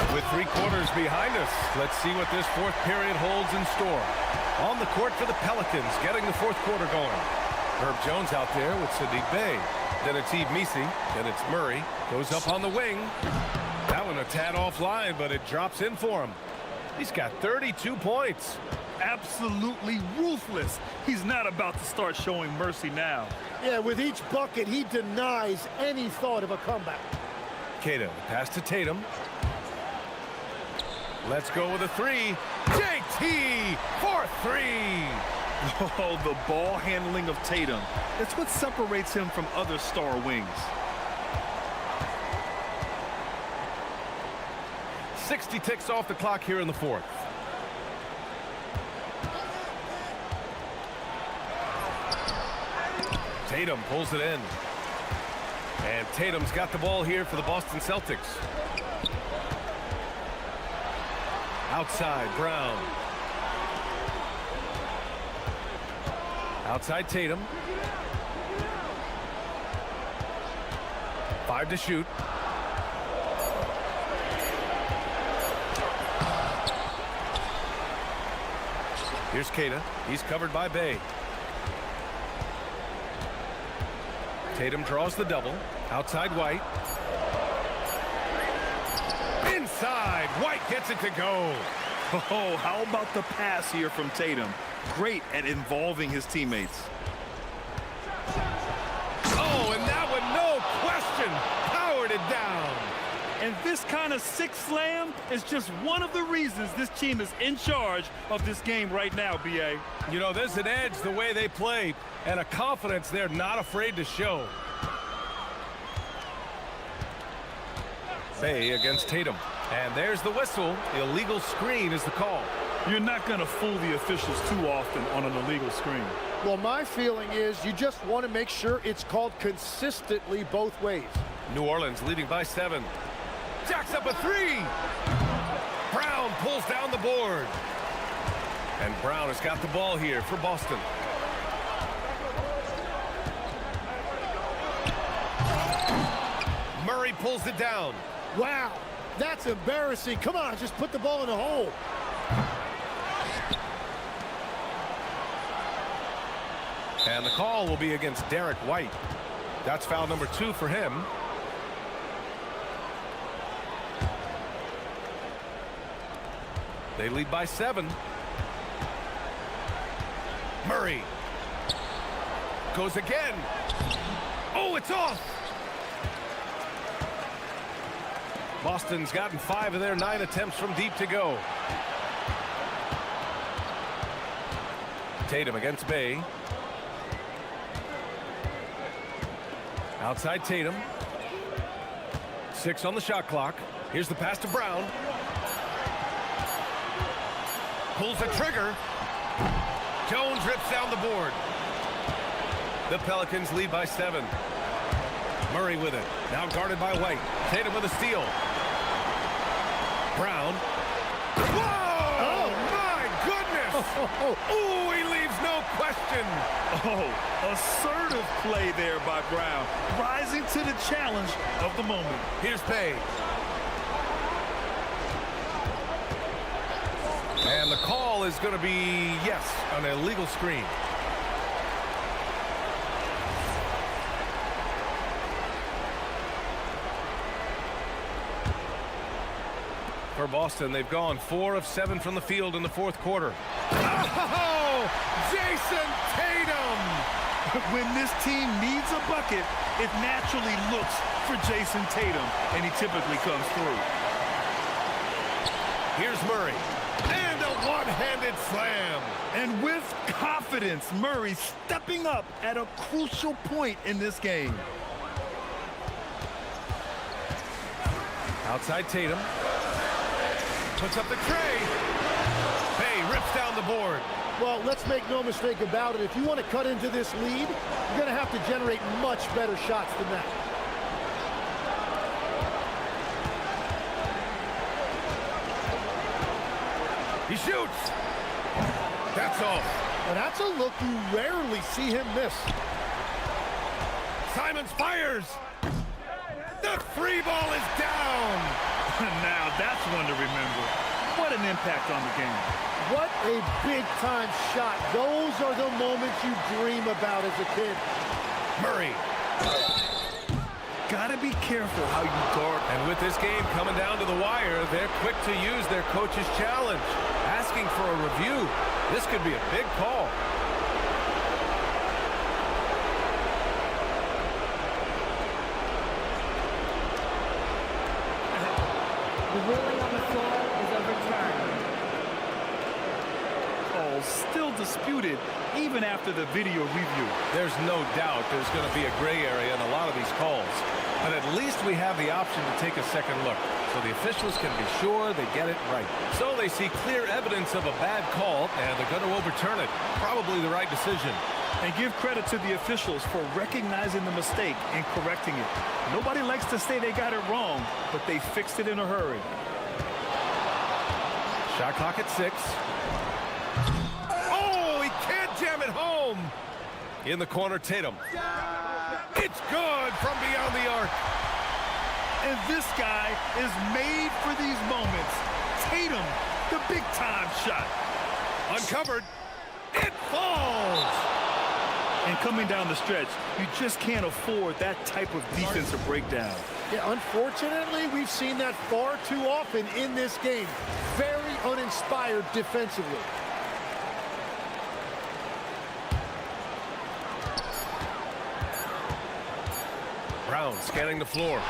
With 3 quarters behind us, let's see what this fourth period holds in store. On the court for the Pelicans, getting the fourth quarter going. Herb Jones out there with Sadiq Bey. Then it's Yves Misi. Then it's Murray. Goes up on the wing. That one a tad offline, but it drops in for him. He's got 32 points. Absolutely ruthless. He's not about to start showing mercy now. Yeah, with each bucket, he denies any thought of a comeback. Keita, pass to Tatum. Let's go with a 3. JT for 3. Oh, the ball handling of Tatum. That's what separates him from other star wings. 60 ticks off the clock here in the fourth. Tatum pulls it in. And Tatum's got the ball here for the Boston Celtics. Outside, Brown. Outside Tatum. 5 to shoot. Here's Keita. He's covered by Bay. Tatum draws the double. Outside White. Inside. White gets it to go. Oh, how about the pass here from Tatum? Great at involving his teammates. Oh, and that one, no question, powered it down. And this kind of sick slam is just one of the reasons this team is in charge of this game right now, B.A. You know, there's an edge the way they play and a confidence they're not afraid to show. Bay against Tatum. And there's the whistle. Illegal screen is the call. You're not going to fool the officials too often on an illegal screen. Well, my feeling is you just want to make sure it's called consistently both ways. New Orleans leading by 7. Jacks up a 3. Brown pulls down the board. And Brown has got the ball here for Boston. Murray pulls it down. Wow, that's embarrassing. Come on, just put the ball in the hole. And the call will be against Derek White. That's foul number 2 for him. They lead by 7. Murray goes again. Oh, it's off. Boston's gotten 5 of their 9 attempts from deep to go. Tatum against Bay. Outside Tatum. 6 on the shot clock. Here's the pass to Brown. Pulls the trigger. Jones rips down the board. The Pelicans lead by 7. Murray with it. Now guarded by White. Tatum with a steal. Brown. Whoa! Oh, my goodness! Oh, he leaves no question. Oh, assertive play there by Brown, rising to the challenge of the moment. Here's Bay. And the call is going to be, yes, an illegal screen. For Boston, they've gone 4 of 7 from the field in the 4th quarter. Oh, Jason Tatum! When this team needs a bucket, it naturally looks for Jason Tatum, and he typically comes through. Here's Murray. And a one-handed slam. And with confidence, Murray stepping up at a crucial point in this game. Outside Tatum. Puts up the tray. Bay rips down the board. Well, let's make no mistake about it. If you want to cut into this lead, you're going to have to generate much better shots than that. He shoots. That's off. And that's a look you rarely see him miss. Simons fires. The 3 ball is down. Now that's one to remember. What an impact on the game. What a big-time shot. Those are the moments you dream about as a kid. Murray. Gotta be careful how you guard. And with this game coming down to the wire, they're quick to use their coach's challenge. Asking for a review. This could be a big call. The ruling on the floor is overturned. Calls still disputed even after the video review. There's no doubt there's going to be a gray area in a lot of these calls. But at least we have the option to take a second look, so the officials can be sure they get it right. So they see clear evidence of a bad call, and they're going to overturn it. Probably the right decision. And give credit to the officials for recognizing the mistake and correcting it. Nobody likes to say they got it wrong, but they fixed it in a hurry. Shot clock at 6. Oh, he can't jam it home. In the corner, Tatum. It's good from beyond the arc. And this guy is made for these moments. Tatum, the big-time shot. Uncovered. It falls. And coming down the stretch, you just can't afford that type of defensive breakdown. Yeah, unfortunately, we've seen that far too often in this game. Very uninspired defensively. Brown scanning the floor.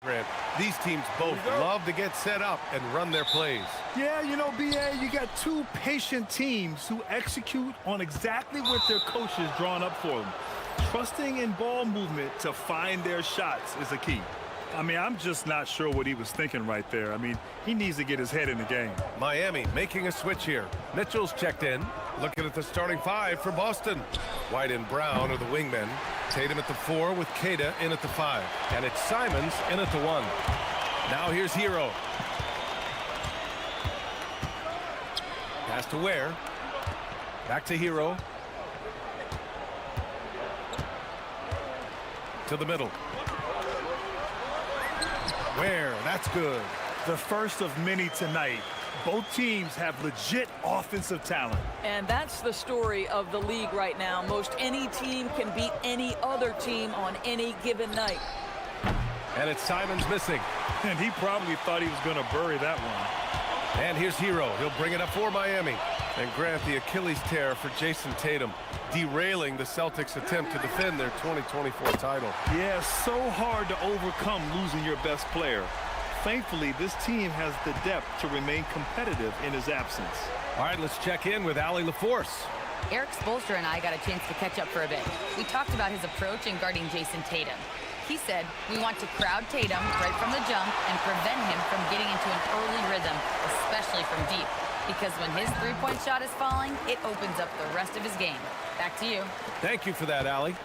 Grant, these teams both love to get set up and run their plays. Yeah, you know, BA, you got two patient teams who execute on exactly what their coaches drawn up for them. Trusting in ball movement to find their shots is a key. I mean, I'm just not sure what he was thinking right there. I mean, he needs to get his head in the game. Miami making a switch here. Mitchell's checked in. Looking at the starting five for Boston. White and Brown are the wingmen. Tatum at the 4 with Queta in at the 5. And it's Simons in at the 1. Now here's Hero. Pass to Ware. Back to Hero. To the middle. Ware, that's good. The first of many tonight. Both teams have legit offensive talent. And that's the story of the league right now. Most any team can beat any other team on any given night. And it's Simons missing. And he probably thought he was going to bury that one. And here's Hero. He'll bring it up for Miami. And Grant, the Achilles tear for Jason Tatum, derailing the Celtics' attempt to defend their 2024 title. Yeah, so hard to overcome losing your best player. Thankfully, this team has the depth to remain competitive in his absence. All right, let's check in with Allie LaForce. Eric Spoelstra and I got a chance to catch up for a bit. We talked about his approach in guarding Jason Tatum. He said, we want to crowd Tatum right from the jump and prevent him from getting into an early rhythm, especially from deep. Because when his three-point shot is falling, it opens up the rest of his game. Back to you. Thank you for that, Allie.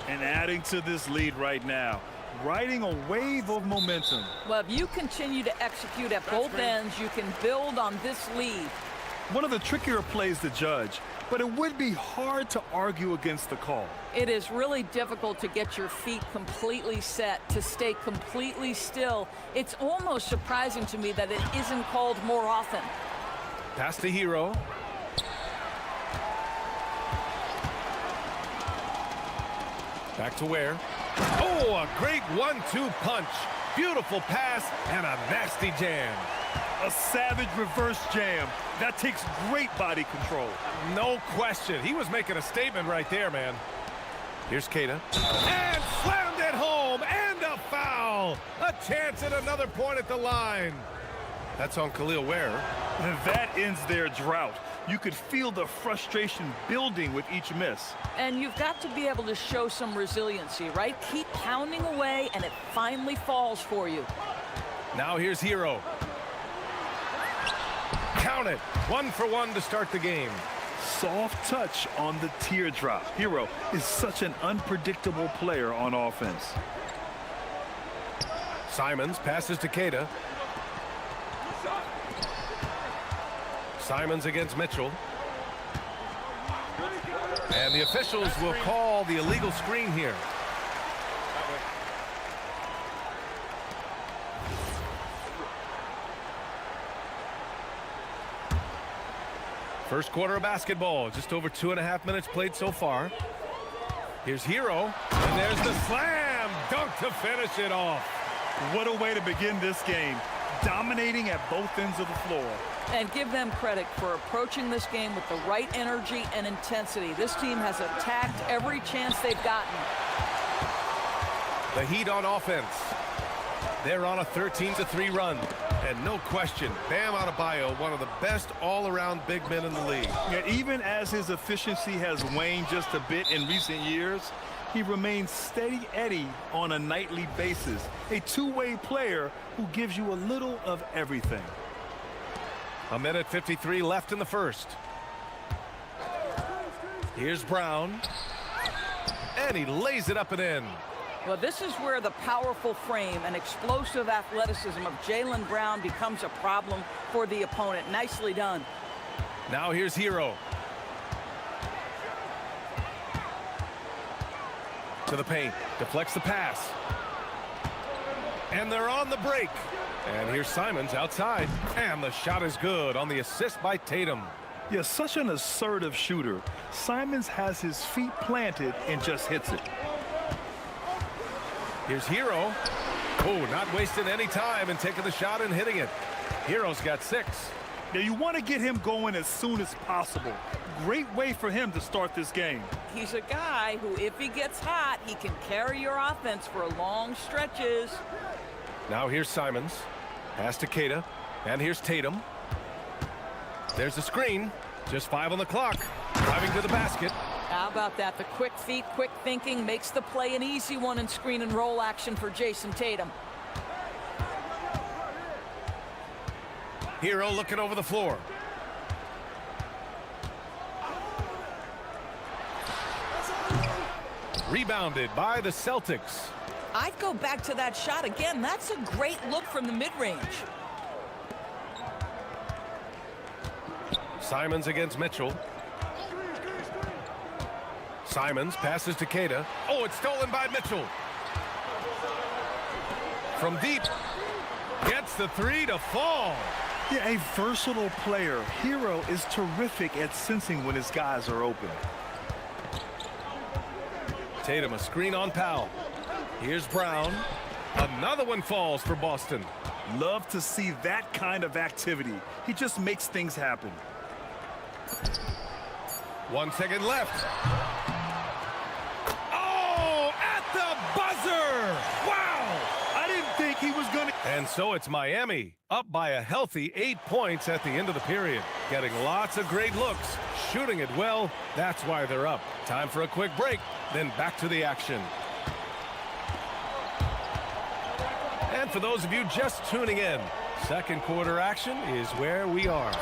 And adding to this lead right now, riding a wave of momentum. Well, if you continue to execute at both ends, you can build on this lead. One of the trickier plays to judge, but it would be hard to argue against the call. It is really difficult to get your feet completely set, to stay completely still. It's almost surprising to me that it isn't called more often. Pass to Hero. Back to Ware. Oh, a great 1-2 punch. Beautiful pass and a nasty jam. A savage reverse jam. That takes great body control. No question. He was making a statement right there, man. Here's Queta. And slammed it home. And a foul. A chance at another point at the line. That's on Khalil Ware. And that ends their drought. You could feel the frustration building with each miss. And you've got to be able to show some resiliency, right? Keep pounding away, and it finally falls for you. Now here's Hero. Count it. 1 for 1 to start the game. Soft touch on the teardrop. Hero is such an unpredictable player on offense. Simons passes to Queta. Simons against Mitchell. And the officials will call the illegal screen here. First quarter of basketball. Just over 2.5 minutes played so far. Here's Hero. And there's the slam. Dunk to finish it off. What a way to begin this game. Dominating at both ends of the floor. And give them credit for approaching this game with the right energy and intensity. This team has attacked every chance they've gotten. The Heat on offense. They're on a 13-3 run. And no question, Bam Adebayo, one of the best all-around big men in the league. Yet even as his efficiency has waned just a bit in recent years, he remains steady Eddie on a nightly basis. A two-way player who gives you a little of everything. 1:53 left in the first. Here's Brown. And he lays it up and in. Well, this is where the powerful frame and explosive athleticism of Jaylen Brown becomes a problem for the opponent. Nicely done. Now here's Hero. To the paint. Deflects the pass. And they're on the break. And here's Simons outside. And the shot is good on the assist by Tatum. Yeah, such an assertive shooter. Simons has his feet planted and just hits it. Here's Hero. Oh, not wasting any time and taking the shot and hitting it. Hero's got 6. Now you want to get him going as soon as possible. Great way for him to start this game. He's a guy who, if he gets hot, he can carry your offense for long stretches. Now here's Simons. Pass to Keita. And here's Tatum. There's the screen. Just 5 on the clock. Driving to the basket. How about that? The quick feet, quick thinking makes the play an easy one in screen and roll action for Jason Tatum. Hero looking over the floor. Rebounded by the Celtics. I'd go back to that shot again. That's a great look from the mid-range. Simons against Mitchell. Simons passes to Keita. Oh, it's stolen by Mitchell. From deep. Gets the three to fall. Yeah, a versatile player. Hero is terrific at sensing when his guys are open. Tatum, a screen on Powell. Here's Brown. Another one falls for Boston. Love to see that kind of activity. He just makes things happen. 1 second left. Oh, at the buzzer! Wow! I didn't think he was going to... And so it's Miami, up by a healthy 8 points at the end of the period. Getting lots of great looks, shooting it well. That's why they're up. Time for a quick break, then back to the action. And for those of you just tuning in, second quarter action is where we are.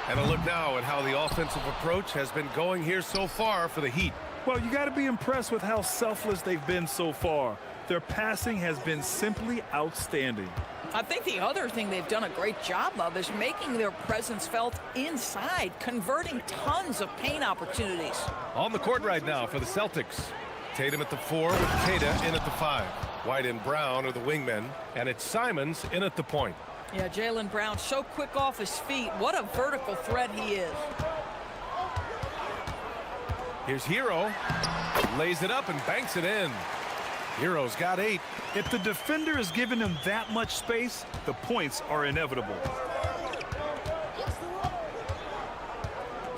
And a look now at how the offensive approach has been going here so far for the Heat. Well, you got to be impressed with how selfless they've been so far. Their passing has been simply outstanding. I think the other thing they've done a great job of is making their presence felt inside, converting tons of paint opportunities. On the court right now for the Celtics. Tatum at the 4 with Keita in at the 5. White and Brown are the wingmen, and it's Simons in at the point. Yeah, Jaylen Brown so quick off his feet. What a vertical threat he is. Here's Hero. Lays it up and banks it in. Hero's got 8. If the defender is giving him that much space, the points are inevitable.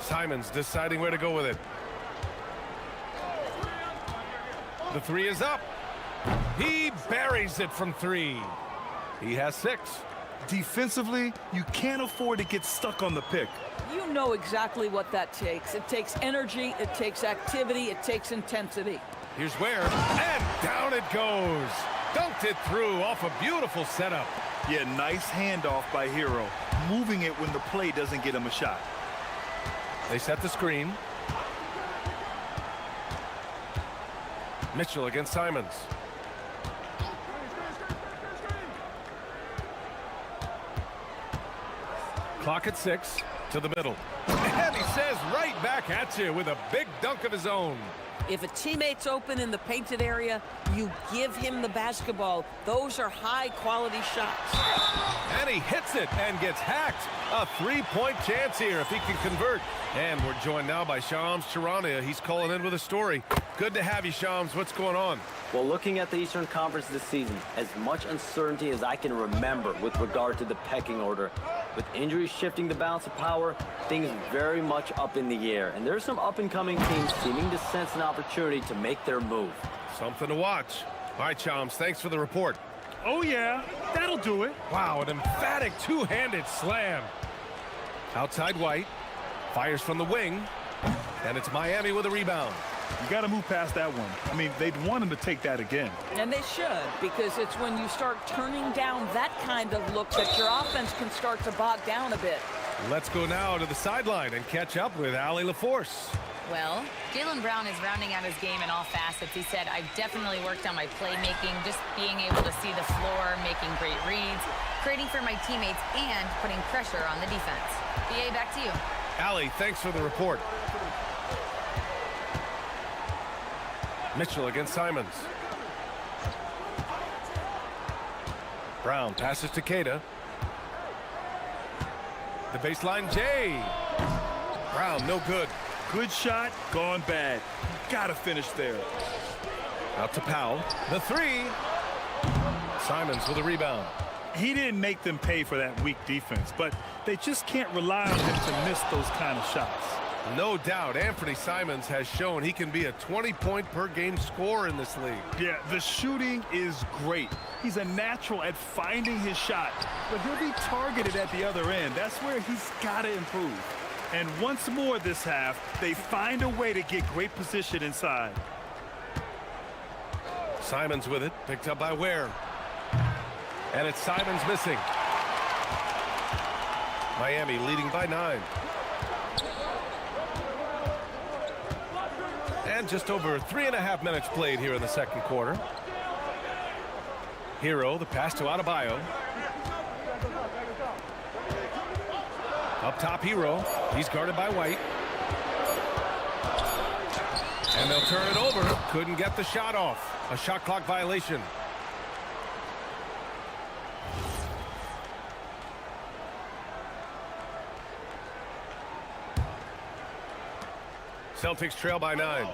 Simons deciding where to go with it. The 3 is up. He buries it from 3. He has 6. Defensively, you can't afford to get stuck on the pick. You know exactly what that takes. It takes energy, it takes activity, it takes intensity. Here's Ware, and down it goes. Dunked it through off a beautiful setup. Yeah, nice handoff by Hero. Moving it when the play doesn't get him a shot. They set the screen. Mitchell against Simons. Clock at 6 to the middle. And he says right back at you with a big dunk of his own. If a teammate's open in the painted area, you give him the basketball. Those are high-quality shots. And he hits it and gets hacked. A 3-point chance here if he can convert. And we're joined now by Shams Charania. He's calling in with a story. Good to have you, Shams. What's going on? Well, looking at the Eastern Conference this season, as much uncertainty as I can remember with regard to the pecking order. With injuries shifting the balance of power, things very much up in the air. And there's some up-and-coming teams seeming to sense an opportunity to make their move. Something to watch. All right, Chams, thanks for the report. Oh, yeah, that'll do it. Wow, an emphatic two-handed slam. Outside White, fires from the wing, and it's Miami with a rebound. You got to move past that one. I mean, they'd want him to take that again. And they should, because it's when you start turning down that kind of look that your offense can start to bog down a bit. Let's go now to the sideline and catch up with Allie LaForce. Well, Jaylen Brown is rounding out his game in all facets. He said, I've definitely worked on my playmaking, just being able to see the floor, making great reads, creating for my teammates, and putting pressure on the defense. BA, back to you. Allie, thanks for the report. Mitchell against Simons. Brown passes to Keita. The baseline, Jay. Brown, no good. Good shot, gone bad. Gotta finish there. Out to Powell. The 3. Simons with a rebound. He didn't make them pay for that weak defense, but they just can't rely on him to miss those kind of shots. No doubt, Anthony Simons has shown he can be a 20-point-per-game scorer in this league. Yeah, the shooting is great. He's a natural at finding his shot, but he'll be targeted at the other end. That's where he's got to improve. And once more this half, they find a way to get great position inside. Simons with it, picked up by Ware. And it's Simons missing. Miami leading by 9. And just over 3.5 minutes played here in the second quarter. Hero, the pass to Adebayo. Up top, Hero. He's guarded by White. And they'll turn it over. Couldn't get the shot off. A shot clock violation. Celtics trail by 9.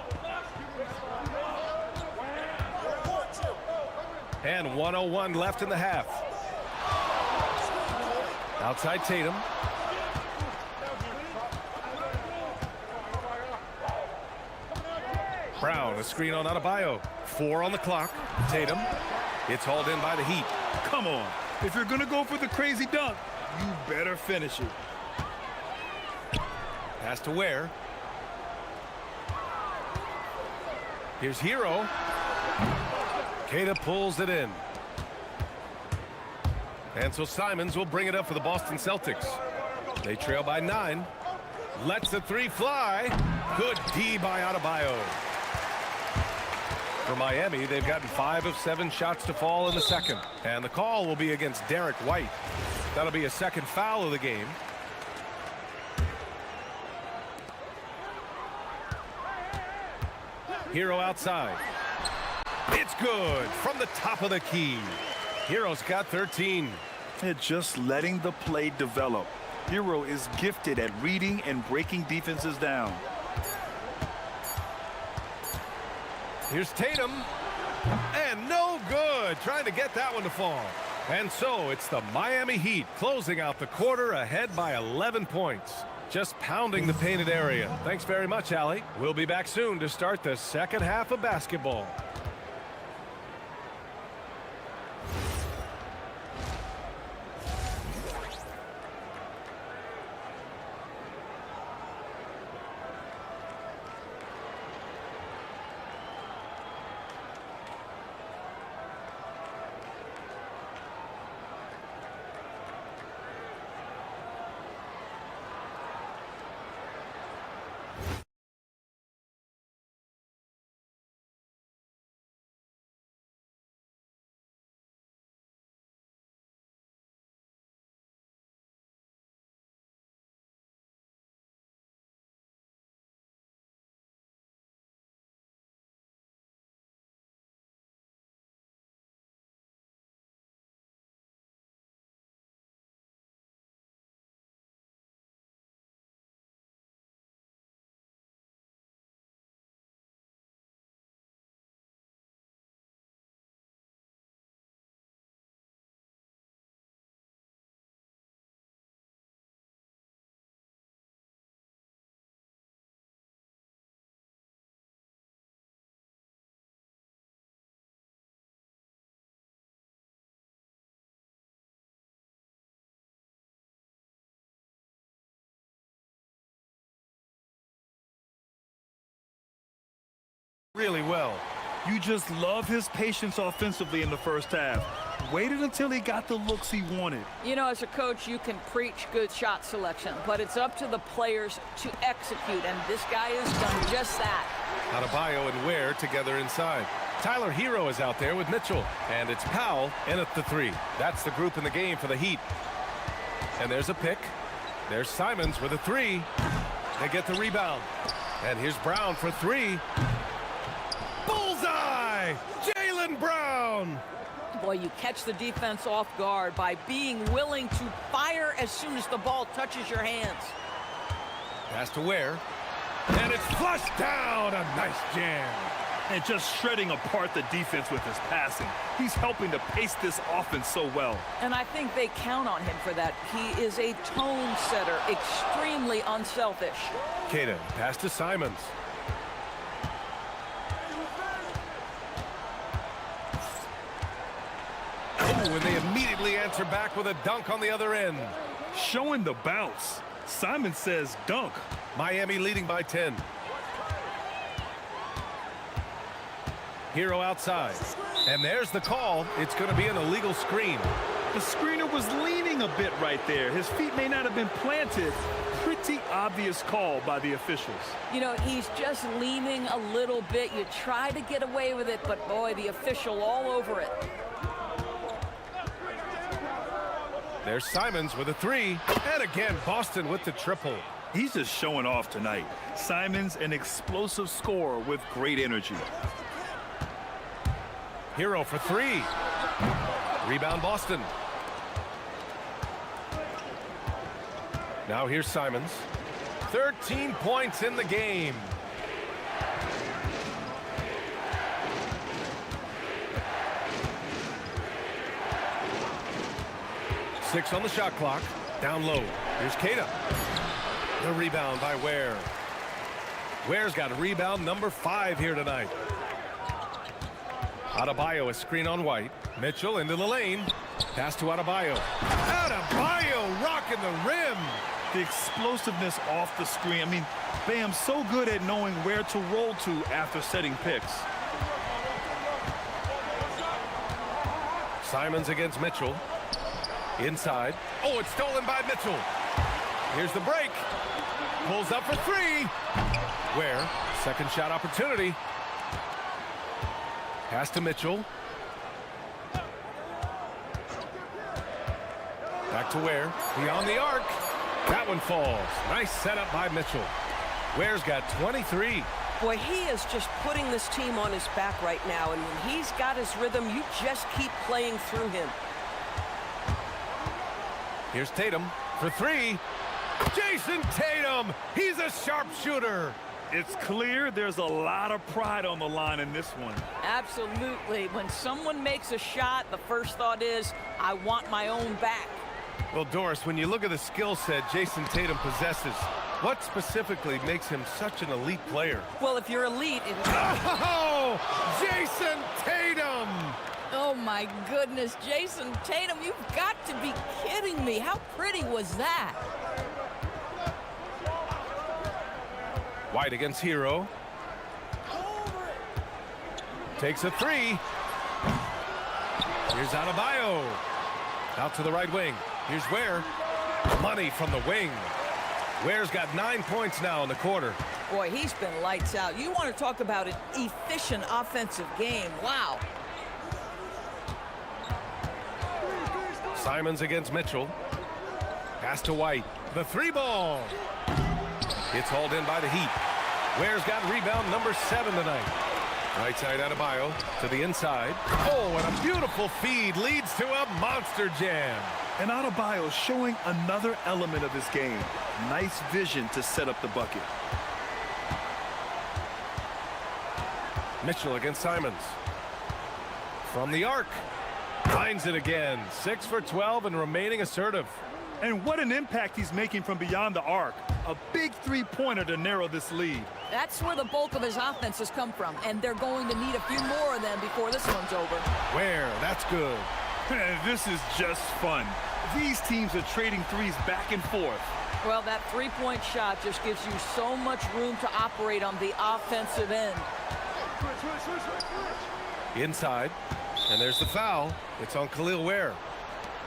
And 1:01 left in the half. Outside Tatum. Brown, a screen on Adebayo. 4 on the clock. Tatum. It's hauled in by the Heat. Come on. If you're going to go for the crazy dunk, you better finish it. Pass to Ware. Here's Hero. Queta pulls it in. And so Simons will bring it up for the Boston Celtics. They trail by 9. Lets the 3 fly. Good D by Adebayo. For Miami, they've gotten 5 of 7 shots to fall in the second. And the call will be against Derek White. That'll be a second foul of the game. Hero outside. It's good from the top of the key. Hero's got 13. They're just letting the play develop. Hero is gifted at reading and breaking defenses down. Here's Tatum. And no good. Trying to get that one to fall. And so it's the Miami Heat closing out the quarter ahead by 11 points. Just pounding the painted area. Thanks very much, Allie. We'll be back soon to start the second half of basketball. Really well. You just love his patience offensively in the first half. Waited until he got the looks he wanted. You know, as a coach, you can preach good shot selection, but it's up to the players to execute, and this guy has done just that. Adebayo and Ware together inside. Tyler Hero is out there with Mitchell, and it's Powell in at the 3. That's the group in the game for the Heat. And there's a pick. There's Simons with a 3. They get the rebound. And here's Brown for 3. Bullseye! Jaylen Brown! Boy, you catch the defense off guard by being willing to fire as soon as the ball touches your hands. Pass to Ware. And it's flushed down. A nice jam. and just shredding apart the defense with his passing. He's helping to pace this offense so well. And I think they count on him for that. He is a tone setter, extremely unselfish. Keita, pass to Simons. Oh, and they immediately answer back with a dunk on the other end. Showing the bounce. Simon says dunk. Miami leading by 10. Hero outside. And there's the call. It's going to be an illegal screen. The screener was leaning a bit right there. His feet may not have been planted. Pretty obvious call by the officials. You know, he's just leaning a little bit. You try to get away with it, but boy, the official all over it. There's Simons with a three. And again, Boston with the triple. He's just showing off tonight. Simons, an explosive scorer with great energy. Hero for three. Rebound Boston. Now here's Simons. 13 points in the game. Six on the shot clock. Down low. Here's Keita. The rebound by Ware. Ware's got a rebound number 5 here tonight. Adebayo, a screen on White. Mitchell into the lane. Pass to Adebayo. Adebayo rocking the rim. The explosiveness off the screen. I mean, Bam's so good at knowing where to roll to after setting picks. Simons against Mitchell. Inside. Oh, it's stolen by Mitchell. Here's the break. Pulls up for three. Ware, second shot opportunity. Pass to Mitchell. Back to Ware. Beyond the arc. That one falls. Nice setup by Mitchell. Ware's got 23. Boy, he is just putting this team on his back right now, and when he's got his rhythm, you just keep playing through him. Here's Tatum for three. Jason Tatum, he's a sharpshooter. It's clear there's a lot of pride on the line in this one. Absolutely. When someone makes a shot, the first thought is, I want my own back. Well, Doris, when you look at the skill set Jason Tatum possesses, what specifically makes him such an elite player? Well, if you're elite... Oh, Jason Tatum! Oh, my goodness. Jason Tatum, you've got to be kidding me. How pretty was that? White against Hero. Takes a three. Here's Adebayo. Out to the right wing. Here's Ware. Money from the wing. Ware's got 9 points now in the quarter. Boy, he's been lights out. You want to talk about an efficient offensive game. Wow. Simons against Mitchell. Pass to White. The three ball. It's hauled in by the Heat. Ware's got rebound number 7 tonight. Right side Adebayo to the inside. Oh, and a beautiful feed leads to a monster jam. And Adebayo showing another element of his game. Nice vision to set up the bucket. Mitchell against Simons. From the arc. Finds it again. 6 for 12 and remaining assertive. And what an impact he's making from beyond the arc. A big three-pointer to narrow this lead. That's where the bulk of his offense has come from, and they're going to need a few more of them before this one's over. Where? That's good. This is just fun. These teams are trading threes back and forth. Well, that three-point shot just gives you so much room to operate on the offensive end. Inside, and there's the foul. It's on Khalil Ware.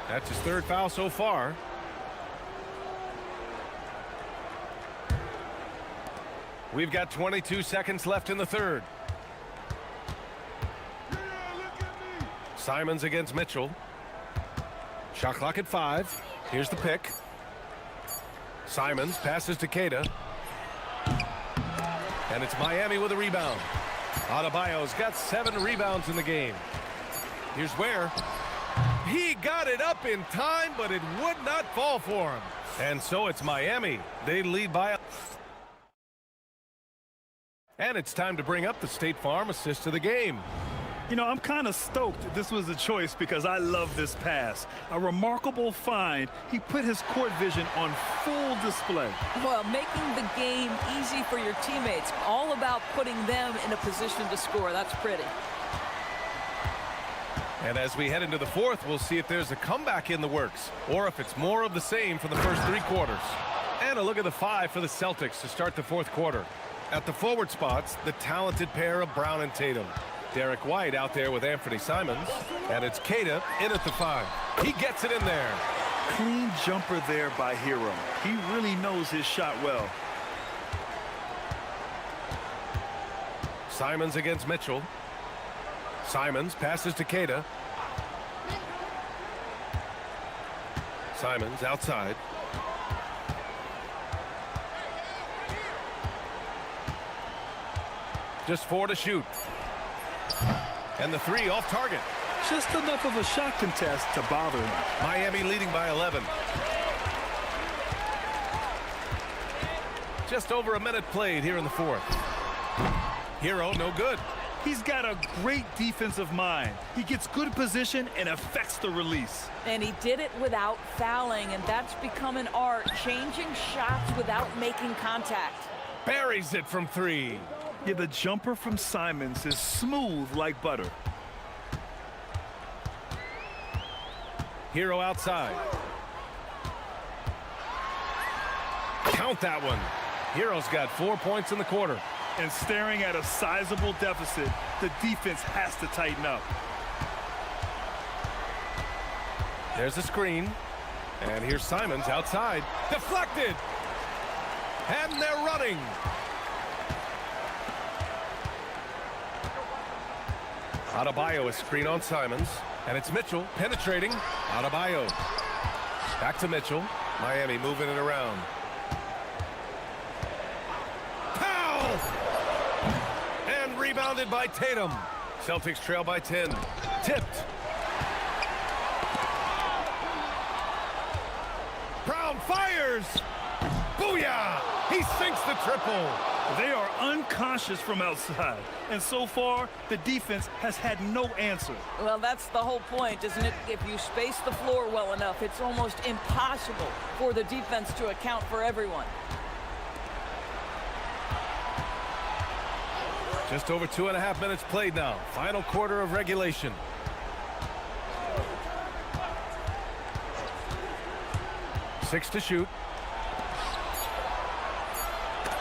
That's his 3rd foul so far. We've got 22 seconds left in the 3rd. Simons against Mitchell. Shot clock at 5. Here's the pick. Simons passes to Keita. And it's Miami with a rebound. Adebayo's got 7 rebounds in the game. Here's Ware. He got it up in time, but it would not fall for him. And so it's Miami. They lead by And it's time to bring up the State Farm assist of the game. You know, I'm kind of stoked this was a choice because I love this pass. A remarkable find. He put his court vision on full display. Well, making the game easy for your teammates. All about putting them in a position to score. That's pretty. And as we head into the fourth, we'll see if there's a comeback in the works or if it's more of the same for the first 3 quarters. And a look at the 5 for the Celtics to start the fourth quarter. At the forward spots, the talented pair of Brown and Tatum. Derek White out there with Anthony Simons. And it's Keita in at the 5. He gets it in there. Clean jumper there by Hero. He really knows his shot well. Simons against Mitchell. Simons passes to Keita. Simons outside. Just 4 to shoot. And the 3 off target. Just enough of a shot contest to bother him. Miami leading by 11. Just over a minute played here in the fourth. Hero, no good. He's got a great defensive mind. He gets good position and affects the release. And he did it without fouling, and that's become an art, changing shots without making contact. Buries it from 3. Yeah, the jumper from Simons is smooth like butter. Hero outside. Count that one. Hero's got 4 points in the quarter. And staring at a sizable deficit, the defense has to tighten up. There's a screen. And here's Simons outside. Deflected. And they're running. Adebayo a screen on Simons. And it's Mitchell penetrating. Adebayo. Back to Mitchell. Miami moving it around. Foul! And rebounded by Tatum. Celtics trail by 10. Tipped. Brown fires. Booyah! He sinks the triple. They are unconscious from outside. And so far, the defense has had no answer. Well, that's the whole point, isn't it? If you space the floor well enough, it's almost impossible for the defense to account for everyone. Just over 2.5 minutes played now. Final quarter of regulation. Six to shoot.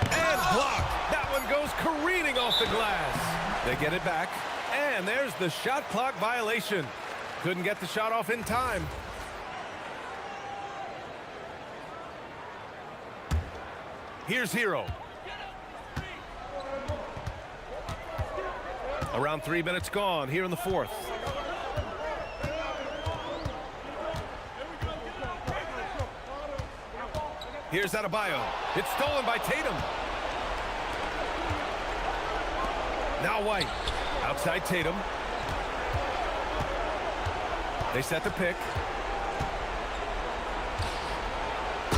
And blocked. That one goes careening off the glass. They get it back. And there's the shot clock violation. Couldn't get the shot off in time. Here's Hero. Around 3 minutes gone here in the fourth. Here's Adebayo. It's stolen by Tatum. Now White. Outside Tatum. They set the pick.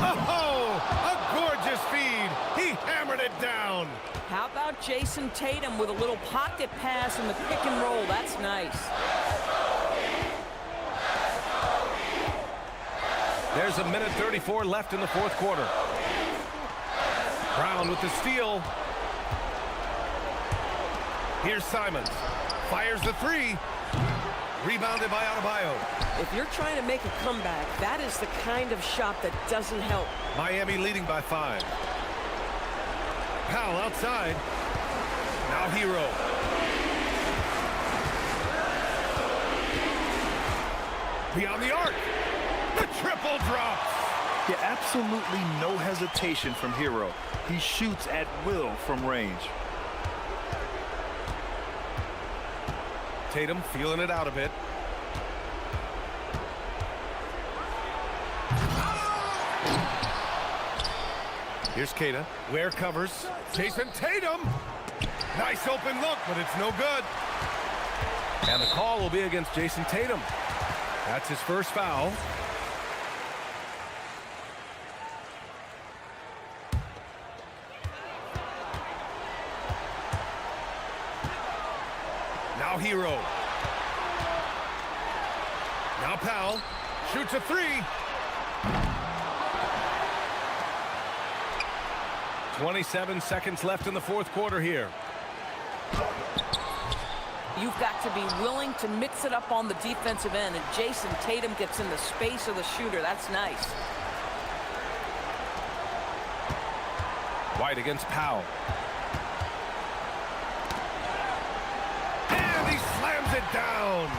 Oh, a gorgeous feed. He hammered it down. How about Jason Tatum with a little pocket pass in the pick and roll? That's nice. There's a minute 34 left in the fourth quarter. Brown with the steal. Here's Simons. Fires the 3. Rebounded by Adebayo. If you're trying to make a comeback, that is the kind of shot that doesn't help. Miami leading by 5. Powell outside. Now Hero. Beyond the arc. The triple drops. Yeah, absolutely no hesitation from Hero. He shoots at will from range. Tatum feeling it out a bit. Here's Keita. Ware covers. Jason Tatum. Nice open look, but it's no good. And the call will be against Jason Tatum. That's his first foul. Now Hero. Now Powell shoots a three. 27 seconds left in the fourth quarter here. You've got to be willing to mix it up on the defensive end, and Jason Tatum gets in the space of the shooter. That's nice. White against Powell. And he slams it down.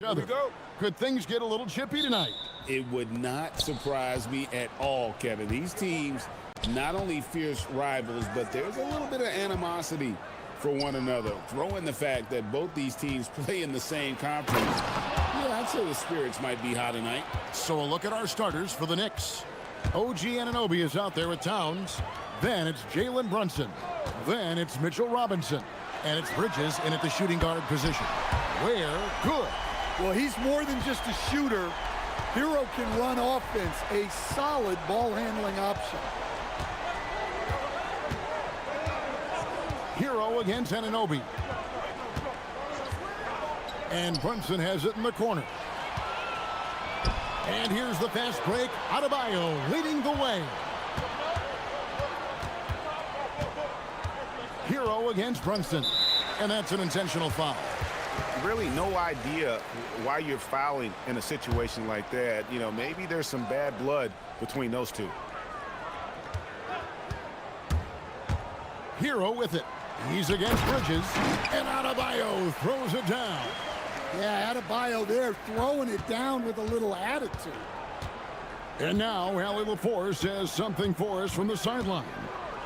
Here we go. Could things get a little chippy tonight? It would not surprise me at all, Kevin. These teams, not only fierce rivals, but there's a little bit of animosity for one another. Throw in the fact that both these teams play in the same conference. Yeah, I'd say the spirits might be high tonight. So a look at our starters for the Knicks. OG Anunoby is out there with Towns. Then it's Jalen Brunson. Then it's Mitchell Robinson. And it's Bridges in at the shooting guard position. Where good. Well, he's more than just a shooter. Hero can run offense, a solid ball handling option. Hero against Anunoby. And Brunson has it in the corner. And here's the fast break. Adebayo leading the way. Hero against Brunson. And that's an intentional foul. Really no idea why you're fouling in a situation like that. You know, maybe there's some bad blood between those two. Hero with it. He's against Bridges. And Adebayo throws it down. Yeah, Adebayo there throwing it down with a little attitude. And now Allie LaForce has something for us from the sideline.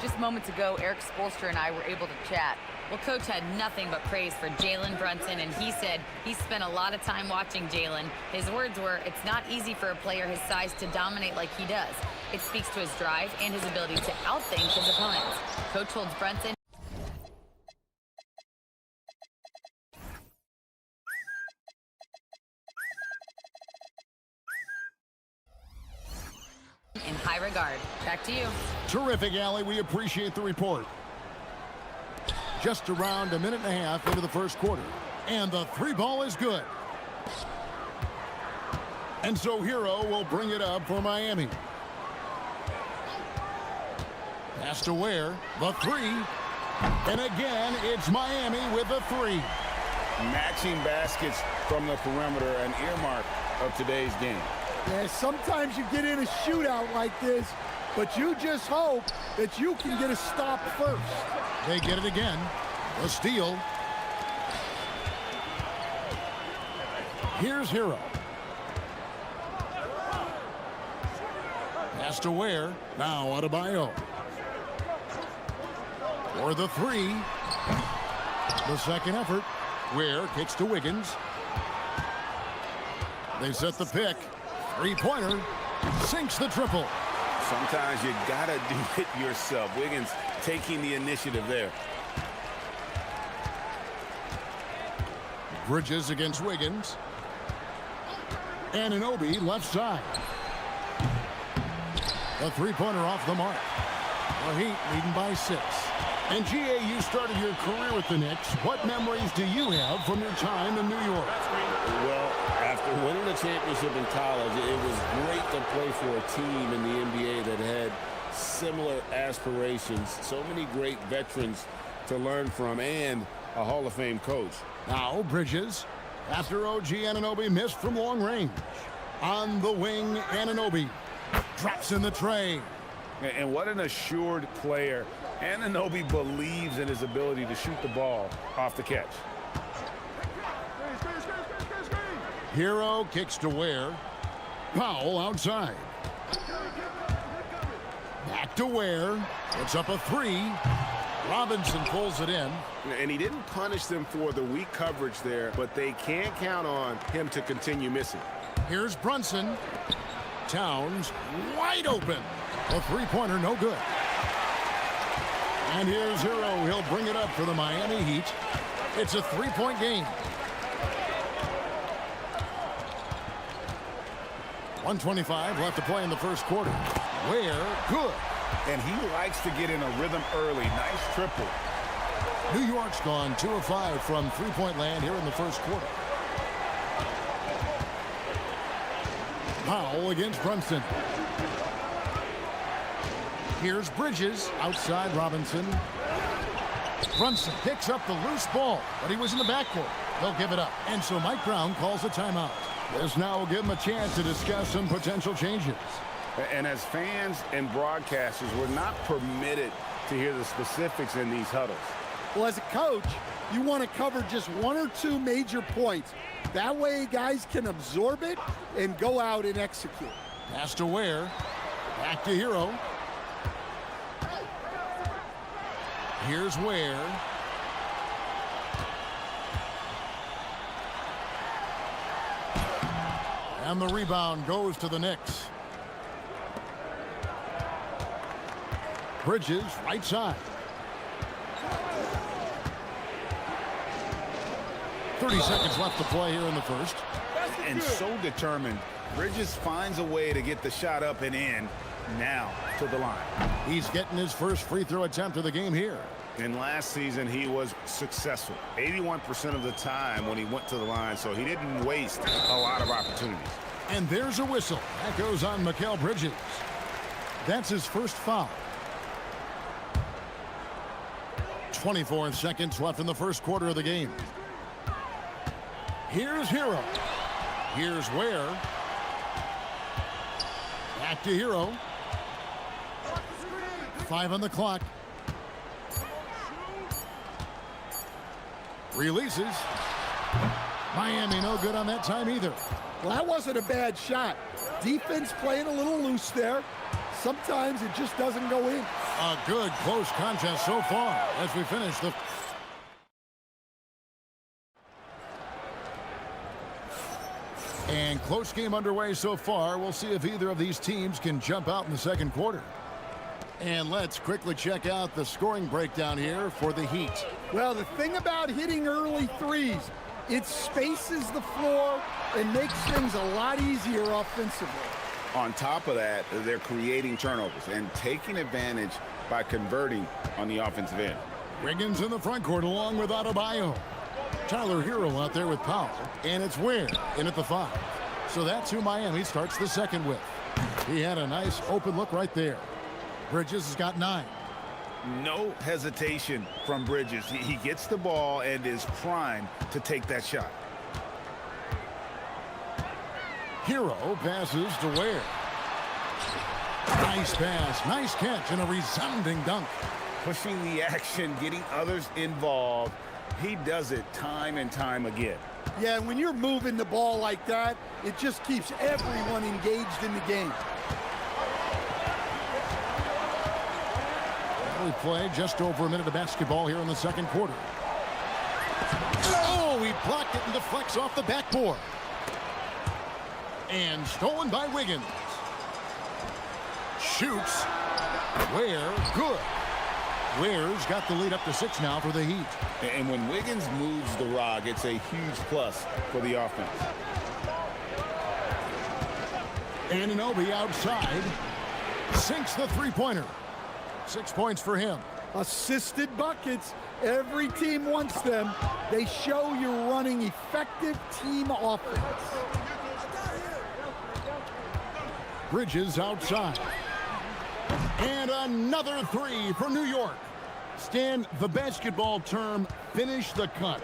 Just moments ago, Eric Spoelstra and I were able to chat. Well, Coach had nothing but praise for Jalen Brunson, and he said he spent a lot of time watching Jalen. His words were, it's not easy for a player his size to dominate like he does. It speaks to his drive and his ability to outthink his opponents. Coach holds Brunson in high regard. Back to you. Terrific, Allie. We appreciate the report. Just around a minute and a half into the first quarter. And the three ball is good. And so Hero will bring it up for Miami. Pass to Ware. The three. And again, it's Miami with the three. Matching baskets from the perimeter, an earmark of today's game. Yeah, sometimes you get in a shootout like this, but you just hope that you can get a stop first. They get it again. A steal. Here's Hero. Pass to Ware. Now Adebayo. For the three. The second effort. Ware kicks to Wiggins. They set the pick. Three-pointer. Sinks the triple. Sometimes you gotta do it yourself. Wiggins taking the initiative there. Bridges against Wiggins. Anunoby left side. The three-pointer off the mark. The Heat leading by 6. And GA, you started your career with the Knicks. What memories do you have from your time in New York? Well, after winning the championship in college, it was great to play for a team in the NBA that had similar aspirations. So many great veterans to learn from and a Hall of Fame coach. Now Bridges, after OG Anunoby missed from long range. On the wing, Anunoby drops in the tray. And what an assured player. Anunoby believes in his ability to shoot the ball off the catch. Hero kicks to Ware. Powell outside. Back to Ware. It's up a three. Robinson pulls it in. And he didn't punish them for the weak coverage there, but they can't count on him to continue missing. Here's Brunson. Towns wide open. A three-pointer, no good. And here's Hero. He'll bring it up for the Miami Heat. It's a three-point game. 1:25 left to play in the first quarter. Ware, good. And he likes to get in a rhythm early. Nice triple. New York's gone 2 of 5 from three-point land here in the first quarter. Powell against Brunson. Here's Bridges outside Robinson. Brunson picks up the loose ball, but he was in the backcourt. They'll give it up. And so Mike Brown calls a timeout. This now will give him a chance to discuss some potential changes. And as fans and broadcasters, we're not permitted to hear the specifics in these huddles. Well, as a coach, you want to cover just 1 or 2 major points. That way guys can absorb it and go out and execute. Pass to Ware. Back to Hero. Here's Ware. And the rebound goes to the Knicks. Bridges, right side. 30 seconds left to play here in the first. And so determined. Bridges finds a way to get the shot up and in. Now to the line. He's getting his first free throw attempt of the game here. And last season he was successful 81% of the time when he went to the line, so he didn't waste a lot of opportunities. And there's a whistle. That goes on Mikal Bridges. That's his first foul. 24 seconds left in the first quarter of the game. Here's Hero. Here's Ware. Back to Hero. 5 on the clock. Releases. Miami no good on that time either. Well, that wasn't a bad shot. Defense playing a little loose there. Sometimes it just doesn't go in. A good close contest so far as we finish the... And close game underway so far. We'll see if either of these teams can jump out in the second quarter. And let's quickly check out the scoring breakdown here for the Heat. Well, the thing about hitting early threes, it spaces the floor and makes things a lot easier offensively. On top of that, they're creating turnovers and taking advantage by converting on the offensive end. Wiggins in the front court along with Adebayo. Tyler Hero out there with Powell. And it's Ware in at the 5. So that's who Miami starts the second with. He had a nice open look right there. Bridges has got 9. No hesitation from Bridges. He gets the ball and is primed to take that shot. Hero passes to Ware. Nice pass, nice catch, and a resounding dunk. Pushing the action, getting others involved. He does it time and time again. Yeah, when you're moving the ball like that, it just keeps everyone engaged in the game. We play just over a minute of basketball here in the second quarter. Oh, he blocked it and deflects off the backboard. And stolen by Wiggins. Shoots. Ware, good. Ware's got the lead up to 6 now for the Heat. And when Wiggins moves the rock, it's a huge plus for the offense. Anunoby outside. Sinks the three-pointer. 6 points for him. Assisted buckets. Every team wants them. They show you're running effective team offense. Bridges outside. And another 3 for New York. Stan, the basketball term, finish the cut.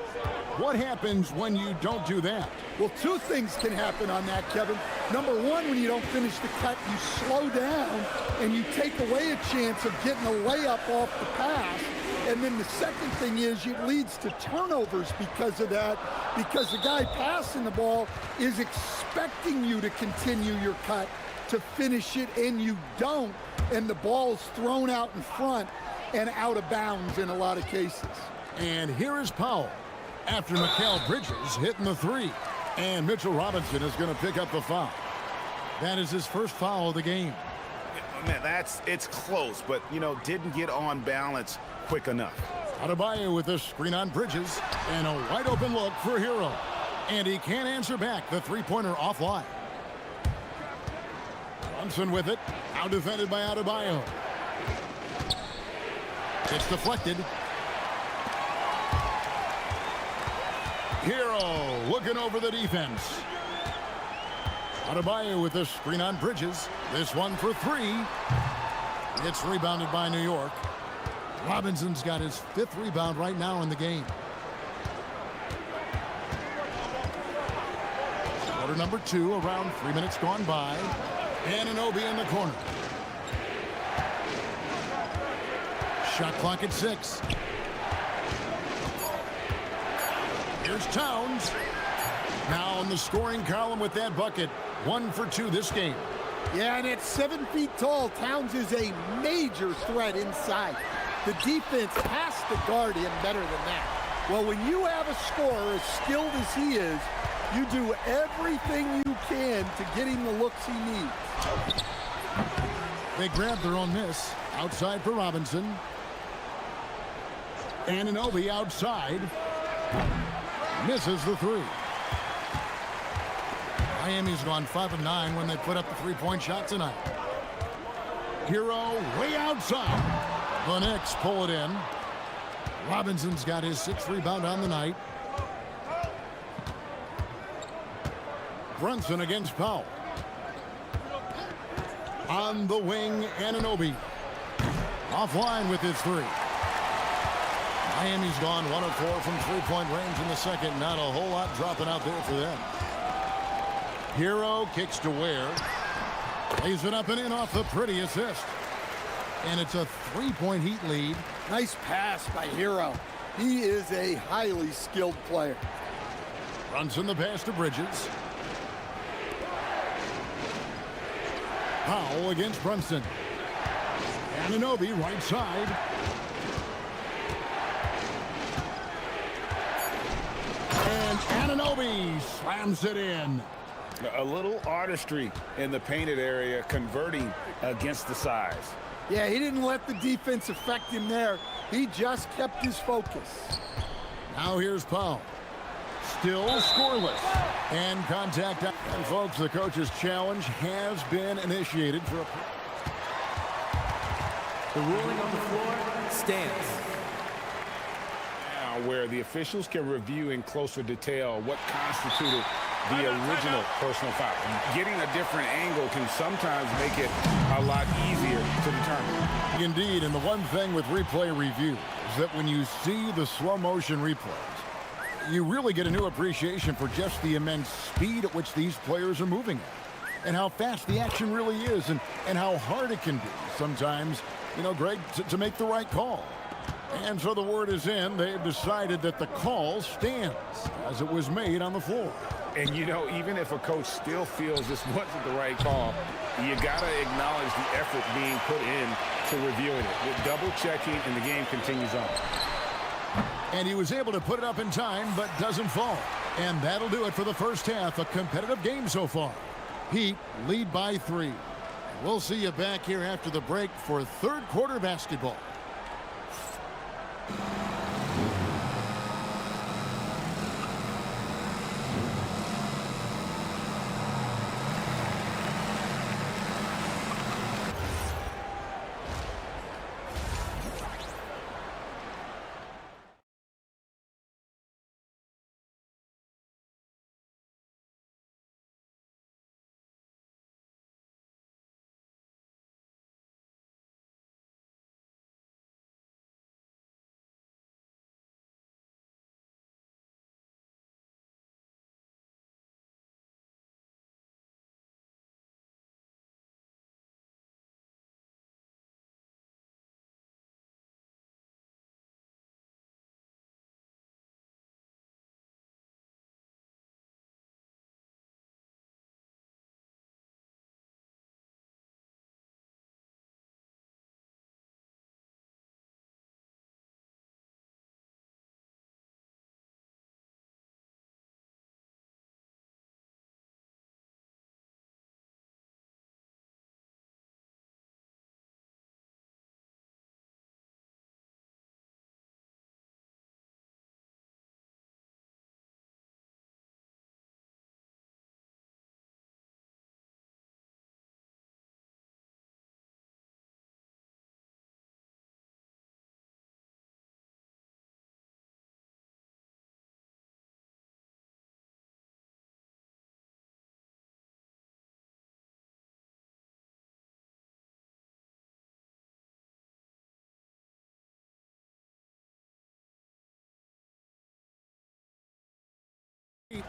What happens when you don't do that? Well, 2 things can happen on that, Kevin. Number 1, when you don't finish the cut, you slow down and you take away a chance of getting a layup off the pass. And then the second thing is it leads to turnovers because of that, because the guy passing the ball is expecting you to continue your cut, to finish it, and you don't, and the ball's thrown out in front and out of bounds in a lot of cases. And here is Powell after Mikal Bridges hitting the 3. And Mitchell Robinson is going to pick up the foul. That is his first foul of the game. Man, it's close, but, didn't get on balance quick enough. Adebayo with a screen on Bridges and a wide open look for Hero. And he can't answer back the three-pointer offline. Brunson with it. Out defended by Adebayo. It's deflected. Hero looking over the defense. Adebayo with a screen on Bridges. This one for 3. It's rebounded by New York. Robinson's got his 5th rebound right now in the game. Quarter number 2, around 3 minutes gone by. Anunoby in the corner. Shot clock at 6. Here's Towns. Now in the scoring column with that bucket. 1 for 2 this game. Yeah, and at 7 feet tall, Towns is a major threat inside. The defense has to guard him better than that. Well, when you have a scorer as skilled as he is, you do everything you can to get him the looks he needs. They grab their own miss. Outside for Robinson. Anunoby outside. Misses the 3. Miami's gone 5 of 9 when they put up the 3-point shot tonight. Hero way outside. The Knicks pull it in. Robinson's got his 6th rebound on the night. Brunson against Powell. On the wing, Anunoby. Offline with his 3. Miami's gone 1 of 4 from 3-point range in the second. Not a whole lot dropping out there for them. Hero kicks to Ware. Lays it up and in off the pretty assist. And it's a 3-point Heat lead. Nice pass by Hero. He is a highly skilled player. Brunson the pass to Bridges. Powell against Brunson. Anunoby right side. And Anunoby slams it in. A little artistry in the painted area, converting against the size. Yeah, he didn't let the defense affect him there. He just kept his focus. Now here's Powell. Still scoreless. And contact. And folks, the coach's challenge has been initiated for a... The ruling on the floor stands. Now, where the officials can review in closer detail what constituted the original personal foul. Getting a different angle can sometimes make it a lot easier to determine. Indeed, and the one thing with replay review is that when you see the slow motion replays, you really get a new appreciation for just the immense speed at which these players are moving at, and how fast the action really is, and how hard it can be sometimes, you know, Greg, to make the right call. And so the word is in. They've decided that the call stands as it was made on the floor. And, you know, even if a coach still feels this wasn't the right call, you got to acknowledge the effort being put in to reviewing it. With double checking, and the game continues on. And he was able to put it up in time, but doesn't fall. And that'll do it for the first half. A competitive game so far. Heat lead by 3. We'll see you back here after the break for third quarter basketball.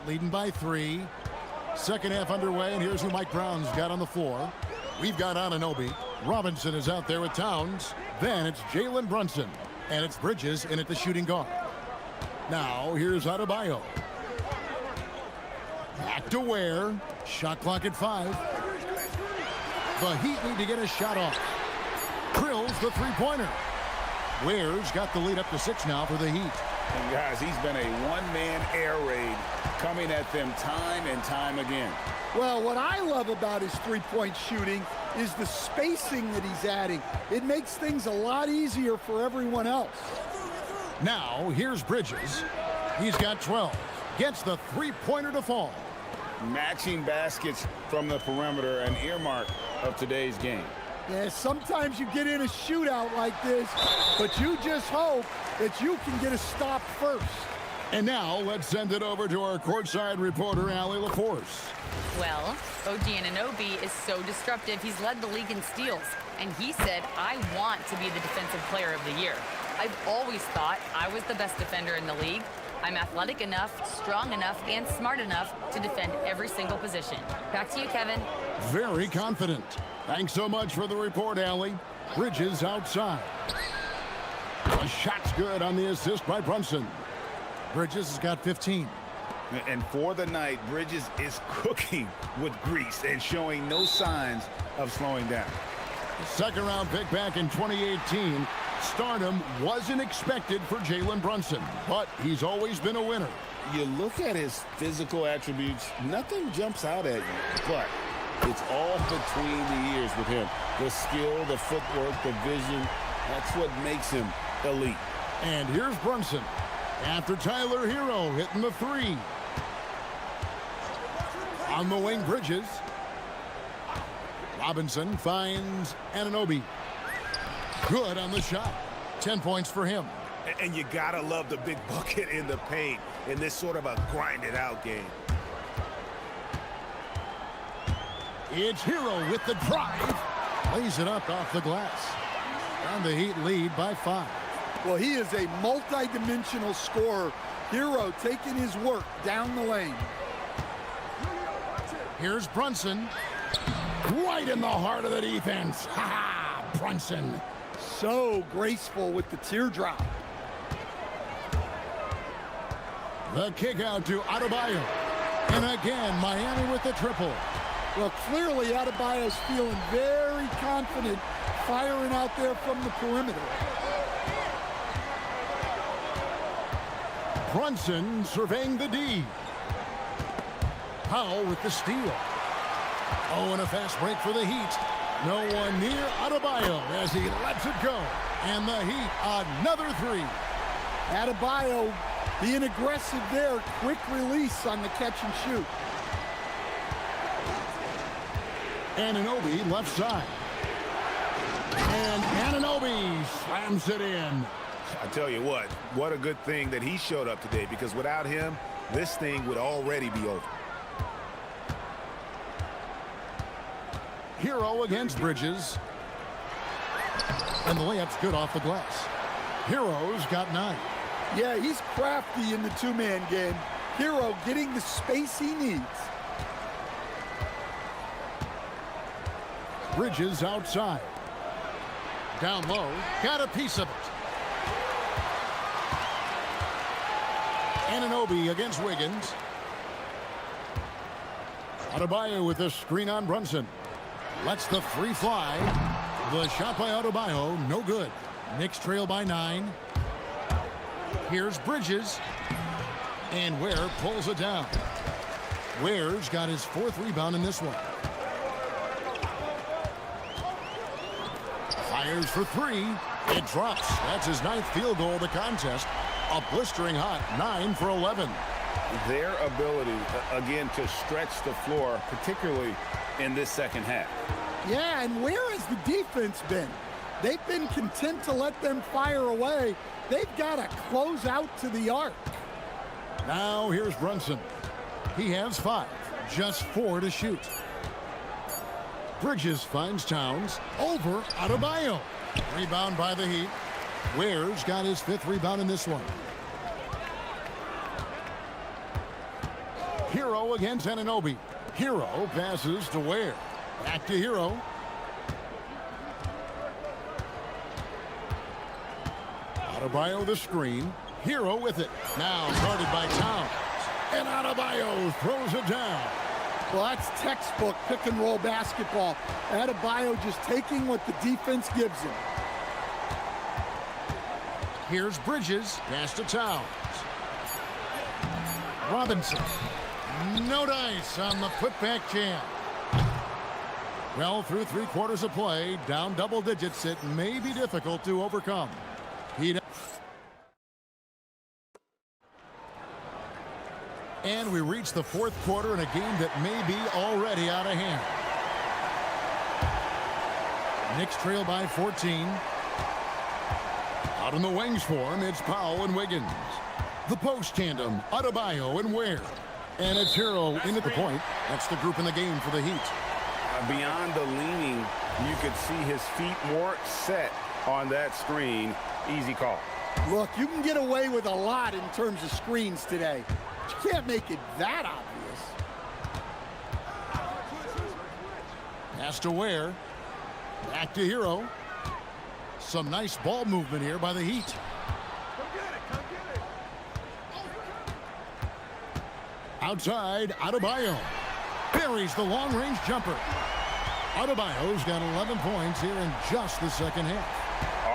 Leading by 3. Second half underway, and here's who Mike Brown's got on the floor. We've got Anunoby. Robinson is out there with Towns. Then it's Jalen Brunson. And it's Bridges in at the shooting guard. Now, here's Adebayo. Back to Ware. Shot clock at 5. The Heat need to get a shot off. Drills the three-pointer. Ware's got the lead up to 6 now for the Heat. And guys, he's been a one-man air raid coming at them time and time again. Well, what I love about his three-point shooting is the spacing that he's adding. It makes things a lot easier for everyone else. Now, here's Bridges. He's got 12. Gets the three-pointer to fall. Matching baskets from the perimeter, an earmark of today's game. Yeah, sometimes you get in a shootout like this, but you just hope that you can get a stop first. And now, let's send it over to our courtside reporter, Allie LaForce. Well, OG Anunoby is so disruptive, he's led the league in steals. And he said, I want to be the defensive player of the year. I've always thought I was the best defender in the league. I'm athletic enough, strong enough, and smart enough to defend every single position. Back to you, Kevin. Very confident. Thanks so much for the report, Allie. Bridges outside. The shot's good on the assist by Brunson. Bridges has got 15. And for the night, Bridges is cooking with grease and showing no signs of slowing down. Second round pick back in 2018. Stardom wasn't expected for Jalen Brunson, but he's always been a winner. You look at his physical attributes, nothing jumps out at you, but it's all between the ears with him. The skill, the footwork, the vision, that's what makes him elite. And here's Brunson after Tyler Hero hitting the 3. On the wing, Bridges. Robinson finds Anunoby. Good on the shot. 10 points for him. And you gotta love the big bucket in the paint in this sort of a grinded out game. It's Hero with the drive. Lays it up off the glass. And the Heat lead by 5. Well, he is a multi-dimensional scorer. Hero taking his work down the lane. Here's Brunson. Right in the heart of the defense. Ha-ha! Brunson. So graceful with the teardrop. The kick out to Adebayo. And again, Miami with the triple. Well, clearly Adebayo's feeling very confident firing out there from the perimeter. Brunson surveying the D. Powell with the steal. Oh, and a fast break for the Heat. No one near Adebayo as he lets it go. And the Heat, another 3. Adebayo being aggressive there. Quick release on the catch and shoot. Anunoby left side. And Anunoby slams it in. I tell you what a good thing that he showed up today, because without him, this thing would already be over. Hero against Bridges. And the layup's good off the glass. Hero's got 9. Yeah, he's crafty in the two-man game. Hero getting the space he needs. Bridges outside. Down low. Got a piece of it. Anunoby against Wiggins. Adebayo with a screen on Brunson. Lets the 3 fly. The shot by Adebayo, no good. Knicks trail by 9. Here's Bridges. And Ware pulls it down. Ware's got his 4th rebound in this one. Fires for 3. It drops. That's his 9th field goal of the contest. A blistering hot 9 for 11. Their ability, again, to stretch the floor, particularly in this second half. Yeah, and where has the defense been? They've been content to let them fire away. They've got to close out to the arc. Now here's Brunson. He has 5, just 4 to shoot. Bridges finds Towns over Adebayo. Rebound by the Heat. Ware's got his 5th rebound in this one. Hero against Anunoby. Hero passes to Ware. Back to Hero. Adebayo the screen. Hero with it. Now guarded by Towns. And Adebayo throws it down. Well, that's textbook pick-and-roll basketball. Adebayo just taking what the defense gives him. Here's Bridges. Pass to Towns. Robinson. No dice on the putback jam. Well, through 3 quarters of play, down double digits, it may be difficult to overcome. And we reach the 4th quarter in a game that may be already out of hand. Knicks trail by 14. Out in the wings for him, it's Powell and Wiggins. The post tandem, Adebayo and Ware. And it's Hero in at the point. That's the group in the game for the Heat. Beyond the leaning, you could see his feet more set on that screen. Easy call. Look, you can get away with a lot in terms of screens today. But you can't make it that obvious. Pass to Ware. Back to Hero. Some nice ball movement here by the Heat. Outside, Adebayo. Buries the long-range jumper. Adebayo's got 11 points here in just the second half.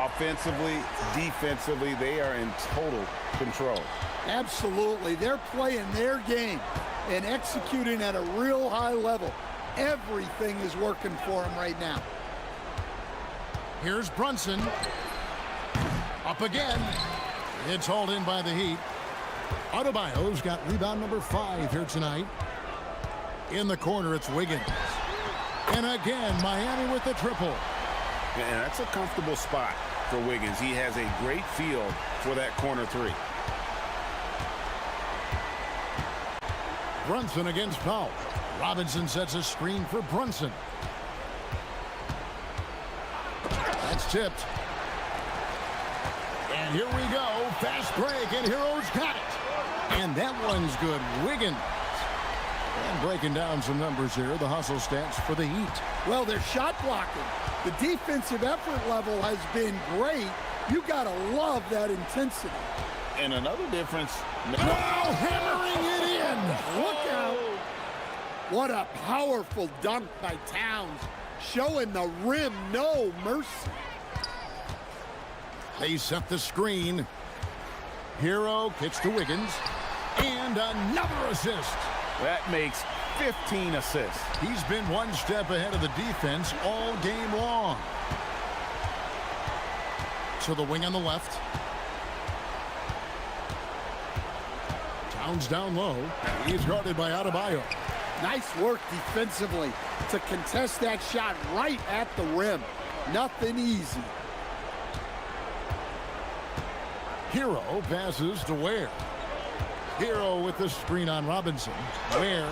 Offensively, defensively, they are in total control. Absolutely. They're playing their game and executing at a real high level. Everything is working for them right now. Here's Brunson. Up again. It's hauled in by the Heat. Adebayo's got rebound number 5 here tonight. In the corner, it's Wiggins. And again, Miami with the triple. And that's a comfortable spot for Wiggins. He has a great feel for that corner 3. Brunson against Powell. Robinson sets a screen for Brunson. That's tipped. And here we go. Fast break, and Hero's got it. And that one's good. Wiggins. And breaking down some numbers here, the hustle stats for the Heat. Well, they're shot blocking. The defensive effort level has been great. You got to love that intensity. And another difference. Oh, hammering it in. Look out. What a powerful dunk by Towns. Showing the rim no mercy. They set the screen. Hero kicks to Wiggins. And another assist. That makes 15 assists. He's been one step ahead of the defense all game long. To the wing on the left. Towns down low. He's guarded by Adebayo. Nice work defensively to contest that shot right at the rim. Nothing easy. Hero passes to Ware. Hero with the screen on Robinson. Ware.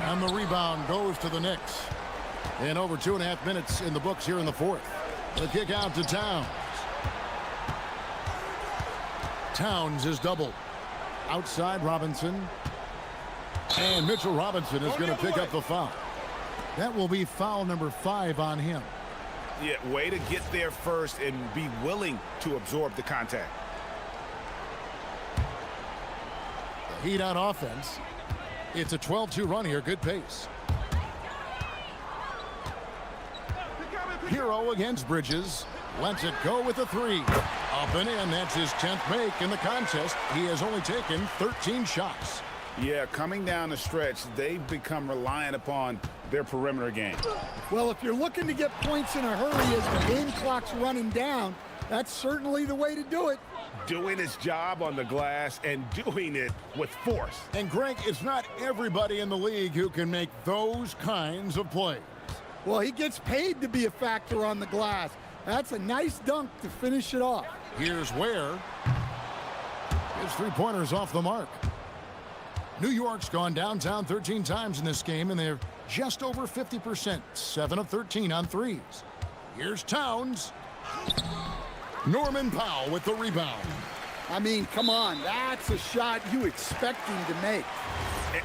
And the rebound goes to the Knicks. And over 2.5 minutes in the books here in the 4th. The kick out to Towns. Towns is doubled. Outside Robinson. And Mitchell Robinson is going to pick up the foul. That will be foul number 5 on him. Yeah, way to get there first and be willing to absorb the contact. Heat on offense. It's a 12-2 run here. Good pace. Hero against Bridges. Lets it go with a 3. Up and in. That's his 10th make in the contest. He has only taken 13 shots. Yeah, coming down the stretch, they've become reliant upon their perimeter game. Well, if you're looking to get points in a hurry as the game clock's running down, that's certainly the way to do it. Doing his job on the glass and doing it with force. And Greg, it's not everybody in the league who can make those kinds of plays. Well, he gets paid to be a factor on the glass. That's a nice dunk to finish it off. Here's Ware. His 3-pointer's off the mark. New York's gone downtown 13 times in this game, and they're just over 50%. 7 of 13 on threes. Here's Towns. Norman Powell with the rebound. I mean, come on. That's a shot you expect him to make.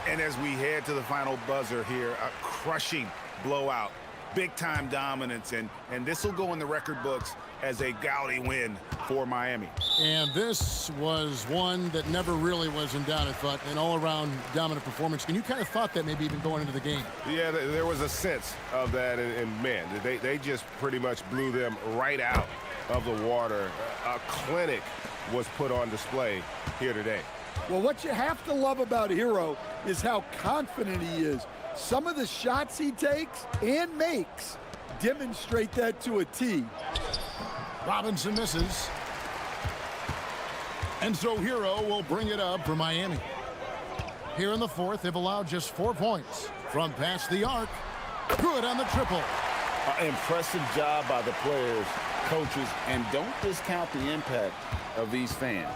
And as we head to the final buzzer here, a crushing blowout big-time dominance, and this will go in the record books as a gaudy win for Miami. And this was one that never really was in doubt, I thought, an all-around dominant performance. And you kind of thought that maybe even going into the game. Yeah, there was a sense of that, and man, they just pretty much blew them right out of the water. A clinic was put on display here today. Well, what you have to love about Hero is how confident he is. Some of the shots he takes and makes demonstrate that to a T. Robinson misses. And so Hero will bring it up for Miami. Here in the fourth, they've allowed just 4 points from past the arc. Good on the triple. Impressive job by the players, coaches, and don't discount the impact of these fans.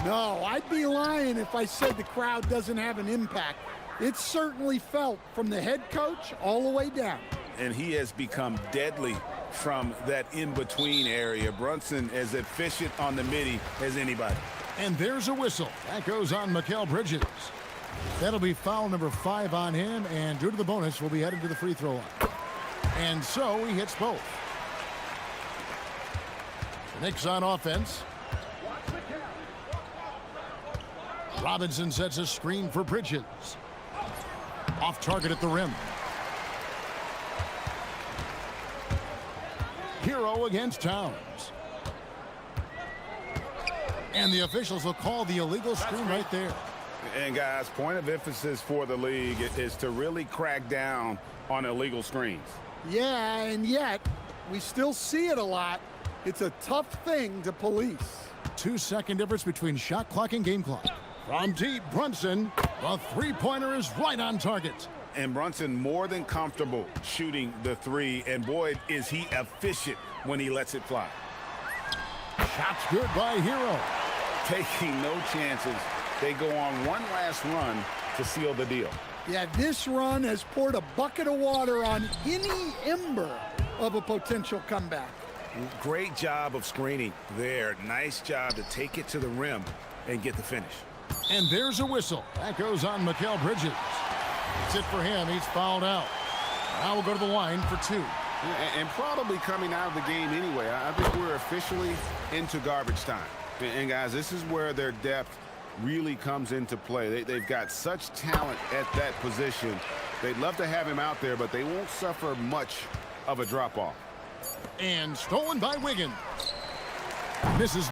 No, I'd be lying if I said the crowd doesn't have an impact. It's certainly felt from the head coach all the way down. And he has become deadly from that in-between area. Brunson as efficient on the midi as anybody. And there's a whistle. That goes on Mikal Bridges. That'll be foul number 5 on him, and due to the bonus, we'll be headed to the free throw line. And so he hits both. The Knicks on offense. Robinson sets a screen for Bridges. Off target at the rim. Hero against Towns. And the officials will call the illegal screen right there. And guys, point of emphasis for the league is to really crack down on illegal screens. Yeah, and yet we still see it a lot. It's a tough thing to police. 2-second difference between shot clock and game clock. From deep, Brunson, the three-pointer is right on target. And Brunson more than comfortable shooting the three, and boy, is he efficient when he lets it fly. Shots good by Hero. Taking no chances. They go on one last run to seal the deal. Yeah, this run has poured a bucket of water on any ember of a potential comeback. Great job of screening there. Nice job to take it to the rim and get the finish. And there's a whistle. That goes on Mikal Bridges. That's it for him. He's fouled out. Now we'll go to the line for 2. And probably coming out of the game anyway. I think we're officially into garbage time. And guys, this is where their depth really comes into play. They've got such talent at that position. They'd love to have him out there, but they won't suffer much of a drop-off. And stolen by Wiggins. Misses.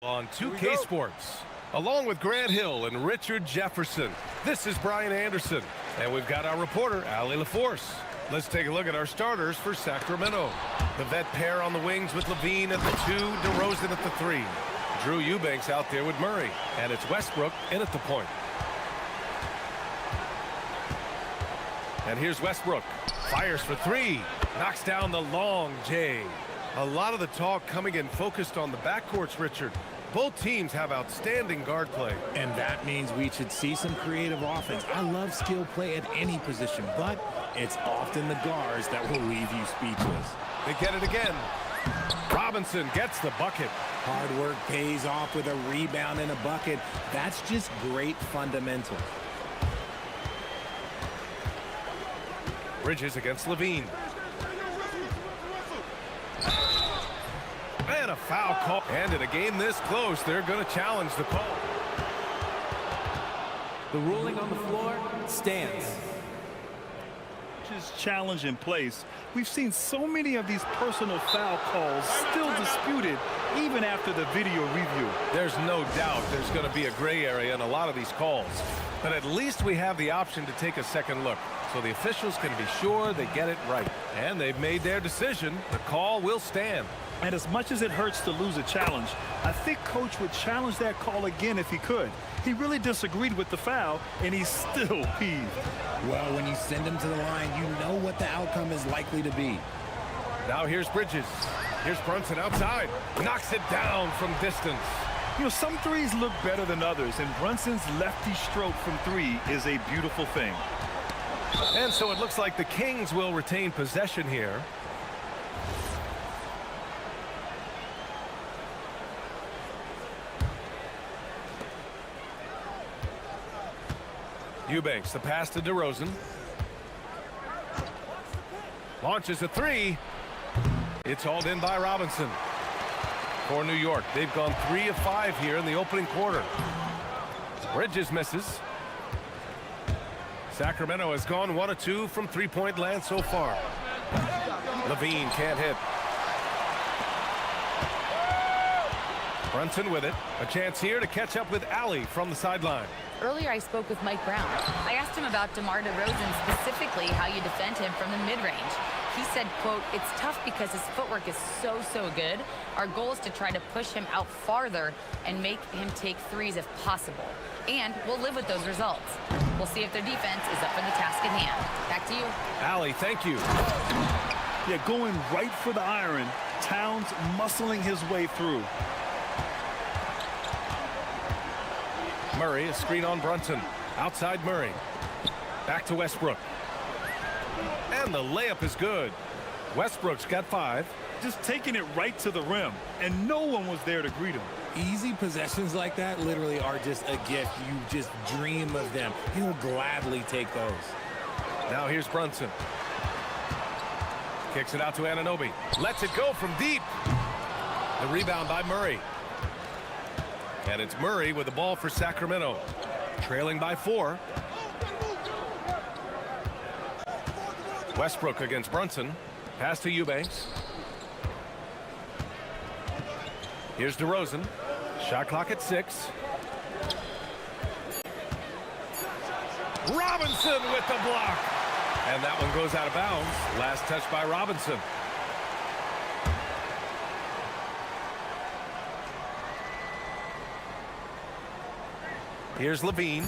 On 2K Sports, along with Grant Hill and Richard Jefferson, this is Brian Anderson, and we've got our reporter, Allie LaForce. Let's take a look at our starters for Sacramento. The vet pair on the wings with Levine at the 2, DeRozan at the 3. Drew Eubanks out there with Murray, and it's Westbrook in at the point. And here's Westbrook, fires for 3, knocks down the long J. A lot of the talk coming in focused on the backcourts, Richard. Both teams have outstanding guard play. And that means we should see some creative offense. I love skill play at any position, but it's often the guards that will leave you speechless. They get it again. Robinson gets the bucket. Hard work pays off with a rebound and a bucket. That's just great fundamentals. Bridges against Levine. And a foul call. And in a game this close, they're going to challenge the call. The ruling on the floor stands. Challenge in place. We've seen so many of these personal foul calls still disputed even after the video review. There's no doubt there's going to be a gray area in a lot of these calls. But at least we have the option to take a second look, so the officials can be sure they get it right. And they've made their decision. The call will stand. And as much as it hurts to lose a challenge, I think Coach would challenge that call again if he could. He really disagreed with the foul, and he's still peeved. Well, when you send him to the line, you know what the outcome is likely to be. Now here's Bridges. Here's Brunson outside. Knocks it down from distance. You know, some threes look better than others, and Brunson's lefty stroke from 3 is a beautiful thing. And so it looks like the Kings will retain possession here. Eubanks, the pass to DeRozan. Launches a 3. It's hauled in by Robinson. For New York, they've gone 3 of 5 here in the opening quarter. Bridges misses. Sacramento has gone 1 of 2 from three-point land so far. Levine can't hit. Brunson with it. A chance here to catch up with Allie from the sideline. Earlier, I spoke with Mike Brown. I asked him about DeMar DeRozan, specifically how you defend him from the mid-range. He said, quote, "It's tough because his footwork is so good. Our goal is to try to push him out farther and make him take threes if possible. And we'll live with those results. We'll see if their defense is up for the task at hand." Back to you. Allie, thank you. Yeah, going right for the iron. Towns muscling his way through. Murray, a screen on Brunson. Outside Murray. Back to Westbrook. And the layup is good. Westbrook's got 5. Just taking it right to the rim, and no one was there to greet him. Easy possessions like that literally are just a gift. You just dream of them. He'll gladly take those. Now here's Brunson. Kicks it out to Anunoby. Lets it go from deep. The rebound by Murray. And it's Murray with the ball for Sacramento. Trailing by 4. Westbrook against Brunson. Pass to Eubanks. Here's DeRozan. Shot clock at 6. Robinson with the block. And that one goes out of bounds. Last touch by Robinson. Here's Levine.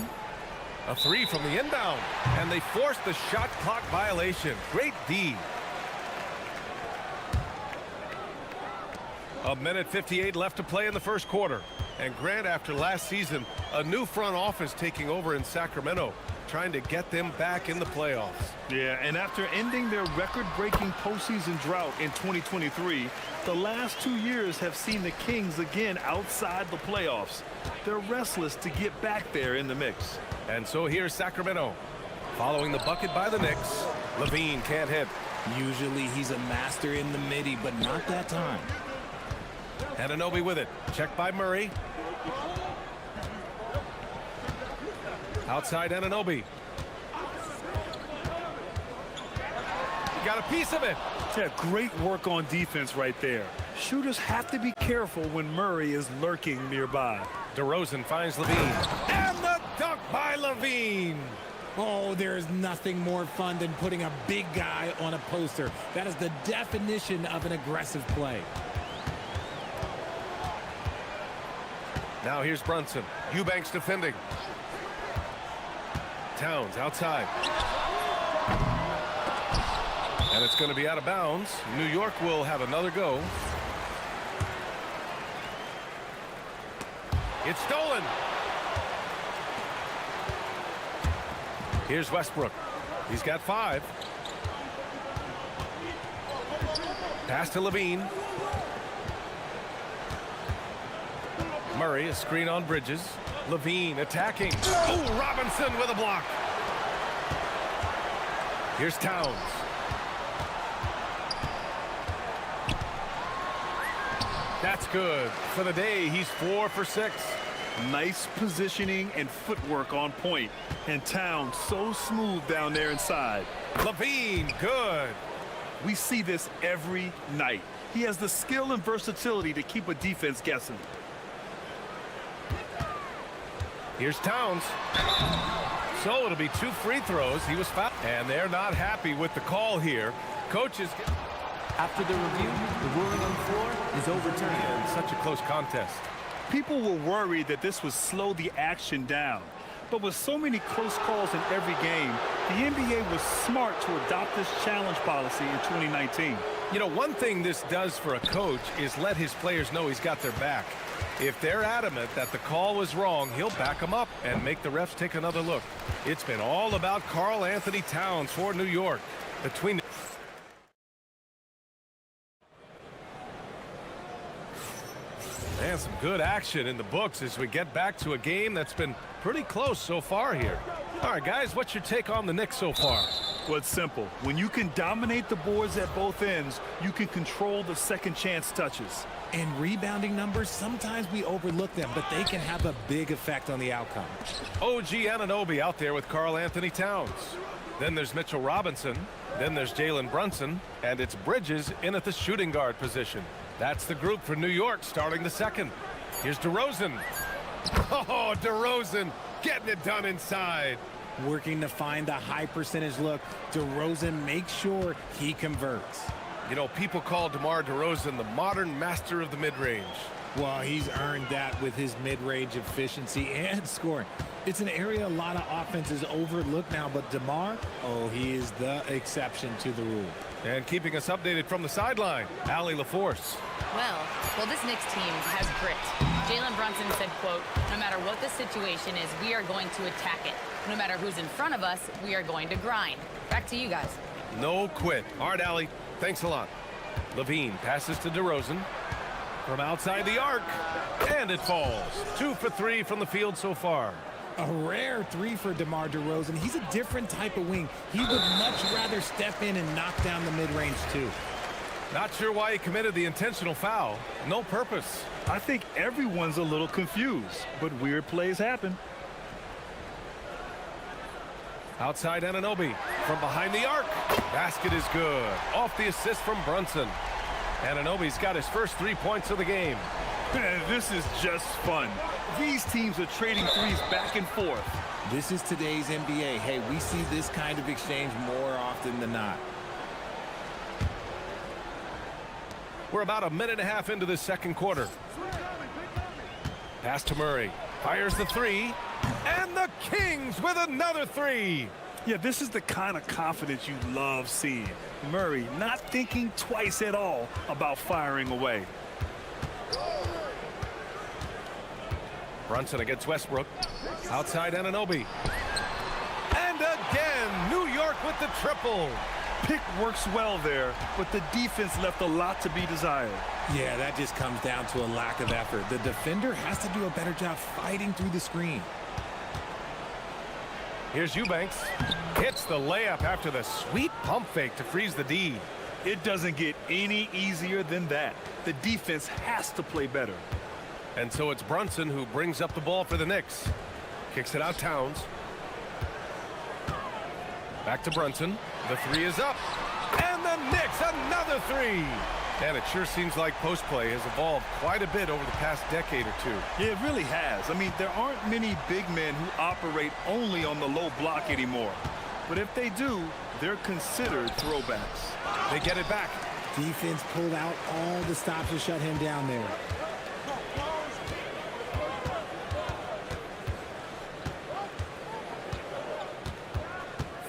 A 3 from the inbound. And they forced the shot clock violation. Great D. A minute 58 left to play in the first quarter. And Grant, after last season, a new front office taking over in Sacramento, trying to get them back in the playoffs. Yeah, and after ending their record-breaking postseason drought in 2023, the last 2 years have seen the Kings again outside the playoffs. They're restless to get back there in the mix. And so here's Sacramento. Following the bucket by the Knicks, Levine can't hit. Usually he's a master in the midi, but not that time. Anunoby with it. Checked by Murray. Outside Anunoby. Got a piece of it. Yeah, great work on defense right there. Shooters have to be careful when Murray is lurking nearby. DeRozan finds Levine. And the dunk by Levine. Oh, there is nothing more fun than putting a big guy on a poster. That is the definition of an aggressive play. Now here's Brunson. Eubanks defending. Towns outside. And it's going to be out of bounds. New York will have another go. It's stolen. Here's Westbrook. He's got 5. Pass to Levine. Murray, a screen on Bridges. Levine attacking. Oh, Robinson with a block. Here's Towns. That's good. For the day, he's 4 for 6. Nice positioning and footwork on point. And Towns so smooth down there inside. Levine, good. We see this every night. He has the skill and versatility to keep a defense guessing. Here's Towns. So it'll be 2 free throws. He was fouled. And they're not happy with the call here. Coaches... After the review, the ruling on the floor is overturned. And such a close contest. People were worried that this would slow the action down. But with so many close calls in every game, the NBA was smart to adopt this challenge policy in 2019. You know, one thing this does for a coach is let his players know he's got their back. If they're adamant that the call was wrong, he'll back them up and make the refs take another look. It's been all about Karl Anthony Towns for New York. Between and some good action in the books as we get back to a game that's been pretty close so far here. All right, guys, what's your take on the Knicks so far? Well, it's simple. When you can dominate the boards at both ends, you can control the second chance touches. In rebounding numbers, sometimes we overlook them, but they can have a big effect on the outcome. OG Anunoby out there with Karl Anthony Towns. Then there's Mitchell Robinson. Then there's Jalen Brunson. And it's Bridges in at the shooting guard position. That's the group for New York starting the second. Here's DeRozan. Oh, DeRozan getting it done inside. Working to find the high percentage look. DeRozan makes sure he converts. You know, people call DeMar DeRozan the modern master of the mid-range. Well, he's earned that with his mid-range efficiency and scoring. It's an area a lot of offenses overlook now, but DeMar, oh, he is the exception to the rule. And keeping us updated from the sideline, Allie LaForce. Well, this Knicks team has grit. Jalen Brunson said, quote, no matter what the situation is, we are going to attack it. No matter who's in front of us, we are going to grind. Back to you guys. No quit. All right, Allie, thanks a lot. Levine passes to DeRozan. From outside the arc, and it falls. 2 for 3 from the field so far. A rare 3 for DeMar DeRozan. He's a different type of wing. He would much rather step in and knock down the mid-range too. Not sure why he committed the intentional foul. No purpose. I think everyone's a little confused, but weird plays happen. Outside Anunoby from behind the arc. Basket is good. Off the assist from Brunson. Anunoby's got his first 3 points of the game. Man, this is just fun. These teams are trading threes back and forth. This is today's NBA. Hey, we see this kind of exchange more often than not. We're about a minute and a half into this second quarter. Pass to Murray. Fires the 3. And the Kings with another 3. Yeah, this is the kind of confidence you love seeing. Murray not thinking twice at all about firing away. Brunson against Westbrook. Outside Anunoby. And again, New York with the triple. Pick works well there, but the defense left a lot to be desired. Yeah, that just comes down to a lack of effort. The defender has to do a better job fighting through the screen. Here's Eubanks. Hits the layup after the sweet pump fake to freeze the D. It doesn't get any easier than that. The defense has to play better. And so it's Brunson who brings up the ball for the Knicks. Kicks it out Towns. Back to Brunson. The 3 is up. And the Knicks another 3. And it sure seems like post play has evolved quite a bit over the past decade or two. Yeah, it really has. I mean, there aren't many big men who operate only on the low block anymore. But if they do, they're considered throwbacks. They get it back. Defense pulled out all the stops to shut him down there.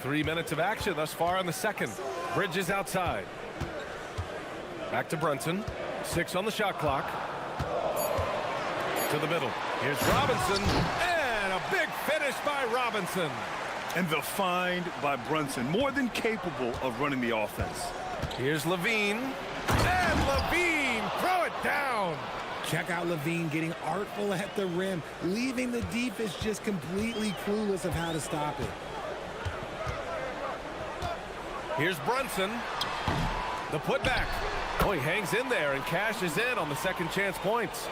Three minutes of action thus far in the second. Bridges outside. Back to Brunson. 6 on the shot clock. To the middle. Here's Robinson. And a big finish by Robinson. And the find by Brunson, more than capable of running the offense. Here's Levine. And Levine, throw it down. Check out Levine getting artful at the rim, leaving the defense just completely clueless of how to stop it. Here's Brunson. The putback. Oh, he hangs in there and cashes in on the second chance points.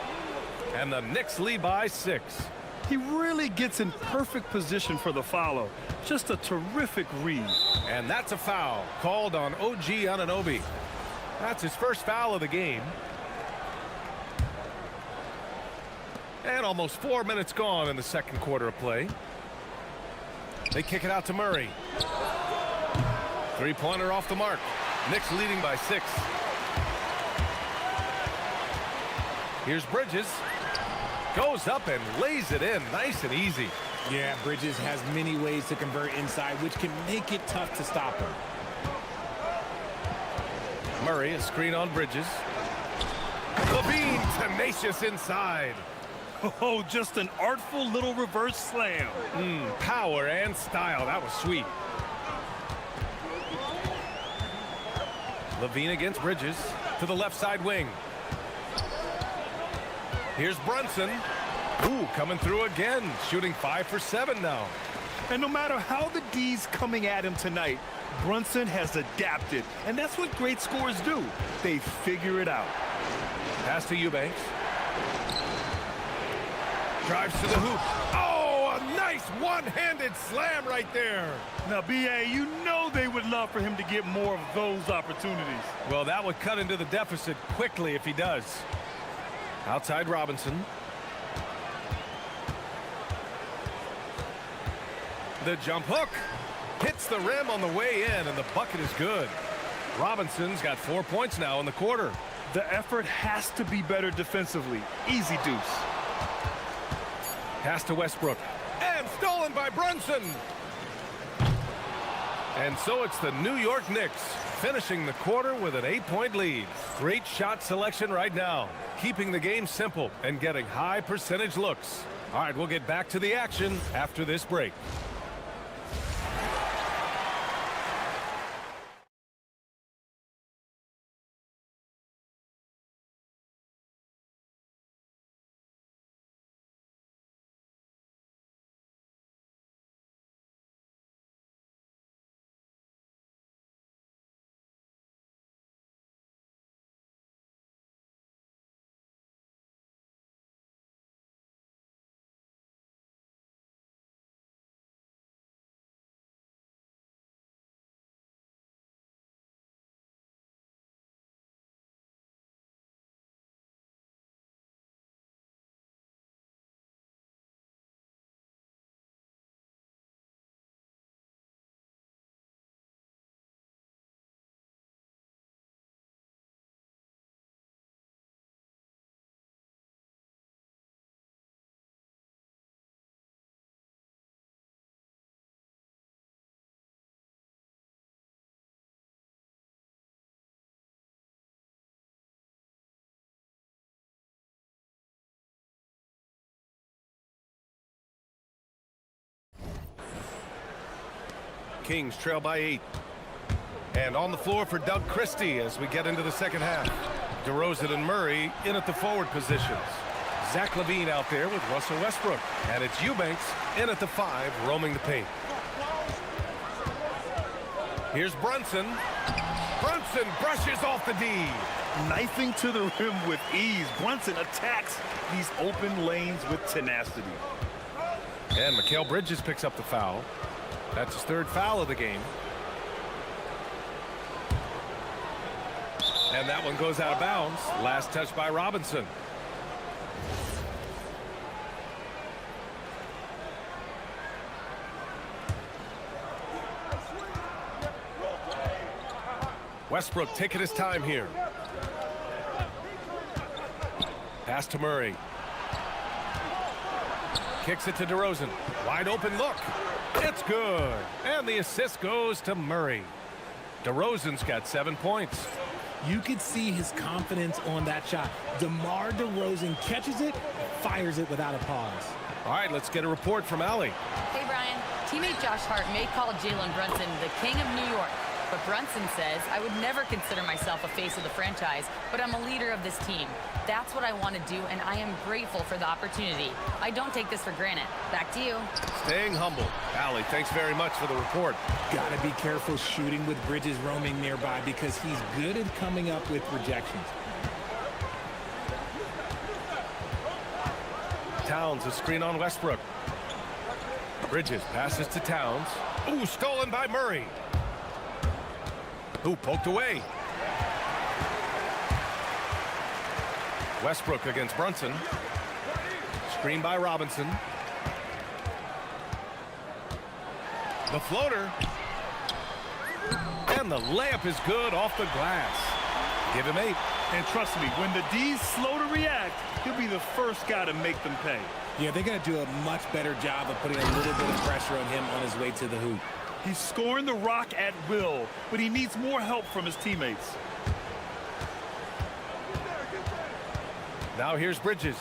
And the Knicks lead by 6. He really gets in perfect position for the follow. Just a terrific read. And that's a foul called on OG Anunoby. That's his first foul of the game. And almost 4 minutes gone in the second quarter of play. They kick it out to Murray. Three-pointer off the mark. Knicks leading by 6. Here's Bridges. Goes up and lays it in nice and easy. Yeah, Bridges has many ways to convert inside, which can make it tough to stop him. Murray, a screen on Bridges. Levine, tenacious inside. Oh, just an artful little reverse slam. Power and style. That was sweet. Levine against Bridges to the left side wing. Here's Brunson. Ooh, coming through again, shooting 5 for 7 now. And no matter how the D's coming at him tonight, Brunson has adapted. And that's what great scorers do. They figure it out. Pass to Eubanks. Drives to the hoop. Oh, a nice one-handed slam right there. Now, B.A., you know they would love for him to get more of those opportunities. Well, that would cut into the deficit quickly if he does. Outside Robinson. The jump hook hits the rim on the way in, and the bucket is good. Robinson's got 4 points now in the quarter. The effort has to be better defensively. Easy deuce. Pass to Westbrook. And stolen by Brunson. And so it's the New York Knicks finishing the quarter with an 8-point lead. Great shot selection right now, keeping the game simple and getting high percentage looks. All right, we'll get back to the action after this break. Kings trail by 8. And on the floor for Doug Christie as we get into the second half. DeRozan and Murray in at the forward positions. Zach LaVine out there with Russell Westbrook. And it's Eubanks in at the 5, roaming the paint. Here's Brunson. Brunson brushes off the D. Knifing to the rim with ease. Brunson attacks these open lanes with tenacity. And Mikal Bridges picks up the foul. That's his 3rd foul of the game. And that one goes out of bounds. Last touch by Robinson. Westbrook taking his time here. Pass to Murray. Kicks it to DeRozan. Wide open look. It's good. And the assist goes to Murray. DeRozan's got 7 points. You could see his confidence on that shot. DeMar DeRozan catches it, fires it without a pause. All right, let's get a report from Allie. Hey, Brian. Teammate Josh Hart may call Jalen Brunson the king of New York. But Brunson says, I would never consider myself a face of the franchise, but I'm a leader of this team. That's what I want to do, and I am grateful for the opportunity. I don't take this for granted. Back to you. Staying humble. Allie, thanks very much for the report. Gotta be careful shooting with Bridges roaming nearby because he's good at coming up with rejections. Towns, a screen on Westbrook. Bridges passes to Towns. Ooh, stolen by Murray. Ooh, poked away. Westbrook against Brunson. Screen by Robinson. The floater. And the layup is good off the glass. Give him 8. And trust me, when the D's slow to react, he'll be the first guy to make them pay. Yeah, they're going to do a much better job of putting a little bit of pressure on him on his way to the hoop. He's scoring the rock at will, but he needs more help from his teammates. Now here's Bridges.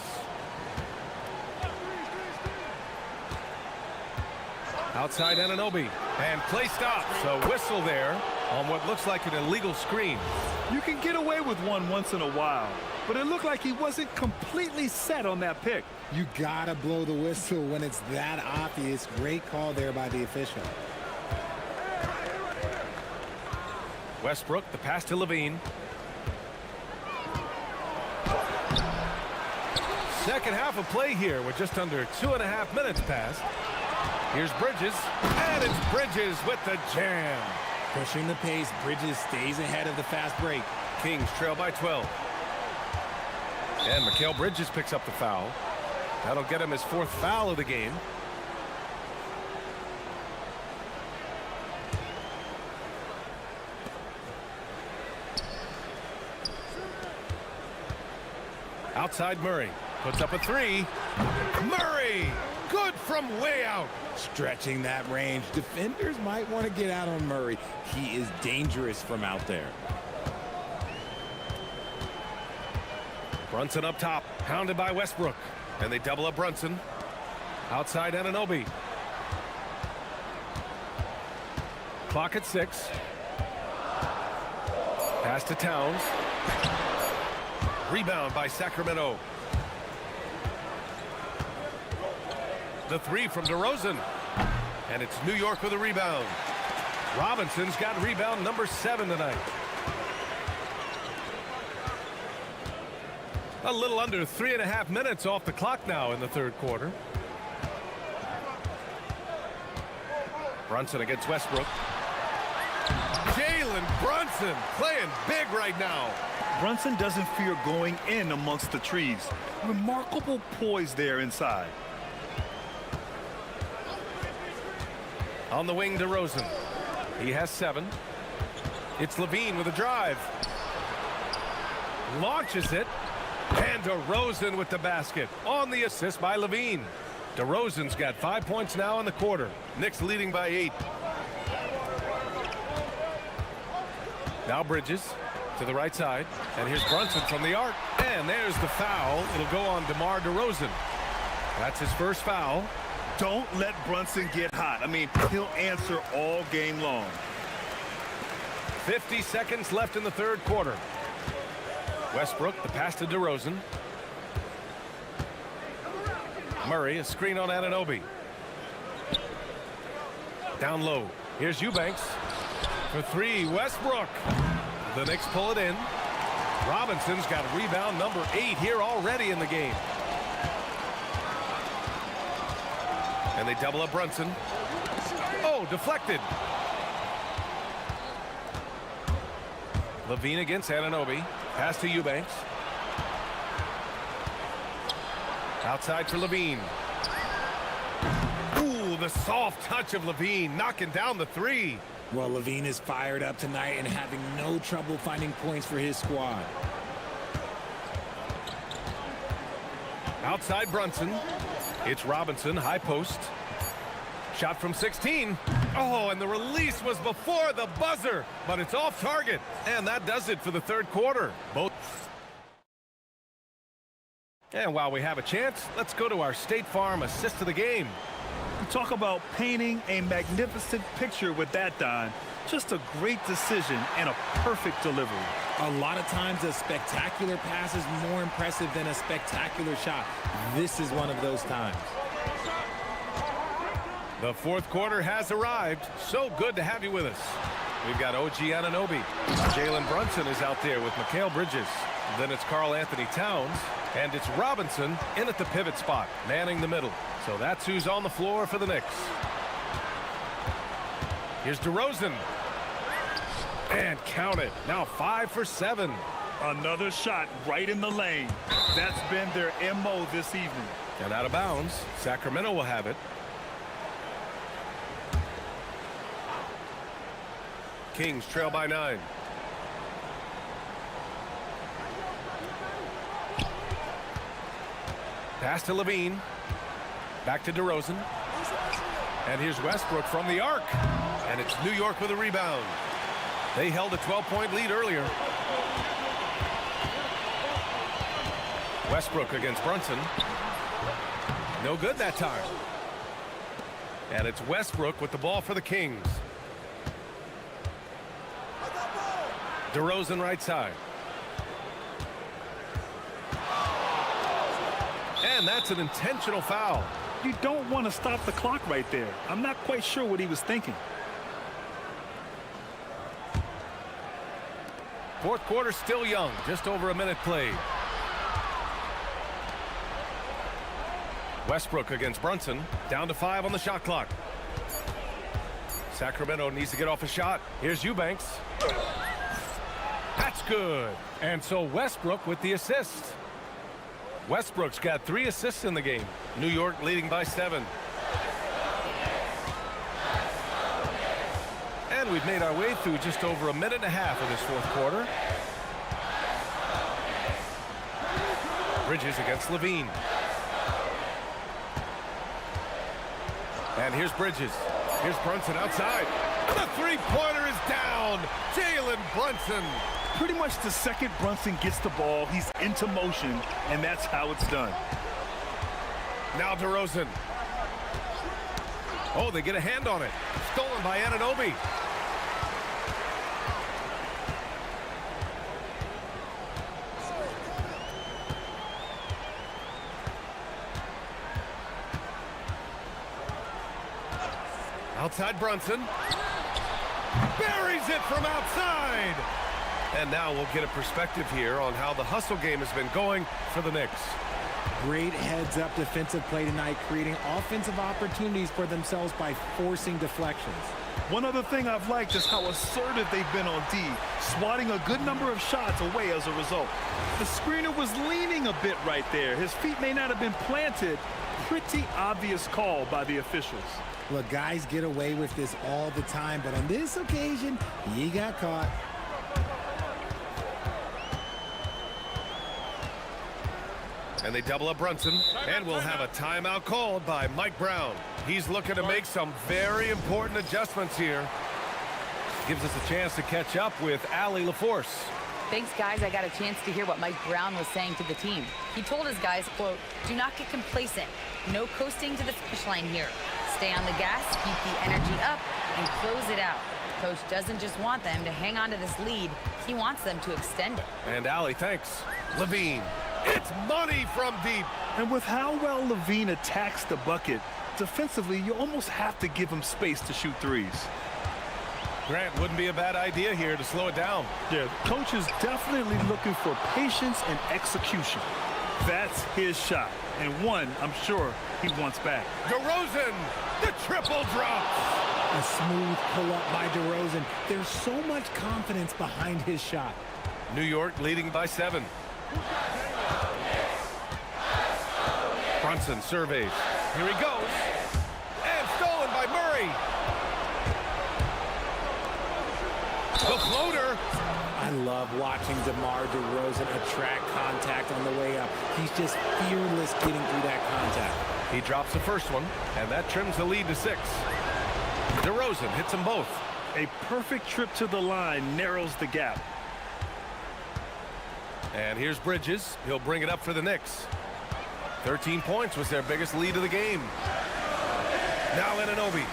Outside Anunoby. And play stops. A whistle there on what looks like an illegal screen. You can get away with one once in a while, but it looked like he wasn't completely set on that pick. You got to blow the whistle when it's that obvious. Great call there by the official. Westbrook, the pass to Levine. Second half of play here with just under 2.5 minutes passed. Here's Bridges, and it's Bridges with the jam. Pushing the pace, Bridges stays ahead of the fast break. Kings trail by 12. And Mikal Bridges picks up the foul. That'll get him his 4th foul of the game. Outside Murray. Puts up a 3. Murray! Good from way out. Stretching that range. Defenders might want to get out on Murray. He is dangerous from out there. Brunson up top. Hounded by Westbrook. And they double up Brunson. Outside Anunoby. Clock at 6. Pass to Towns. Rebound by Sacramento. The 3 from DeRozan. And it's New York with a rebound. Robinson's got rebound number 7 tonight. A little under 3.5 minutes off the clock now in the 3rd quarter. Brunson against Westbrook. Jalen Brunson playing big right now. Brunson doesn't fear going in amongst the trees. Remarkable poise there inside. On the wing, DeRozan. He has 7. It's Levine with a drive. Launches it. And DeRozan with the basket on the assist by Levine. DeRozan's got 5 points now in the quarter. Knicks leading by 8. Now Bridges to the right side. And here's Brunson from the arc. And there's the foul. It'll go on DeMar DeRozan. That's his first foul. Don't let Brunson get hot. I mean, he'll answer all game long. 50 seconds left in the 3rd quarter. Westbrook, the pass to DeRozan. Murray, a screen on Anunoby. Down low. Here's Eubanks. For 3, Westbrook. The Knicks pull it in. Robinson's got rebound number 8 here already in the game. And they double up Brunson. Oh, deflected. Levine against Anunoby. Pass to Eubanks. Outside for Levine. Ooh, the soft touch of Levine, knocking down the three. Well, Levine is fired up tonight and having no trouble finding points for his squad. Outside Brunson. It's Robinson, high post. Shot from 16. Oh, and the release was before the buzzer, but it's off target. And that does it for the third quarter. And while we have a chance, let's go to our State Farm assist of the game. Talk about painting a magnificent picture with that, Don. Just a great decision and a perfect delivery. A lot of times a spectacular pass is more impressive than a spectacular shot. This is one of those times. The fourth quarter has arrived. So good to have you with us. We've got OG Anunoby. Jalen Brunson is out there with Mikal Bridges. Then it's Karl Anthony Towns. And it's Robinson in at the pivot spot, manning the middle. So that's who's on the floor for the Knicks. Here's DeRozan. And count it. Now 5 for 7. Another shot right in the lane. That's been their MO this evening. And out of bounds. Sacramento will have it. Kings trail by 9. Pass to Levine. Back to DeRozan. And here's Westbrook from the arc. And it's New York with a rebound. They held a 12-point lead earlier. Westbrook against Brunson. No good that time. And it's Westbrook with the ball for the Kings. DeRozan right side. And that's an intentional foul. You don't want to stop the clock right there. I'm not quite sure what he was thinking. Fourth quarter still young, just over a minute played. Westbrook against Brunson, down to 5 on the shot clock. Sacramento needs to get off a shot. Here's Eubanks. That's good. And so Westbrook with the assist. Westbrook's got 3 assists in the game. New York leading by 7. And we've made our way through just over a minute and a half of this fourth quarter. Bridges against Levine. And here's Bridges. Here's Brunson outside. The three-pointer is down. Jalen Brunson. Pretty much the second Brunson gets the ball, he's into motion, and that's how it's done. Now DeRozan. Oh, they get a hand on it. Stolen by Anunoby. Outside Brunson. Buries it from outside. And now we'll get a perspective here on how the hustle game has been going for the Knicks. Great heads-up defensive play tonight, creating offensive opportunities for themselves by forcing deflections. One other thing I've liked is how assertive they've been on D, swatting a good number of shots away as a result. The screener was leaning a bit right there. His feet may not have been planted. Pretty obvious call by the officials. Look, guys get away with this all the time, but on this occasion, he got caught. And they double up Brunson, and we'll have a timeout called by Mike Brown. He's looking to make some very important adjustments here. Gives us a chance to catch up with Allie LaForce. Thanks, guys. I got a chance to hear what Mike Brown was saying to the team. He told his guys, quote, "Do not get complacent. No coasting to the finish line here. Stay on the gas, keep the energy up, and close it out." Coach doesn't just want them to hang on to this lead. He wants them to extend it. And Allie, thanks. Levine. It's money from deep. And with how well Levine attacks the bucket, defensively, you almost have to give him space to shoot threes. Grant, wouldn't be a bad idea here to slow it down. Yeah, coach is definitely looking for patience and execution. That's his shot, and one I'm sure he wants back. DeRozan, the triple drops. A smooth pull-up by DeRozan. There's so much confidence behind his shot. New York leading by 7. Brunson surveys. Here he goes. And stolen by Murray. The floater. I love watching DeMar DeRozan attract contact on the way up. He's just fearless getting through that contact. He drops the first one, and that trims the lead to 6. DeRozan hits them both. A perfect trip to the line narrows the gap. And here's Bridges. He'll bring it up for the Knicks. 13 points was their biggest lead of the game. Now Anunoby.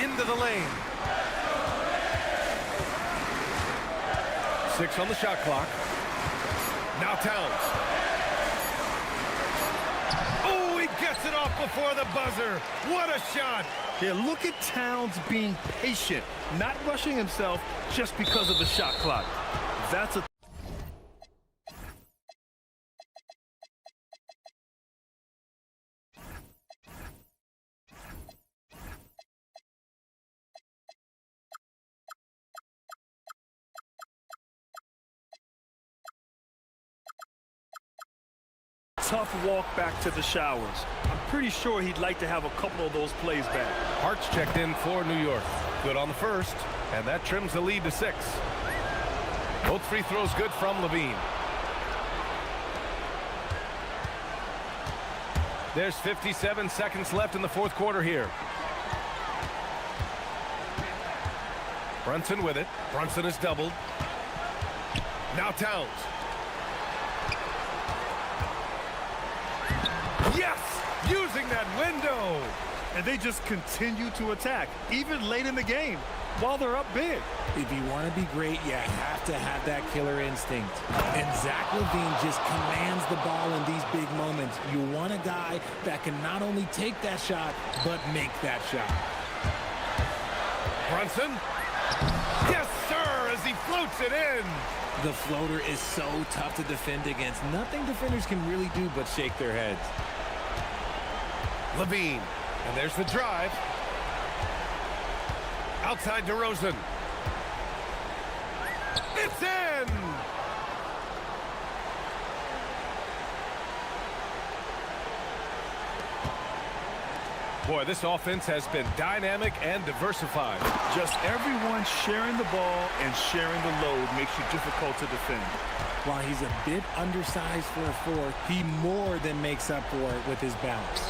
Into the lane. 6 on the shot clock. Now Towns. Oh, he gets it off before the buzzer. What a shot. Yeah, look at Towns being patient, not rushing himself just because of the shot clock. That's a tough walk back to the showers. I'm pretty sure he'd like to have a couple of those plays back. Hart's checked in for New York. Good on the first, and that trims the lead to 6. Both free throws good from Levine. There's 57 seconds left in the fourth quarter here. Brunson with it. Brunson is doubled. Now Towns. Yes! Using that window! And they just continue to attack, even late in the game, while they're up big. If you want to be great, you have to have that killer instinct. And Zach LaVine just commands the ball in these big moments. You want a guy that can not only take that shot, but make that shot. Brunson. Yes, sir, as he floats it in. The floater is so tough to defend against. Nothing defenders can really do but shake their heads. Levine. And there's the drive. Outside DeRozan. It's in! Boy, this offense has been dynamic and diversified. Just everyone sharing the ball and sharing the load makes you difficult to defend. While he's a bit undersized for a 4, he more than makes up for it with his balance.